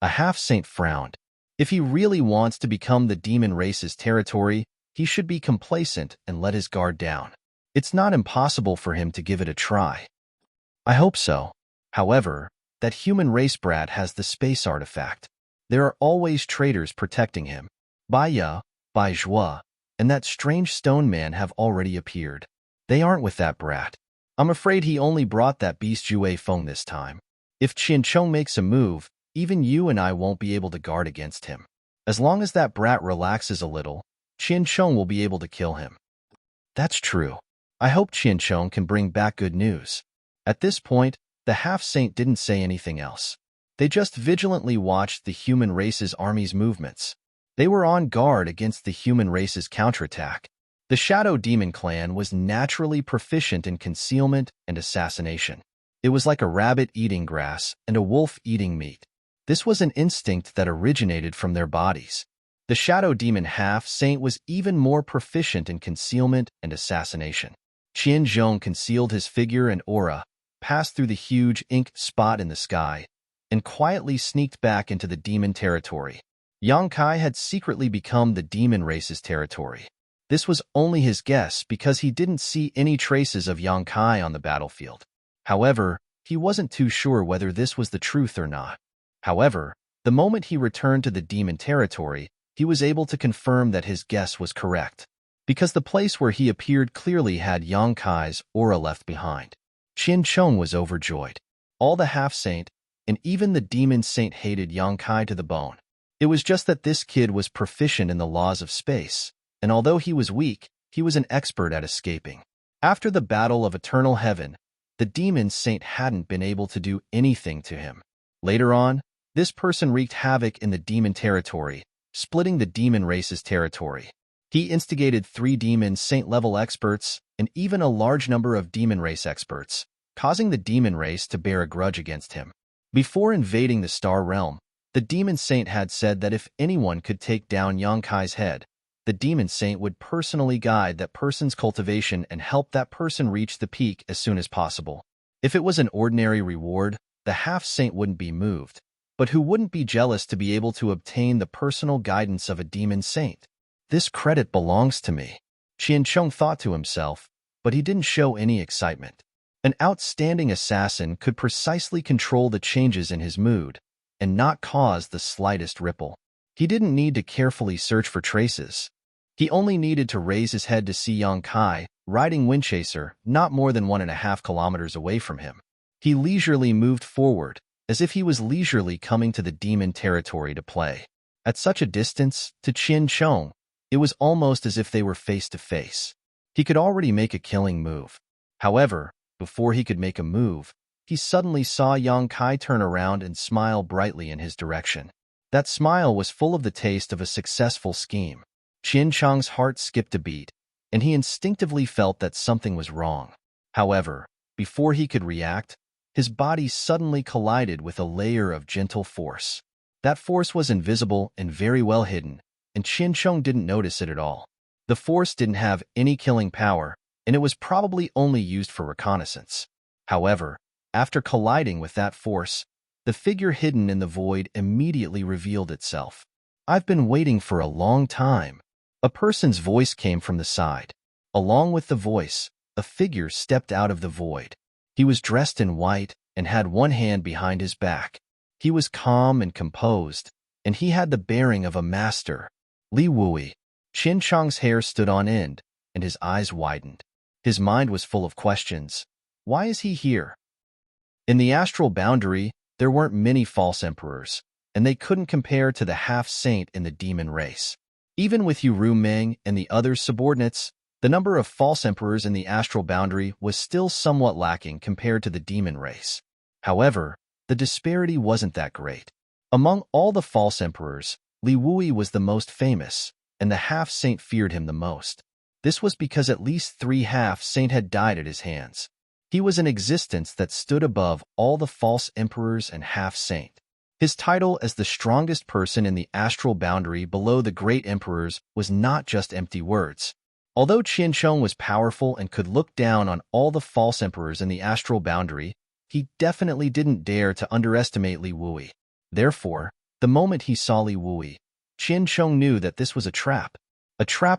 Speaker 1: A half-saint frowned. If he really wants to become the demon race's territory, he should be complacent and let his guard down. It's not impossible for him to give it a try. I hope so. However, that human race brat has the space artifact. There are always traitors protecting him. Bai Ye, Bai Zhuo, and that strange stone man have already appeared. They aren't with that brat. I'm afraid he only brought that beast Jue Feng this time. If Qiancheng makes a move, even you and I won't be able to guard against him. As long as that brat relaxes a little, Qiancheng will be able to kill him. That's true. I hope Qiancheng can bring back good news. At this point, the half-saint didn't say anything else. They just vigilantly watched the human race's army's movements. They were on guard against the human race's counterattack. The Shadow Demon clan was naturally proficient in concealment and assassination. It was like a rabbit eating grass and a wolf eating meat. This was an instinct that originated from their bodies. The Shadow Demon half-saint was even more proficient in concealment and assassination. Qianzhong concealed his figure and aura, passed through the huge ink spot in the sky, and quietly sneaked back into the demon territory. Yang Kai had secretly become the demon race's territory. This was only his guess because he didn't see any traces of Yang Kai on the battlefield. However, he wasn't too sure whether this was the truth or not. However, the moment he returned to the demon territory, he was able to confirm that his guess was correct, because the place where he appeared clearly had Yang Kai's aura left behind. Qiancheng was overjoyed. All the half-saint, and even the demon saint hated Yang Kai to the bone. It was just that this kid was proficient in the laws of space, and although he was weak, he was an expert at escaping. After the Battle of Eternal Heaven, the demon saint hadn't been able to do anything to him. Later on, this person wreaked havoc in the demon territory, splitting the demon race's territory. He instigated 3 demon saint-level experts and even a large number of demon race experts, causing the demon race to bear a grudge against him. Before invading the Star Realm, the demon saint had said that if anyone could take down Yonkai's head, the demon saint would personally guide that person's cultivation and help that person reach the peak as soon as possible. If it was an ordinary reward, the half-saint wouldn't be moved, but who wouldn't be jealous to be able to obtain the personal guidance of a demon saint? This credit belongs to me, Qiancheng thought to himself, but he didn't show any excitement. An outstanding assassin could precisely control the changes in his mood and not cause the slightest ripple. He didn't need to carefully search for traces. He only needed to raise his head to see Yongkai riding Windchaser not more than 1.5 kilometers away from him. He leisurely moved forward, as if he was leisurely coming to the demon territory to play. At such a distance, to Qiancheng, it was almost as if they were face to face. He could already make a killing move. However, before he could make a move, he suddenly saw Yongkai turn around and smile brightly in his direction. That smile was full of the taste of a successful scheme. Qiancheng's heart skipped a beat, and he instinctively felt that something was wrong. However, before he could react, his body suddenly collided with a layer of gentle force. That force was invisible and very well hidden, and Qiancheng didn't notice it at all. The force didn't have any killing power, and it was probably only used for reconnaissance. However, after colliding with that force, the figure hidden in the void immediately revealed itself. "I've been waiting for a long time." A person's voice came from the side. Along with the voice, a figure stepped out of the void. He was dressed in white and had one hand behind his back. He was calm and composed, and he had the bearing of a master. Li Wui. Qiancheng's hair stood on end, and his eyes widened. His mind was full of questions. Why is he here? In the astral boundary, there weren't many false emperors, and they couldn't compare to the half-saint in the demon race. Even with Yu Meng and the other subordinates, the number of false emperors in the astral boundary was still somewhat lacking compared to the demon race. However, the disparity wasn't that great. Among all the false emperors, Li Wui was the most famous, and the half-saint feared him the most. This was because at least 3 half-saint had died at his hands. He was an existence that stood above all the false emperors and half-saint. His title as the strongest person in the astral boundary below the great emperors was not just empty words. Although Qiancheng was powerful and could look down on all the false emperors in the astral boundary, he definitely didn't dare to underestimate Li Wui. Therefore, the moment he saw Li Wui, Qiancheng knew that this was a trap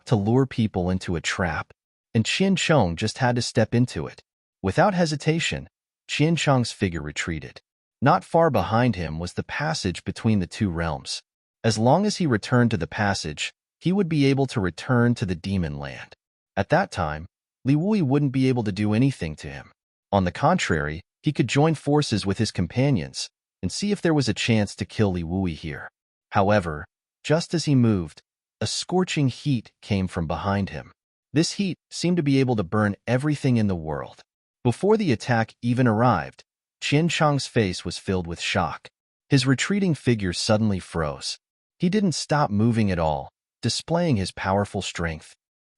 Speaker 1: to lure people into a trap, and Qiancheng just had to step into it. Without hesitation, Qiancheng's figure retreated. Not far behind him was the passage between the 2 realms. As long as he returned to the passage, he would be able to return to the demon land. At that time, Li Wui wouldn't be able to do anything to him. On the contrary, he could join forces with his companions and see if there was a chance to kill Li Wui here. However, just as he moved, a scorching heat came from behind him. This heat seemed to be able to burn everything in the world. Before the attack even arrived, Qiancheng's face was filled with shock. His retreating figure suddenly froze. He didn't stop moving at all, displaying his powerful strength.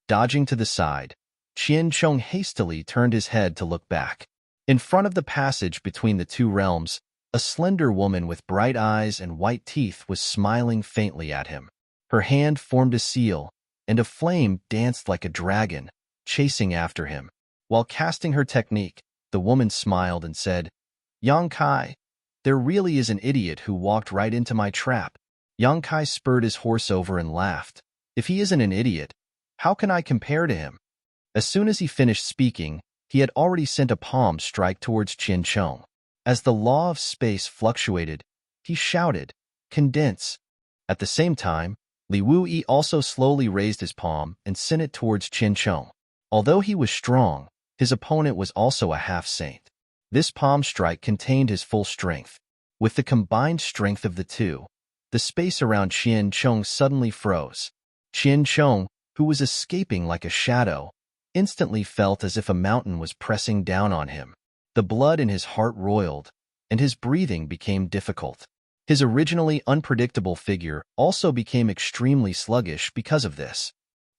Speaker 1: Dodging to the side, Qiancheng hastily turned his head to look back. In front of the passage between the 2 realms, a slender woman with bright eyes and white teeth was smiling faintly at him. Her hand formed a seal, and a flame danced like a dragon, chasing after him. While casting her technique, the woman smiled and said, "Yongkai, there really is an idiot who walked right into my trap." Yongkai spurred his horse over and laughed. "If he isn't an idiot, how can I compare to him?" As soon as he finished speaking, he had already sent a palm strike towards Qiancheng. As the law of space fluctuated, he shouted, "Condense." At the same time, Li Wui also slowly raised his palm and sent it towards Qiancheng. Although he was strong, his opponent was also a half-saint. This palm strike contained his full strength. With the combined strength of the 2, the space around Qiancheng suddenly froze. Qiancheng, who was escaping like a shadow, instantly felt as if a mountain was pressing down on him. The blood in his heart roiled, and his breathing became difficult. His originally unpredictable figure also became extremely sluggish because of this.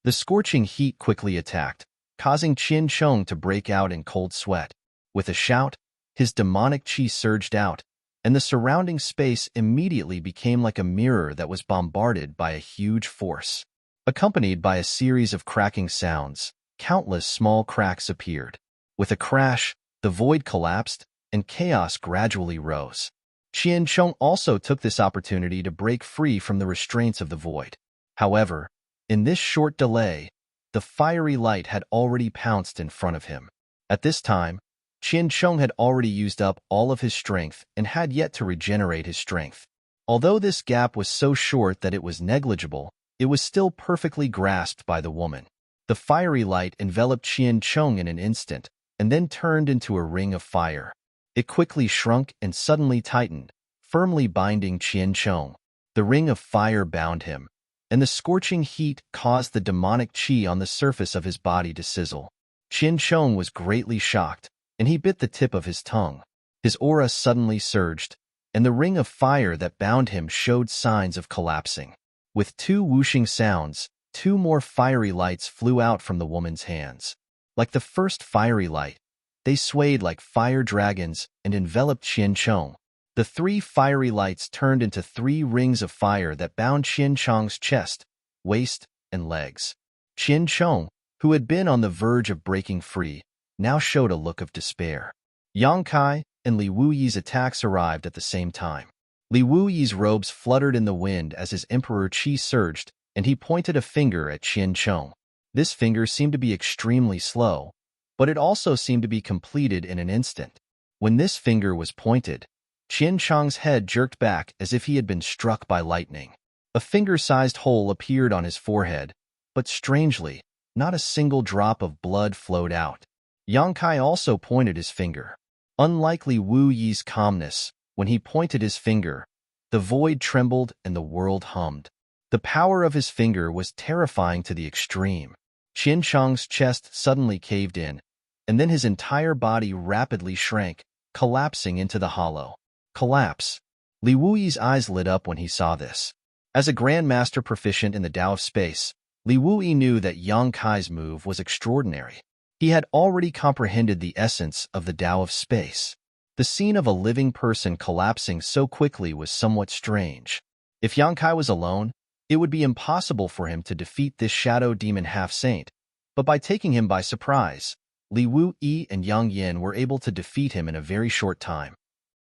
Speaker 1: The scorching heat quickly attacked, causing Qian Chong to break out in cold sweat. With a shout, his demonic chi surged out, and the surrounding space immediately became like a mirror that was bombarded by a huge force. Accompanied by a series of cracking sounds, countless small cracks appeared. With a crash, the void collapsed, and chaos gradually rose. Qian Chong also took this opportunity to break free from the restraints of the void. However, in this short delay, the fiery light had already pounced in front of him. At this time, Qian Chong had already used up all of his strength and had yet to regenerate his strength. Although this gap was so short that it was negligible, it was still perfectly grasped by the woman. The fiery light enveloped Qian Chong in an instant, and then turned into a ring of fire. It quickly shrunk and suddenly tightened, firmly binding Qian Chong. The ring of fire bound him, and the scorching heat caused the demonic chi on the surface of his body to sizzle. Qian Chong was greatly shocked, and he bit the tip of his tongue. His aura suddenly surged, and the ring of fire that bound him showed signs of collapsing. With two whooshing sounds, two more fiery lights flew out from the woman's hands. Like the first fiery light, they swayed like fire dragons and enveloped Qian Chong. The three fiery lights turned into three rings of fire that bound Qian Chong's chest, waist, and legs. Qian Chong, who had been on the verge of breaking free, now showed a look of despair. Yang Kai and Li Wuyi's attacks arrived at the same time. Li Wuyi's robes fluttered in the wind as his emperor chi surged, and he pointed a finger at Qian Chong. This finger seemed to be extremely slow, but it also seemed to be completed in an instant. When this finger was pointed, Qian Chong's head jerked back as if he had been struck by lightning. A finger-sized hole appeared on his forehead, but strangely, not a single drop of blood flowed out. Yang Kai also pointed his finger. Unlike Li Wuyi's calmness, when he pointed his finger, the void trembled and the world hummed. The power of his finger was terrifying to the extreme. Qian Chong's chest suddenly caved in, and then his entire body rapidly shrank, collapsing into the hollow. Collapse. Li Wuyi's eyes lit up when he saw this. As a grandmaster proficient in the Tao of space, Li Wuyi knew that Yang Kai's move was extraordinary. He had already comprehended the essence of the Tao of space. The scene of a living person collapsing so quickly was somewhat strange. If Yang Kai was alone, it would be impossible for him to defeat this shadow demon half-saint, but by taking him by surprise, Li Wuyi and Yang Yin were able to defeat him in a very short time.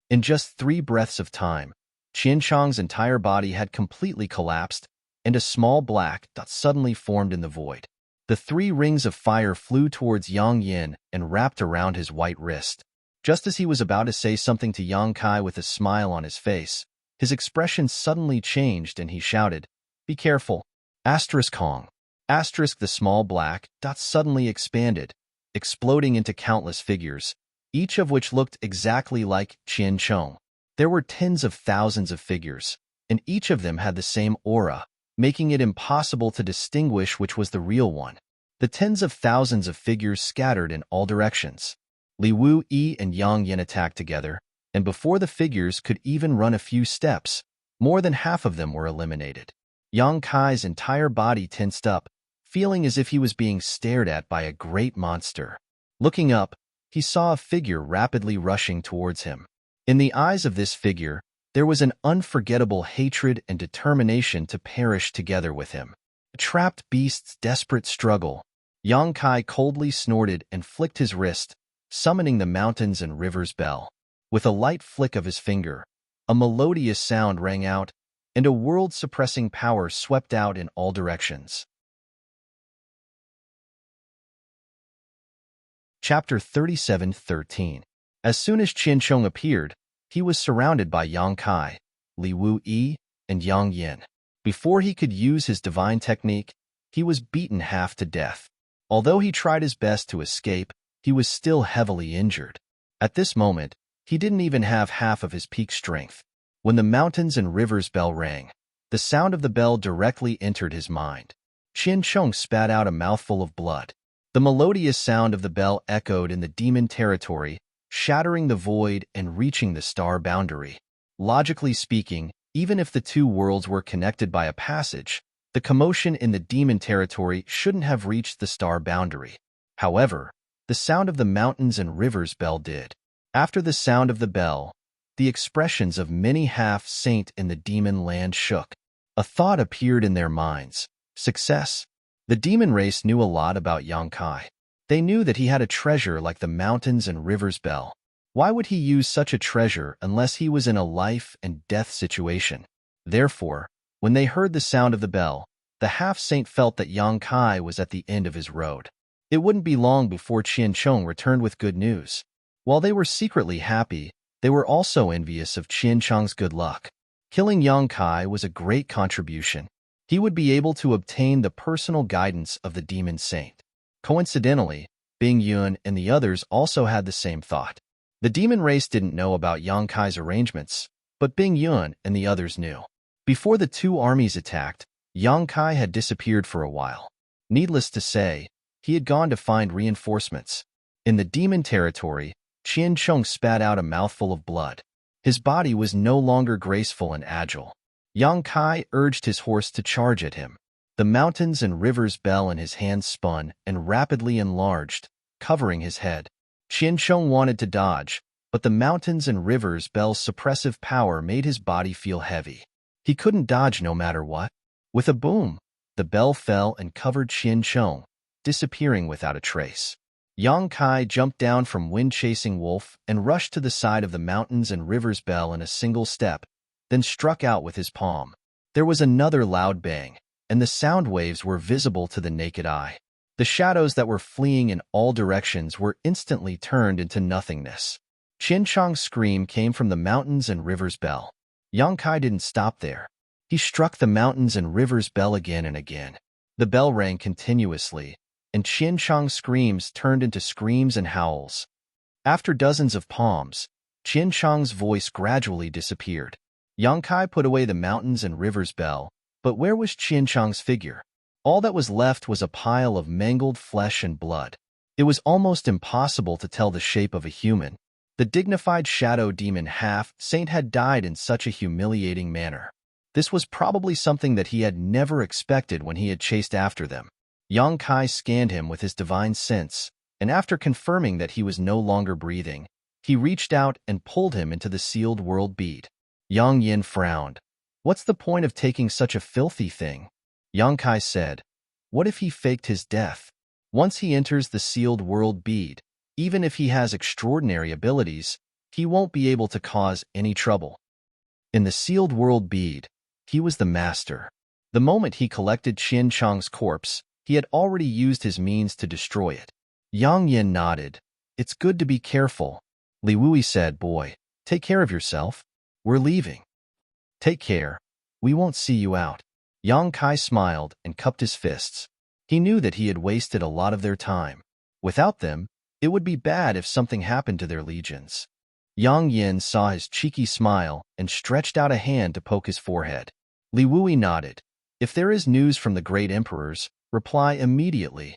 Speaker 1: In just 3 breaths of time, Qian Chong's entire body had completely collapsed, and a small black dot suddenly formed in the void. The 3 rings of fire flew towards Yang Yin and wrapped around his white wrist. Just as he was about to say something to Yang Kai with a smile on his face, his expression suddenly changed and he shouted, "Be careful! Asterisk Kong!" Asterisk the small black dot suddenly expanded, exploding into countless figures, each of which looked exactly like Qian Chong. There were tens of thousands of figures, and each of them had the same aura, making it impossible to distinguish which was the real one. The tens of thousands of figures scattered in all directions. Li Wuyi and Yang Yin attacked together, and before the figures could even run a few steps, more than half of them were eliminated. Yang Kai's entire body tensed up, feeling as if he was being stared at by a great monster. Looking up, he saw a figure rapidly rushing towards him. In the eyes of this figure, there was an unforgettable hatred and determination to perish together with him. A trapped beast's desperate struggle. Yang Kai coldly snorted and flicked his wrist, summoning the mountains and rivers bell. With a light flick of his finger, a melodious sound rang out, and a world-suppressing power swept out in all directions. Chapter 37:13. As soon as Qian Chong appeared, he was surrounded by Yang Kai, Li Wuyi, and Yang Yin. Before he could use his divine technique, he was beaten half to death. Although he tried his best to escape, he was still heavily injured. At this moment, he didn't even have half of his peak strength. When the mountains and rivers bell rang, the sound of the bell directly entered his mind. Qian Chong spat out a mouthful of blood. The melodious sound of the bell echoed in the demon territory, shattering the void and reaching the star boundary. Logically speaking, even if the two worlds were connected by a passage, the commotion in the demon territory shouldn't have reached the star boundary. However, the sound of the mountains and rivers bell did. After the sound of the bell, the expressions of many half-saint in the demon land shook. A thought appeared in their minds: success. The demon race knew a lot about Yang Kai. They knew that he had a treasure like the mountains and rivers bell. Why would he use such a treasure unless he was in a life and death situation? Therefore, when they heard the sound of the bell, the half-saint felt that Yang Kai was at the end of his road. It wouldn't be long before Qian Chong returned with good news. While they were secretly happy, they were also envious of Qian Chong's good luck. Killing Yang Kai was a great contribution. He would be able to obtain the personal guidance of the demon saint. Coincidentally, Bing Yun and the others also had the same thought. The demon race didn't know about Yang Kai's arrangements, but Bing Yun and the others knew. Before the two armies attacked, Yang Kai had disappeared for a while. Needless to say, he had gone to find reinforcements. In the demon territory, Qian Chong spat out a mouthful of blood. His body was no longer graceful and agile. Yang Kai urged his horse to charge at him. The mountains and rivers bell in his hands spun and rapidly enlarged, covering his head. Qian Chong wanted to dodge, but the mountains and rivers bell's suppressive power made his body feel heavy. He couldn't dodge no matter what. With a boom, the bell fell and covered Qian Chong, disappearing without a trace. Yang Kai jumped down from wind-chasing wolf and rushed to the side of the mountains and rivers bell in a single step, then struck out with his palm. There was another loud bang, and the sound waves were visible to the naked eye. The shadows that were fleeing in all directions were instantly turned into nothingness. Qian Chong's scream came from the mountains and rivers bell. Yang Kai didn't stop there. He struck the mountains and rivers bell again and again. The bell rang continuously, and Qian Chong's screams turned into screams and howls. After dozens of palms, Qian Chong's voice gradually disappeared. Yang Kai put away the mountains and rivers bell, but where was Qian Chong's figure? All that was left was a pile of mangled flesh and blood. It was almost impossible to tell the shape of a human. The dignified shadow demon half-saint had died in such a humiliating manner. This was probably something that he had never expected when he had chased after them. Yang Kai scanned him with his divine sense, and after confirming that he was no longer breathing, he reached out and pulled him into the sealed world bead. Yang Yin frowned. What's the point of taking such a filthy thing? Yang Kai said, what if he faked his death? Once he enters the sealed world bead, even if he has extraordinary abilities, he won't be able to cause any trouble. In the sealed world bead, he was the master. The moment he collected Qian Chong's corpse, he had already used his means to destroy it. Yang Yin nodded. It's good to be careful. Li Wui said, boy, take care of yourself. We're leaving. Take care. We won't see you out. Yang Kai smiled and cupped his fists. He knew that he had wasted a lot of their time. Without them, it would be bad if something happened to their legions. Yang Yin saw his cheeky smile and stretched out a hand to poke his forehead. Li Wui nodded. If there is news from the great emperors, reply immediately.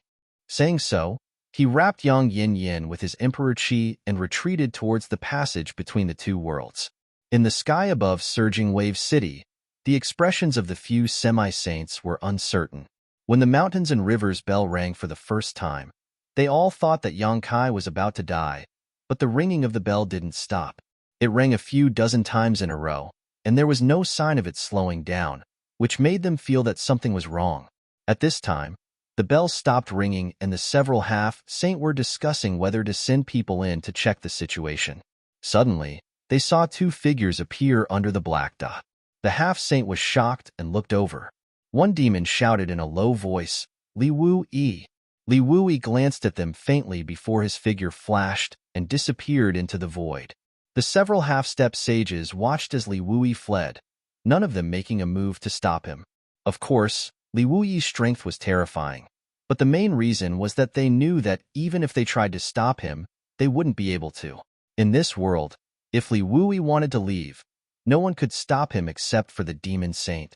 Speaker 1: Saying so, he wrapped Yang Yin with his emperor chi and retreated towards the passage between the two worlds. In the sky above surging wave city, the expressions of the few semi-saints were uncertain. When the mountains and rivers bell rang for the first time, they all thought that Yang Kai was about to die, but the ringing of the bell didn't stop. It rang a few dozen times in a row, and there was no sign of it slowing down, which made them feel that something was wrong. At this time, the bell stopped ringing and the several half-saint were discussing whether to send people in to check the situation. Suddenly, they saw two figures appear under the black dot. The half-saint was shocked and looked over. One demon shouted in a low voice, Li Wui. Li Wui glanced at them faintly before his figure flashed and disappeared into the void. The several half-step sages watched as Li Wui fled, none of them making a move to stop him. Of course, Li Wui's strength was terrifying, but the main reason was that they knew that even if they tried to stop him, they wouldn't be able to. In this world, if Li Wui wanted to leave, no one could stop him except for the demon saint.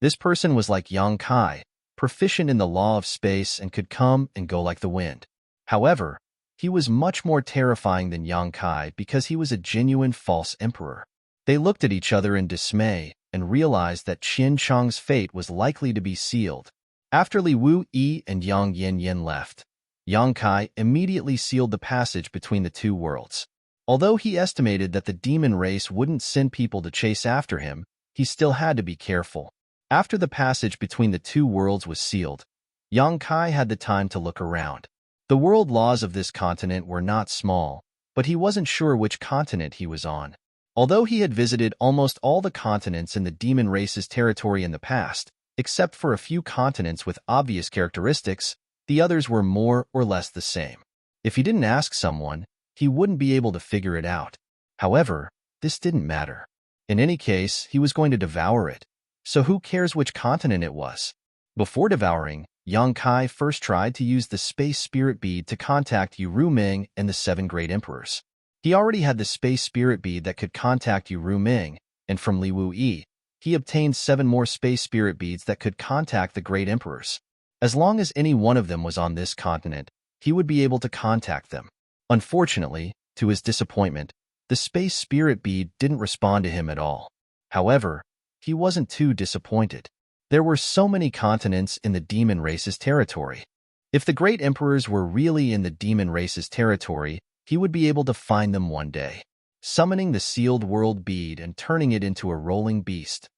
Speaker 1: This person was like Yang Kai, proficient in the law of space and could come and go like the wind. However, He was much more terrifying than Yang Kai because he was a genuine false emperor. They looked at each other in dismay and realized that Qian Chang's fate was likely to be sealed. After Li Wu Yi and Yang Yin Yin left, Yang Kai immediately sealed the passage between the two worlds. Although he estimated that the demon race wouldn't send people to chase after him, he still had to be careful. After the passage between the two worlds was sealed, Yang Kai had the time to look around. The world laws of this continent were not small, but he wasn't sure which continent he was on. Although he had visited almost all the continents in the demon race's territory in the past, except for a few continents with obvious characteristics, the others were more or less the same. If he didn't ask someone, he wouldn't be able to figure it out. However, this didn't matter. In any case, he was going to devour it. So who cares which continent it was? Before devouring, Yang Kai first tried to use the Space Spirit Bead to contact Yu Ming and the 7 Great Emperors. He already had the Space Spirit Bead that could contact Yu Ming, and from Li Wu Yi, he obtained 7 more Space Spirit Beads that could contact the Great Emperors. As long as any one of them was on this continent, he would be able to contact them. Unfortunately, to his disappointment, the Space Spirit Bead didn't respond to him at all. However, he wasn't too disappointed. There were so many continents in the demon race's territory. If the Great Emperors were really in the demon race's territory, he would be able to find them one day. Summoning the sealed world bead and turning it into a rolling beast,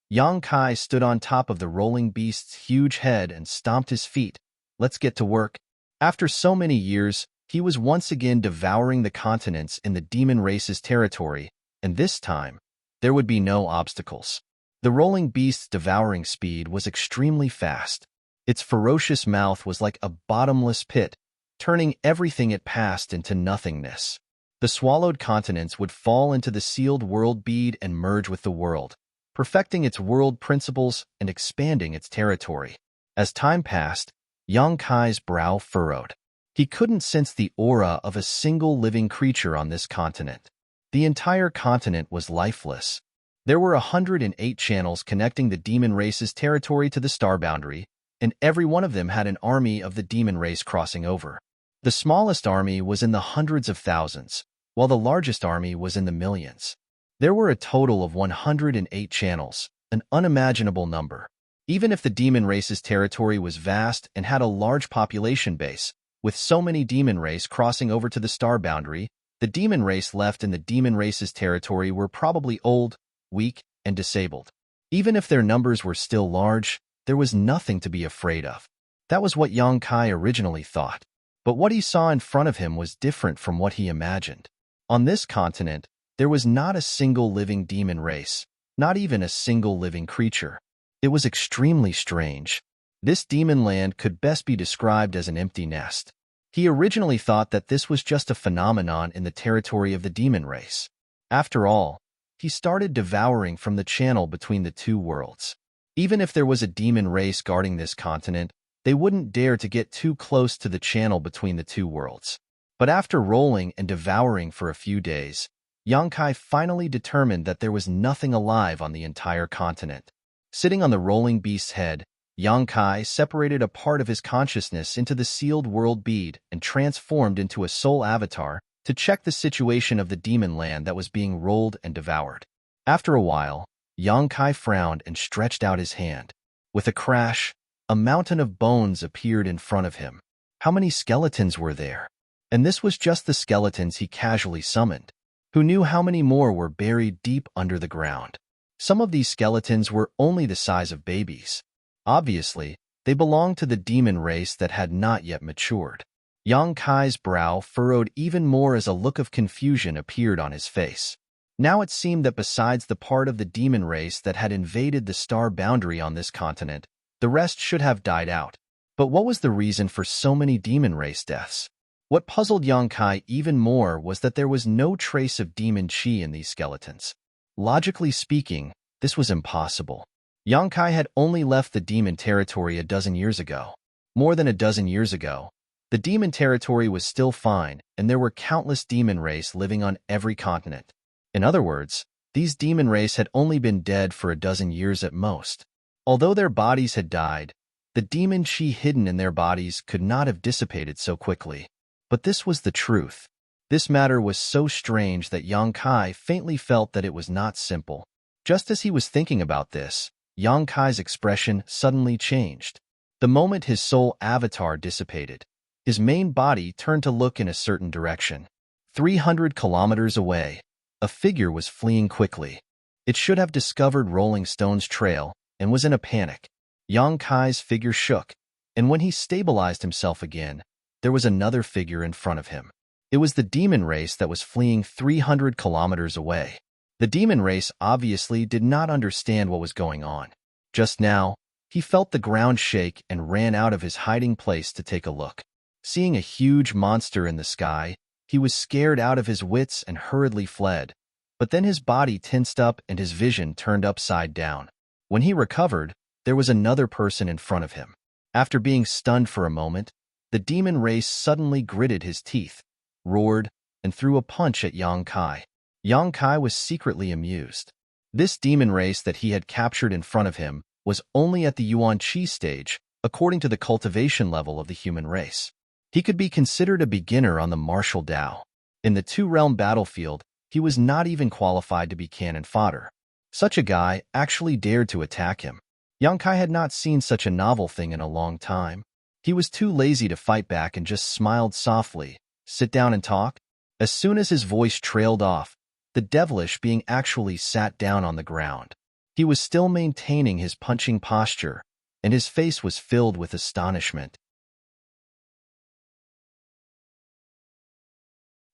Speaker 1: Yang Kai stood on top of the rolling beast's huge head and stomped his feet. Let's get to work. After so many years, he was once again devouring the continents in the demon race's territory, and this time, there would be no obstacles. The rolling beast's devouring speed was extremely fast. Its ferocious mouth was like a bottomless pit, turning everything it passed into nothingness. The swallowed continents would fall into the sealed world bead and merge with the world, perfecting its world principles and expanding its territory. As time passed, Yang Kai's brow furrowed. He couldn't sense the aura of a single living creature on this continent. The entire continent was lifeless. There were 108 channels connecting the demon race's territory to the star boundary, and every one of them had an army of the demon race crossing over. The smallest army was in the hundreds of thousands, while the largest army was in the millions. There were a total of 108 channels, an unimaginable number. Even if the demon race's territory was vast and had a large population base, with so many demon race crossing over to the star boundary, the demon race left in the demon race's territory were probably old, weak, and disabled. Even if their numbers were still large, there was nothing to be afraid of. That was what Yang Kai originally thought. But what he saw in front of him was different from what he imagined. On this continent, there was not a single living demon race, not even a single living creature. It was extremely strange. This demon land could best be described as an empty nest. He originally thought that this was just a phenomenon in the territory of the demon race. After all, he started devouring from the channel between the two worlds. Even if there was a demon race guarding this continent, they wouldn't dare to get too close to the channel between the two worlds. But after rolling and devouring for a few days, Yang Kai finally determined that there was nothing alive on the entire continent. Sitting on the rolling beast's head, Yang Kai separated a part of his consciousness into the sealed world bead and transformed into a soul avatar to check the situation of the demon land that was being rolled and devoured. After a while, Yang Kai frowned and stretched out his hand. With a crash, a mountain of bones appeared in front of him. How many skeletons were there? And this was just the skeletons he casually summoned. Who knew how many more were buried deep under the ground? Some of these skeletons were only the size of babies. Obviously, they belonged to the demon race that had not yet matured. Yang Kai's brow furrowed even more as a look of confusion appeared on his face. Now it seemed that besides the part of the demon race that had invaded the star boundary on this continent, the rest should have died out. But what was the reason for so many demon race deaths? What puzzled Yang Kai even more was that there was no trace of demon chi in these skeletons. Logically speaking, this was impossible. Yang Kai had only left the demon territory a dozen years ago. More than a dozen years ago, the demon territory was still fine, and there were countless demon race living on every continent. In other words, these demon race had only been dead for a dozen years at most. Although their bodies had died, the demon chi hidden in their bodies could not have dissipated so quickly. But this was the truth. This matter was so strange that Yang Kai faintly felt that it was not simple. Just as he was thinking about this, Yang Kai's expression suddenly changed. The moment his soul avatar dissipated, his main body turned to look in a certain direction. 300 kilometers away, a figure was fleeing quickly. It should have discovered Rolling Stone's trail and was in a panic. Yang Kai's figure shook, and when he stabilized himself again, there was another figure in front of him. It was the demon race that was fleeing 300 kilometers away. The demon race obviously did not understand what was going on. Just now, he felt the ground shake and ran out of his hiding place to take a look. Seeing a huge monster in the sky, he was scared out of his wits and hurriedly fled. But then his body tensed up and his vision turned upside down. When he recovered, there was another person in front of him. After being stunned for a moment, the demon race suddenly gritted his teeth, roared, and threw a punch at Yang Kai. Yang Kai was secretly amused. This demon race that he had captured in front of him was only at the Yuan Qi stage, according to the cultivation level of the human race. He could be considered a beginner on the martial Dao. In the two-realm battlefield, he was not even qualified to be cannon fodder. Such a guy actually dared to attack him. Yang Kai had not seen such a novel thing in a long time. He was too lazy to fight back and just smiled softly. Sit down and talk? As soon as his voice trailed off, the devilish being actually sat down on the ground. He was still maintaining his punching posture, and his face was filled with astonishment.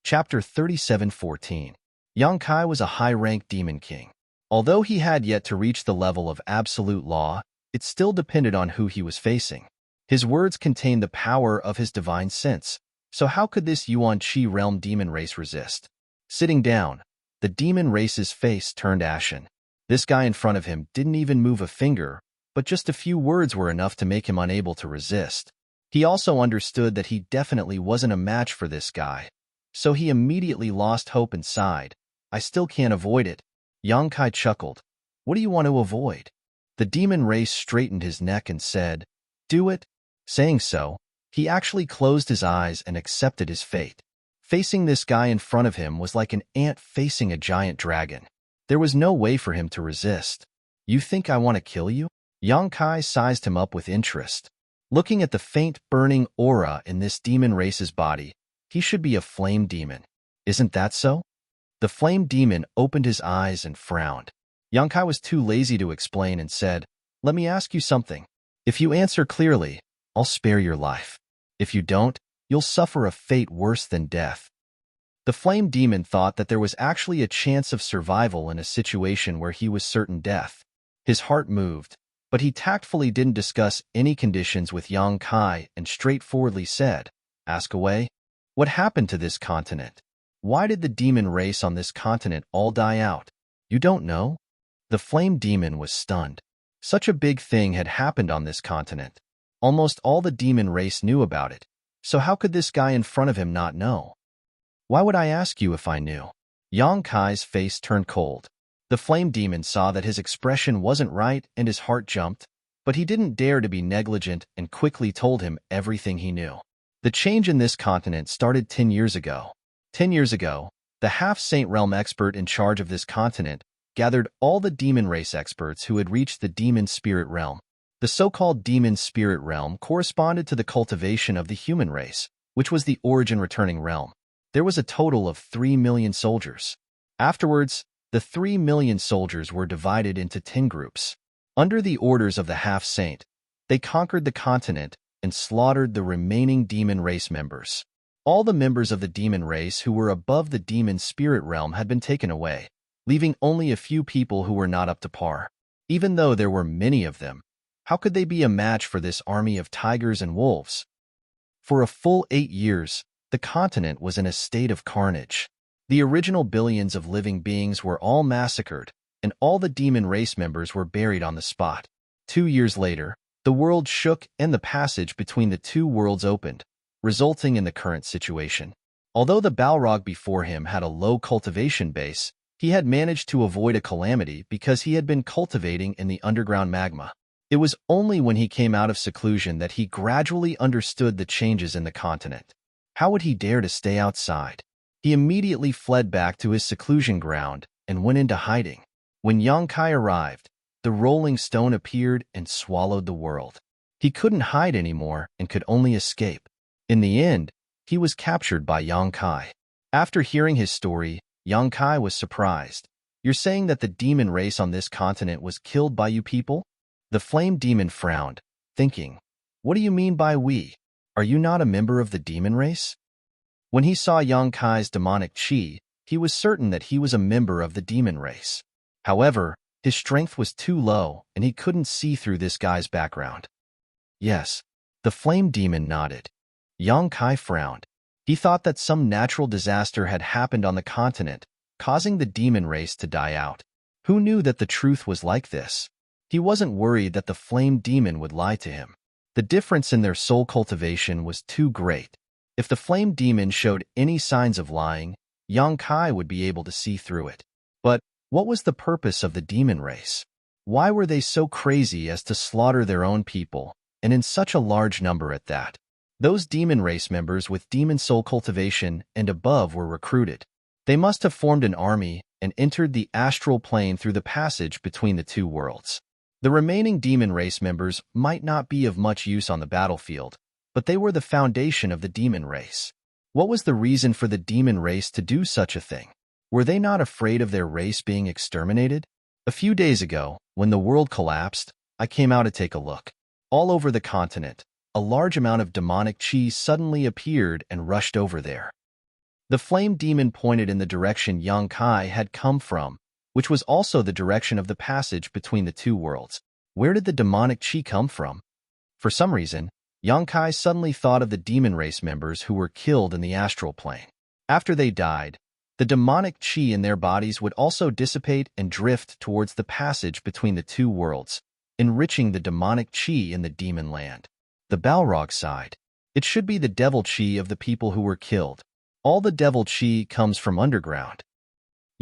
Speaker 1: Chapter 37:14. Yang Kai was a high-ranked demon king. Although he had yet to reach the level of absolute law, it still depended on who he was facing. His words contained the power of his divine sense, so how could this Yuan Qi realm demon race resist? Sitting down, the demon race's face turned ashen. This guy in front of him didn't even move a finger, but just a few words were enough to make him unable to resist. He also understood that he definitely wasn't a match for this guy, so he immediately lost hope and sighed. I still can't avoid it. Yang Kai chuckled. What do you want to avoid? The demon race straightened his neck and said, do it. Saying so, he actually closed his eyes and accepted his fate. Facing this guy in front of him was like an ant facing a giant dragon. There was no way for him to resist. You think I want to kill you? Yang Kai sized him up with interest. Looking at the faint, burning aura in this demon race's body, he should be a flame demon. Isn't that so? The flame demon opened his eyes and frowned. Yang Kai was too lazy to explain and said, let me ask you something. If you answer clearly, I'll spare your life. If you don't, you'll suffer a fate worse than death. The flame demon thought that there was actually a chance of survival in a situation where he was certain death. His heart moved, but he tactfully didn't discuss any conditions with Yang Kai and straightforwardly said, ask away. What happened to this continent? Why did the demon race on this continent all die out? You don't know? The flame demon was stunned. Such a big thing had happened on this continent. Almost all the demon race knew about it. So how could this guy in front of him not know? Why would I ask you if I knew? Yang Kai's face turned cold. The flame demon saw that his expression wasn't right and his heart jumped, but he didn't dare to be negligent and quickly told him everything he knew. The change in this continent started 10 years ago. 10 years ago, the half-saint realm expert in charge of this continent gathered all the demon race experts who had reached the demon spirit realm. The so-called demon spirit realm corresponded to the cultivation of the human race, which was the origin returning realm. There was a total of 3 million soldiers. Afterwards, the 3 million soldiers were divided into 10 groups. Under the orders of the half-saint, they conquered the continent and slaughtered the remaining demon race members. All the members of the demon race who were above the demon spirit realm had been taken away, leaving only a few people who were not up to par. Even though there were many of them, how could they be a match for this army of tigers and wolves? For a full 8 years, the continent was in a state of carnage. The original billions of living beings were all massacred, and all the demon race members were buried on the spot. 2 years later, the world shook and the passage between the two worlds opened, resulting in the current situation. Although the Balrog before him had a low cultivation base, he had managed to avoid a calamity because he had been cultivating in the underground magma. It was only when he came out of seclusion that he gradually understood the changes in the continent. How would he dare to stay outside? He immediately fled back to his seclusion ground and went into hiding. When Yongkai arrived, the rolling stone appeared and swallowed the world. He couldn't hide anymore and could only escape. In the end, he was captured by Yongkai. After hearing his story, Yongkai was surprised. You're saying that the demon race on this continent was killed by you people? The flame demon frowned, thinking, what do you mean by we? Are you not a member of the demon race? When he saw Yongkai's demonic chi, he was certain that he was a member of the demon race. However, his strength was too low and he couldn't see through this guy's background. Yes, the flame demon nodded. Yongkai frowned. He thought that some natural disaster had happened on the continent, causing the demon race to die out. Who knew that the truth was like this? He wasn't worried that the flame demon would lie to him. The difference in their soul cultivation was too great. If the flame demon showed any signs of lying, Yongkai would be able to see through it. But what was the purpose of the demon race? Why were they so crazy as to slaughter their own people, and in such a large number at that? Those demon race members with demon soul cultivation and above were recruited. They must have formed an army and entered the astral plane through the passage between the two worlds. The remaining demon race members might not be of much use on the battlefield, but they were the foundation of the demon race. What was the reason for the demon race to do such a thing? Were they not afraid of their race being exterminated? A few days ago, when the world collapsed, I came out to take a look. All over the continent, a large amount of demonic chi suddenly appeared and rushed over there. The flame demon pointed in the direction Yongkai had come from, which was also the direction of the passage between the two worlds. Where did the demonic chi come from? For some reason, Yongkai suddenly thought of the demon race members who were killed in the astral plane. After they died, the demonic chi in their bodies would also dissipate and drift towards the passage between the two worlds, enriching the demonic chi in the demon land. The Balrog sighed. It should be the devil chi of the people who were killed. All the devil chi comes from underground.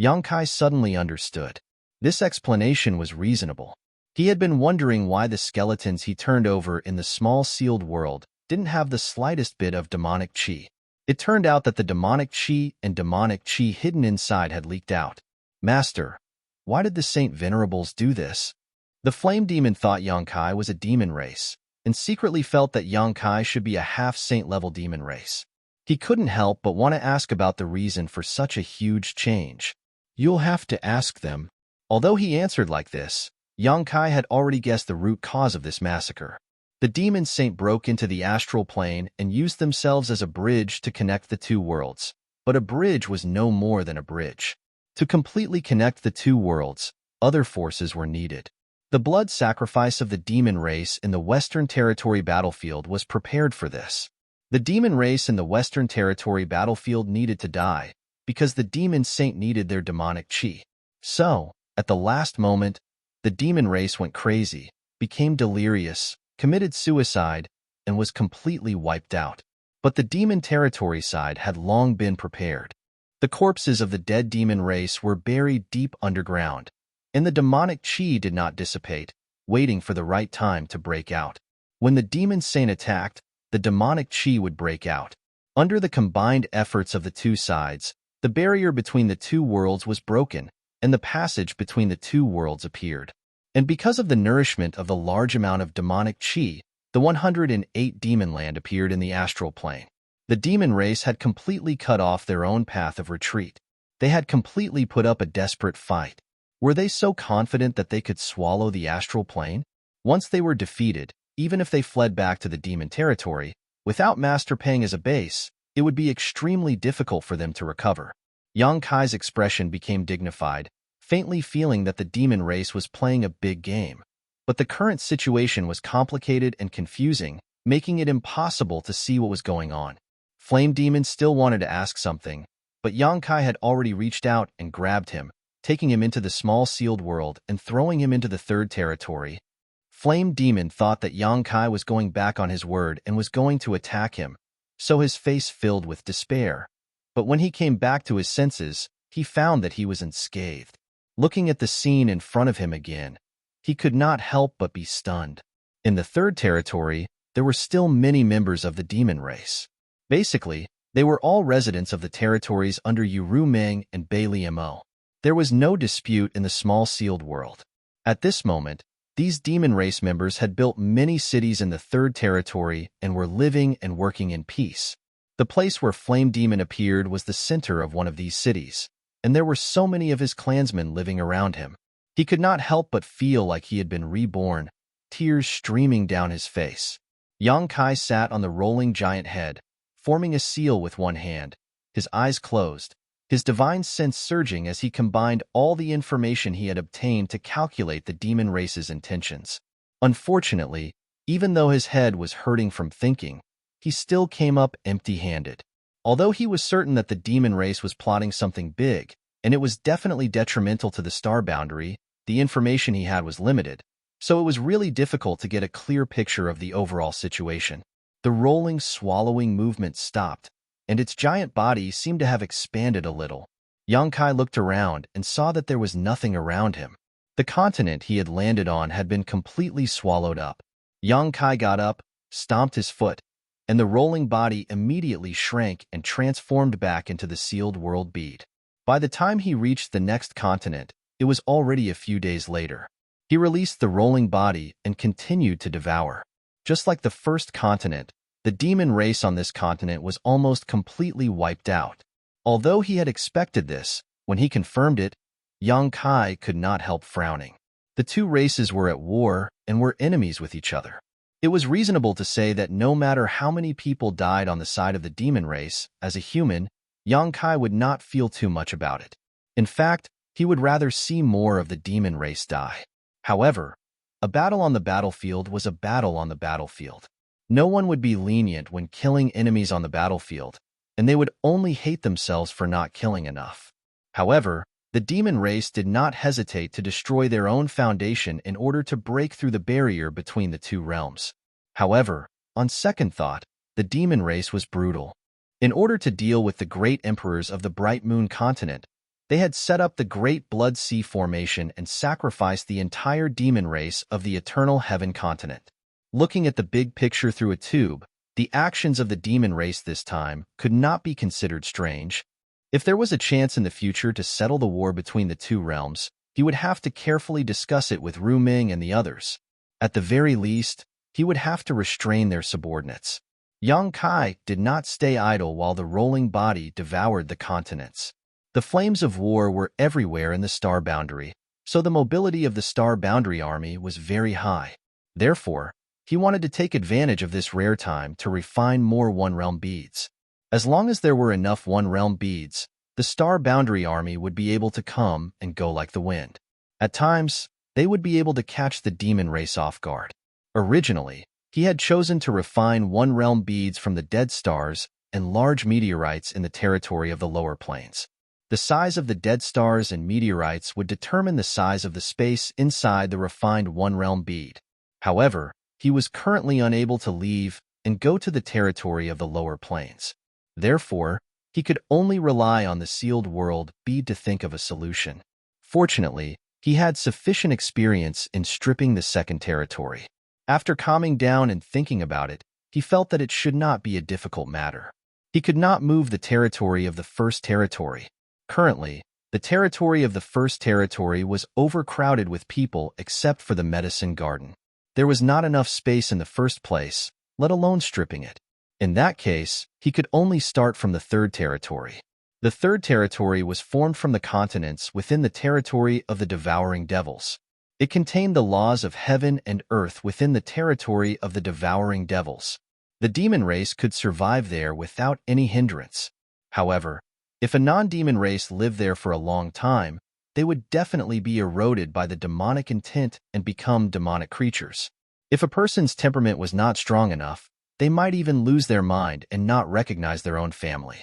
Speaker 1: Yongkai suddenly understood. This explanation was reasonable. He had been wondering why the skeletons he turned over in the small sealed world didn't have the slightest bit of demonic chi. It turned out that the demonic chi and demonic chi hidden inside had leaked out. Master, why did the Saint Venerables do this? The flame demon thought Yongkai was a demon race, and secretly felt that Yongkai should be a half-saint level demon race. He couldn't help but want to ask about the reason for such a huge change. You'll have to ask them. Although he answered like this, Yongkai had already guessed the root cause of this massacre. The demon saint broke into the astral plane and used themselves as a bridge to connect the two worlds. But a bridge was no more than a bridge. To completely connect the two worlds, other forces were needed. The blood sacrifice of the demon race in the Western Territory battlefield was prepared for this. The demon race in the Western Territory battlefield needed to die, because the demon saint needed their demonic chi. So, at the last moment, the demon race went crazy, became delirious, committed suicide, and was completely wiped out. But the demon territory side had long been prepared. The corpses of the dead demon race were buried deep underground, and the demonic chi did not dissipate, waiting for the right time to break out. When the demon saint attacked, the demonic chi would break out. Under the combined efforts of the two sides, the barrier between the two worlds was broken, and the passage between the two worlds appeared. And because of the nourishment of the large amount of demonic chi, the 108 demon land appeared in the astral plane. The demon race had completely cut off their own path of retreat. They had completely put up a desperate fight. Were they so confident that they could swallow the astral plane? Once they were defeated, even if they fled back to the demon territory, without Master Pang as a base, it would be extremely difficult for them to recover. Yongkai's expression became dignified, faintly feeling that the demon race was playing a big game. But the current situation was complicated and confusing, making it impossible to see what was going on. Flame Demon still wanted to ask something, but Yongkai had already reached out and grabbed him, taking him into the small sealed world and throwing him into the third territory. Flame Demon thought that Yongkai was going back on his word and was going to attack him, so his face filled with despair. But when he came back to his senses, he found that he was unscathed. Looking at the scene in front of him again, he could not help but be stunned. In the third territory, there were still many members of the demon race. Basically, They were all residents of the territories under Yuru Ming and Bailey Mo. There was no dispute in the small sealed world. At this moment, these demon race members had built many cities in the Third Territory and were living and working in peace. The place where Flame Demon appeared was the center of one of these cities, and there were so many of his clansmen living around him. He could not help but feel like he had been reborn, tears streaming down his face. Yang Kai sat on the rolling giant head, forming a seal with one hand, his eyes closed, his divine sense surging as he combined all the information he had obtained to calculate the demon race's intentions. Unfortunately, even though his head was hurting from thinking, he still came up empty-handed. Although he was certain that the demon race was plotting something big, and it was definitely detrimental to the star boundary, the information he had was limited, so it was really difficult to get a clear picture of the overall situation. The rolling, swallowing movement stopped, and its giant body seemed to have expanded a little. Yang Kai looked around and saw that there was nothing around him. The continent he had landed on had been completely swallowed up. Yang Kai got up, stomped his foot, and the rolling body immediately shrank and transformed back into the sealed world bead. By the time he reached the next continent, it was already a few days later. He released the rolling body and continued to devour. Just like the first continent, the demon race on this continent was almost completely wiped out. Although he had expected this, when he confirmed it, Yang Kai could not help frowning. The two races were at war and were enemies with each other. It was reasonable to say that no matter how many people died on the side of the demon race, as a human, Yang Kai would not feel too much about it. In fact, he would rather see more of the demon race die. However, a battle on the battlefield was a battle on the battlefield. No one would be lenient when killing enemies on the battlefield, and they would only hate themselves for not killing enough. However, the demon race did not hesitate to destroy their own foundation in order to break through the barrier between the two realms. However, on second thought, the demon race was brutal. In order to deal with the great emperors of the Bright Moon continent, they had set up the Great Blood Sea Formation and sacrificed the entire demon race of the Eternal Heaven continent. Looking at the big picture through a tube, the actions of the demon race this time could not be considered strange. If there was a chance in the future to settle the war between the two realms, he would have to carefully discuss it with Ru Ming and the others. At the very least, he would have to restrain their subordinates. Yang Kai did not stay idle while the rolling body devoured the continents. The flames of war were everywhere in the star boundary, so the mobility of the star boundary army was very high. Therefore, he wanted to take advantage of this rare time to refine more one-realm beads. As long as there were enough one-realm beads, the star boundary army would be able to come and go like the wind. At times, they would be able to catch the demon race off guard. Originally, he had chosen to refine one-realm beads from the dead stars and large meteorites in the territory of the lower planes. The size of the dead stars and meteorites would determine the size of the space inside the refined one-realm bead. However, he was currently unable to leave and go to the territory of the lower planes. Therefore, he could only rely on the sealed world bead to think of a solution. Fortunately, he had sufficient experience in stripping the second territory. After calming down and thinking about it, he felt that it should not be a difficult matter. He could not move the territory of the first territory. Currently, the territory of the first territory was overcrowded with people except for the medicine garden. There was not enough space in the first place, let alone stripping it. In that case, he could only start from the third territory. The third territory was formed from the continents within the territory of the devouring devils. It contained the laws of heaven and earth within the territory of the devouring devils. The demon race could survive there without any hindrance. However, if a non-demon race lived there for a long time, they would definitely be eroded by the demonic intent and become demonic creatures. If a person's temperament was not strong enough, they might even lose their mind and not recognize their own family.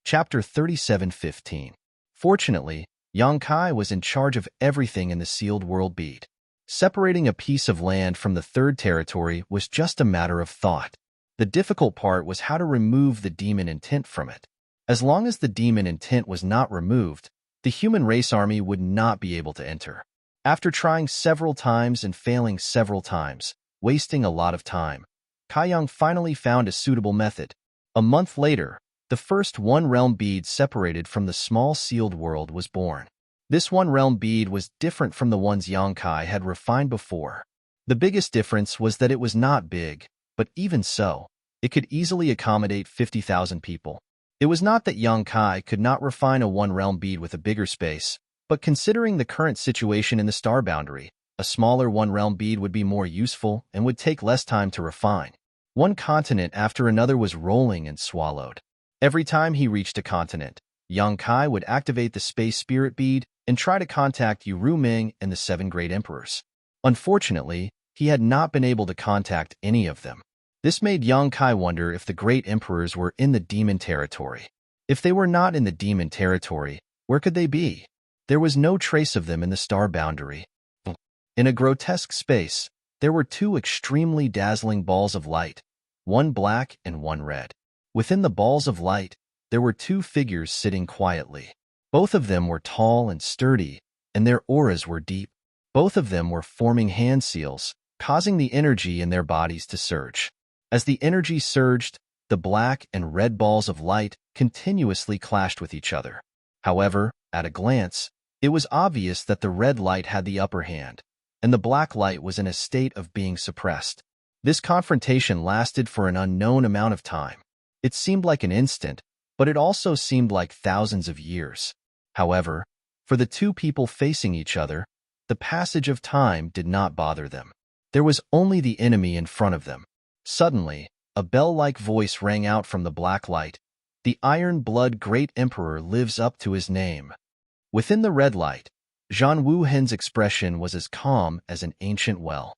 Speaker 1: Chapter 37:15. Fortunately, Yang Kai was in charge of everything in the sealed world bead. Separating a piece of land from the third territory was just a matter of thought. The difficult part was how to remove the demon intent from it. As long as the demon intent was not removed, the human race army would not be able to enter. After trying several times and failing several times, wasting a lot of time, Kaiyang finally found a suitable method. A month later, the first one-realm bead separated from the small sealed world was born. This one-realm bead was different from the ones Yang Kai had refined before. The biggest difference was that it was not big, but even so, it could easily accommodate 50,000 people. It was not that Yang Kai could not refine a one-realm bead with a bigger space, but considering the current situation in the star boundary, a smaller one-realm bead would be more useful and would take less time to refine. One continent after another was rolling and swallowed. Every time he reached a continent, Yang Kai would activate the Space Spirit Bead and try to contact Yu Ming and the 7 Great Emperors. Unfortunately, he had not been able to contact any of them. This made Yang Kai wonder if the Great Emperors were in the demon territory. If they were not in the demon territory, where could they be? There was no trace of them in the star boundary. In a grotesque space, there were 2 extremely dazzling balls of light, one black and one red. Within the balls of light, there were 2 figures sitting quietly. Both of them were tall and sturdy, and their auras were deep. Both of them were forming hand seals, causing the energy in their bodies to surge. As the energy surged, the black and red balls of light continuously clashed with each other. However, at a glance, it was obvious that the red light had the upper hand, and the black light was in a state of being suppressed. This confrontation lasted for an unknown amount of time. It seemed like an instant, but it also seemed like thousands of years. However, for the 2 people facing each other, the passage of time did not bother them. There was only the enemy in front of them. Suddenly, a bell-like voice rang out from the black light. The Iron Blood Great Emperor lives up to his name. Within the red light, Zhan Wuhen's expression was as calm as an ancient well.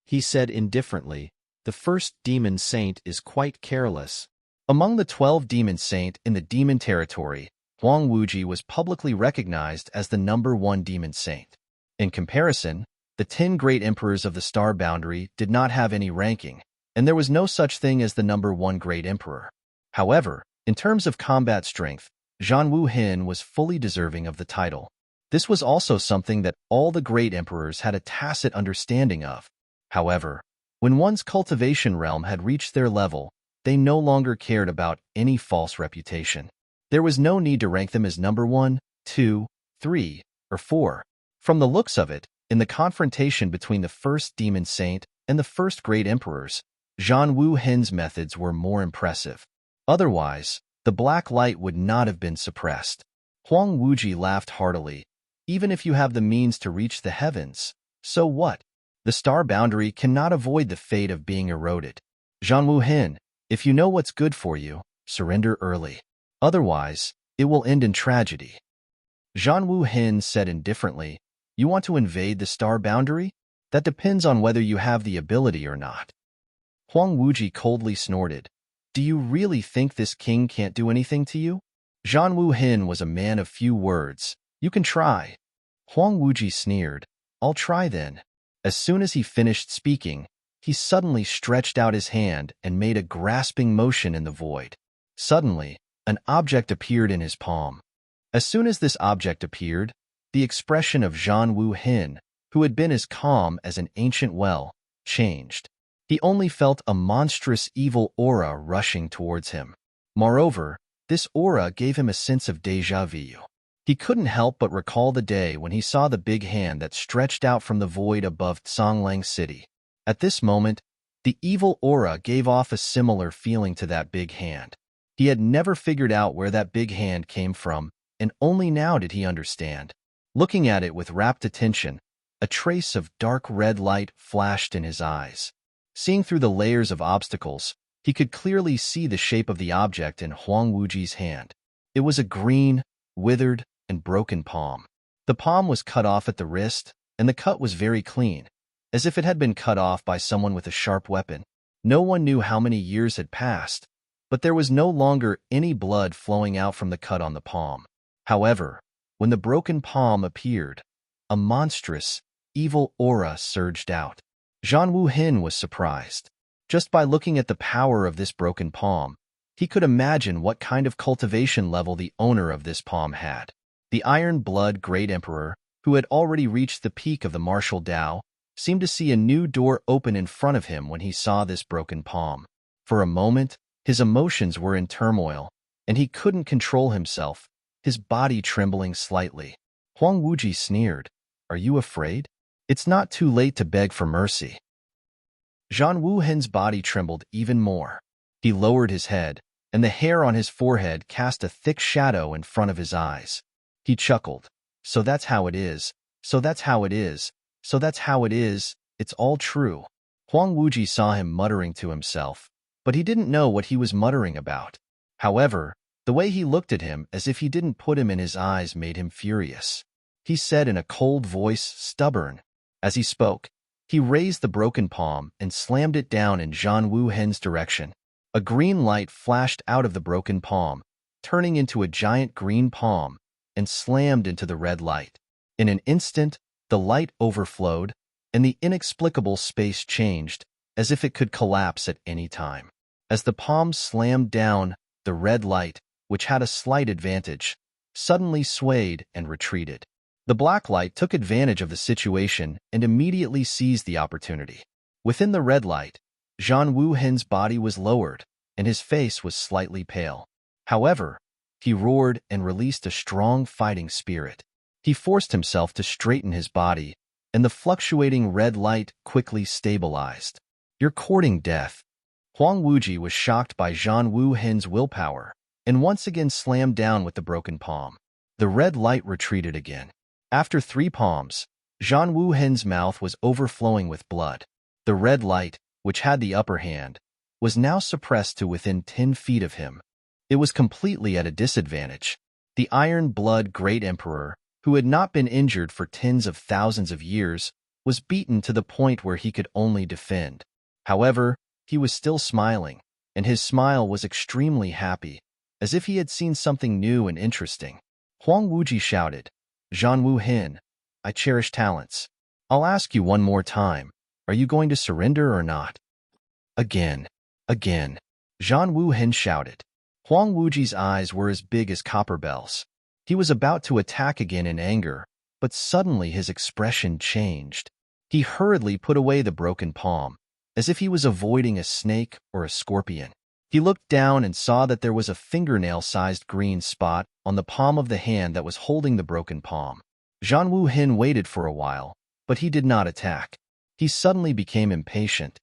Speaker 1: He said indifferently, "The first demon saint is quite careless." Among the 12 demon saint in the demon territory, Huang Wuji was publicly recognized as the #1 demon saint. In comparison, the 10 great emperors of the star boundary did not have any ranking, and there was no such thing as the #1 great emperor. However, in terms of combat strength, Zhan Wuhen was fully deserving of the title. This was also something that all the great emperors had a tacit understanding of. However, when one's cultivation realm had reached their level, they no longer cared about any false reputation. There was no need to rank them as #1, 2, 3, or 4. From the looks of it, in the confrontation between the first demon saint and the first great emperors, Zhan Wuhen's methods were more impressive. Otherwise, the black light would not have been suppressed. Huang Wuji laughed heartily. Even if you have the means to reach the heavens, so what? The star boundary cannot avoid the fate of being eroded. Zhan Wuhen, if you know what's good for you, surrender early. Otherwise, it will end in tragedy. Zhan Wuhen said indifferently, "You want to invade the star boundary? That depends on whether you have the ability or not." Huang Wuji coldly snorted, "Do you really think this king can't do anything to you?" Zhan Wuhen was a man of few words. "You can try." Huang Wuji sneered, "I'll try then." As soon as he finished speaking, he suddenly stretched out his hand and made a grasping motion in the void. Suddenly, an object appeared in his palm. As soon as this object appeared, the expression of Zhan Wuhen, who had been as calm as an ancient well, changed. He only felt a monstrous evil aura rushing towards him. Moreover, this aura gave him a sense of déjà vu. He couldn't help but recall the day when he saw the big hand that stretched out from the void above Tsanglang City. At this moment, the evil aura gave off a similar feeling to that big hand. He had never figured out where that big hand came from, and only now did he understand. Looking at it with rapt attention, a trace of dark red light flashed in his eyes. Seeing through the layers of obstacles, he could clearly see the shape of the object in Huang Wuji's hand. It was a green, withered, and broken palm. The palm was cut off at the wrist, and the cut was very clean, as if it had been cut off by someone with a sharp weapon. No one knew how many years had passed, but there was no longer any blood flowing out from the cut on the palm. However, when the broken palm appeared, a monstrous, evil aura surged out. Zhan Wuhen was surprised. Just by looking at the power of this broken palm, he could imagine what kind of cultivation level the owner of this palm had. The Iron Blood Great Emperor, who had already reached the peak of the martial Tao, seemed to see a new door open in front of him when he saw this broken palm. For a moment, his emotions were in turmoil, and he couldn't control himself, his body trembling slightly. Huang Wuji sneered, "Are you afraid? It's not too late to beg for mercy." Zhang Wuhen's body trembled even more. He lowered his head, and the hair on his forehead cast a thick shadow in front of his eyes. He chuckled. "So that's how it is. So that's how it is. So that's how it is. It's all true." Huang Wuji saw him muttering to himself, but he didn't know what he was muttering about. However, the way he looked at him as if he didn't put him in his eyes made him furious. He said in a cold voice, stubborn. As he spoke, he raised the broken palm and slammed it down in Zhang Wuhen's direction. A green light flashed out of the broken palm, turning into a giant green palm, and slammed into the red light. In an instant, the light overflowed, and the inexplicable space changed, as if it could collapse at any time. As the palm slammed down, the red light, which had a slight advantage, suddenly swayed and retreated. The black light took advantage of the situation and immediately seized the opportunity. Within the red light, Zhang Wuhen's body was lowered, and his face was slightly pale. However, he roared and released a strong fighting spirit. He forced himself to straighten his body, and the fluctuating red light quickly stabilized. "You're courting death." Huang Wuji was shocked by Zhang Wuhen's willpower, and once again slammed down with the broken palm. The red light retreated again. After 3 palms, Zhang Wuhen's mouth was overflowing with blood. The red light, which had the upper hand, was now suppressed to within 10 feet of him. It was completely at a disadvantage. The Iron Blood Great Emperor, who had not been injured for tens of thousands of years, was beaten to the point where he could only defend. However, he was still smiling, and his smile was extremely happy, as if he had seen something new and interesting. Huang Wuji shouted, "Zhang Wuhen, I cherish talents. I'll ask you one more time, are you going to surrender or not?" Again. Zhang Wuhen shouted. Huang Wuji's eyes were as big as copper bells. He was about to attack again in anger, but suddenly his expression changed. He hurriedly put away the broken palm, as if he was avoiding a snake or a scorpion. He looked down and saw that there was a fingernail-sized green spot on the palm of the hand that was holding the broken palm. Zhang Wuhen waited for a while, but he did not attack. He suddenly became impatient.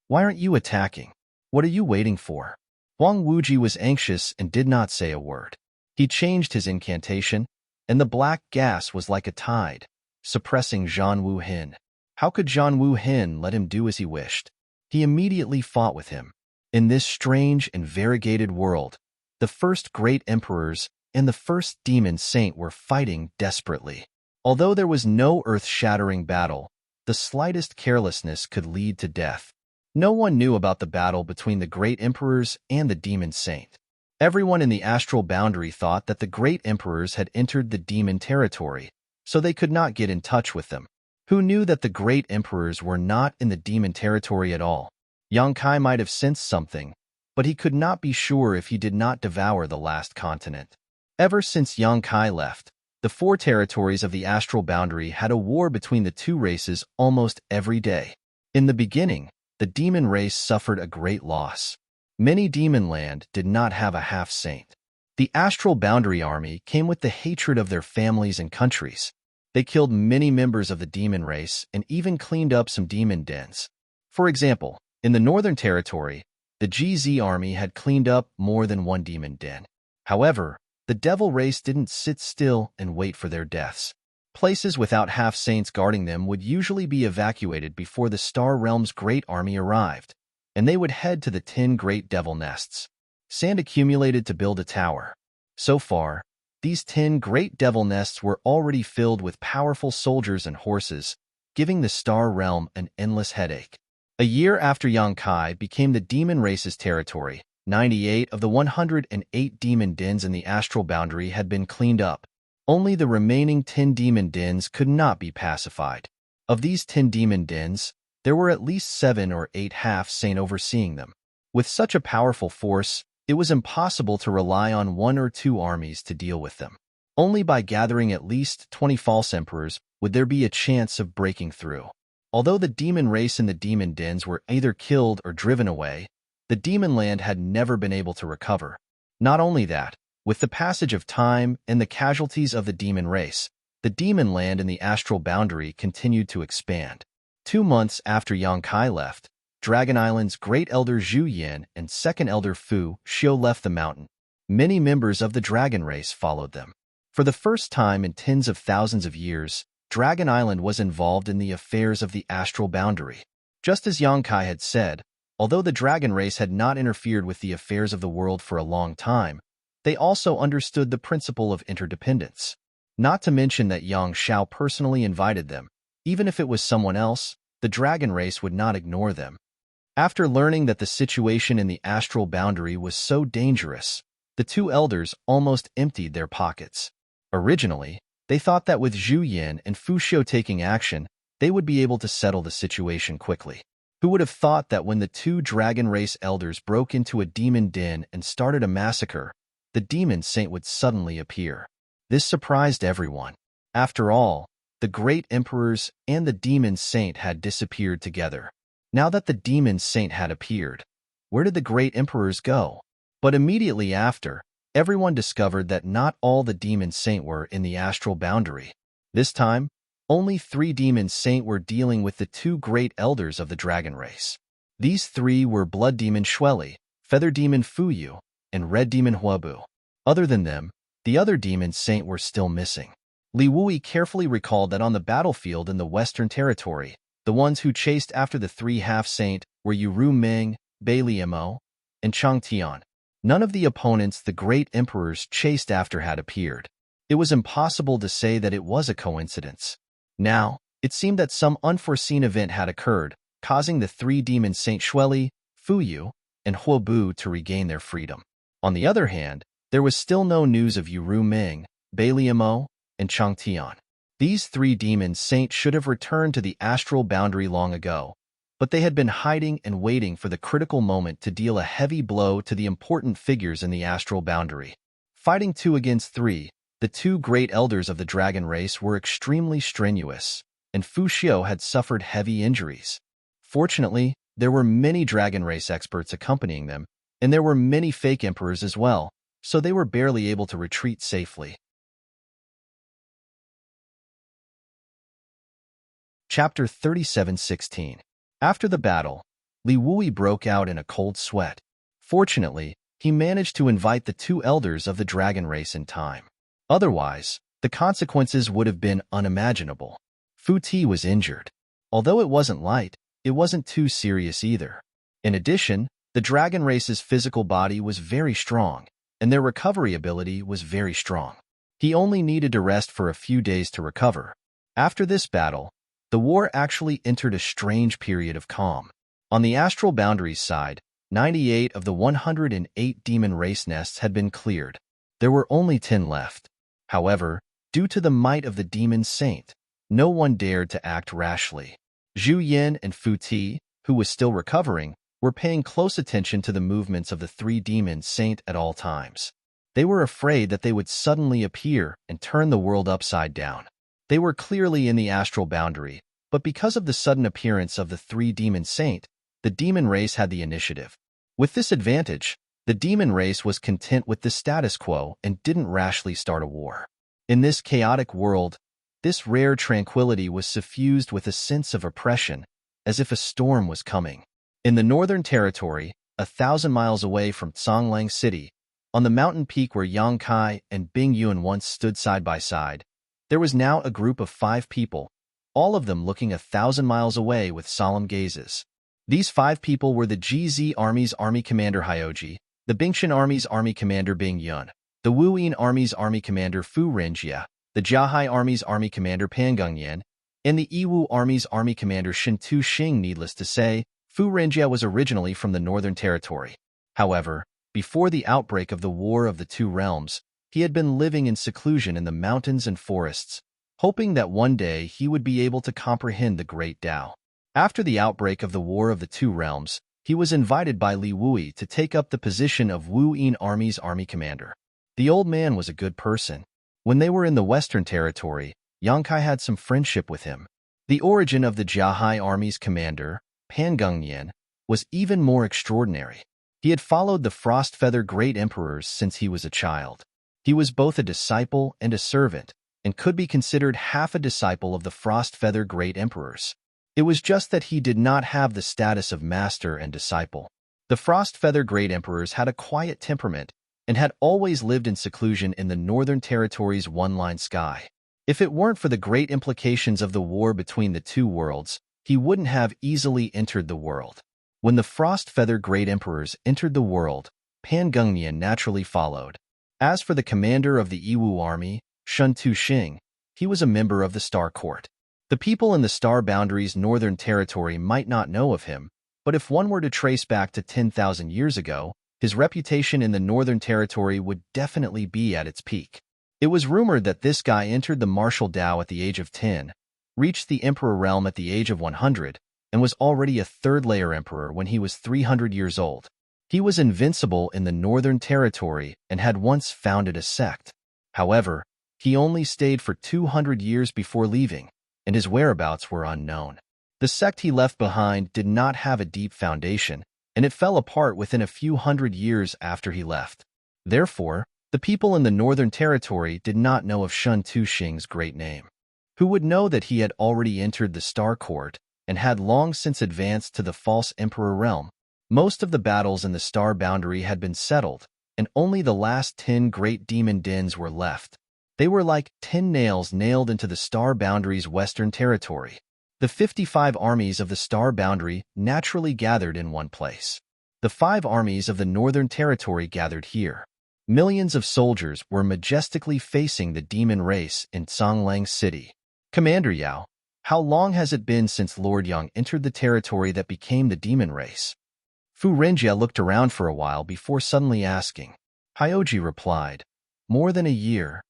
Speaker 1: "Why aren't you attacking? What are you waiting for?" Huang Wuji was anxious and did not say a word. He changed his incantation, and the black gas was like a tide, suppressing Zhang Wuhen. How could Zhang Wuhen let him do as he wished? He immediately fought with him. In this strange and variegated world, the first great emperors and the first demon saint were fighting desperately. Although there was no earth-shattering battle, the slightest carelessness could lead to death. No one knew about the battle between the great emperors and the demon saint. Everyone in the astral boundary thought that the great emperors had entered the demon territory, so they could not get in touch with them. Who knew that the great emperors were not in the demon territory at all? Yang Kai might have sensed something, but he could not be sure if he did not devour the last continent. Ever since Yang Kai left, the 4 territories of the astral boundary had a war between the 2 races almost every day. In the beginning, the demon race suffered a great loss. Many demon land did not have a half-saint. The astral boundary army came with the hatred of their families and countries. They killed many members of the demon race and even cleaned up some demon dens. For example, in the Northern Territory, the GZ army had cleaned up more than 1 demon den. However, the devil race didn't sit still and wait for their deaths. Places without half-saints guarding them would usually be evacuated before the Star Realm's great army arrived, and they would head to the 10 great devil nests. Sand accumulated to build a tower. So far, these 10 great devil nests were already filled with powerful soldiers and horses, giving the Star Realm an endless headache. A year after Yang Kai became the demon race's territory, 98 of the 108 demon dens in the astral boundary had been cleaned up. Only the remaining 10 demon dens could not be pacified. Of these 10 demon dens, there were at least 7 or 8 half-saint overseeing them. With such a powerful force, it was impossible to rely on 1 or 2 armies to deal with them. Only by gathering at least 20 false emperors would there be a chance of breaking through. Although the demon race and the demon dens were either killed or driven away, the demon land had never been able to recover. Not only that, with the passage of time and the casualties of the demon race, the demon land and the astral boundary continued to expand. 2 months after Yang Kai left, Dragon Island's Great Elder Zhu Yin and Second Elder Fu Xiu left the mountain. Many members of the dragon race followed them. For the first time in tens of thousands of years, Dragon Island was involved in the affairs of the astral boundary. Just as Yang Kai had said, although the dragon race had not interfered with the affairs of the world for a long time, they also understood the principle of interdependence. Not to mention that Yang Xiao personally invited them. Even if it was someone else, the dragon race would not ignore them. After learning that the situation in the astral boundary was so dangerous, the two elders almost emptied their pockets. Originally, they thought that with Zhu Yin and Fu Xiu taking action, they would be able to settle the situation quickly. Who would have thought that when the two dragon race elders broke into a demon den and started a massacre, the demon saint would suddenly appear? This surprised everyone. After all, the great emperors and the demon saint had disappeared together. Now that the demon saint had appeared, where did the great emperors go? But immediately after, everyone discovered that not all the demon saint were in the astral boundary. This time, only 3 demon saint were dealing with the 2 great elders of the dragon race. These 3 were blood demon Shueli, feather demon Fuyu, and red demon Huobu. Other than them, the other demon saint were still missing. Li Wui carefully recalled that on the battlefield in the Western Territory, the ones who chased after the 3 half-saint were Yuru Ming, Bai Liemo, and Chang Tian. None of the opponents the great emperors chased after had appeared. It was impossible to say that it was a coincidence. Now, it seemed that some unforeseen event had occurred, causing the 3 demon Saint Shueli, Fuyu, and Huobu to regain their freedom. On the other hand, there was still no news of Yuru Ming, Bai Liemo, and Chang Tian. These 3 demon saints should have returned to the astral boundary long ago, but they had been hiding and waiting for the critical moment to deal a heavy blow to the important figures in the astral boundary. Fighting 2 against 3, the 2 great elders of the dragon race were extremely strenuous, and Fu Xiu had suffered heavy injuries. Fortunately, there were many dragon race experts accompanying them, and there were many fake emperors as well, so they were barely able to retreat safely. Chapter 37:16. After the battle, Li Wui broke out in a cold sweat. Fortunately, he managed to invite the 2 elders of the dragon race in time. Otherwise, the consequences would have been unimaginable. Fu Ti was injured. Although it wasn't light, it wasn't too serious either. In addition, the dragon race's physical body was very strong, and their recovery ability was very strong. He only needed to rest for a few days to recover. After this battle, the war actually entered a strange period of calm. On the astral boundaries side, 98 of the 108 demon race nests had been cleared. There were only 10 left. However, due to the might of the demon saint, no one dared to act rashly. Zhu Yin and Fu Ti, who was still recovering, were paying close attention to the movements of the 3 demon saint at all times. They were afraid that they would suddenly appear and turn the world upside down. They were clearly in the astral boundary, but because of the sudden appearance of the 3 demon saint, the demon race had the initiative. With this advantage, the demon race was content with the status quo and didn't rashly start a war. In this chaotic world, this rare tranquility was suffused with a sense of oppression, as if a storm was coming. In the Northern Territory, 1,000 miles away from Songlang City, on the mountain peak where Yang Kai and Bing Yuan once stood side by side, there was now a group of 5 people, all of them looking 1,000 miles away with solemn gazes. These 5 people were the GZ Army's Army Commander Hyoji, the Bingshan Army's Army Commander Bing Yun, the Wuyin Army's Army Commander Fu Renjia, the Jiahai Army's Army Commander Pan Gongyan, and the Yiwu Army's Army Commander Shin Tu Xing. Needless to say, Fu Renjia was originally from the Northern Territory. However, before the outbreak of the War of the Two Realms, he had been living in seclusion in the mountains and forests, hoping that one day he would be able to comprehend the Great Tao. After the outbreak of the War of the Two Realms, he was invited by Li Wui to take up the position of Wu Yin Army's army commander. The old man was a good person. When they were in the Western Territory, Yang Kai had some friendship with him. The origin of the Jiahai army's commander, Pan Gengnian, was even more extraordinary. He had followed the Frost-Feather Great Emperors since he was a child. He was both a disciple and a servant, and could be considered half a disciple of the Frost-Feather Great Emperors. It was just that he did not have the status of master and disciple. The Frost-Feather Great Emperors had a quiet temperament and had always lived in seclusion in the Northern Territory's one-line sky. If it weren't for the great implications of the war between the two worlds, he wouldn't have easily entered the world. When the Frost-Feather Great Emperors entered the world, Pan Gengnian naturally followed. As for the commander of the Yiwu army, Shun Tu-Xing, he was a member of the Star Court. The people in the Star Boundary's Northern Territory might not know of him, but if one were to trace back to 10,000 years ago, his reputation in the Northern Territory would definitely be at its peak. It was rumored that this guy entered the martial Dao at the age of 10, reached the Emperor realm at the age of 100, and was already a third-layer emperor when he was 300 years old. He was invincible in the Northern Territory and had once founded a sect. However, he only stayed for 200 years before leaving, and his whereabouts were unknown. The sect he left behind did not have a deep foundation, and it fell apart within a few hundred years after he left. Therefore, the people in the Northern Territory did not know of Shun Tu-Xing's great name. Who would know that he had already entered the Star Court and had long since advanced to the False Emperor realm? Most of the battles in the Star Boundary had been settled, and only the last 10 great demon dens were left. They were like 10 nails nailed into the Star Boundary's western territory. The 55 armies of the Star Boundary naturally gathered in one place. The 5 armies of the Northern Territory gathered here. Millions of soldiers were majestically facing the demon race in Songlang City. Commander Yao, how long has it been since Lord Yang entered the territory that became the demon race? Fu Renjie looked around for a while before suddenly asking. Hyoji replied, more than a year.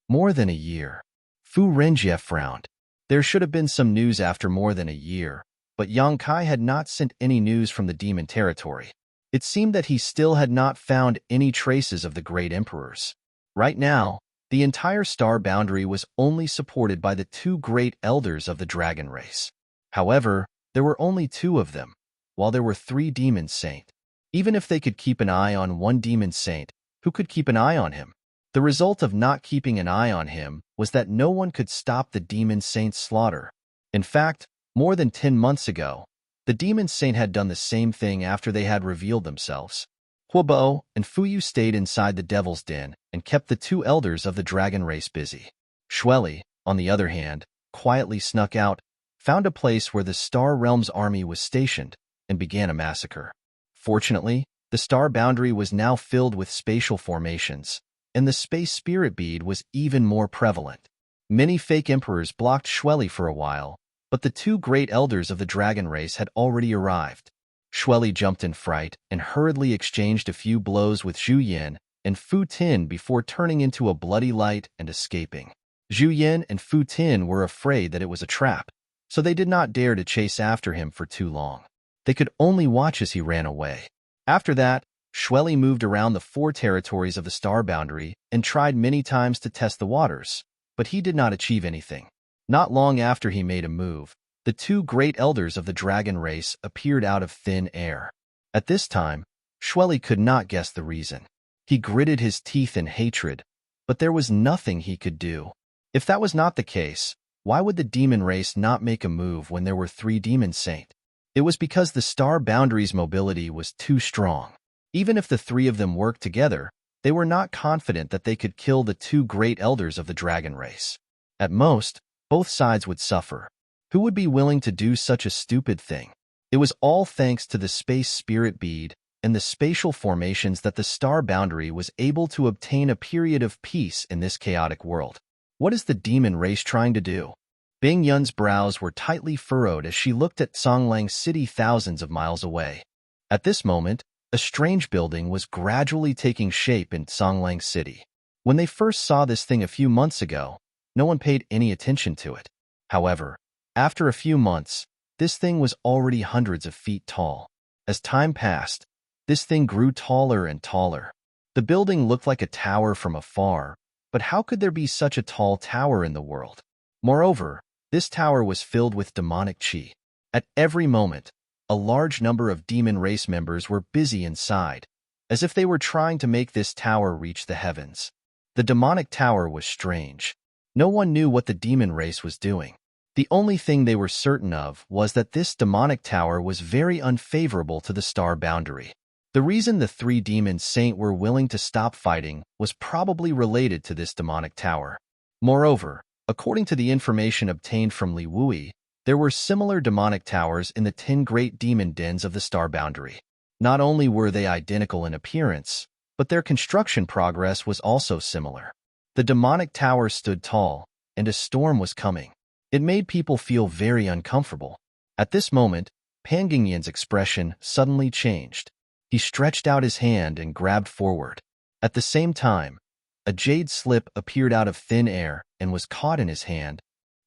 Speaker 1: More than a year. Fu Renjie frowned. There should have been some news after more than a year, but Yang Kai had not sent any news from the demon territory. It seemed that he still had not found any traces of the great emperors. Right now, the entire Star Boundary was only supported by the 2 great elders of the dragon race. However, there were only 2 of them, while there were 3 demon saints. Even if they could keep an eye on one demon saint, who could keep an eye on him? The result of not keeping an eye on him was that no one could stop the demon saint's slaughter. In fact, more than 10 months ago, the demon saint had done the same thing after they had revealed themselves. Huobo and Fuyu stayed inside the Devil's Den and kept the 2 elders of the dragon race busy. Shueli, on the other hand, quietly snuck out, found a place where the Star Realm's army was stationed, and began a massacre. Fortunately, the Star Boundary was now filled with spatial formations, and the space spirit bead was even more prevalent. Many fake emperors blocked Shueli for a while, but the 2 great elders of the dragon race had already arrived. Shueli jumped in fright and hurriedly exchanged a few blows with Zhu Yan and Fu Tin before turning into a bloody light and escaping. Zhu Yan and Fu Tin were afraid that it was a trap, so they did not dare to chase after him for too long. They could only watch as he ran away. After that, Shueli moved around the 4 territories of the Star Boundary and tried many times to test the waters, but he did not achieve anything. Not long after he made a move, the 2 great elders of the dragon race appeared out of thin air. At this time, Shueli could not guess the reason. He gritted his teeth in hatred, but there was nothing he could do. If that was not the case, why would the demon race not make a move when there were 3 demon saints? It was because the Star Boundary's mobility was too strong. Even if the 3 of them worked together, they were not confident that they could kill the 2 great elders of the dragon race. At most, both sides would suffer. Who would be willing to do such a stupid thing? It was all thanks to the space spirit bead and the spatial formations that the Star Boundary was able to obtain a period of peace in this chaotic world. What is the demon race trying to do? Bing Yun's brows were tightly furrowed as she looked at Songlang City thousands of miles away. At this moment, a strange building was gradually taking shape in Songlang City. When they first saw this thing a few months ago, no one paid any attention to it. However, after a few months, this thing was already hundreds of feet tall. As time passed, this thing grew taller and taller. The building looked like a tower from afar, but how could there be such a tall tower in the world? Moreover, This tower was filled with demonic chi. At every moment, a large number of demon race members were busy inside, as if they were trying to make this tower reach the heavens. The demonic tower was strange. No one knew what the demon race was doing. The only thing they were certain of was that this demonic tower was very unfavorable to the star boundary. The reason the three demons saint were willing to stop fighting was probably related to this demonic tower. Moreover, according to the information obtained from Li Wui, there were similar demonic towers in the 10 great demon dens of the star boundary. Not only were they identical in appearance, but their construction progress was also similar. The demonic tower stood tall, and a storm was coming. It made people feel very uncomfortable. At this moment, Pan Gingyan's expression suddenly changed. He stretched out his hand and grabbed forward. At the same time, a jade slip appeared out of thin air and was caught in his hand.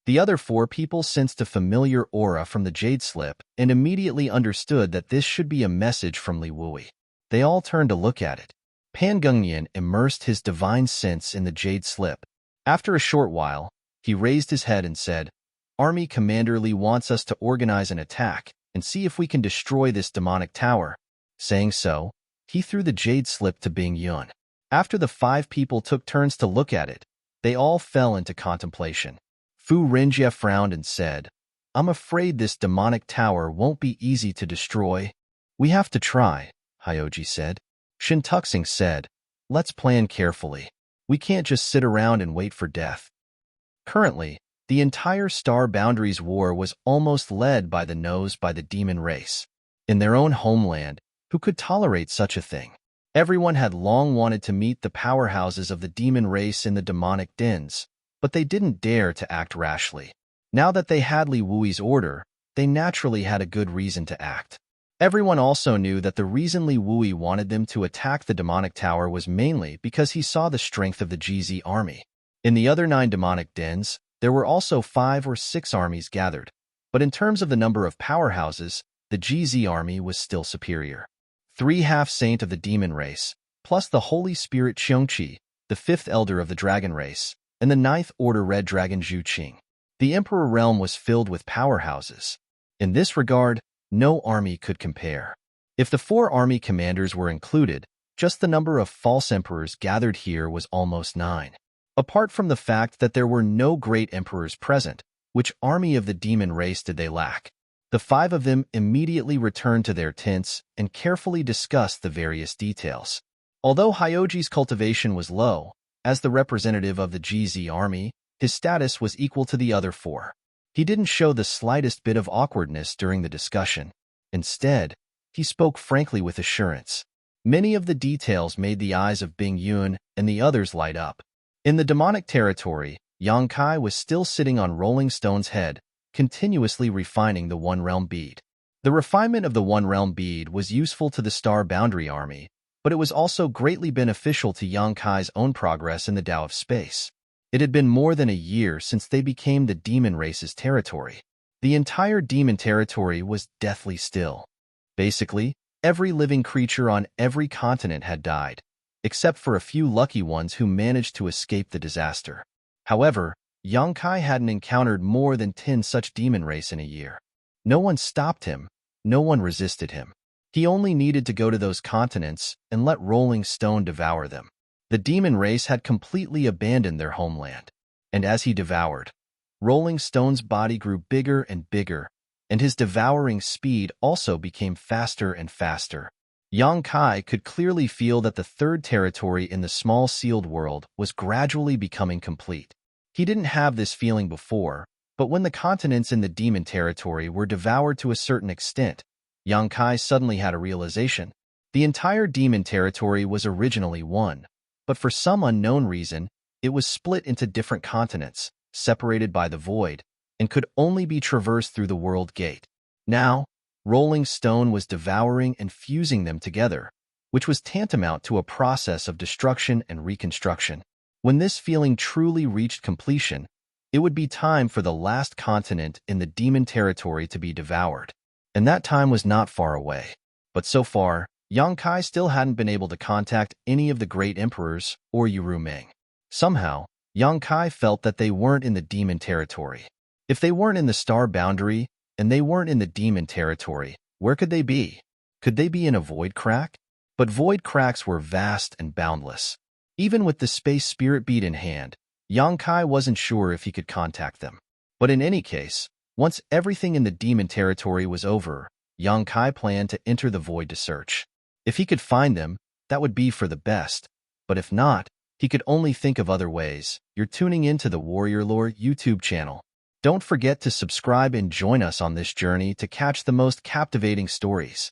Speaker 1: The other 4 people sensed a familiar aura from the jade slip and immediately understood that this should be a message from Li Wui. They all turned to look at it. Pan Gingyan immersed his divine sense in the jade slip. After a short while, he raised his head and said, "Army Commander Li wants us to organize an attack and see if we can destroy this demonic tower." Saying so, he threw the jade slip to Bing Yun. After the 5 people took turns to look at it, they all fell into contemplation. Fu Renjie frowned and said, "I'm afraid this demonic tower won't be easy to destroy." "We have to try," Hyoji said. Shin Tuxing said, "Let's plan carefully. We can't just sit around and wait for death." Currently, the entire Star Boundaries war was almost led by the demon race. In their own homeland, who could tolerate such a thing? Everyone had long wanted to meet the powerhouses of the demon race in the demonic dens, but they didn't dare to act rashly. Now that they had Li Wui's order, they naturally had a good reason to act. Everyone also knew that the reason Li Wui wanted them to attack the demonic tower was mainly because he saw the strength of the GZ army. In the other 9 demonic dens, there were also 5 or 6 armies gathered, but in terms of the number of powerhouses, the GZ army was still superior. 3 half-saint of the demon race, plus the Holy Spirit Qiongqi, the 5th elder of the dragon race, and the 9th order red dragon Zhu Qing. The Emperor realm was filled with powerhouses. In this regard, no army could compare. If the 4 army commanders were included, just the number of false emperors gathered here was almost 9. Apart from the fact that there were no great emperors present, which army of the demon race did they lack? The 5 of them immediately returned to their tents and carefully discussed the various details. Although Hyoji's cultivation was low, as the representative of the GZ army, his status was equal to the other 4. He didn't show the slightest bit of awkwardness during the discussion. Instead, he spoke frankly with assurance. Many of the details made the eyes of Bing Yun and the others light up. In the demonic territory, Yang Kai was still sitting on Rolling Stone's head, continuously refining the One Realm bead. The refinement of the One Realm bead was useful to the Star Boundary army, but it was also greatly beneficial to Yang Kai's own progress in the Tao of Space. It had been more than a year since they became the demon race's territory. The entire demon territory was deathly still. Basically, every living creature on every continent had died, except for a few lucky ones who managed to escape the disaster. However, Yang Kai hadn't encountered more than 10 such demon race in a year. No one stopped him, no one resisted him. He only needed to go to those continents and let Rolling Stone devour them. The demon race had completely abandoned their homeland. And as he devoured, Rolling Stone's body grew bigger and bigger, and his devouring speed also became faster and faster. Yang Kai could clearly feel that the 3rd territory in the small sealed world was gradually becoming complete. He didn't have this feeling before, but when the continents in the demon territory were devoured to a certain extent, Yang Kai suddenly had a realization. The entire demon territory was originally one, but for some unknown reason, it was split into different continents, separated by the void, and could only be traversed through the world gate. Now, Rolling Stone was devouring and fusing them together, which was tantamount to a process of destruction and reconstruction. When this feeling truly reached completion, it would be time for the last continent in the demon territory to be devoured. And that time was not far away. But so far, Yang Kai still hadn't been able to contact any of the great emperors or Yuru Meng. Somehow, Yang Kai felt that they weren't in the demon territory. If they weren't in the star boundary and they weren't in the demon territory, where could they be? Could they be in a void crack? But void cracks were vast and boundless. Even with the space spirit bead in hand, Yang Kai wasn't sure if he could contact them. But in any case, once everything in the demon territory was over, Yang Kai planned to enter the void to search. If he could find them, that would be for the best. But if not, he could only think of other ways. You're tuning into the Warrior Lore YouTube channel. Don't forget to subscribe and join us on this journey to catch the most captivating stories.